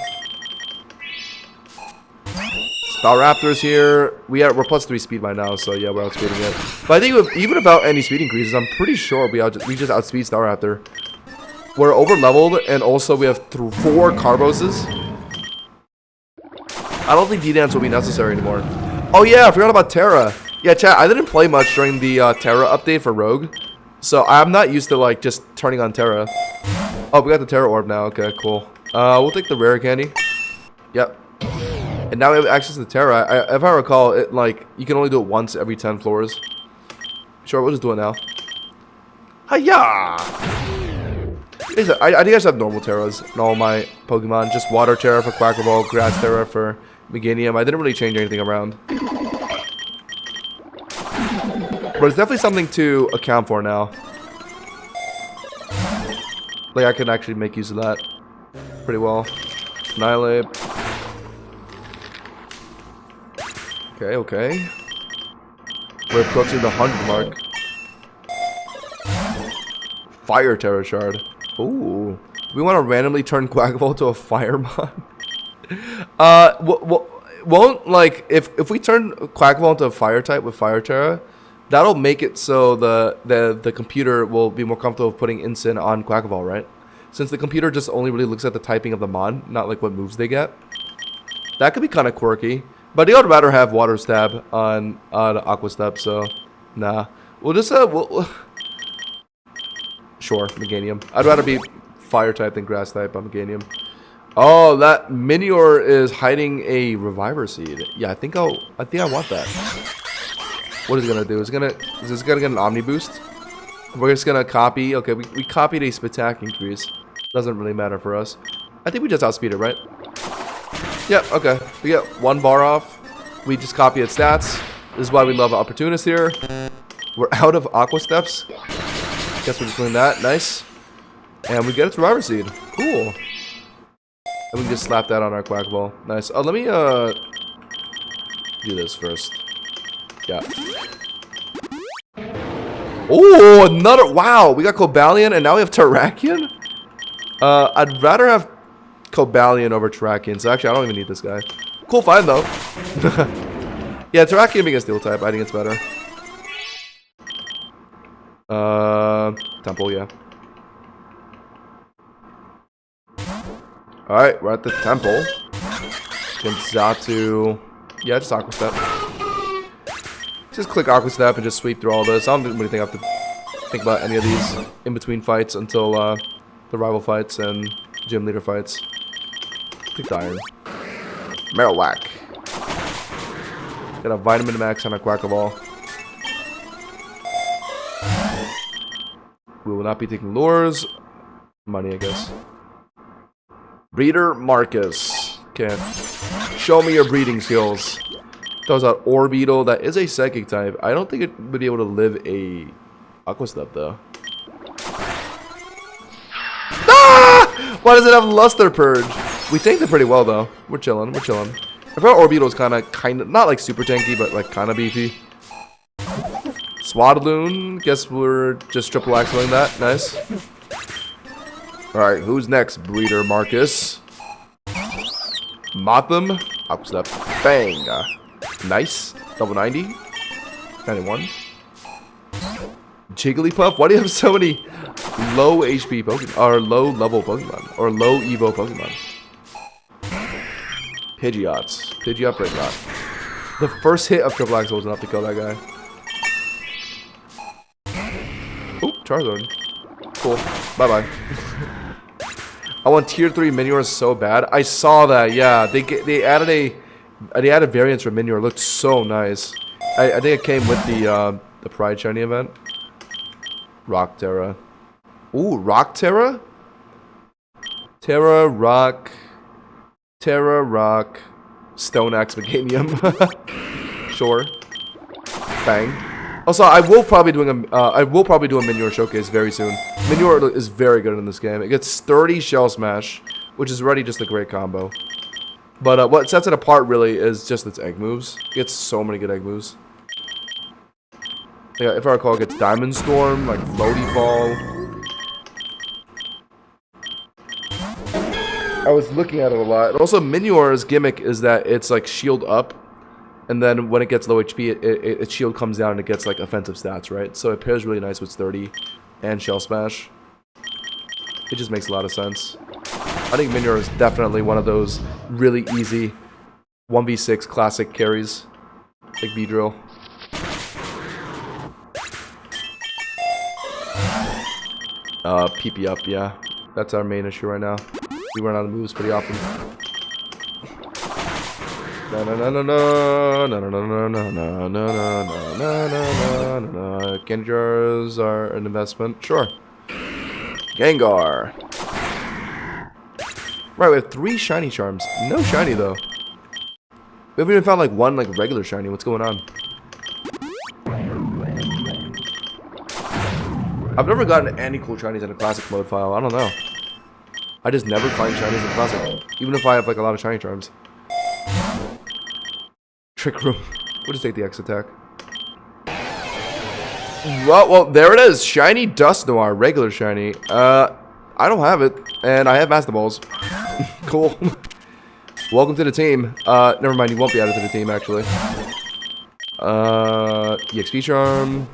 Staraptor's here. We're +3 speed by now, so yeah, we're outspeeding it. But I think even without any speed increases, I'm pretty sure we just outspeed Staraptor. We're over leveled, and also we have 4 Carboses. I don't think D-Dance will be necessary anymore. Oh yeah, I forgot about Terra. Yeah, chat, I didn't play much during the Terra update for Rogue. So I'm not used to like just turning on Terra. Oh, we got the Terra Orb now. Okay, cool. We'll take the Rare Candy. Yep. And now we have access to Terra. If I recall, it like you can only do it once every 10 floors. Sure, we'll just do it now. Hiya! I think I just have normal Terras in all my Pokemon. Just Water Terra for Quackaball, Grass Terra for Meganium. I didn't really change anything around. But it's definitely something to account for now. Like, I can actually make use of that pretty well. Annihilate. Okay, okay. We're approaching the 100 mark. Fire Terra Shard. Ooh. We want to randomly turn Quackaball to a Fire mod. won't, like, if we turn Quackball into a fire type with Fire Terra, that'll make it so the computer will be more comfortable with putting Incin on Quackball, right? Since the computer just only really looks at the typing of the mon, not like what moves they get. That could be kind of quirky. But I would rather have Water Stab on Aqua Step, so nah. We'll just sure, Meganium. I'd rather be Fire type than Grass type on Meganium. Oh, that Minior is hiding a Reviver Seed. Yeah, I think I want that. What is it gonna do? Is this gonna get an Omni Boost? We're just gonna copy. Okay, we copied a Spatak increase. Doesn't really matter for us. I think we just outspeed it, right? Yep, okay. We get 1 bar off. We just copy its stats. This is why we love Opportunist here. We're out of Aqua Steps. Guess we're just doing that. Nice. And we get its Reviver Seed. Cool. And we can just slap that on our Quackball. Nice. Oh, let me do this first. Yeah. Oh, another. Wow, we got Cobalion and now we have Terrakion? I'd rather have Cobalion over Terrakion, so actually I don't even need this guy. Cool find though. Yeah, Terrakion being a Steel type, I think it's better. Temple, yeah. Alright, we're at the temple. Genzatu. Yeah, just Aqua Step. Just click Aqua Step and just sweep through all this. I don't really think I have to think about any of these in between fights until the rival fights and gym leader fights. Pick Iron. Marowak. Got a Vitamin Max on a Quackaball. We will not be taking lures. Money, I guess. Breeder Marcus. Okay. Show me your breeding skills. Throws out Orbeetle. That is a Psychic type. I don't think it would be able to live a Aqua Step though. Ah! Why does it have Luster Purge? We tanked it pretty well though. We're chilling. We're chilling. I thought Orbeetle was kind of not like super tanky, but like kind of beefy. Swadloon. Guess we're just triple axling that. Nice. Alright, who's next? Breeder Marcus. Motham. Aqua Step. Bang. Nice. Double 90. 91. Jigglypuff? Why do you have so many low HP Pokemon? Or low level Pokemon? Or low Evo Pokemon? Pidgeots. Pidgeot, Pidgeot. The first hit of Triple Axel was enough to kill that guy. Oh, Charizard. Cool. Bye-bye. I want tier 3 Miniors so bad. I saw that, yeah. They added variants for Minior. It looked so nice. I think it came with the Pride Shiny event. Rock Terra. Ooh, Rock Terra? Terra, Rock, Stone Axe, Meganium. Sure. Bang. Also, I will probably do a Minior showcase very soon. Minior is very good in this game. It gets 30 Shell Smash, which is already just a great combo. But what sets it apart really is just its egg moves. It gets so many good egg moves. Yeah, if I recall, it gets Diamond Storm, like Floaty Ball. I was looking at it a lot. And also, Minior's gimmick is that it's like shield up, and then when it gets low HP, its shield comes down and it gets like offensive stats, right? So it pairs really nice with 30 and Shell Smash. It just makes a lot of sense. I think Minior is definitely one of those really easy 1v6 classic carries, like Beedrill. PP up, yeah. That's our main issue right now. We run out of moves pretty often. No no no no no no no no no no no no no no. Candy jars are an investment. Sure. Gengar. Right, we have 3 shiny charms. No shiny though. We haven't even found like one like regular shiny. What's going on? I've never gotten any cool shinies in a classic mode file. I don't know. I just never find shinies in classic. Even if I have like a lot of shiny charms. Trick Room. We'll just take the X attack. Well, there it is. Shiny Dust Noir. Regular shiny. I don't have it. And I have Master Balls. Cool. Welcome to the team. Never mind, you won't be added to the team, actually. EXP Charm.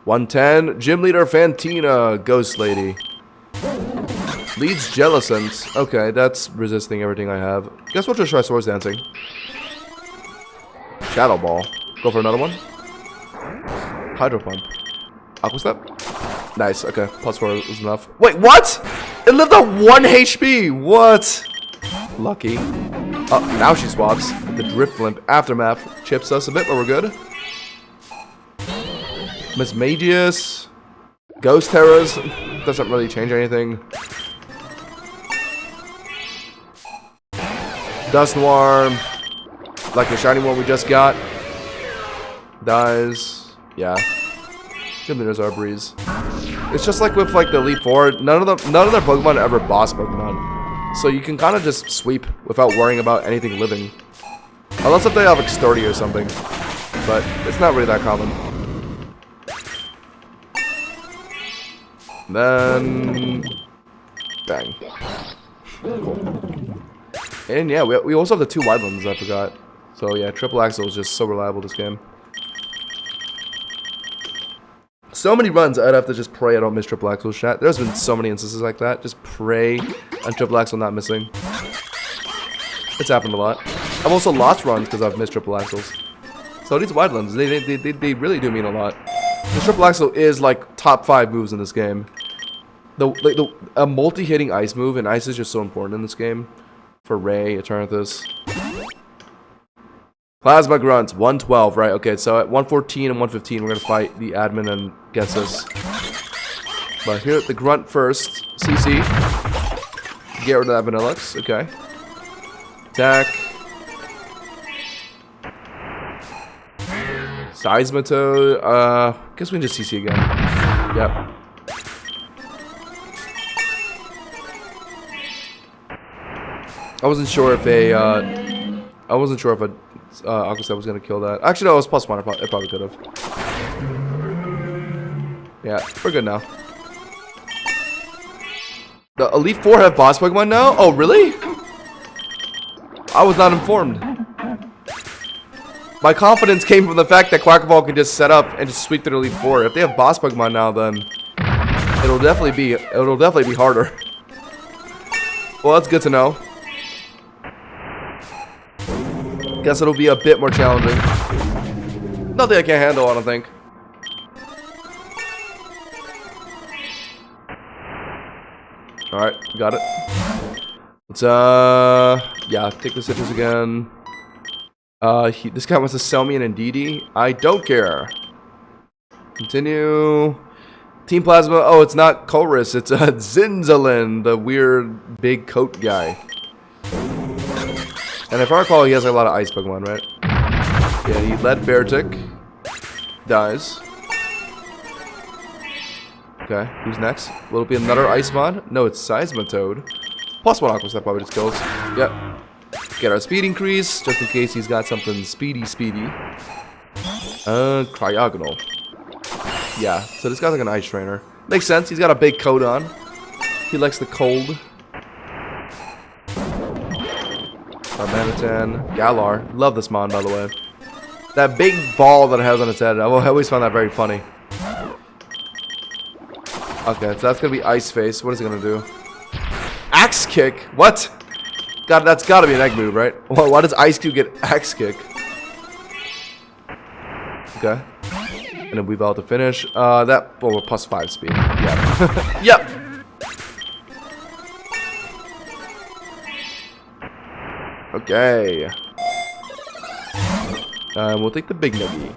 110. Gym Leader Fantina. Ghost Lady. Leads Jellicent. Okay, that's resisting everything I have. Guess we'll just try Swords Dancing. Shadow Ball. Go for another one. Hydro Pump. Aqua Step. Nice, okay. +4 is enough. Wait, what? It lived on 1 HP! What? Lucky. Oh, now she swaps. The Drift Limp Aftermath chips us a bit, but we're good. Miss Magius. Ghost Terrors. Doesn't really change anything. Dust Noir. Like the shiny one we just got. Dies. Yeah. Good leaders are a breeze. It's just like with like the Elite Four, none of their Pokemon are ever boss Pokemon. So you can kind of just sweep without worrying about anything living. Unless if they have Extorty or something. But it's not really that common. Then bang. Cool. And yeah, we also have the 2 wide ones, I forgot. So yeah, Triple Axel is just so reliable this game. So many runs I'd have to just pray I don't miss Triple Axel's chat. There's been so many instances like that. Just pray on Triple Axel not missing. It's happened a lot. I've also lost runs because I've missed Triple Axels. So these wide runs, they really do mean a lot. The Triple Axel is like top 5 moves in this game. A multi-hitting ice move, and ice is just so important in this game. For Ray, Eternatus. Plasma Grunts, 112, right? Okay, so at 114 and 115, we're going to fight the admin and Getsus. But here, the Grunt first. CC. Get rid of that Vanillux, okay. Attack. Seismitoad, guess we can just CC again. Yep. I wasn't sure if Aqua Step was gonna kill that. Actually, no, it was +1. It probably could have. Yeah, we're good now. The Elite Four have boss Pokemon now? Oh, really? I was not informed. My confidence came from the fact that Quackball can just set up and just sweep through the Elite Four. If they have boss Pokemon now, then it'll definitely be harder. Well, that's good to know. Guess it'll be a bit more challenging. Nothing I can't handle, I don't think. Alright, got it. Let's, yeah, take the citrus again. This guy wants to sell me an Indeedee. I don't care. Continue. Team Plasma. Oh, it's not Chorus. It's Zinzalin, the weird big coat guy. And if I recall, he has a lot of ice Pokemon, right? Yeah, he led Beartic. Dies. Okay, who's next? Will it be another Ice Mod? No, it's Seismitoad. +1 Aqua Step probably just kills. Yep. Get our speed increase, just in case he's got something speedy. Cryogonal. Yeah, so this guy's like an ice trainer. Makes sense, he's got a big coat on. He likes the cold. Manatan, Galar. Love this mon, by the way. That big ball that it has on its head, I always found that very funny. Okay, so that's gonna be Ice Face. What is it gonna do? Axe Kick? What? God, that's gotta be an egg move, right? Why does Ice Cube get Axe Kick? Okay. And then we've all to finish. Well, we're +5 speed. Yeah. Yep. Okay. We'll take the big nuggy.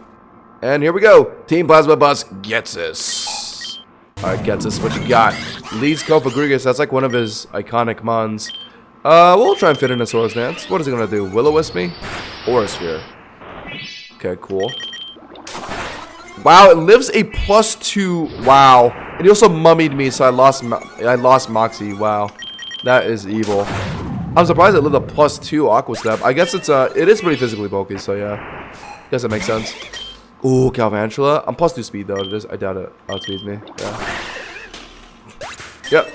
And here we go. Team Plasma Bus gets us. Alright, gets us. What you got? Leads Cofagrigus. That's like one of his iconic mons. We'll try and fit in a Swords Dance. What is it gonna do? Will-O-Wisp me? Aura Sphere. Okay, cool. Wow, it lives a +2. Wow. And he also mummied me, so I lost Moxie. Wow. That is evil. I'm surprised it lived a +2 Aqua Step. I guess it is pretty physically bulky, so yeah. Guess that makes sense. Ooh, Galvantula. I'm +2 speed though. I doubt it outspeeds me. Yeah.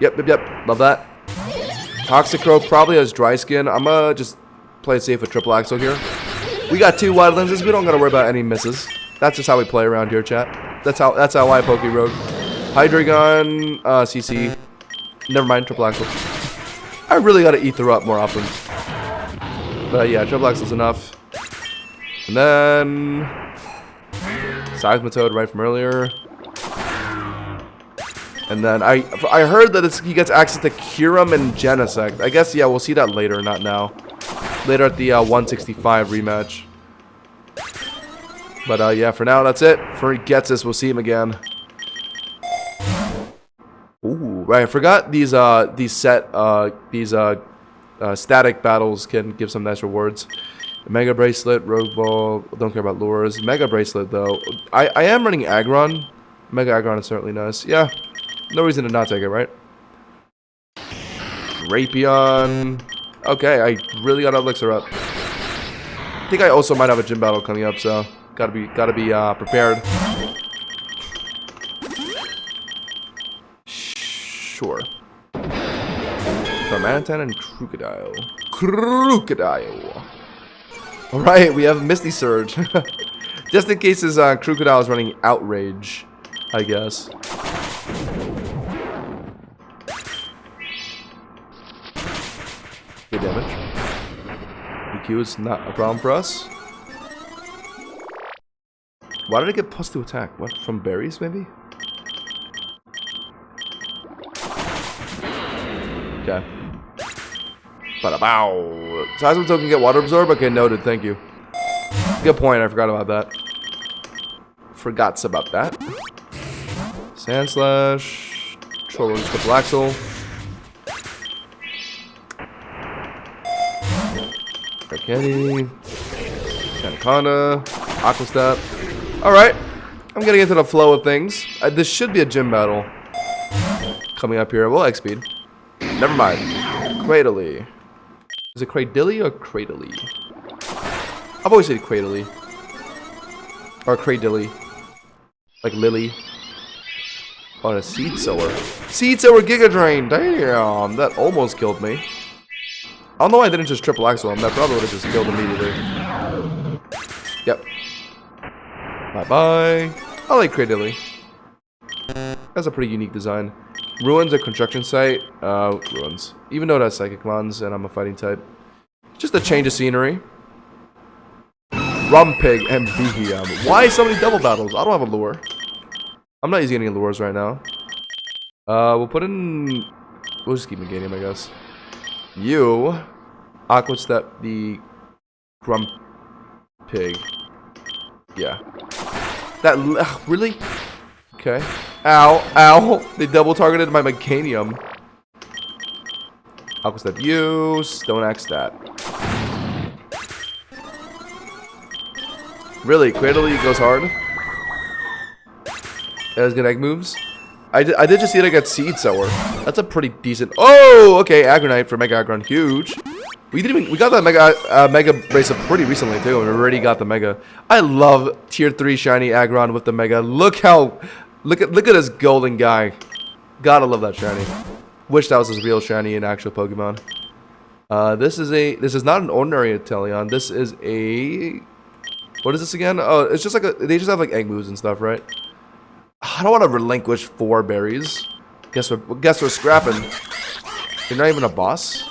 Yep. Yep. Love that. Toxicroak probably has dry skin. I'm gonna just play it safe with triple axle here. We got 2 wide lenses. We don't gotta worry about any misses. That's just how we play around here, chat. That's how I Pokerogue. Hydreigon, CC. Never mind, triple axle. I really gotta ether up more often. But yeah, triple axle's enough. And then Seismitoad right from earlier. And then I heard that he gets access to Kyurem and Genesect. I guess, yeah, we'll see that later, not now. Later at the 165 rematch. But yeah, for now, that's it. For he gets this, we'll see him again. Ooh, right, I forgot these static battles can give some nice rewards. Mega Bracelet, Rogue Ball, don't care about lures. Mega Bracelet, though. I am running Aggron. Mega Aggron is certainly nice. Yeah. No reason to not take it, right? Rapion. Okay, I really got Elixir up. I think I also might have a gym battle coming up, so gotta be prepared. Sure. Darmanitan and Crocodile. Alright, we have Misty Surge. Just in case his Crocodile is running Outrage, I guess. Good damage. EQ is not a problem for us. Why did I get +2 attack? What? From berries, maybe? Okay. Bada-bow. Seismitoad can get Water Absorb? Okay, noted. Thank you. Good point. I forgot about that. Forgots about that. Sandslash. Troll's Triple Axle. Arcani. Anaconda. Aqua Step. Alright. I'm getting into the flow of things. This should be a gym battle. Coming up here. Well, X-Speed. Never mind. Cradily. Is it Cradily or Cradily? I've always said Cradily. Or Cradily. Like Lily. Oh, and a Seed Sower. Seed Sower Giga Drain! Damn! That almost killed me. I don't know why I didn't just triple axle him. That probably would have just killed immediately. Yep. Bye-bye. I like Cradily. That's a pretty unique design. Ruins a construction site. Ruins. Even though it has Psychic Mons and I'm a fighting type. Just a change of scenery. Rumpig and Behemoth. Why so many double battles? I don't have a lure. I'm not using any lures right now. We'll put in... We'll just keep Meganium, I guess. You... Aqua Step the... Grumpig. Yeah. That... really? Okay. Ow. Ow. They double targeted my Meganium. Aqua Step you. Stone Axe that. Really? Cradily goes hard? That has good egg moves. I did just see it get Seed Sower. That's a pretty decent... Oh! Okay, Aggronite for Mega Aggron. Huge. We got that Mega Bracelet pretty recently, too. And we already got the Mega. I love Tier 3 Shiny Aggron with the Mega. Look how... Look at this golden guy. Gotta love that Shiny. Wish that was his real Shiny in actual Pokemon. This is not an ordinary Inteleon. This is a... What is this again? Oh, it's just like a... They just have like egg moves and stuff, right? I don't want to relinquish 4 berries. Guess we're scrapping. You're not even a boss?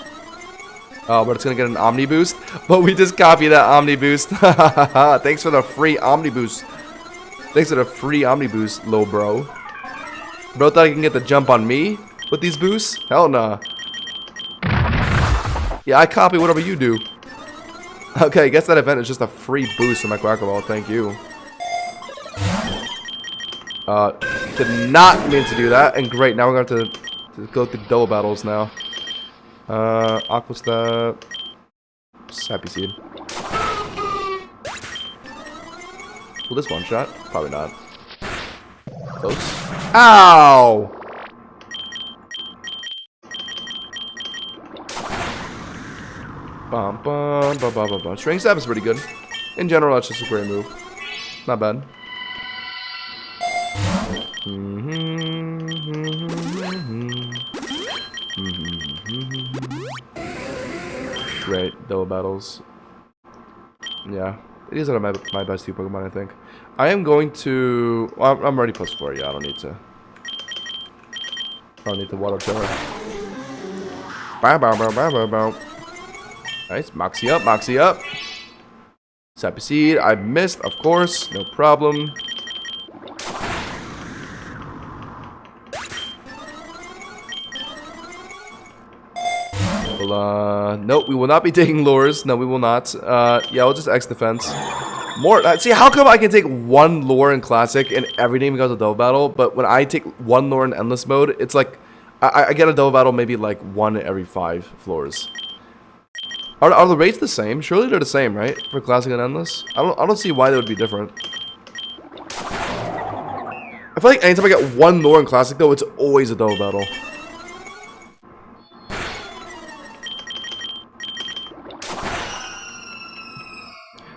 Oh, but it's gonna get an Omni Boost. But we just copy that Omni Boost. Thanks for the free Omni Boost. Thanks for the free Omni Boost, low bro. Bro thought he can get the jump on me with these boosts? Hell nah. Yeah, I copy whatever you do. Okay, I guess that event is just a free boost for my Quackaball. Thank you. Did not mean to do that. And great, now we're going to go through double battles now. Aqua Step. Sappy Seed. Will this one shot? Probably not. Close. Ow! Bum, bum, bum, bum, bum, bum. String Stab is pretty good. In general, that's just a great move. Not bad. Great, double battles. Yeah, these are my best two Pokemon, I think. I am going to... Well, I'm already +4, yeah, I don't need to water tower. Bow, bow, bow, bow, bow, bow. Nice, Moxie up, Moxie up. Sappy Seed, I missed, of course, no problem. Nope, we will not be taking lures. No, we will not. Yeah, I'll just X defense. More. See, how come I can take one lure in Classic and every game goes a double battle, but when I take one lure in Endless mode, it's like I get a double battle maybe like 1 every 5 floors. Are the rates the same? Surely they're the same, right? For Classic and Endless. I don't see why they would be different. I feel like anytime I get one lure in Classic though, it's always a double battle.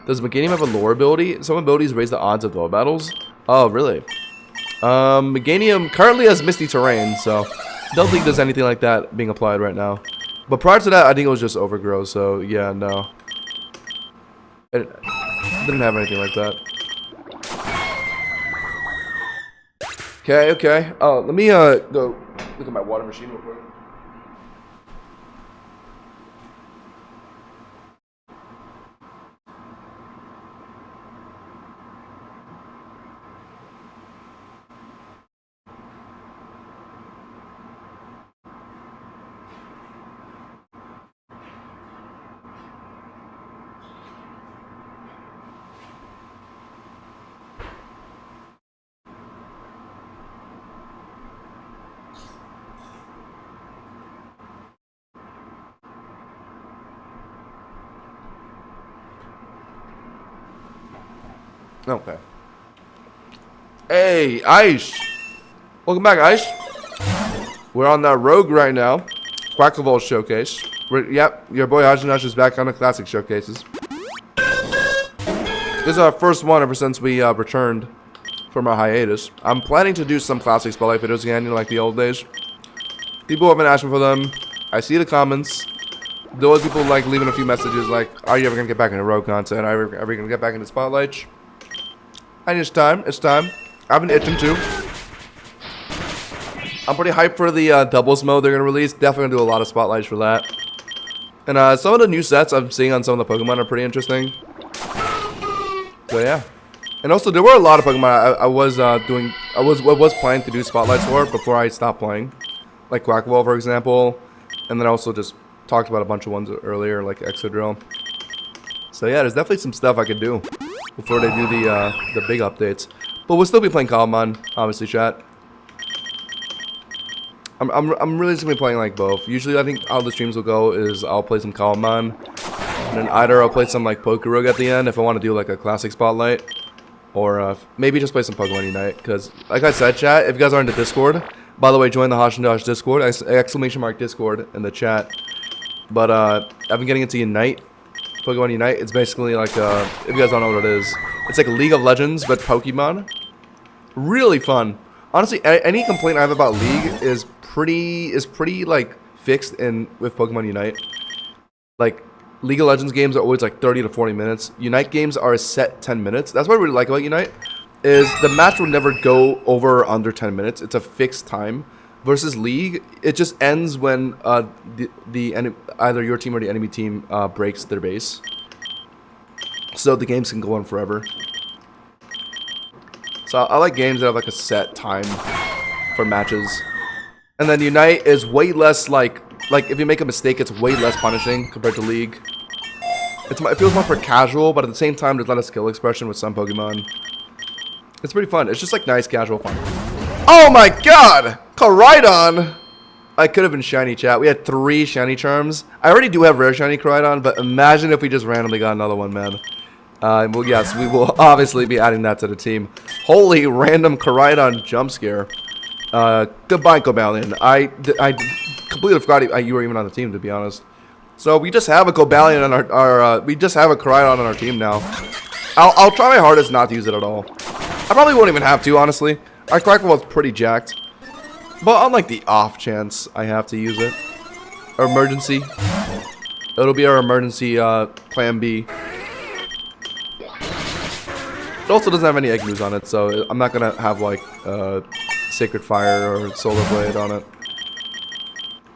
Does Meganium have a lore ability? Some abilities raise the odds of double battles. Oh, really? Meganium currently has Misty Terrain, so don't think there's anything like that being applied right now. But prior to that, I think it was just Overgrow, so yeah, no. It didn't have anything like that. Okay, okay. Oh, let me go look at my water machine real quick. Okay. Hey, Ice! Welcome back, Ice. We're on that Rogue right now. Quacklevolt showcase. Yep, your boy Hajinash is back on the Classic showcases. This is our first one ever since we returned from our hiatus. I'm planning to do some Classic Spotlight videos again, you know, like the old days. People have been asking for them. I see the comments. Those people like leaving a few messages like, are you ever going to get back into Rogue content? Are you ever going to get back into Spotlight? And it's time. It's time. I've been itching too. I'm pretty hyped for the doubles mode they're going to release. Definitely going to do a lot of spotlights for that. And some of the new sets I'm seeing on some of the Pokemon are pretty interesting. So yeah. And also there were a lot of Pokemon I was planning to do spotlights for before I stopped playing. Like Quackball, for example. And then I also just talked about a bunch of ones earlier, like Excadrill. So yeah, there's definitely some stuff I could do before they do the big updates. But we'll still be playing Cobblemon, obviously, chat. I'm really just gonna be playing like both. Usually I think how the streams will go is I'll play some Cobblemon, and then either I'll play some like Pokerogue at the end if I want to do like a classic spotlight, or maybe just play some Pokemon Unite. Because like I said, chat, if you guys are in the Discord, by the way, join the Hoshindash Discord, exclamation mark Discord in the chat. But I've been getting into Unite. Pokemon Unite, it's basically like, if you guys don't know what it is, it's like League of Legends, but Pokemon. Really fun. Honestly, any complaint I have about League is pretty like fixed with Pokemon Unite. Like, League of Legends games are always like 30 to 40 minutes. Unite games are a set 10 minutes. That's what I really like about Unite, is the match will never go over or under 10 minutes. It's a fixed time. Versus League, it just ends when either your team or the enemy team breaks their base. So the games can go on forever. So I like games that have like a set time for matches. And then Unite is way less like if you make a mistake, it's way less punishing compared to League. It feels more for casual, but at the same time, there's a lot of skill expression with some Pokemon. It's pretty fun. It's just like nice casual fun. Oh my god! Koraidon! I could have been shiny, chat. We had 3 shiny charms. I already do have rare shiny Koraidon, but imagine if we just randomly got another one, man. Well, yes, we will obviously be adding that to the team. Holy random Koraidon jump scare. Goodbye, Cobblemon. I completely forgot you were even on the team, to be honest. So we just have a Cobblemon on our we just have a Koraidon on our team now. I'll try my hardest not to use it at all. I probably won't even have to, honestly. Our Quackball's pretty jacked. But on like the off chance I have to use it. Our emergency. It'll be our emergency plan B. It also doesn't have any egg moves on it, so I'm not gonna have like Sacred Fire or Solar Blade on it.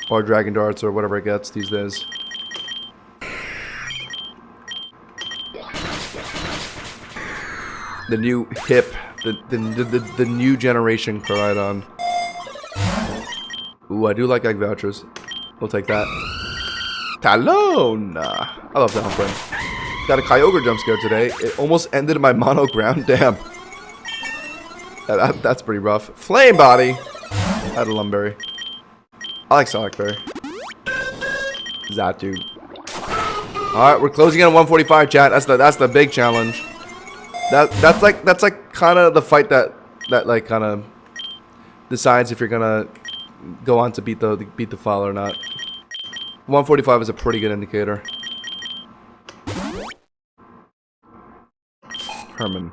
Or Dragon Darts or whatever it gets these days. The new hip, the new generation Koraidon. Ooh, I do like egg vouchers. We'll take that. Talon! I love Talon. Got a Kyogre jump scare today. It almost ended my mono ground. Damn. That's pretty rough. Flame Body! I had a Lumberry. I like Sonic Berry. Zatu. Alright, we're closing in on 145, chat. That's the big challenge. That's like kind of the fight that like kind of decides if you're gonna go on to beat the file or not. 145 is a pretty good indicator. Herman.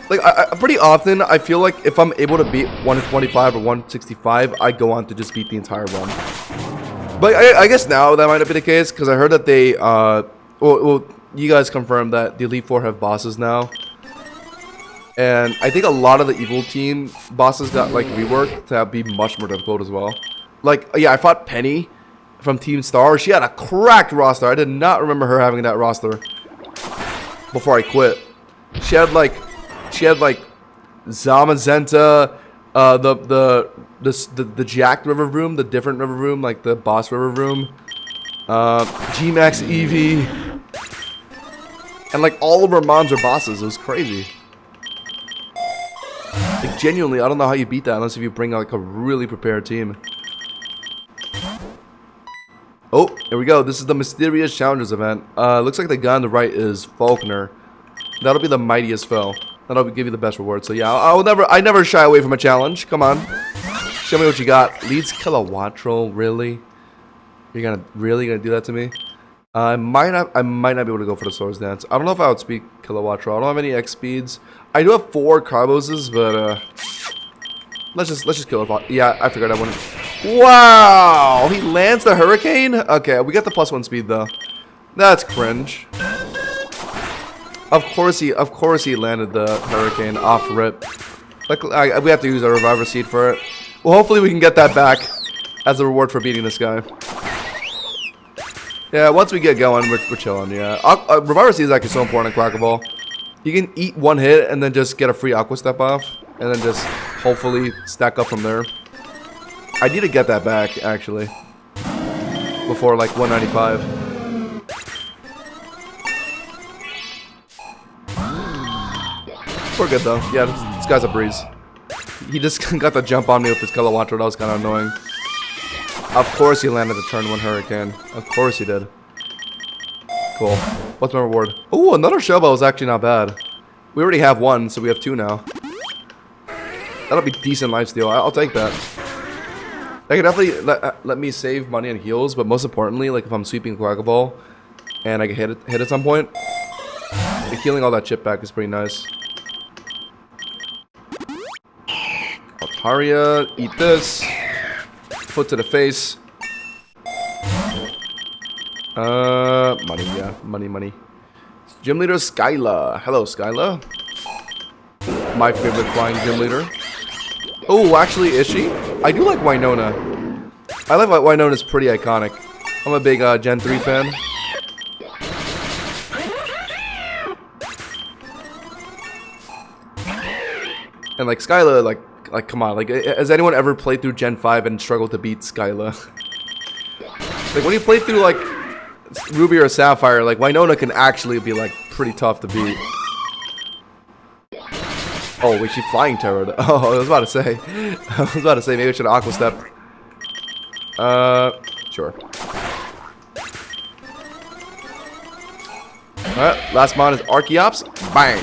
Like pretty often I feel like if I'm able to beat 125 or 165, I go on to just beat the entire run. But I guess now that might not be the case because I heard that they well, you guys confirmed that the Elite Four have bosses now. And I think a lot of the Evil Team bosses got like reworked to be much more difficult as well. Like, yeah, I fought Penny from Team Star. She had a cracked roster. I did not remember her having that roster before I quit. She had like Zamazenta, the Jacked River Room, the different River Room, like the boss River Room, G-Max Eevee, and like all of her mons are bosses. It was crazy. Like, genuinely, I don't know how you beat that unless if you bring like a really prepared team. Oh, here we go. This is the Mysterious Challengers event. Looks like the guy on the right is Faulkner. That'll be the mightiest foe. That'll give you the best reward. So yeah, I never shy away from a challenge. Come on, show me what you got. Leads Kilowattrel, really? You're really gonna do that to me? I might not be able to go for the Swords Dance. I don't know if I would speed Kilowattrel. I don't have any X speeds. I do have 4 Carboses, but let's just kill it. Yeah, I figured I wouldn't. Wow, he lands the Hurricane. Okay, we got the +1 speed though. That's cringe. Of course he landed the Hurricane off rip. Like we have to use a Reviver Seed for it. Well, hopefully we can get that back as a reward for beating this guy. Yeah, once we get going, we're chilling. Yeah, Reviver Seed is actually so important in Quackable. You can eat 1 hit and then just get a free Aqua Step off, and then just hopefully stack up from there. I need to get that back actually before like 195. We're good though. Yeah, this guy's a breeze. He just got the jump on me with his Kilowattrel. That was kind of annoying. Of course he landed the turn 1 Hurricane. Of course he did. Cool. What's my reward? Oh, another Shobo is actually not bad. We already have 1, so we have 2 now. That'll be decent lifesteal. I'll take that. That could definitely let me save money on heals, but most importantly, like if I'm sweeping Quackable and I get hit at some point, like healing all that chip back is pretty nice. Altaria, eat this. Foot to the face. Money, yeah. Money. Gym leader Skyla. Hello, Skyla. My favorite flying gym leader. Oh, actually, is she? I do like Winona. I like Winona's pretty iconic. I'm a big Gen 3 fan. And like Skyla, like come on, like has anyone ever played through Gen 5 and struggled to beat Skyla? Like when you play through like Ruby or Sapphire, like Winona can actually be like pretty tough to beat. Oh, wait, she's flying terror. Oh, I was about to say. Maybe I should have Aqua Step. Sure. Alright, last mod is Archeops. Bang!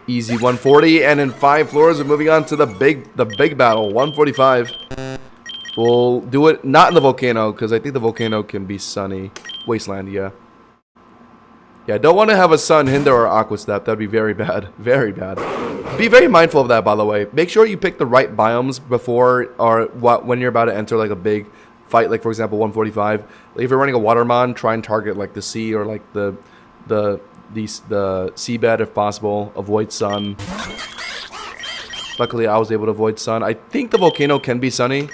Easy 140, and in 5 floors, we're moving on to the big battle, 145. We'll do it not in the volcano, because I think the volcano can be sunny. Wasteland, yeah. Yeah, don't want to have a Sun, Hinder, or Aqua Step. That'd be very bad. Very bad. Be very mindful of that, by the way. Make sure you pick the right biomes before or when you're about to enter like a big fight, like for example 145. Like, if you're running a Watermon, try and target like the sea or like the seabed if possible. Avoid Sun. Luckily, I was able to avoid Sun. I think the volcano can be sunny.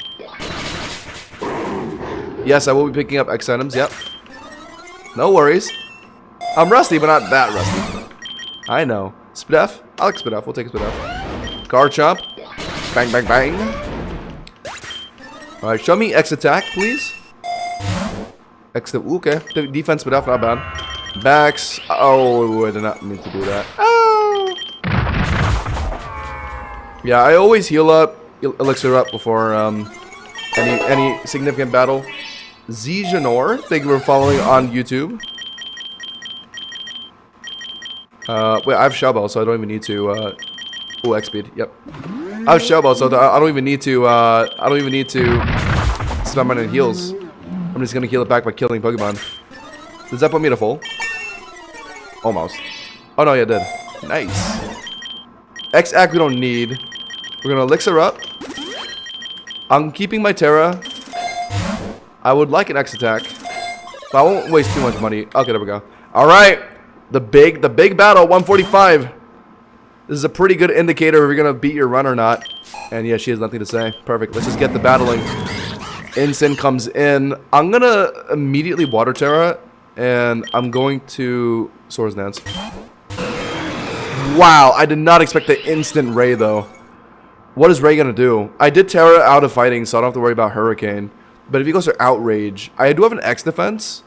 Yes, I will be picking up X items. Yep. No worries. I'm rusty, but not that rusty. I know. Spidef? I like Spidef. We'll take Spidef. Garchomp. Bang, bang, bang. Alright, show me X attack, please. X. Okay. Defense Spidef, not bad. Backs. Oh, I did not mean to do that. Oh. Yeah, I always heal up, elixir up before any significant battle. Zijanor, thank you for following on YouTube. Wait, I have Shell Bell, so I don't even need to. Oh, X speed. Yep. I have Shell Bell, so I don't even need to. Spend my heals. I'm just gonna heal it back by killing Pokemon. Does that put me to full? Almost. Oh no, yeah, it did. Nice. X-Act we don't need. We're gonna elixir up. I'm keeping my Terra. I would like an X attack, but I won't waste too much money. Okay, there we go. All right, the big battle, 145. This is a pretty good indicator if you're gonna beat your run or not. And yeah, she has nothing to say. Perfect. Let's just get the battling. Incin comes in. I'm gonna immediately Water Terra, and I'm going to Swords Dance. Wow, I did not expect the instant Ray though. What is Ray gonna do? I did Terra out of fighting, so I don't have to worry about Hurricane. But if he goes to Outrage, I do have an X defense.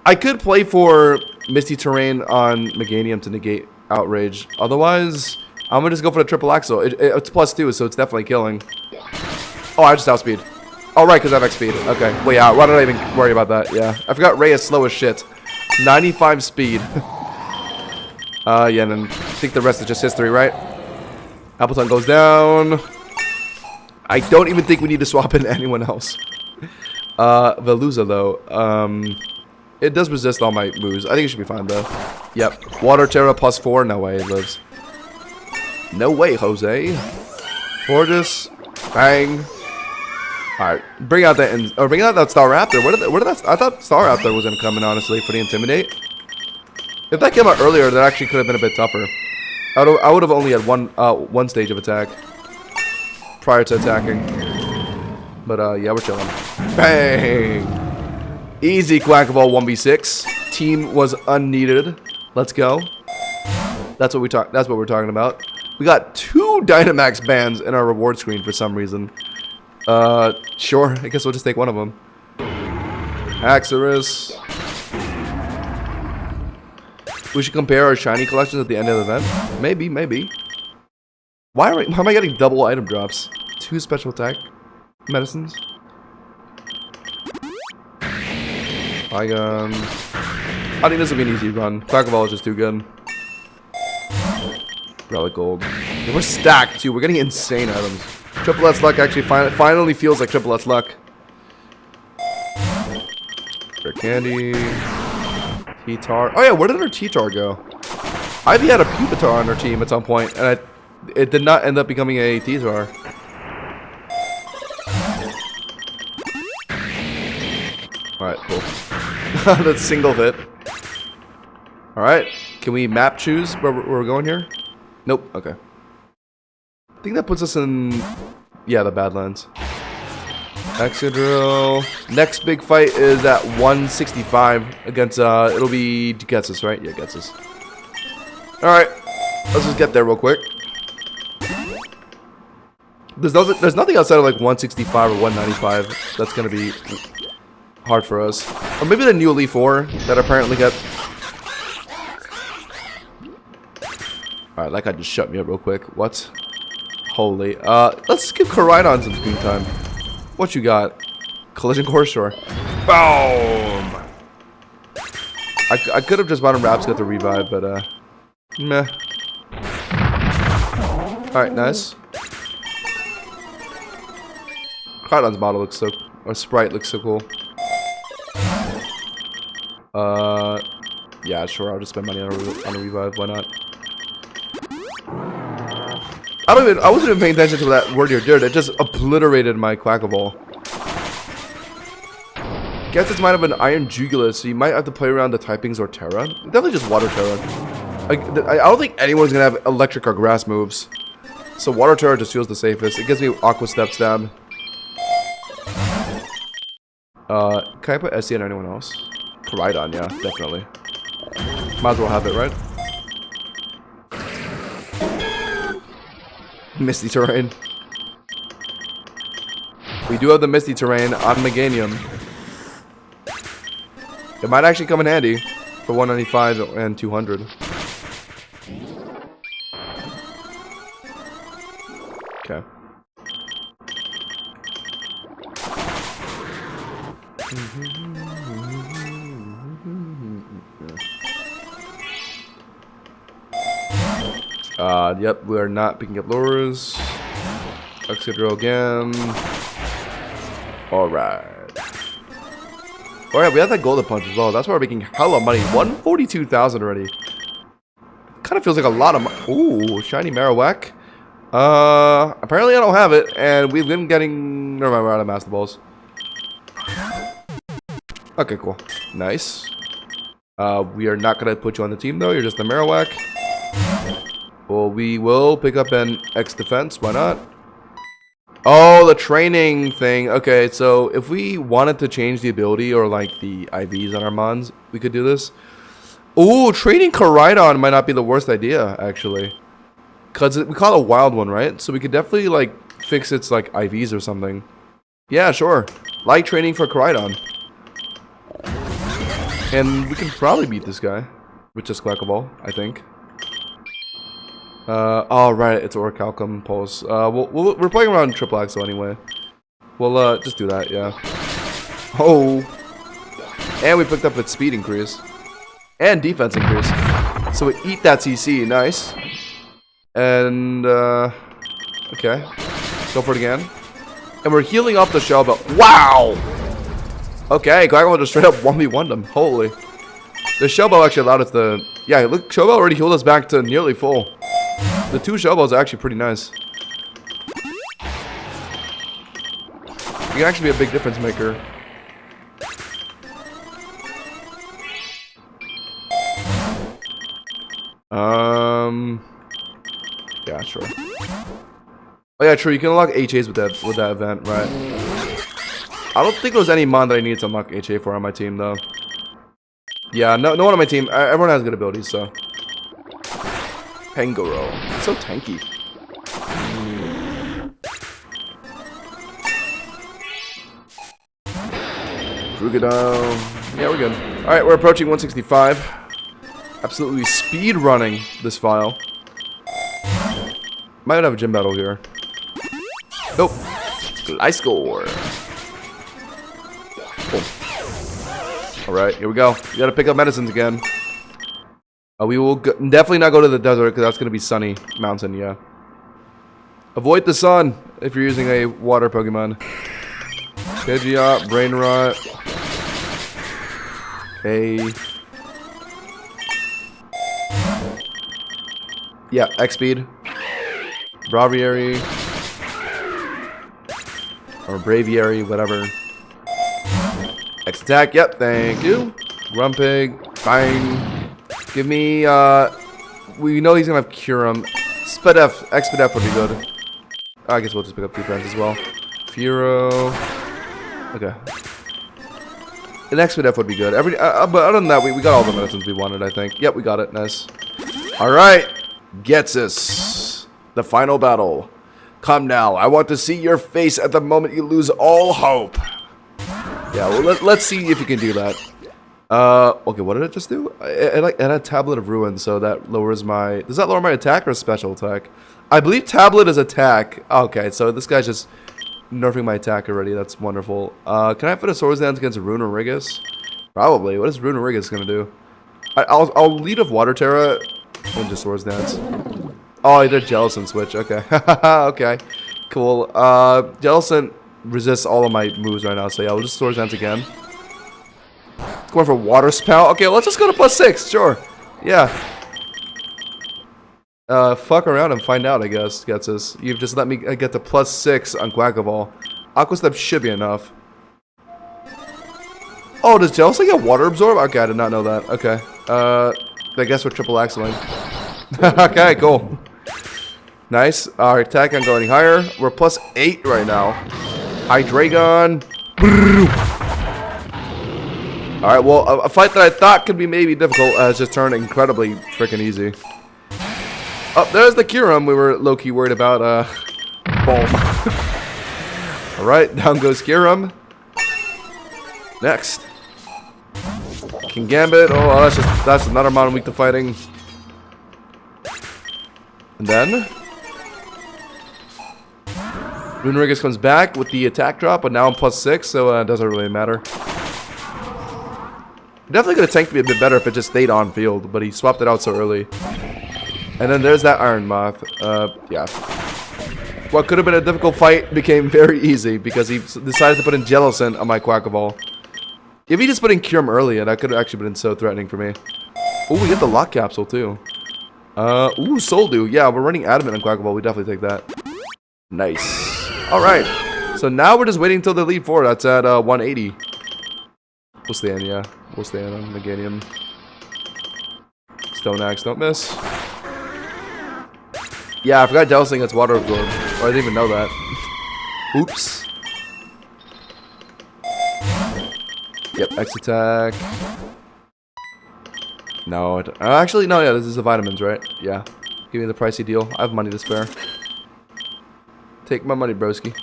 I could play for Misty Terrain on Meganium to negate Outrage. Otherwise, I'm gonna just go for the triple Axle. It's +2, so it's definitely killing. Oh, I just outspeed. Oh, right, because I have X speed. Okay. Well, yeah, why did I even worry about that? Yeah. I forgot Ray is slow as shit. 95 speed. Yeah, and then I think the rest is just history, right? Appleton goes down. I don't even think we need to swap in anyone else. Veluza, though. It does resist all my moves. I think it should be fine, though. Yep. Water Terra +4. No way it lives. No way, Jose. Gorgeous. Bang. Alright. Bring out that bring out that Staraptor. Where did that I thought Staraptor was gonna come in, honestly, for the Intimidate. If that came out earlier, that actually could have been a bit tougher. I would have only had one stage of attack prior to attacking. But yeah, we're chilling. Bang! Easy Quackball 1v6. Team was unneeded. Let's go. That's what we're talking about. We got 2 Dynamax bands in our reward screen for some reason. Sure. I guess we'll just take one of them. Axorus. We should compare our shiny collections at the end of the event. Maybe. Why am I getting double item drops? 2 special attack medicines. I think this will be an easy run. Quackball is just too good. Relic Gold. Yeah, we're stacked too. We're getting insane items. Triple S luck actually finally feels like Triple S luck. Rare Candy. T-Tar. Oh yeah, where did our T-Tar go? Ivy had a Pupitar on her team at some point, and it did not end up becoming a T-Tar. Alright, cool. That's single hit. Alright, can we map choose where we're going here? Nope, okay. I think that puts us in, yeah, the Badlands. Excadrill. Next big fight is at 165 against, it'll be Getsus, right? Yeah, Getsus. Alright, let's just get there real quick. There's nothing outside of like 165 or 195 that's gonna be hard for us. Or maybe the new Elite 4 that apparently got... Alright, that guy just shut me up real quick. What? Holy. Let's give Koraidon some screen time. What you got? Collision Course? Sure. Boom! I could have just bought him Raps, got the revive, but meh. Alright, nice. Koraidon's model looks so... or sprite looks so cool. Yeah, sure. I'll just spend money on a revive. Why not? I wasn't even paying attention to that word you did. It just obliterated my Quackable. Guess this might have been Iron Jugular, so you might have to play around the typings or Terra. Definitely just Water Terra. I don't think anyone's gonna have Electric or Grass moves. So Water Terra just feels the safest. It gives me Aqua Step Stab. Can I put SC on anyone else? Koraidon, yeah, definitely. Might as well have it, right? Misty Terrain. We do have the Misty Terrain on Meganium. It might actually come in handy for 195 and 200. Okay. Yep, we are not picking up lures. Excadrill again. Alright. Alright, we have that Golden Punch as well. That's why we're making hella money. 142,000 already. Kind of feels like a lot of money. Ooh, shiny Marowak. Apparently I don't have it, and we've been getting... Never mind, we're out of Master Balls. Okay, cool. Nice. We are not going to put you on the team, though. You're just a Marowak. Well, we will pick up an X Defense. Why not? Oh, the training thing. Okay, so if we wanted to change the ability or, like, the IVs on our Mons, we could do this. Ooh, training Koraidon might not be the worst idea, actually. Because we call it a wild one, right? So we could definitely, like, fix its, like, IVs or something. Yeah, sure. Like training for Koraidon. And we can probably beat this guy. With just Quackable, I think. Oh, right. It's Orichalcum Pulse. We're playing around Triple Axle anyway. We'll, just do that, yeah. Oh. And we picked up its speed increase. And defense increase. So we eat that CC. Nice. And, okay. Go for it again. And we're healing off the Shell Bell. Wow! Okay, Quackable just straight up 1v1'd them. Holy. The Shell Bell actually allowed us to... Yeah, look, Shell Bell already healed us back to nearly full. The 2 Shell Bells are actually pretty nice. It can actually be a big difference maker. Yeah, sure. Oh yeah, true. You can unlock HAs with that event, right? I don't think there was any mon that I needed to unlock HA for on my team, though. Yeah, no one on my team. Everyone has good abilities, so. Pangoro. It's so tanky. Krookodile. Yeah, we're good. Alright, we're approaching 165. Absolutely speed running this file. Might have a gym battle here. Nope. Gliscor. Cool. Alright, here we go. We gotta pick up medicines again. We will definitely not go to the desert because that's going to be sunny mountain, yeah. Avoid the sun if you're using a water Pokemon. Pidgeot, Brain Rot. Okay. Yeah, X-Speed. Braviary. Or Braviary, whatever. X-Attack, yep, thank you. Grumpig, bang. Give me, we know he's gonna have Curum. Expedef would be good. I guess we'll just pick up defense as well. Furo. Okay. An Expedef would be good. But other than that, we got all the medicines we wanted, I think. Yep, we got it. Nice. Alright. Getsus. The final battle. Come now. I want to see your face at the moment you lose all hope. Yeah, well, let's see if you can do that. Okay, what did it just do? It had a Tablet of Ruin, so that lowers my... Does that lower my attack or special attack? I believe Tablet is attack. Okay, so this guy's just nerfing my attack already. That's wonderful. Can I put a Swords Dance against Runerigus? Probably. What is Runerigus gonna do? I'll lead of Water Terra and just Swords Dance. Oh, he did Jellicent switch. Okay. Okay. Cool. Jellicent resists all of my moves right now, so yeah, we'll just Swords Dance again. Going for water spout. Okay, let's just go to +6. Sure. Yeah. Fuck around and find out, I guess. Gets us. You've just let me get to +6 on Quackaball. Aqua Step should be enough. Oh, does Jellicent get water absorb? Okay, I did not know that. Okay. I guess we're triple axling. Okay, cool. Nice. Our attack can't go any higher. We're +8 right now. Hydreigon. Alright, well, a fight that I thought could be maybe difficult has just turned incredibly freaking easy. Oh, there's the Kyurem we were low-key worried about. Boom. Alright, down goes Kyurem. Next. King Gambit. Oh, that's another Mon weak to fighting. And then Runerigus comes back with the attack drop, but now I'm +6, so it doesn't really matter. Definitely could have tanked me a bit better if it just stayed on field, but he swapped it out so early. And then there's that Iron Moth. Yeah. What could have been a difficult fight became very easy because he decided to put in Jellicent on my Quackaball. If he just put in Kyurem early, that could have actually been so threatening for me. Oh, we get the Lock Capsule too. Ooh, Soul Dew. Yeah, we're running Adamant on Quackaball. We definitely take that. Nice. Alright. So now we're just waiting until they leave 4. That's at 180. We'll stay in, yeah. We'll stay in on Meganium. Stone Axe, don't miss. Yeah, I forgot Jellicent gets water absorb. Oh, I didn't even know that. Oops. Yep, X attack. No, actually, no, yeah, this is the vitamins, right? Yeah. Give me the pricey deal. I have money to spare. Take my money, broski.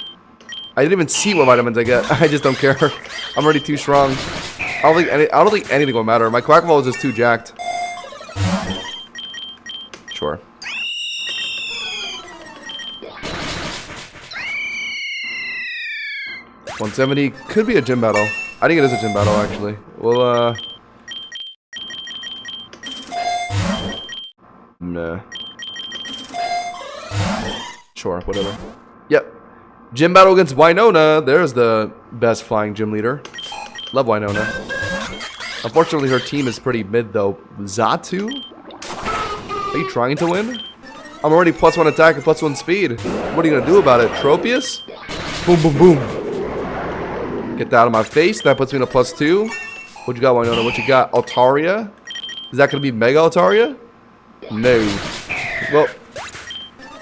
I didn't even see what vitamins I get. I just don't care. I'm already too strong. I don't think anything will matter. My Quackaball is just too jacked. Sure. $170 could be a gym battle. I think it is a gym battle, actually. Well, nah. Sure, whatever. Yep. Gym battle against Winona. There's the best flying gym leader. Love Winona. Unfortunately, her team is pretty mid, though. Xatu? Are you trying to win? I'm already +1 attack and +1 speed. What are you going to do about it? Tropius? Boom, boom, boom. Get that out of my face. That puts me in a +2. What you got, Winona? What you got? Altaria? Is that going to be Mega Altaria? No. Well,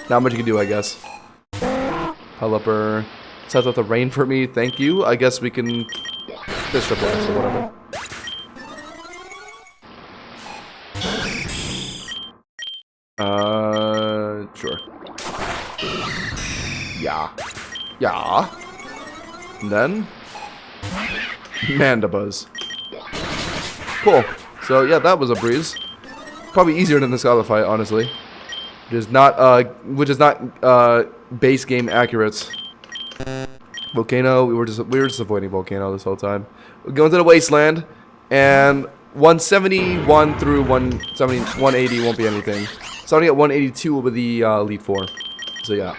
not much you can do, I guess. Pelipper. Sets up the rain for me. Thank you. I guess we can just triple X or whatever. Sure. Yeah. Yeah. And then Mandibuzz. Cool. So yeah, that was a breeze. Probably easier than this other fight, honestly. Which is not base game accurate. Volcano, we were just avoiding Volcano this whole time. We're going to the Wasteland, and 171 through 170, 180 won't be anything. Starting at 182 will be the Elite Four. So yeah.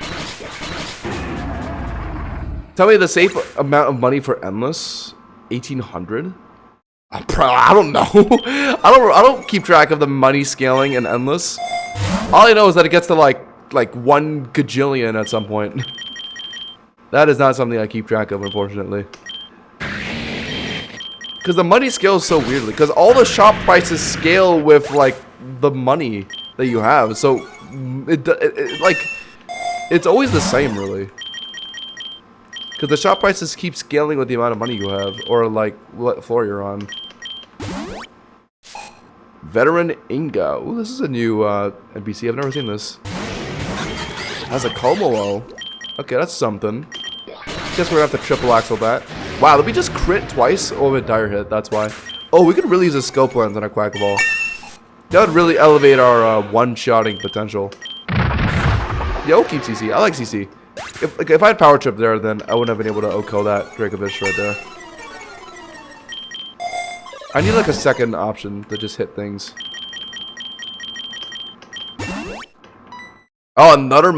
Tell me the safe amount of money for Endless. 1,800. I don't know. I don't keep track of the money scaling in Endless. All I know is that it gets to like 1 gajillion at some point. That is not something I keep track of, unfortunately. Because the money scales so weirdly. Because all the shop prices scale with like the money that you have. So it's always the same, really. Because the shop prices keep scaling with the amount of money you have, or like what floor you're on. Veteran Inga. Ooh, this is a new NPC. I've never seen this. Has a Como. Okay, that's something. Guess we're gonna have to triple axle that. Wow, did we just crit twice? Oh, with dire hit. That's why. Oh, we could really use a scope lens on our Quackaball. That would really elevate our one-shotting potential. Yeah, we'll keep CC. I like CC. If I had Power Trip there, then I wouldn't have been able to OHKO that Dracovish right there. I need like a second option to just hit things. Oh, another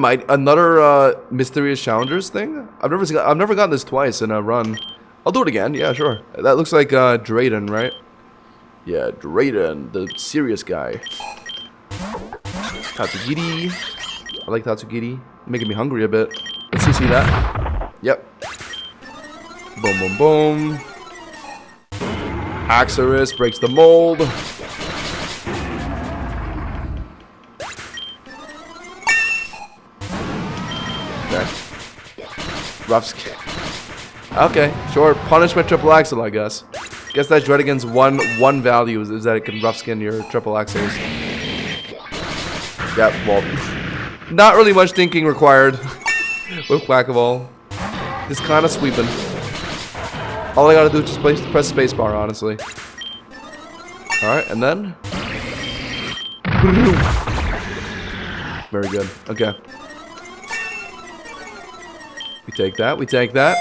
mysterious challengers thing. I've never gotten this twice in a run. I'll do it again. Yeah, sure. That looks like Drayden, right? Yeah, Drayden, the serious guy. Tatsugiri. I like Tatsugiri. Making me hungry a bit. Let's see that. Yep. Boom, boom, boom. Axorus breaks the mold. Okay. Rough skin. Okay, sure. Punishment triple axle, I guess. Guess that's Dredigan's one value is that it can rough skin your triple axles. Yep, well, not really much thinking required with Quackaball. Just kind of sweeping. All I gotta do is just press spacebar, honestly. Alright, and then... Very good. Okay. We take that. We take that.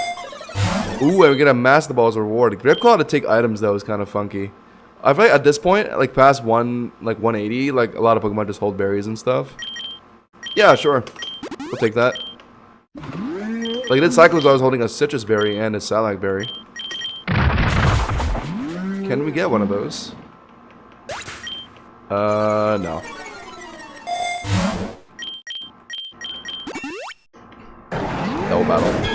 Ooh, and we get a Master Ball as a reward. Grip Claw to take items, though, is kind of funky. I feel like at this point, like past 180, like a lot of Pokemon just hold berries and stuff. Yeah, sure. We'll take that. Like, I did Cyclops, I was holding a Citrus Berry and a Salac Berry. Can we get one of those? No. No battle.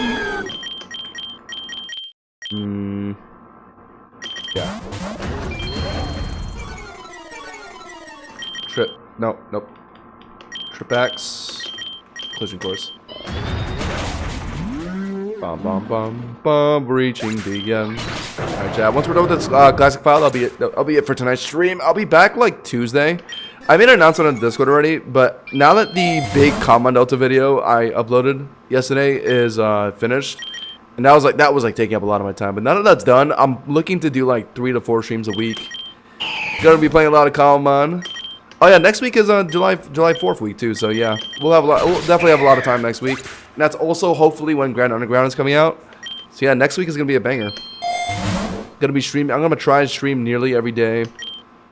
Yeah. Trip. No, nope. Trip Axe. Collision Course. Bum bum bum bum. Reaching the end. Alright, chat. Once we're done with this classic file, that'll be it for tonight's stream. I'll be back like Tuesday. I made an announcement on Discord already, but now that the big Common Delta video I uploaded yesterday is finished, and that was like taking up a lot of my time. But now that that's done, I'm looking to do like 3 to 4 streams a week. Gonna be playing a lot of Cobblemon. Oh yeah, next week is July 4th week too. So yeah, we'll definitely have a lot of time next week. And that's also hopefully when Grand Underground is coming out. So yeah, next week is gonna be a banger. Gonna be streaming. I'm gonna try and stream nearly every day.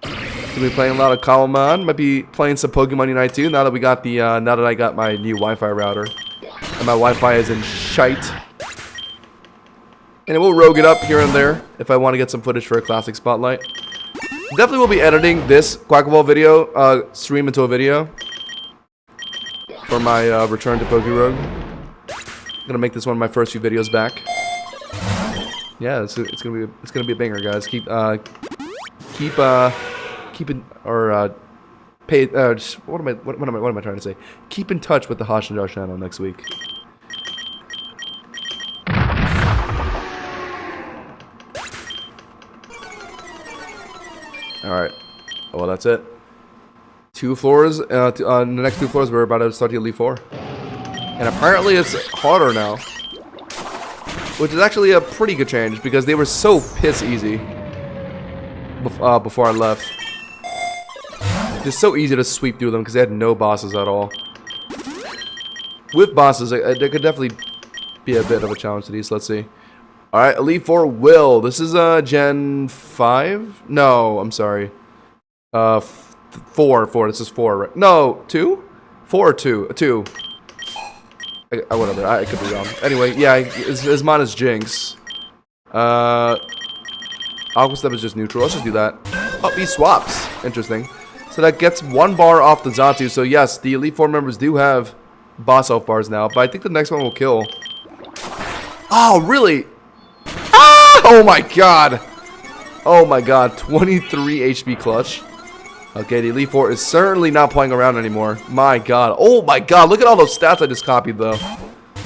Gonna be playing a lot of Cobblemon. Might be playing some Pokemon Unite too. Now that we got the now that I got my new Wi-Fi router, and my Wi-Fi is in shite. And we'll rogue it up here and there if I want to get some footage for a classic spotlight. Definitely will be editing this Quackaball video, stream into a video for my return to Pokerogue. Gonna make this one of my first few videos back. Yeah, it's gonna be a banger, guys. Keep what am I trying to say? Keep in touch with the Hosh and Josh channel next week. Alright. Well, that's it. 2 floors. On the next 2 floors, we're about to start the Elite Four. And apparently it's harder now. Which is actually a pretty good change, because they were so piss easy before I left. Just so easy to sweep through them, because they had no bosses at all. With bosses, there could definitely be a bit of a challenge to these. Let's see. Alright, Elite Four Will. This is Gen 5? No, I'm sorry. 4. This is 4, right? No, 2? 4 or 2? 2. Whatever, I could be wrong. Anyway, yeah, his mon is Jinx. Aqua Step is just neutral. Let's just do that. Oh, he swaps. Interesting. So that gets 1 bar off the Xatu. So yes, the Elite Four members do have boss health bars now, but I think the next one will kill. Oh, really? Oh my god! Oh my god, 23 HP clutch. Okay, the Elite Four is certainly not playing around anymore. My god. Oh my god, look at all those stats I just copied, though.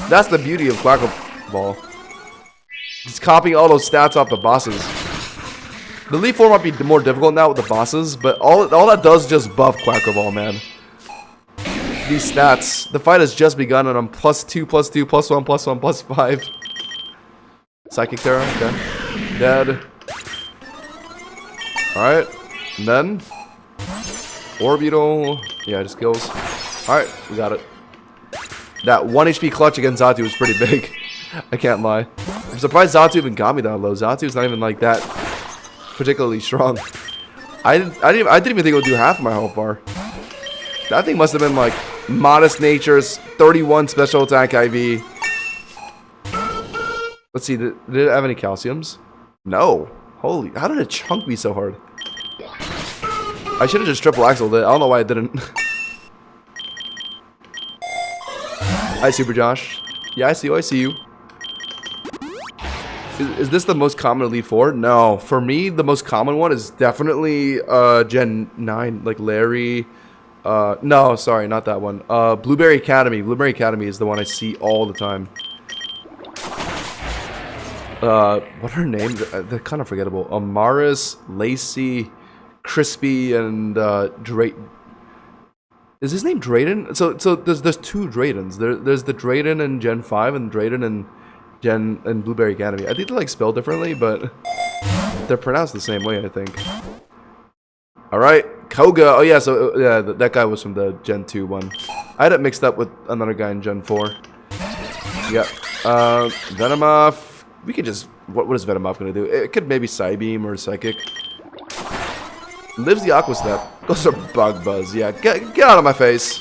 That's the beauty of Quackaball. Just copying all those stats off the bosses. The Elite Four might be more difficult now with the bosses, but all that does is just buff Quackaball, man. These stats. The fight has just begun, and I'm +2, +2, +1, +1, +5. Psychic Terror, okay. Dead. Alright. And then Orbital. Yeah, just kills. Alright, we got it. That 1 HP clutch against Xatu was pretty big. I can't lie. I'm surprised Xatu even got me that low. Xatu's not even like that particularly strong. I didn't even think it would do half of my health bar. That thing must have been like Modest Nature's 31 special attack IV. Let's see, did it have any calciums? No. Holy, how did it chunk me so hard? I should have just triple axled it. I don't know why I didn't. Hi, Super Josh. Yeah, I see you. I see you. Is this the most common Elite Four? No. For me, the most common one is definitely Gen 9, like Larry. No, sorry, not that one. Blueberry Academy. Blueberry Academy is the one I see all the time. What are her names? They're kind of forgettable. Amaris, Lacey, Crispy, and Drayden. Is his name Drayden? So there's two Draydens. There's the Drayden in Gen 5 and Drayden in Blueberry Academy. I think they're like spelled differently, but they're pronounced the same way, I think. Alright, Koga. Oh yeah, so yeah, that guy was from the Gen 2 one. I had it mixed up with another guy in Gen 4. Yep. Venomoth. We could just... What is Venomoth gonna do? It could maybe Psybeam or Psychic. Lives the Aqua Step. Goes for Bug Buzz. Yeah, get out of my face.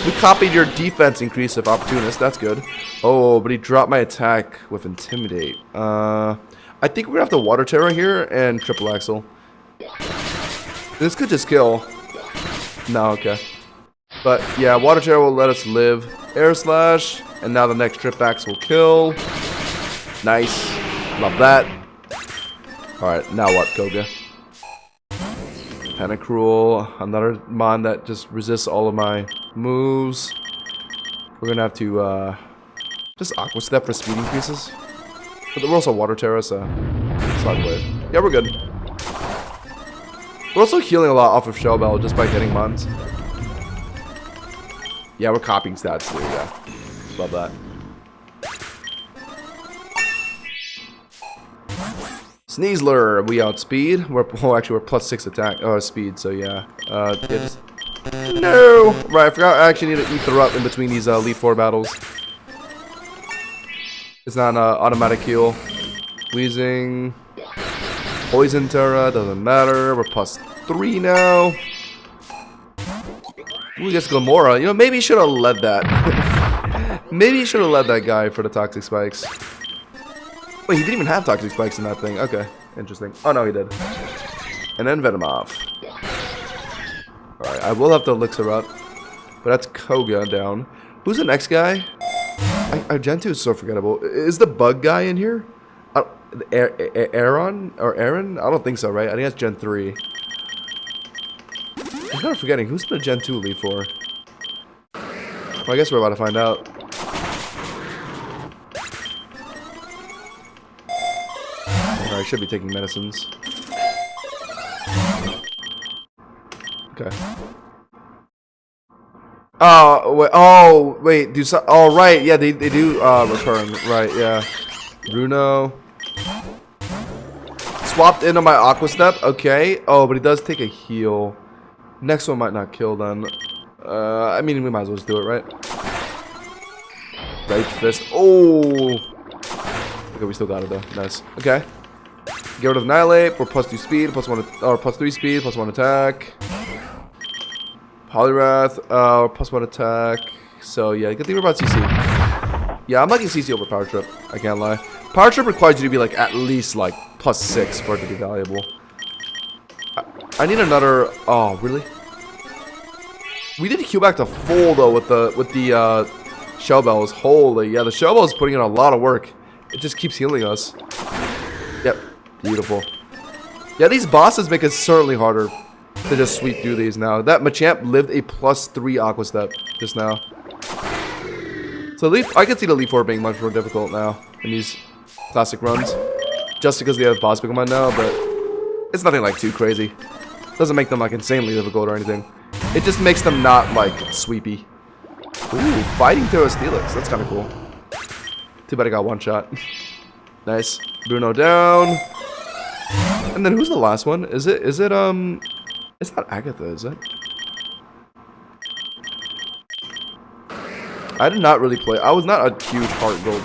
We copied your defense increase of Opportunist. That's good. Oh, but he dropped my attack with Intimidate. I think we're gonna have to Water Terror here and Triple Axle. This could just kill. No, okay. But yeah, Water Terror will let us live. Air Slash, and now the next Trip Axe will kill. Nice. Love that. Alright, now what, Koga? Penacruel, another mon that just resists all of my moves. We're gonna have to just Aqua Step for speed increases. But we're also Water Terror, so it's not good. Yeah, we're good. We're also healing a lot off of Shell Bell just by hitting mons. Yeah, we're copying stats too, yeah. Love that. Sneasler, we outspeed. Actually, we're plus 6 attack, speed, so yeah. Yeah, just... No! Right, I forgot I actually need to ether up in between these Elite Four battles. It's not an automatic heal. Wheezing. Poison Terra, doesn't matter. We're plus 3 now. Ooh, gets Glamora. You know, maybe you should have led that. Maybe you should have led that guy for the Toxic Spikes. Wait, he didn't even have Toxic Spikes in that thing. Okay, interesting. Oh, no, he did. And then Venomoth. Alright, I will have to Elixir up. But that's Koga down. Who's the next guy? Gen 2 is so forgettable. Is the bug guy in here? Aaron? Or Aaron? I don't think so, right? I think that's Gen 3. I'm kind of forgetting. Who's the Gen 2 Elite Four? Well, I guess we're about to find out. I should be taking medicines. Okay. Oh wait, do so? Oh right, yeah, they do return. Right, yeah. Bruno swapped into my Aqua Step. Okay. Oh, but he does take a heal. Next one might not kill then. I mean, we might as well just do it, right? Rage Fist. Oh. Okay, we still got it though. Nice. Okay. Get rid of Annihilate. We're plus 2 speed, plus 1, or plus 3 speed, plus 1 attack. Polyrath, plus 1 attack. So yeah, good thing we're about CC. Yeah, I'm liking CC over Power Trip. I can't lie. Power Trip requires you to be like at least like plus 6 for it to be valuable. I need another. Oh, really? We did Q back to full though with the Shell Bells. Holy, yeah, the Shell Bell is putting in a lot of work. It just keeps healing us. Yep. Beautiful. Yeah, these bosses make it certainly harder to just sweep through these now. That Machamp lived a plus 3 Aqua Step just now. So I can see the Elite Four being much more difficult now in these classic runs. Just because they have boss Pokemon now, but it's nothing like too crazy. Doesn't make them like insanely difficult or anything. It just makes them not like sweepy. Ooh, Fighting Terra Steelix. That's kind of cool. Too bad I got one shot. Nice. Bruno down. And then who's the last one? Is it it's not Agatha, is it? I did not really play. I was not a huge Heart Gold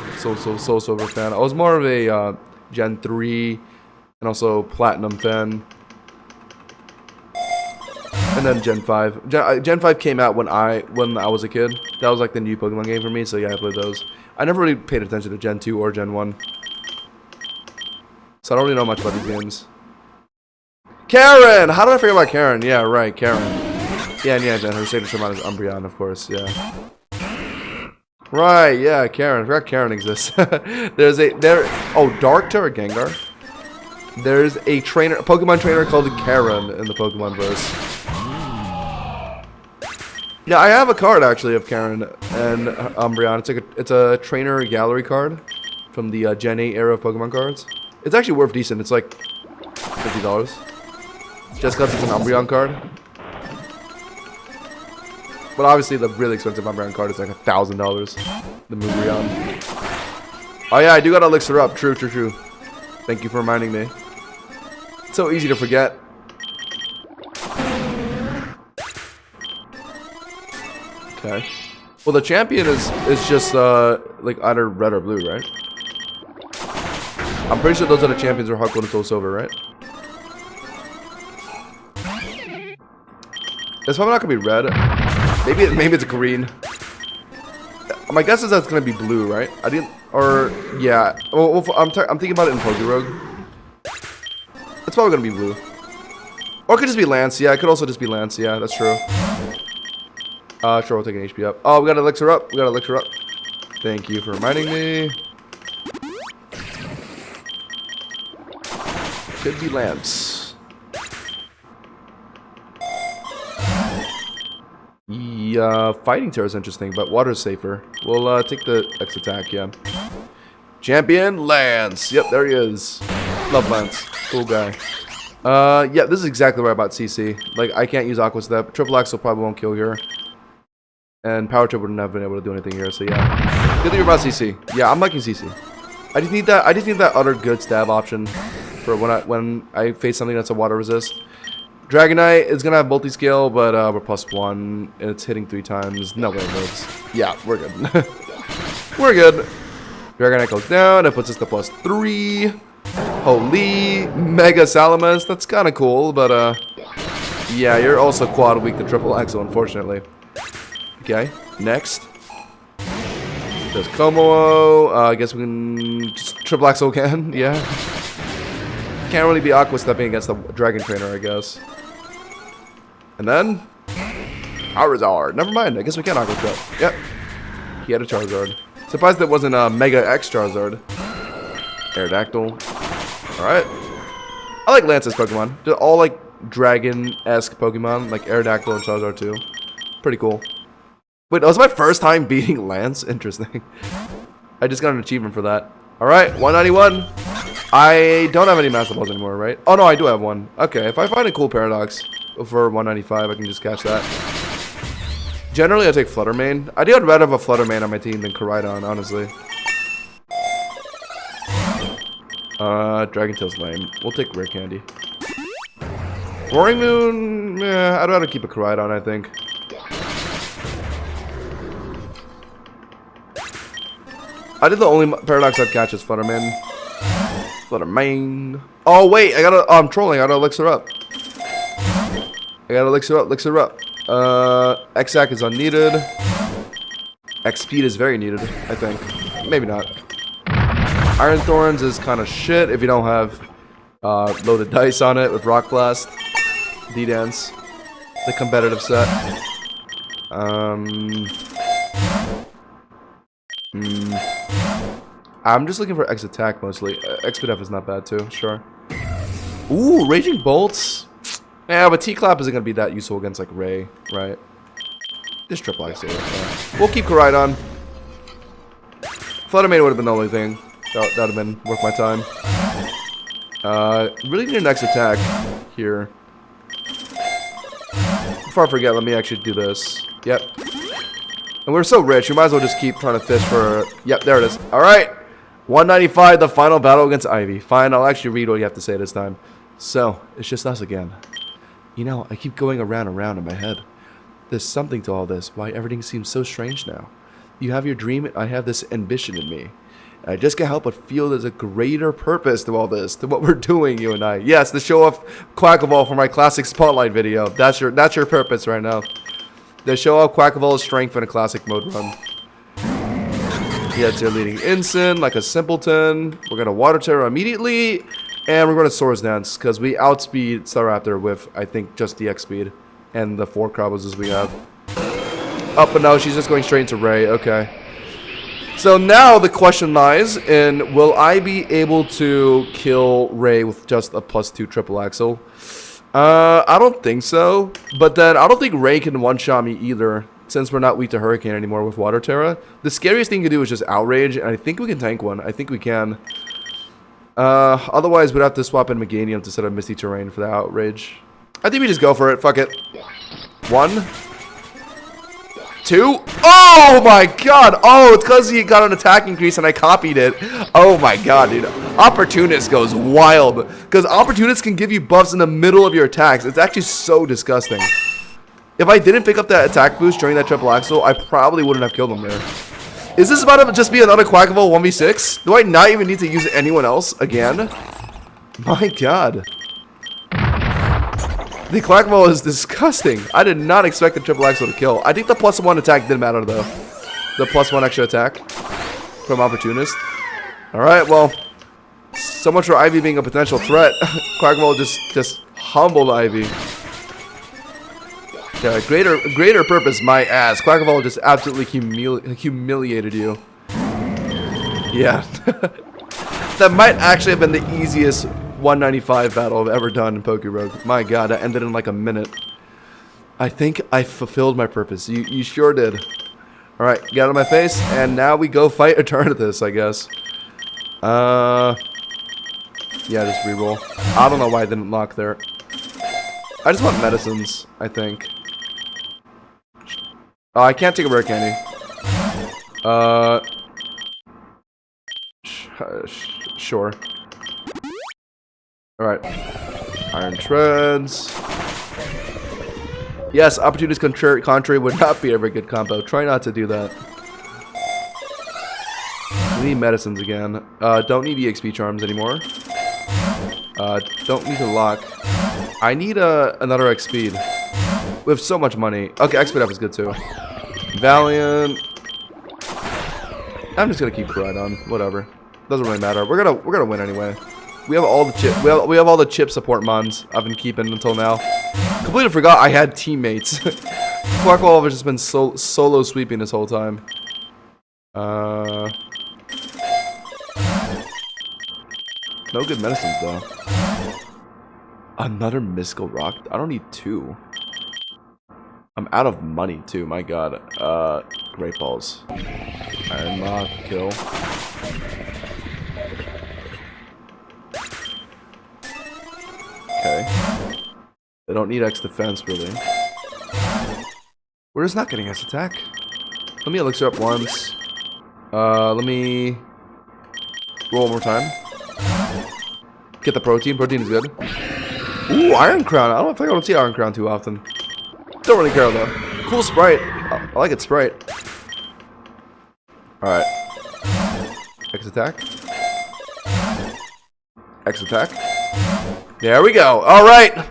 Soul Silver fan. I was more of a Gen 3 and also Platinum fan. And then Gen 5. Gen 5 came out when I was a kid. That was like the new Pokemon game for me, so yeah, I played those. I never really paid attention to Gen 2 or Gen 1. So I don't really know much about these games. Karen! How did I forget about Karen? Yeah, right, Karen. Yeah, and her signature mount is Umbreon, of course, yeah. Right, yeah, Karen. I forgot Karen exists. Oh, Dark Terra Gengar. There's a Pokemon trainer called Karen in the Pokemon verse. Yeah, I have a card actually of Karen and Umbreon. It's a trainer gallery card from the Gen 8 era of Pokemon cards. It's actually worth decent. It's like $50. Just because it's an Umbreon card. But obviously the really expensive Umbreon card is like $1,000. The Umbreon. Oh yeah, I do got Elixir up. True. Thank you for reminding me. It's so easy to forget. Okay. Well, the champion is just like either red or blue, right? I'm pretty sure those are the champions or Hot Gold and Soul Silver, right? It's probably not gonna be red. Maybe it's green. My guess is that's gonna be blue, right? Yeah. Well, I'm thinking about it in Pokerogue. It's probably gonna be blue. Or it could just be Lance. Yeah, it could also just be Lance. Yeah, that's true. Sure, we'll take an HP up. Oh, we got an Elixir up. Thank you for reminding me. Could be Lance. Yeah, Fighting Terror is interesting, but Water's safer. We'll take the X attack, yeah. Champion Lance. Yep, there he is. Love Lance. Cool guy. Yeah, this is exactly right about CC. Like, I can't use Aqua Step. Triple Axle probably won't kill here. And Power Trip wouldn't have been able to do anything here, so yeah. Good thing about CC. Yeah, I'm liking CC. I just need that other good stab option for when I face something that's a water resist. Dragonite is gonna have multi-scale, but we're +1 and it's hitting 3 times. No way it lives. Yeah, we're good. We're good. Dragonite goes down, it puts us to +3. Holy Mega Salamas, that's kinda cool, but yeah, you're also quad weak to Triple Axle, unfortunately. Okay, next. There's Como. I guess we can just Triple Axle again. Yeah. Can't really be Aqua Stepping against the Dragon Trainer, I guess. And then Charizard. Never mind. I guess we can Aqua Step. Yep. He had a Charizard. Surprised it wasn't a Mega X Charizard. Aerodactyl. Alright. I like Lance's Pokemon. They're all like dragon-esque Pokemon, like Aerodactyl and Charizard too. Pretty cool. Wait, that was my first time beating Lance? Interesting. I just got an achievement for that. Alright, 191. I don't have any Master Balls anymore, right? Oh no, I do have one. Okay, if I find a cool Paradox for 195, I can just catch that. Generally, I take Fluttermane. I do have rather have a Fluttermane on my team than Koraidon, honestly. Dragon Tail's lame. We'll take Rare Candy. Roaring Moon, I'd rather keep a Koraidon, I think. I did the only Paradox I'd catch is Fluttermane. Fluttermane. Oh wait, I'm trolling. I gotta elixir up. Elixir up. X-Sac is unneeded. X-Speed is very needed, I think. Maybe not. Iron Thorns is kind of shit if you don't have loaded dice on it with Rock Blast. D-Dance. The competitive set. I'm just looking for X attack mostly. Expedef is not bad too, sure. Ooh, Raging Bolts. Yeah, but T-Clap isn't gonna be that useful against like Ray, right? Just Triple X here. Yeah. We'll keep Koraidon. Fluttermane would have been the only thing. That would have been worth my time. Really need an X attack here. Before I forget, let me actually do this. Yep. And we're so rich, we might as well just keep trying to fish for... Yep, there it is. Alright. 195, the final battle against Ivy. Fine, I'll actually read what you have to say this time. So, it's just us again. You know, I keep going around and around in my head. There's something to all this, why everything seems so strange now. You have your dream, and I have this ambition in me. And I just can't help but feel there's a greater purpose to all this, to what we're doing, you and I. Yes, to show off Quackaball for my classic Spotlight video. That's your purpose right now. To show off Quackaball's strength in a classic mode run. He has your leading Ensign, like a simpleton. We're gonna Water Terror immediately. And we're going to Sora's Dance, because we outspeed Staraptor with, I think, just the X speed. And the 4 Crabbles we have. Oh, but no, she's just going straight into Ray. Okay. So now the question lies in, will I be able to kill Ray with just a +2 triple axel? I don't think so. But then I don't think Ray can one-shot me either, since we're not weak to Hurricane anymore with Water Terra. The scariest thing to do is just Outrage, and I think we can tank one. I think we can. Otherwise, we'd have to swap in Meganium to set up Misty Terrain for the Outrage. I think we just go for it. Fuck it. 1, 2. Oh my god! Oh, it's because he got an attack increase and I copied it. Oh my god, dude. Opportunist goes wild. Because Opportunist can give you buffs in the middle of your attacks. It's actually so disgusting. If I didn't pick up that attack boost during that triple axel, I probably wouldn't have killed him there. Is this about to just be another Quackable 1v6? Do I not even need to use anyone else again? My god. The Quackable is disgusting. I did not expect the triple axel to kill. I think the +1 attack didn't matter though. The +1 extra attack from Opportunist. Alright, well. So much for Ivy being a potential threat. Quackable just humbled Ivy. Yeah, greater purpose, my ass. Quackable just absolutely humiliated you. Yeah. That might actually have been the easiest 195 battle I've ever done in Pokerogue. My god, that ended in like a minute. I think I fulfilled my purpose. You sure did. Alright, get out of my face, and now we go fight Eternatus, I guess. Yeah, just reroll. I don't know why I didn't lock there. I just want medicines, I think. Oh, I can't take a rare candy. Sure. Alright. Iron Treads. Yes, Opportunist Contrary would not be a very good combo. Try not to do that. We need medicines again. Don't need EXP charms anymore. Don't need to lock. I need another X speed. We have so much money. Okay, X speed up is good too. Valiant. I'm just gonna keep Koraidon. Whatever. Doesn't really matter. We're gonna win anyway. We have all the chip. We have all the chip support mons I've been keeping until now. Completely forgot I had teammates. Quackball has just been solo sweeping this whole time. No good medicines though. Another mystical rock. I don't need 2. I'm out of money too. My god. Great balls. Iron Moth kill. Okay. They don't need X defense, really. We're just not getting X attack. Let me elixir up once. Let me roll one more time. Get the protein. Protein is good. Ooh, Iron Crown. I don't think I don't see Iron Crown too often. Don't really care though. Cool sprite. I like its sprite. Alright. X attack. X attack. There we go. Alright.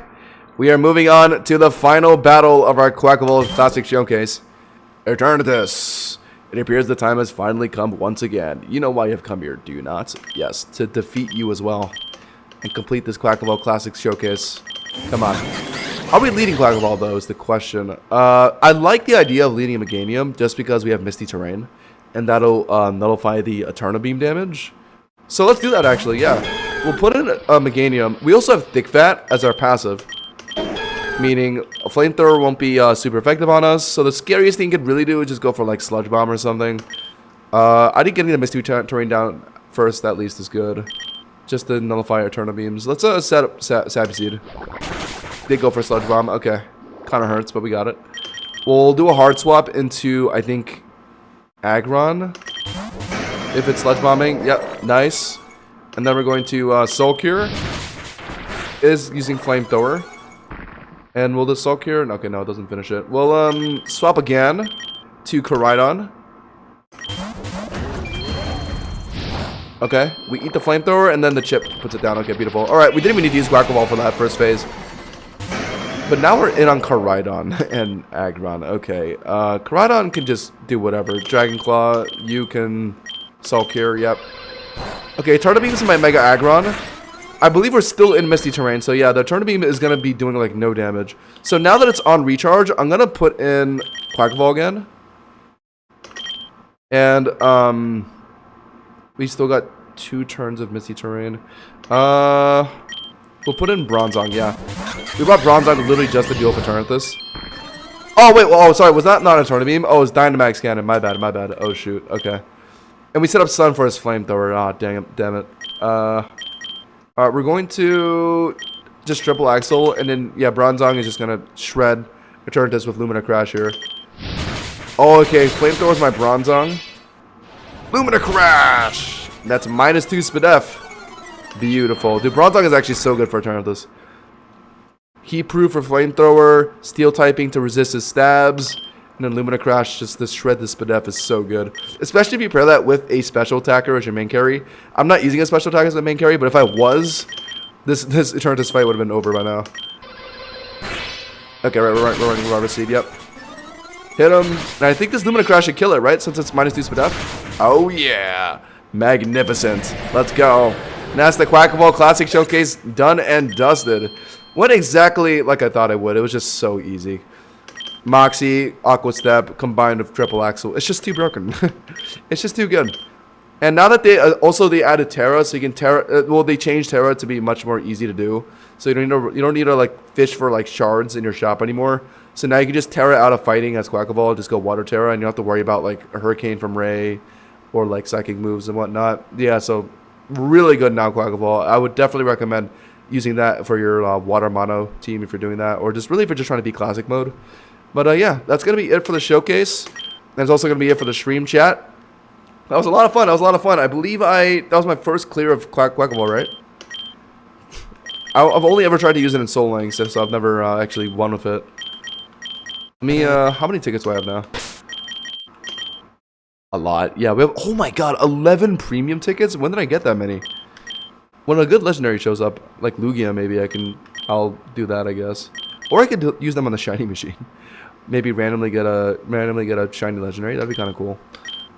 We are moving on to the final battle of our Quackable Classic Showcase. Eternatus. It appears the time has finally come once again. You know why you have come here, do you not? Yes, to defeat you as well. And complete this Quackable Classic Showcase. Come on. Are we leading Quackable though is the question. I like the idea of leading Meganium just because we have Misty Terrain. And that'll nullify the Eterna Beam damage. So let's do that actually, yeah. We'll put in a Meganium. We also have Thick Fat as our passive. Meaning a Flamethrower won't be super effective on us. So the scariest thing you could really do is just go for like Sludge Bomb or something. I think getting the Misty Terrain down first at least is good. Just to nullify Eterna Beams. Let's set up Sappy Seed. Did go for Sludge Bomb. Okay. Kind of hurts, but we got it. We'll do a hard swap into, I think, Aggron. If it's Sludge Bombing. Yep. Nice. And then we're going to Soul Cure. Is using Flamethrower. And will this Soul Cure? Okay, no, it doesn't finish it. We'll swap again to Koraidon. Okay, we eat the Flamethrower and then the chip puts it down. Okay, beautiful. Alright, we didn't even need to use Guac Ball for that first phase. But now we're in on Koraidon and Aggron. Okay, Koraidon can just do whatever. Dragon Claw, you can Soul Cure, yep. Okay, Eterna Beams my Mega Aggron. I believe we're still in Misty Terrain, so yeah, the Eternal Beam is going to be doing, like, no damage. So now that it's on recharge, I'm going to put in Quackball again. And, we still got 2 turns of Misty Terrain. We'll put in Bronzong, yeah. We brought Bronzong literally just to deal with Eternatus. Oh, wait, oh, sorry, was that not Eternal Beam? Oh, it was Dynamax Cannon, my bad, my bad. Oh, shoot, okay. And we set up Sun for his Flamethrower, ah, damn it. Alright, we're going to just triple Axle, and then, yeah, Bronzong is just going to shred Eternatus with Lumina Crash here. Oh, okay, Flamethrower is my Bronzong. Lumina Crash! That's -2 Spadef. Beautiful. Dude, Bronzong is actually so good for Eternatus. Heat-proof for Flamethrower, Steel typing to resist his stabs, and then Lumina Crash just to shred the Spadef is so good. Especially if you pair that with a special attacker as your main carry. I'm not using a special attacker as my main carry, but if I was, this Eternatus fight would have been over by now. Okay, right, we're running Rubber Seed, yep. Hit him. And I think this Lumina Crash should kill it, right? Since it's -2 Spadef. Oh, yeah. Magnificent. Let's go. And that's the Quackball Classic Showcase done and dusted. Went exactly like I thought it would. It was just so easy. Moxie, Aqua Step, combined with Triple Axle. It's just too broken. It's just too good. And now that they they added Terra, so you can Terra. Well, they changed Terra to be much more easy to do. So you don't need to like fish for like shards in your shop anymore. So now you can just Terra out of fighting as Quackball, just go Water Terra, and you don't have to worry about like a Hurricane from Ray, or like Psychic moves and whatnot. Yeah, so really good now Quackball. I would definitely recommend using that for your Water Mono team if you're doing that, or just really if you're just trying to be Classic mode. But yeah, that's going to be it for the showcase. That's also going to be it for the stream chat. That was a lot of fun. That was a lot of fun. I believe that was my first clear of Quackball, right? I've only ever tried to use it in Soul Link, so I've never actually won with it. Let me, how many tickets do I have now? A lot. Yeah, we have, oh my god, 11 premium tickets? When did I get that many? When a good legendary shows up, like Lugia, maybe I'll do that, I guess. Or I could use them on the shiny machine. Maybe randomly get a shiny legendary. That'd be kind of cool.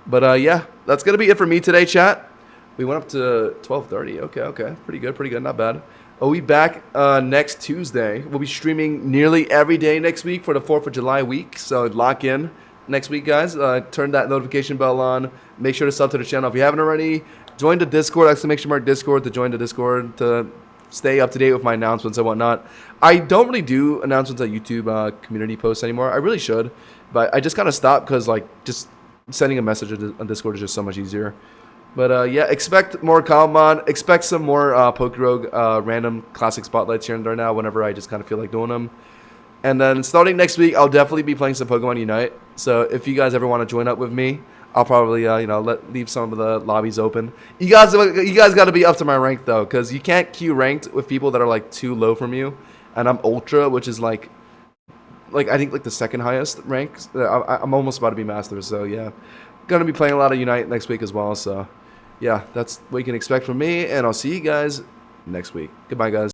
But yeah, that's gonna be it for me today, chat. We went up to 12:30. Okay, pretty good, not bad. We'll be back next Tuesday. We'll be streaming nearly every day next week for the 4th of July week. So lock in next week, guys. Turn that notification bell on. Make sure to sub to the channel if you haven't already. Join the Discord. Exclamation mark Discord to join the Discord to stay up to date with my announcements and whatnot. I don't really do announcements at YouTube community posts anymore. I really should, but I just kind of stopped because like just sending a message on Discord is just so much easier. But yeah, expect more Cobblemon. Expect some more Pokerogue random classic spotlights here and there now whenever I just kind of feel like doing them. And then starting next week, I'll definitely be playing some Pokemon Unite. So if you guys ever want to join up with me, I'll probably leave some of the lobbies open. You guys got to be up to my rank though, because you can't queue ranked with people that are like too low from you. And I'm Ultra, which is like I think like the second highest rank. I'm almost about to be Master, so yeah, gonna be playing a lot of Unite next week as well. So yeah, that's what you can expect from me, and I'll see you guys next week. Goodbye, guys.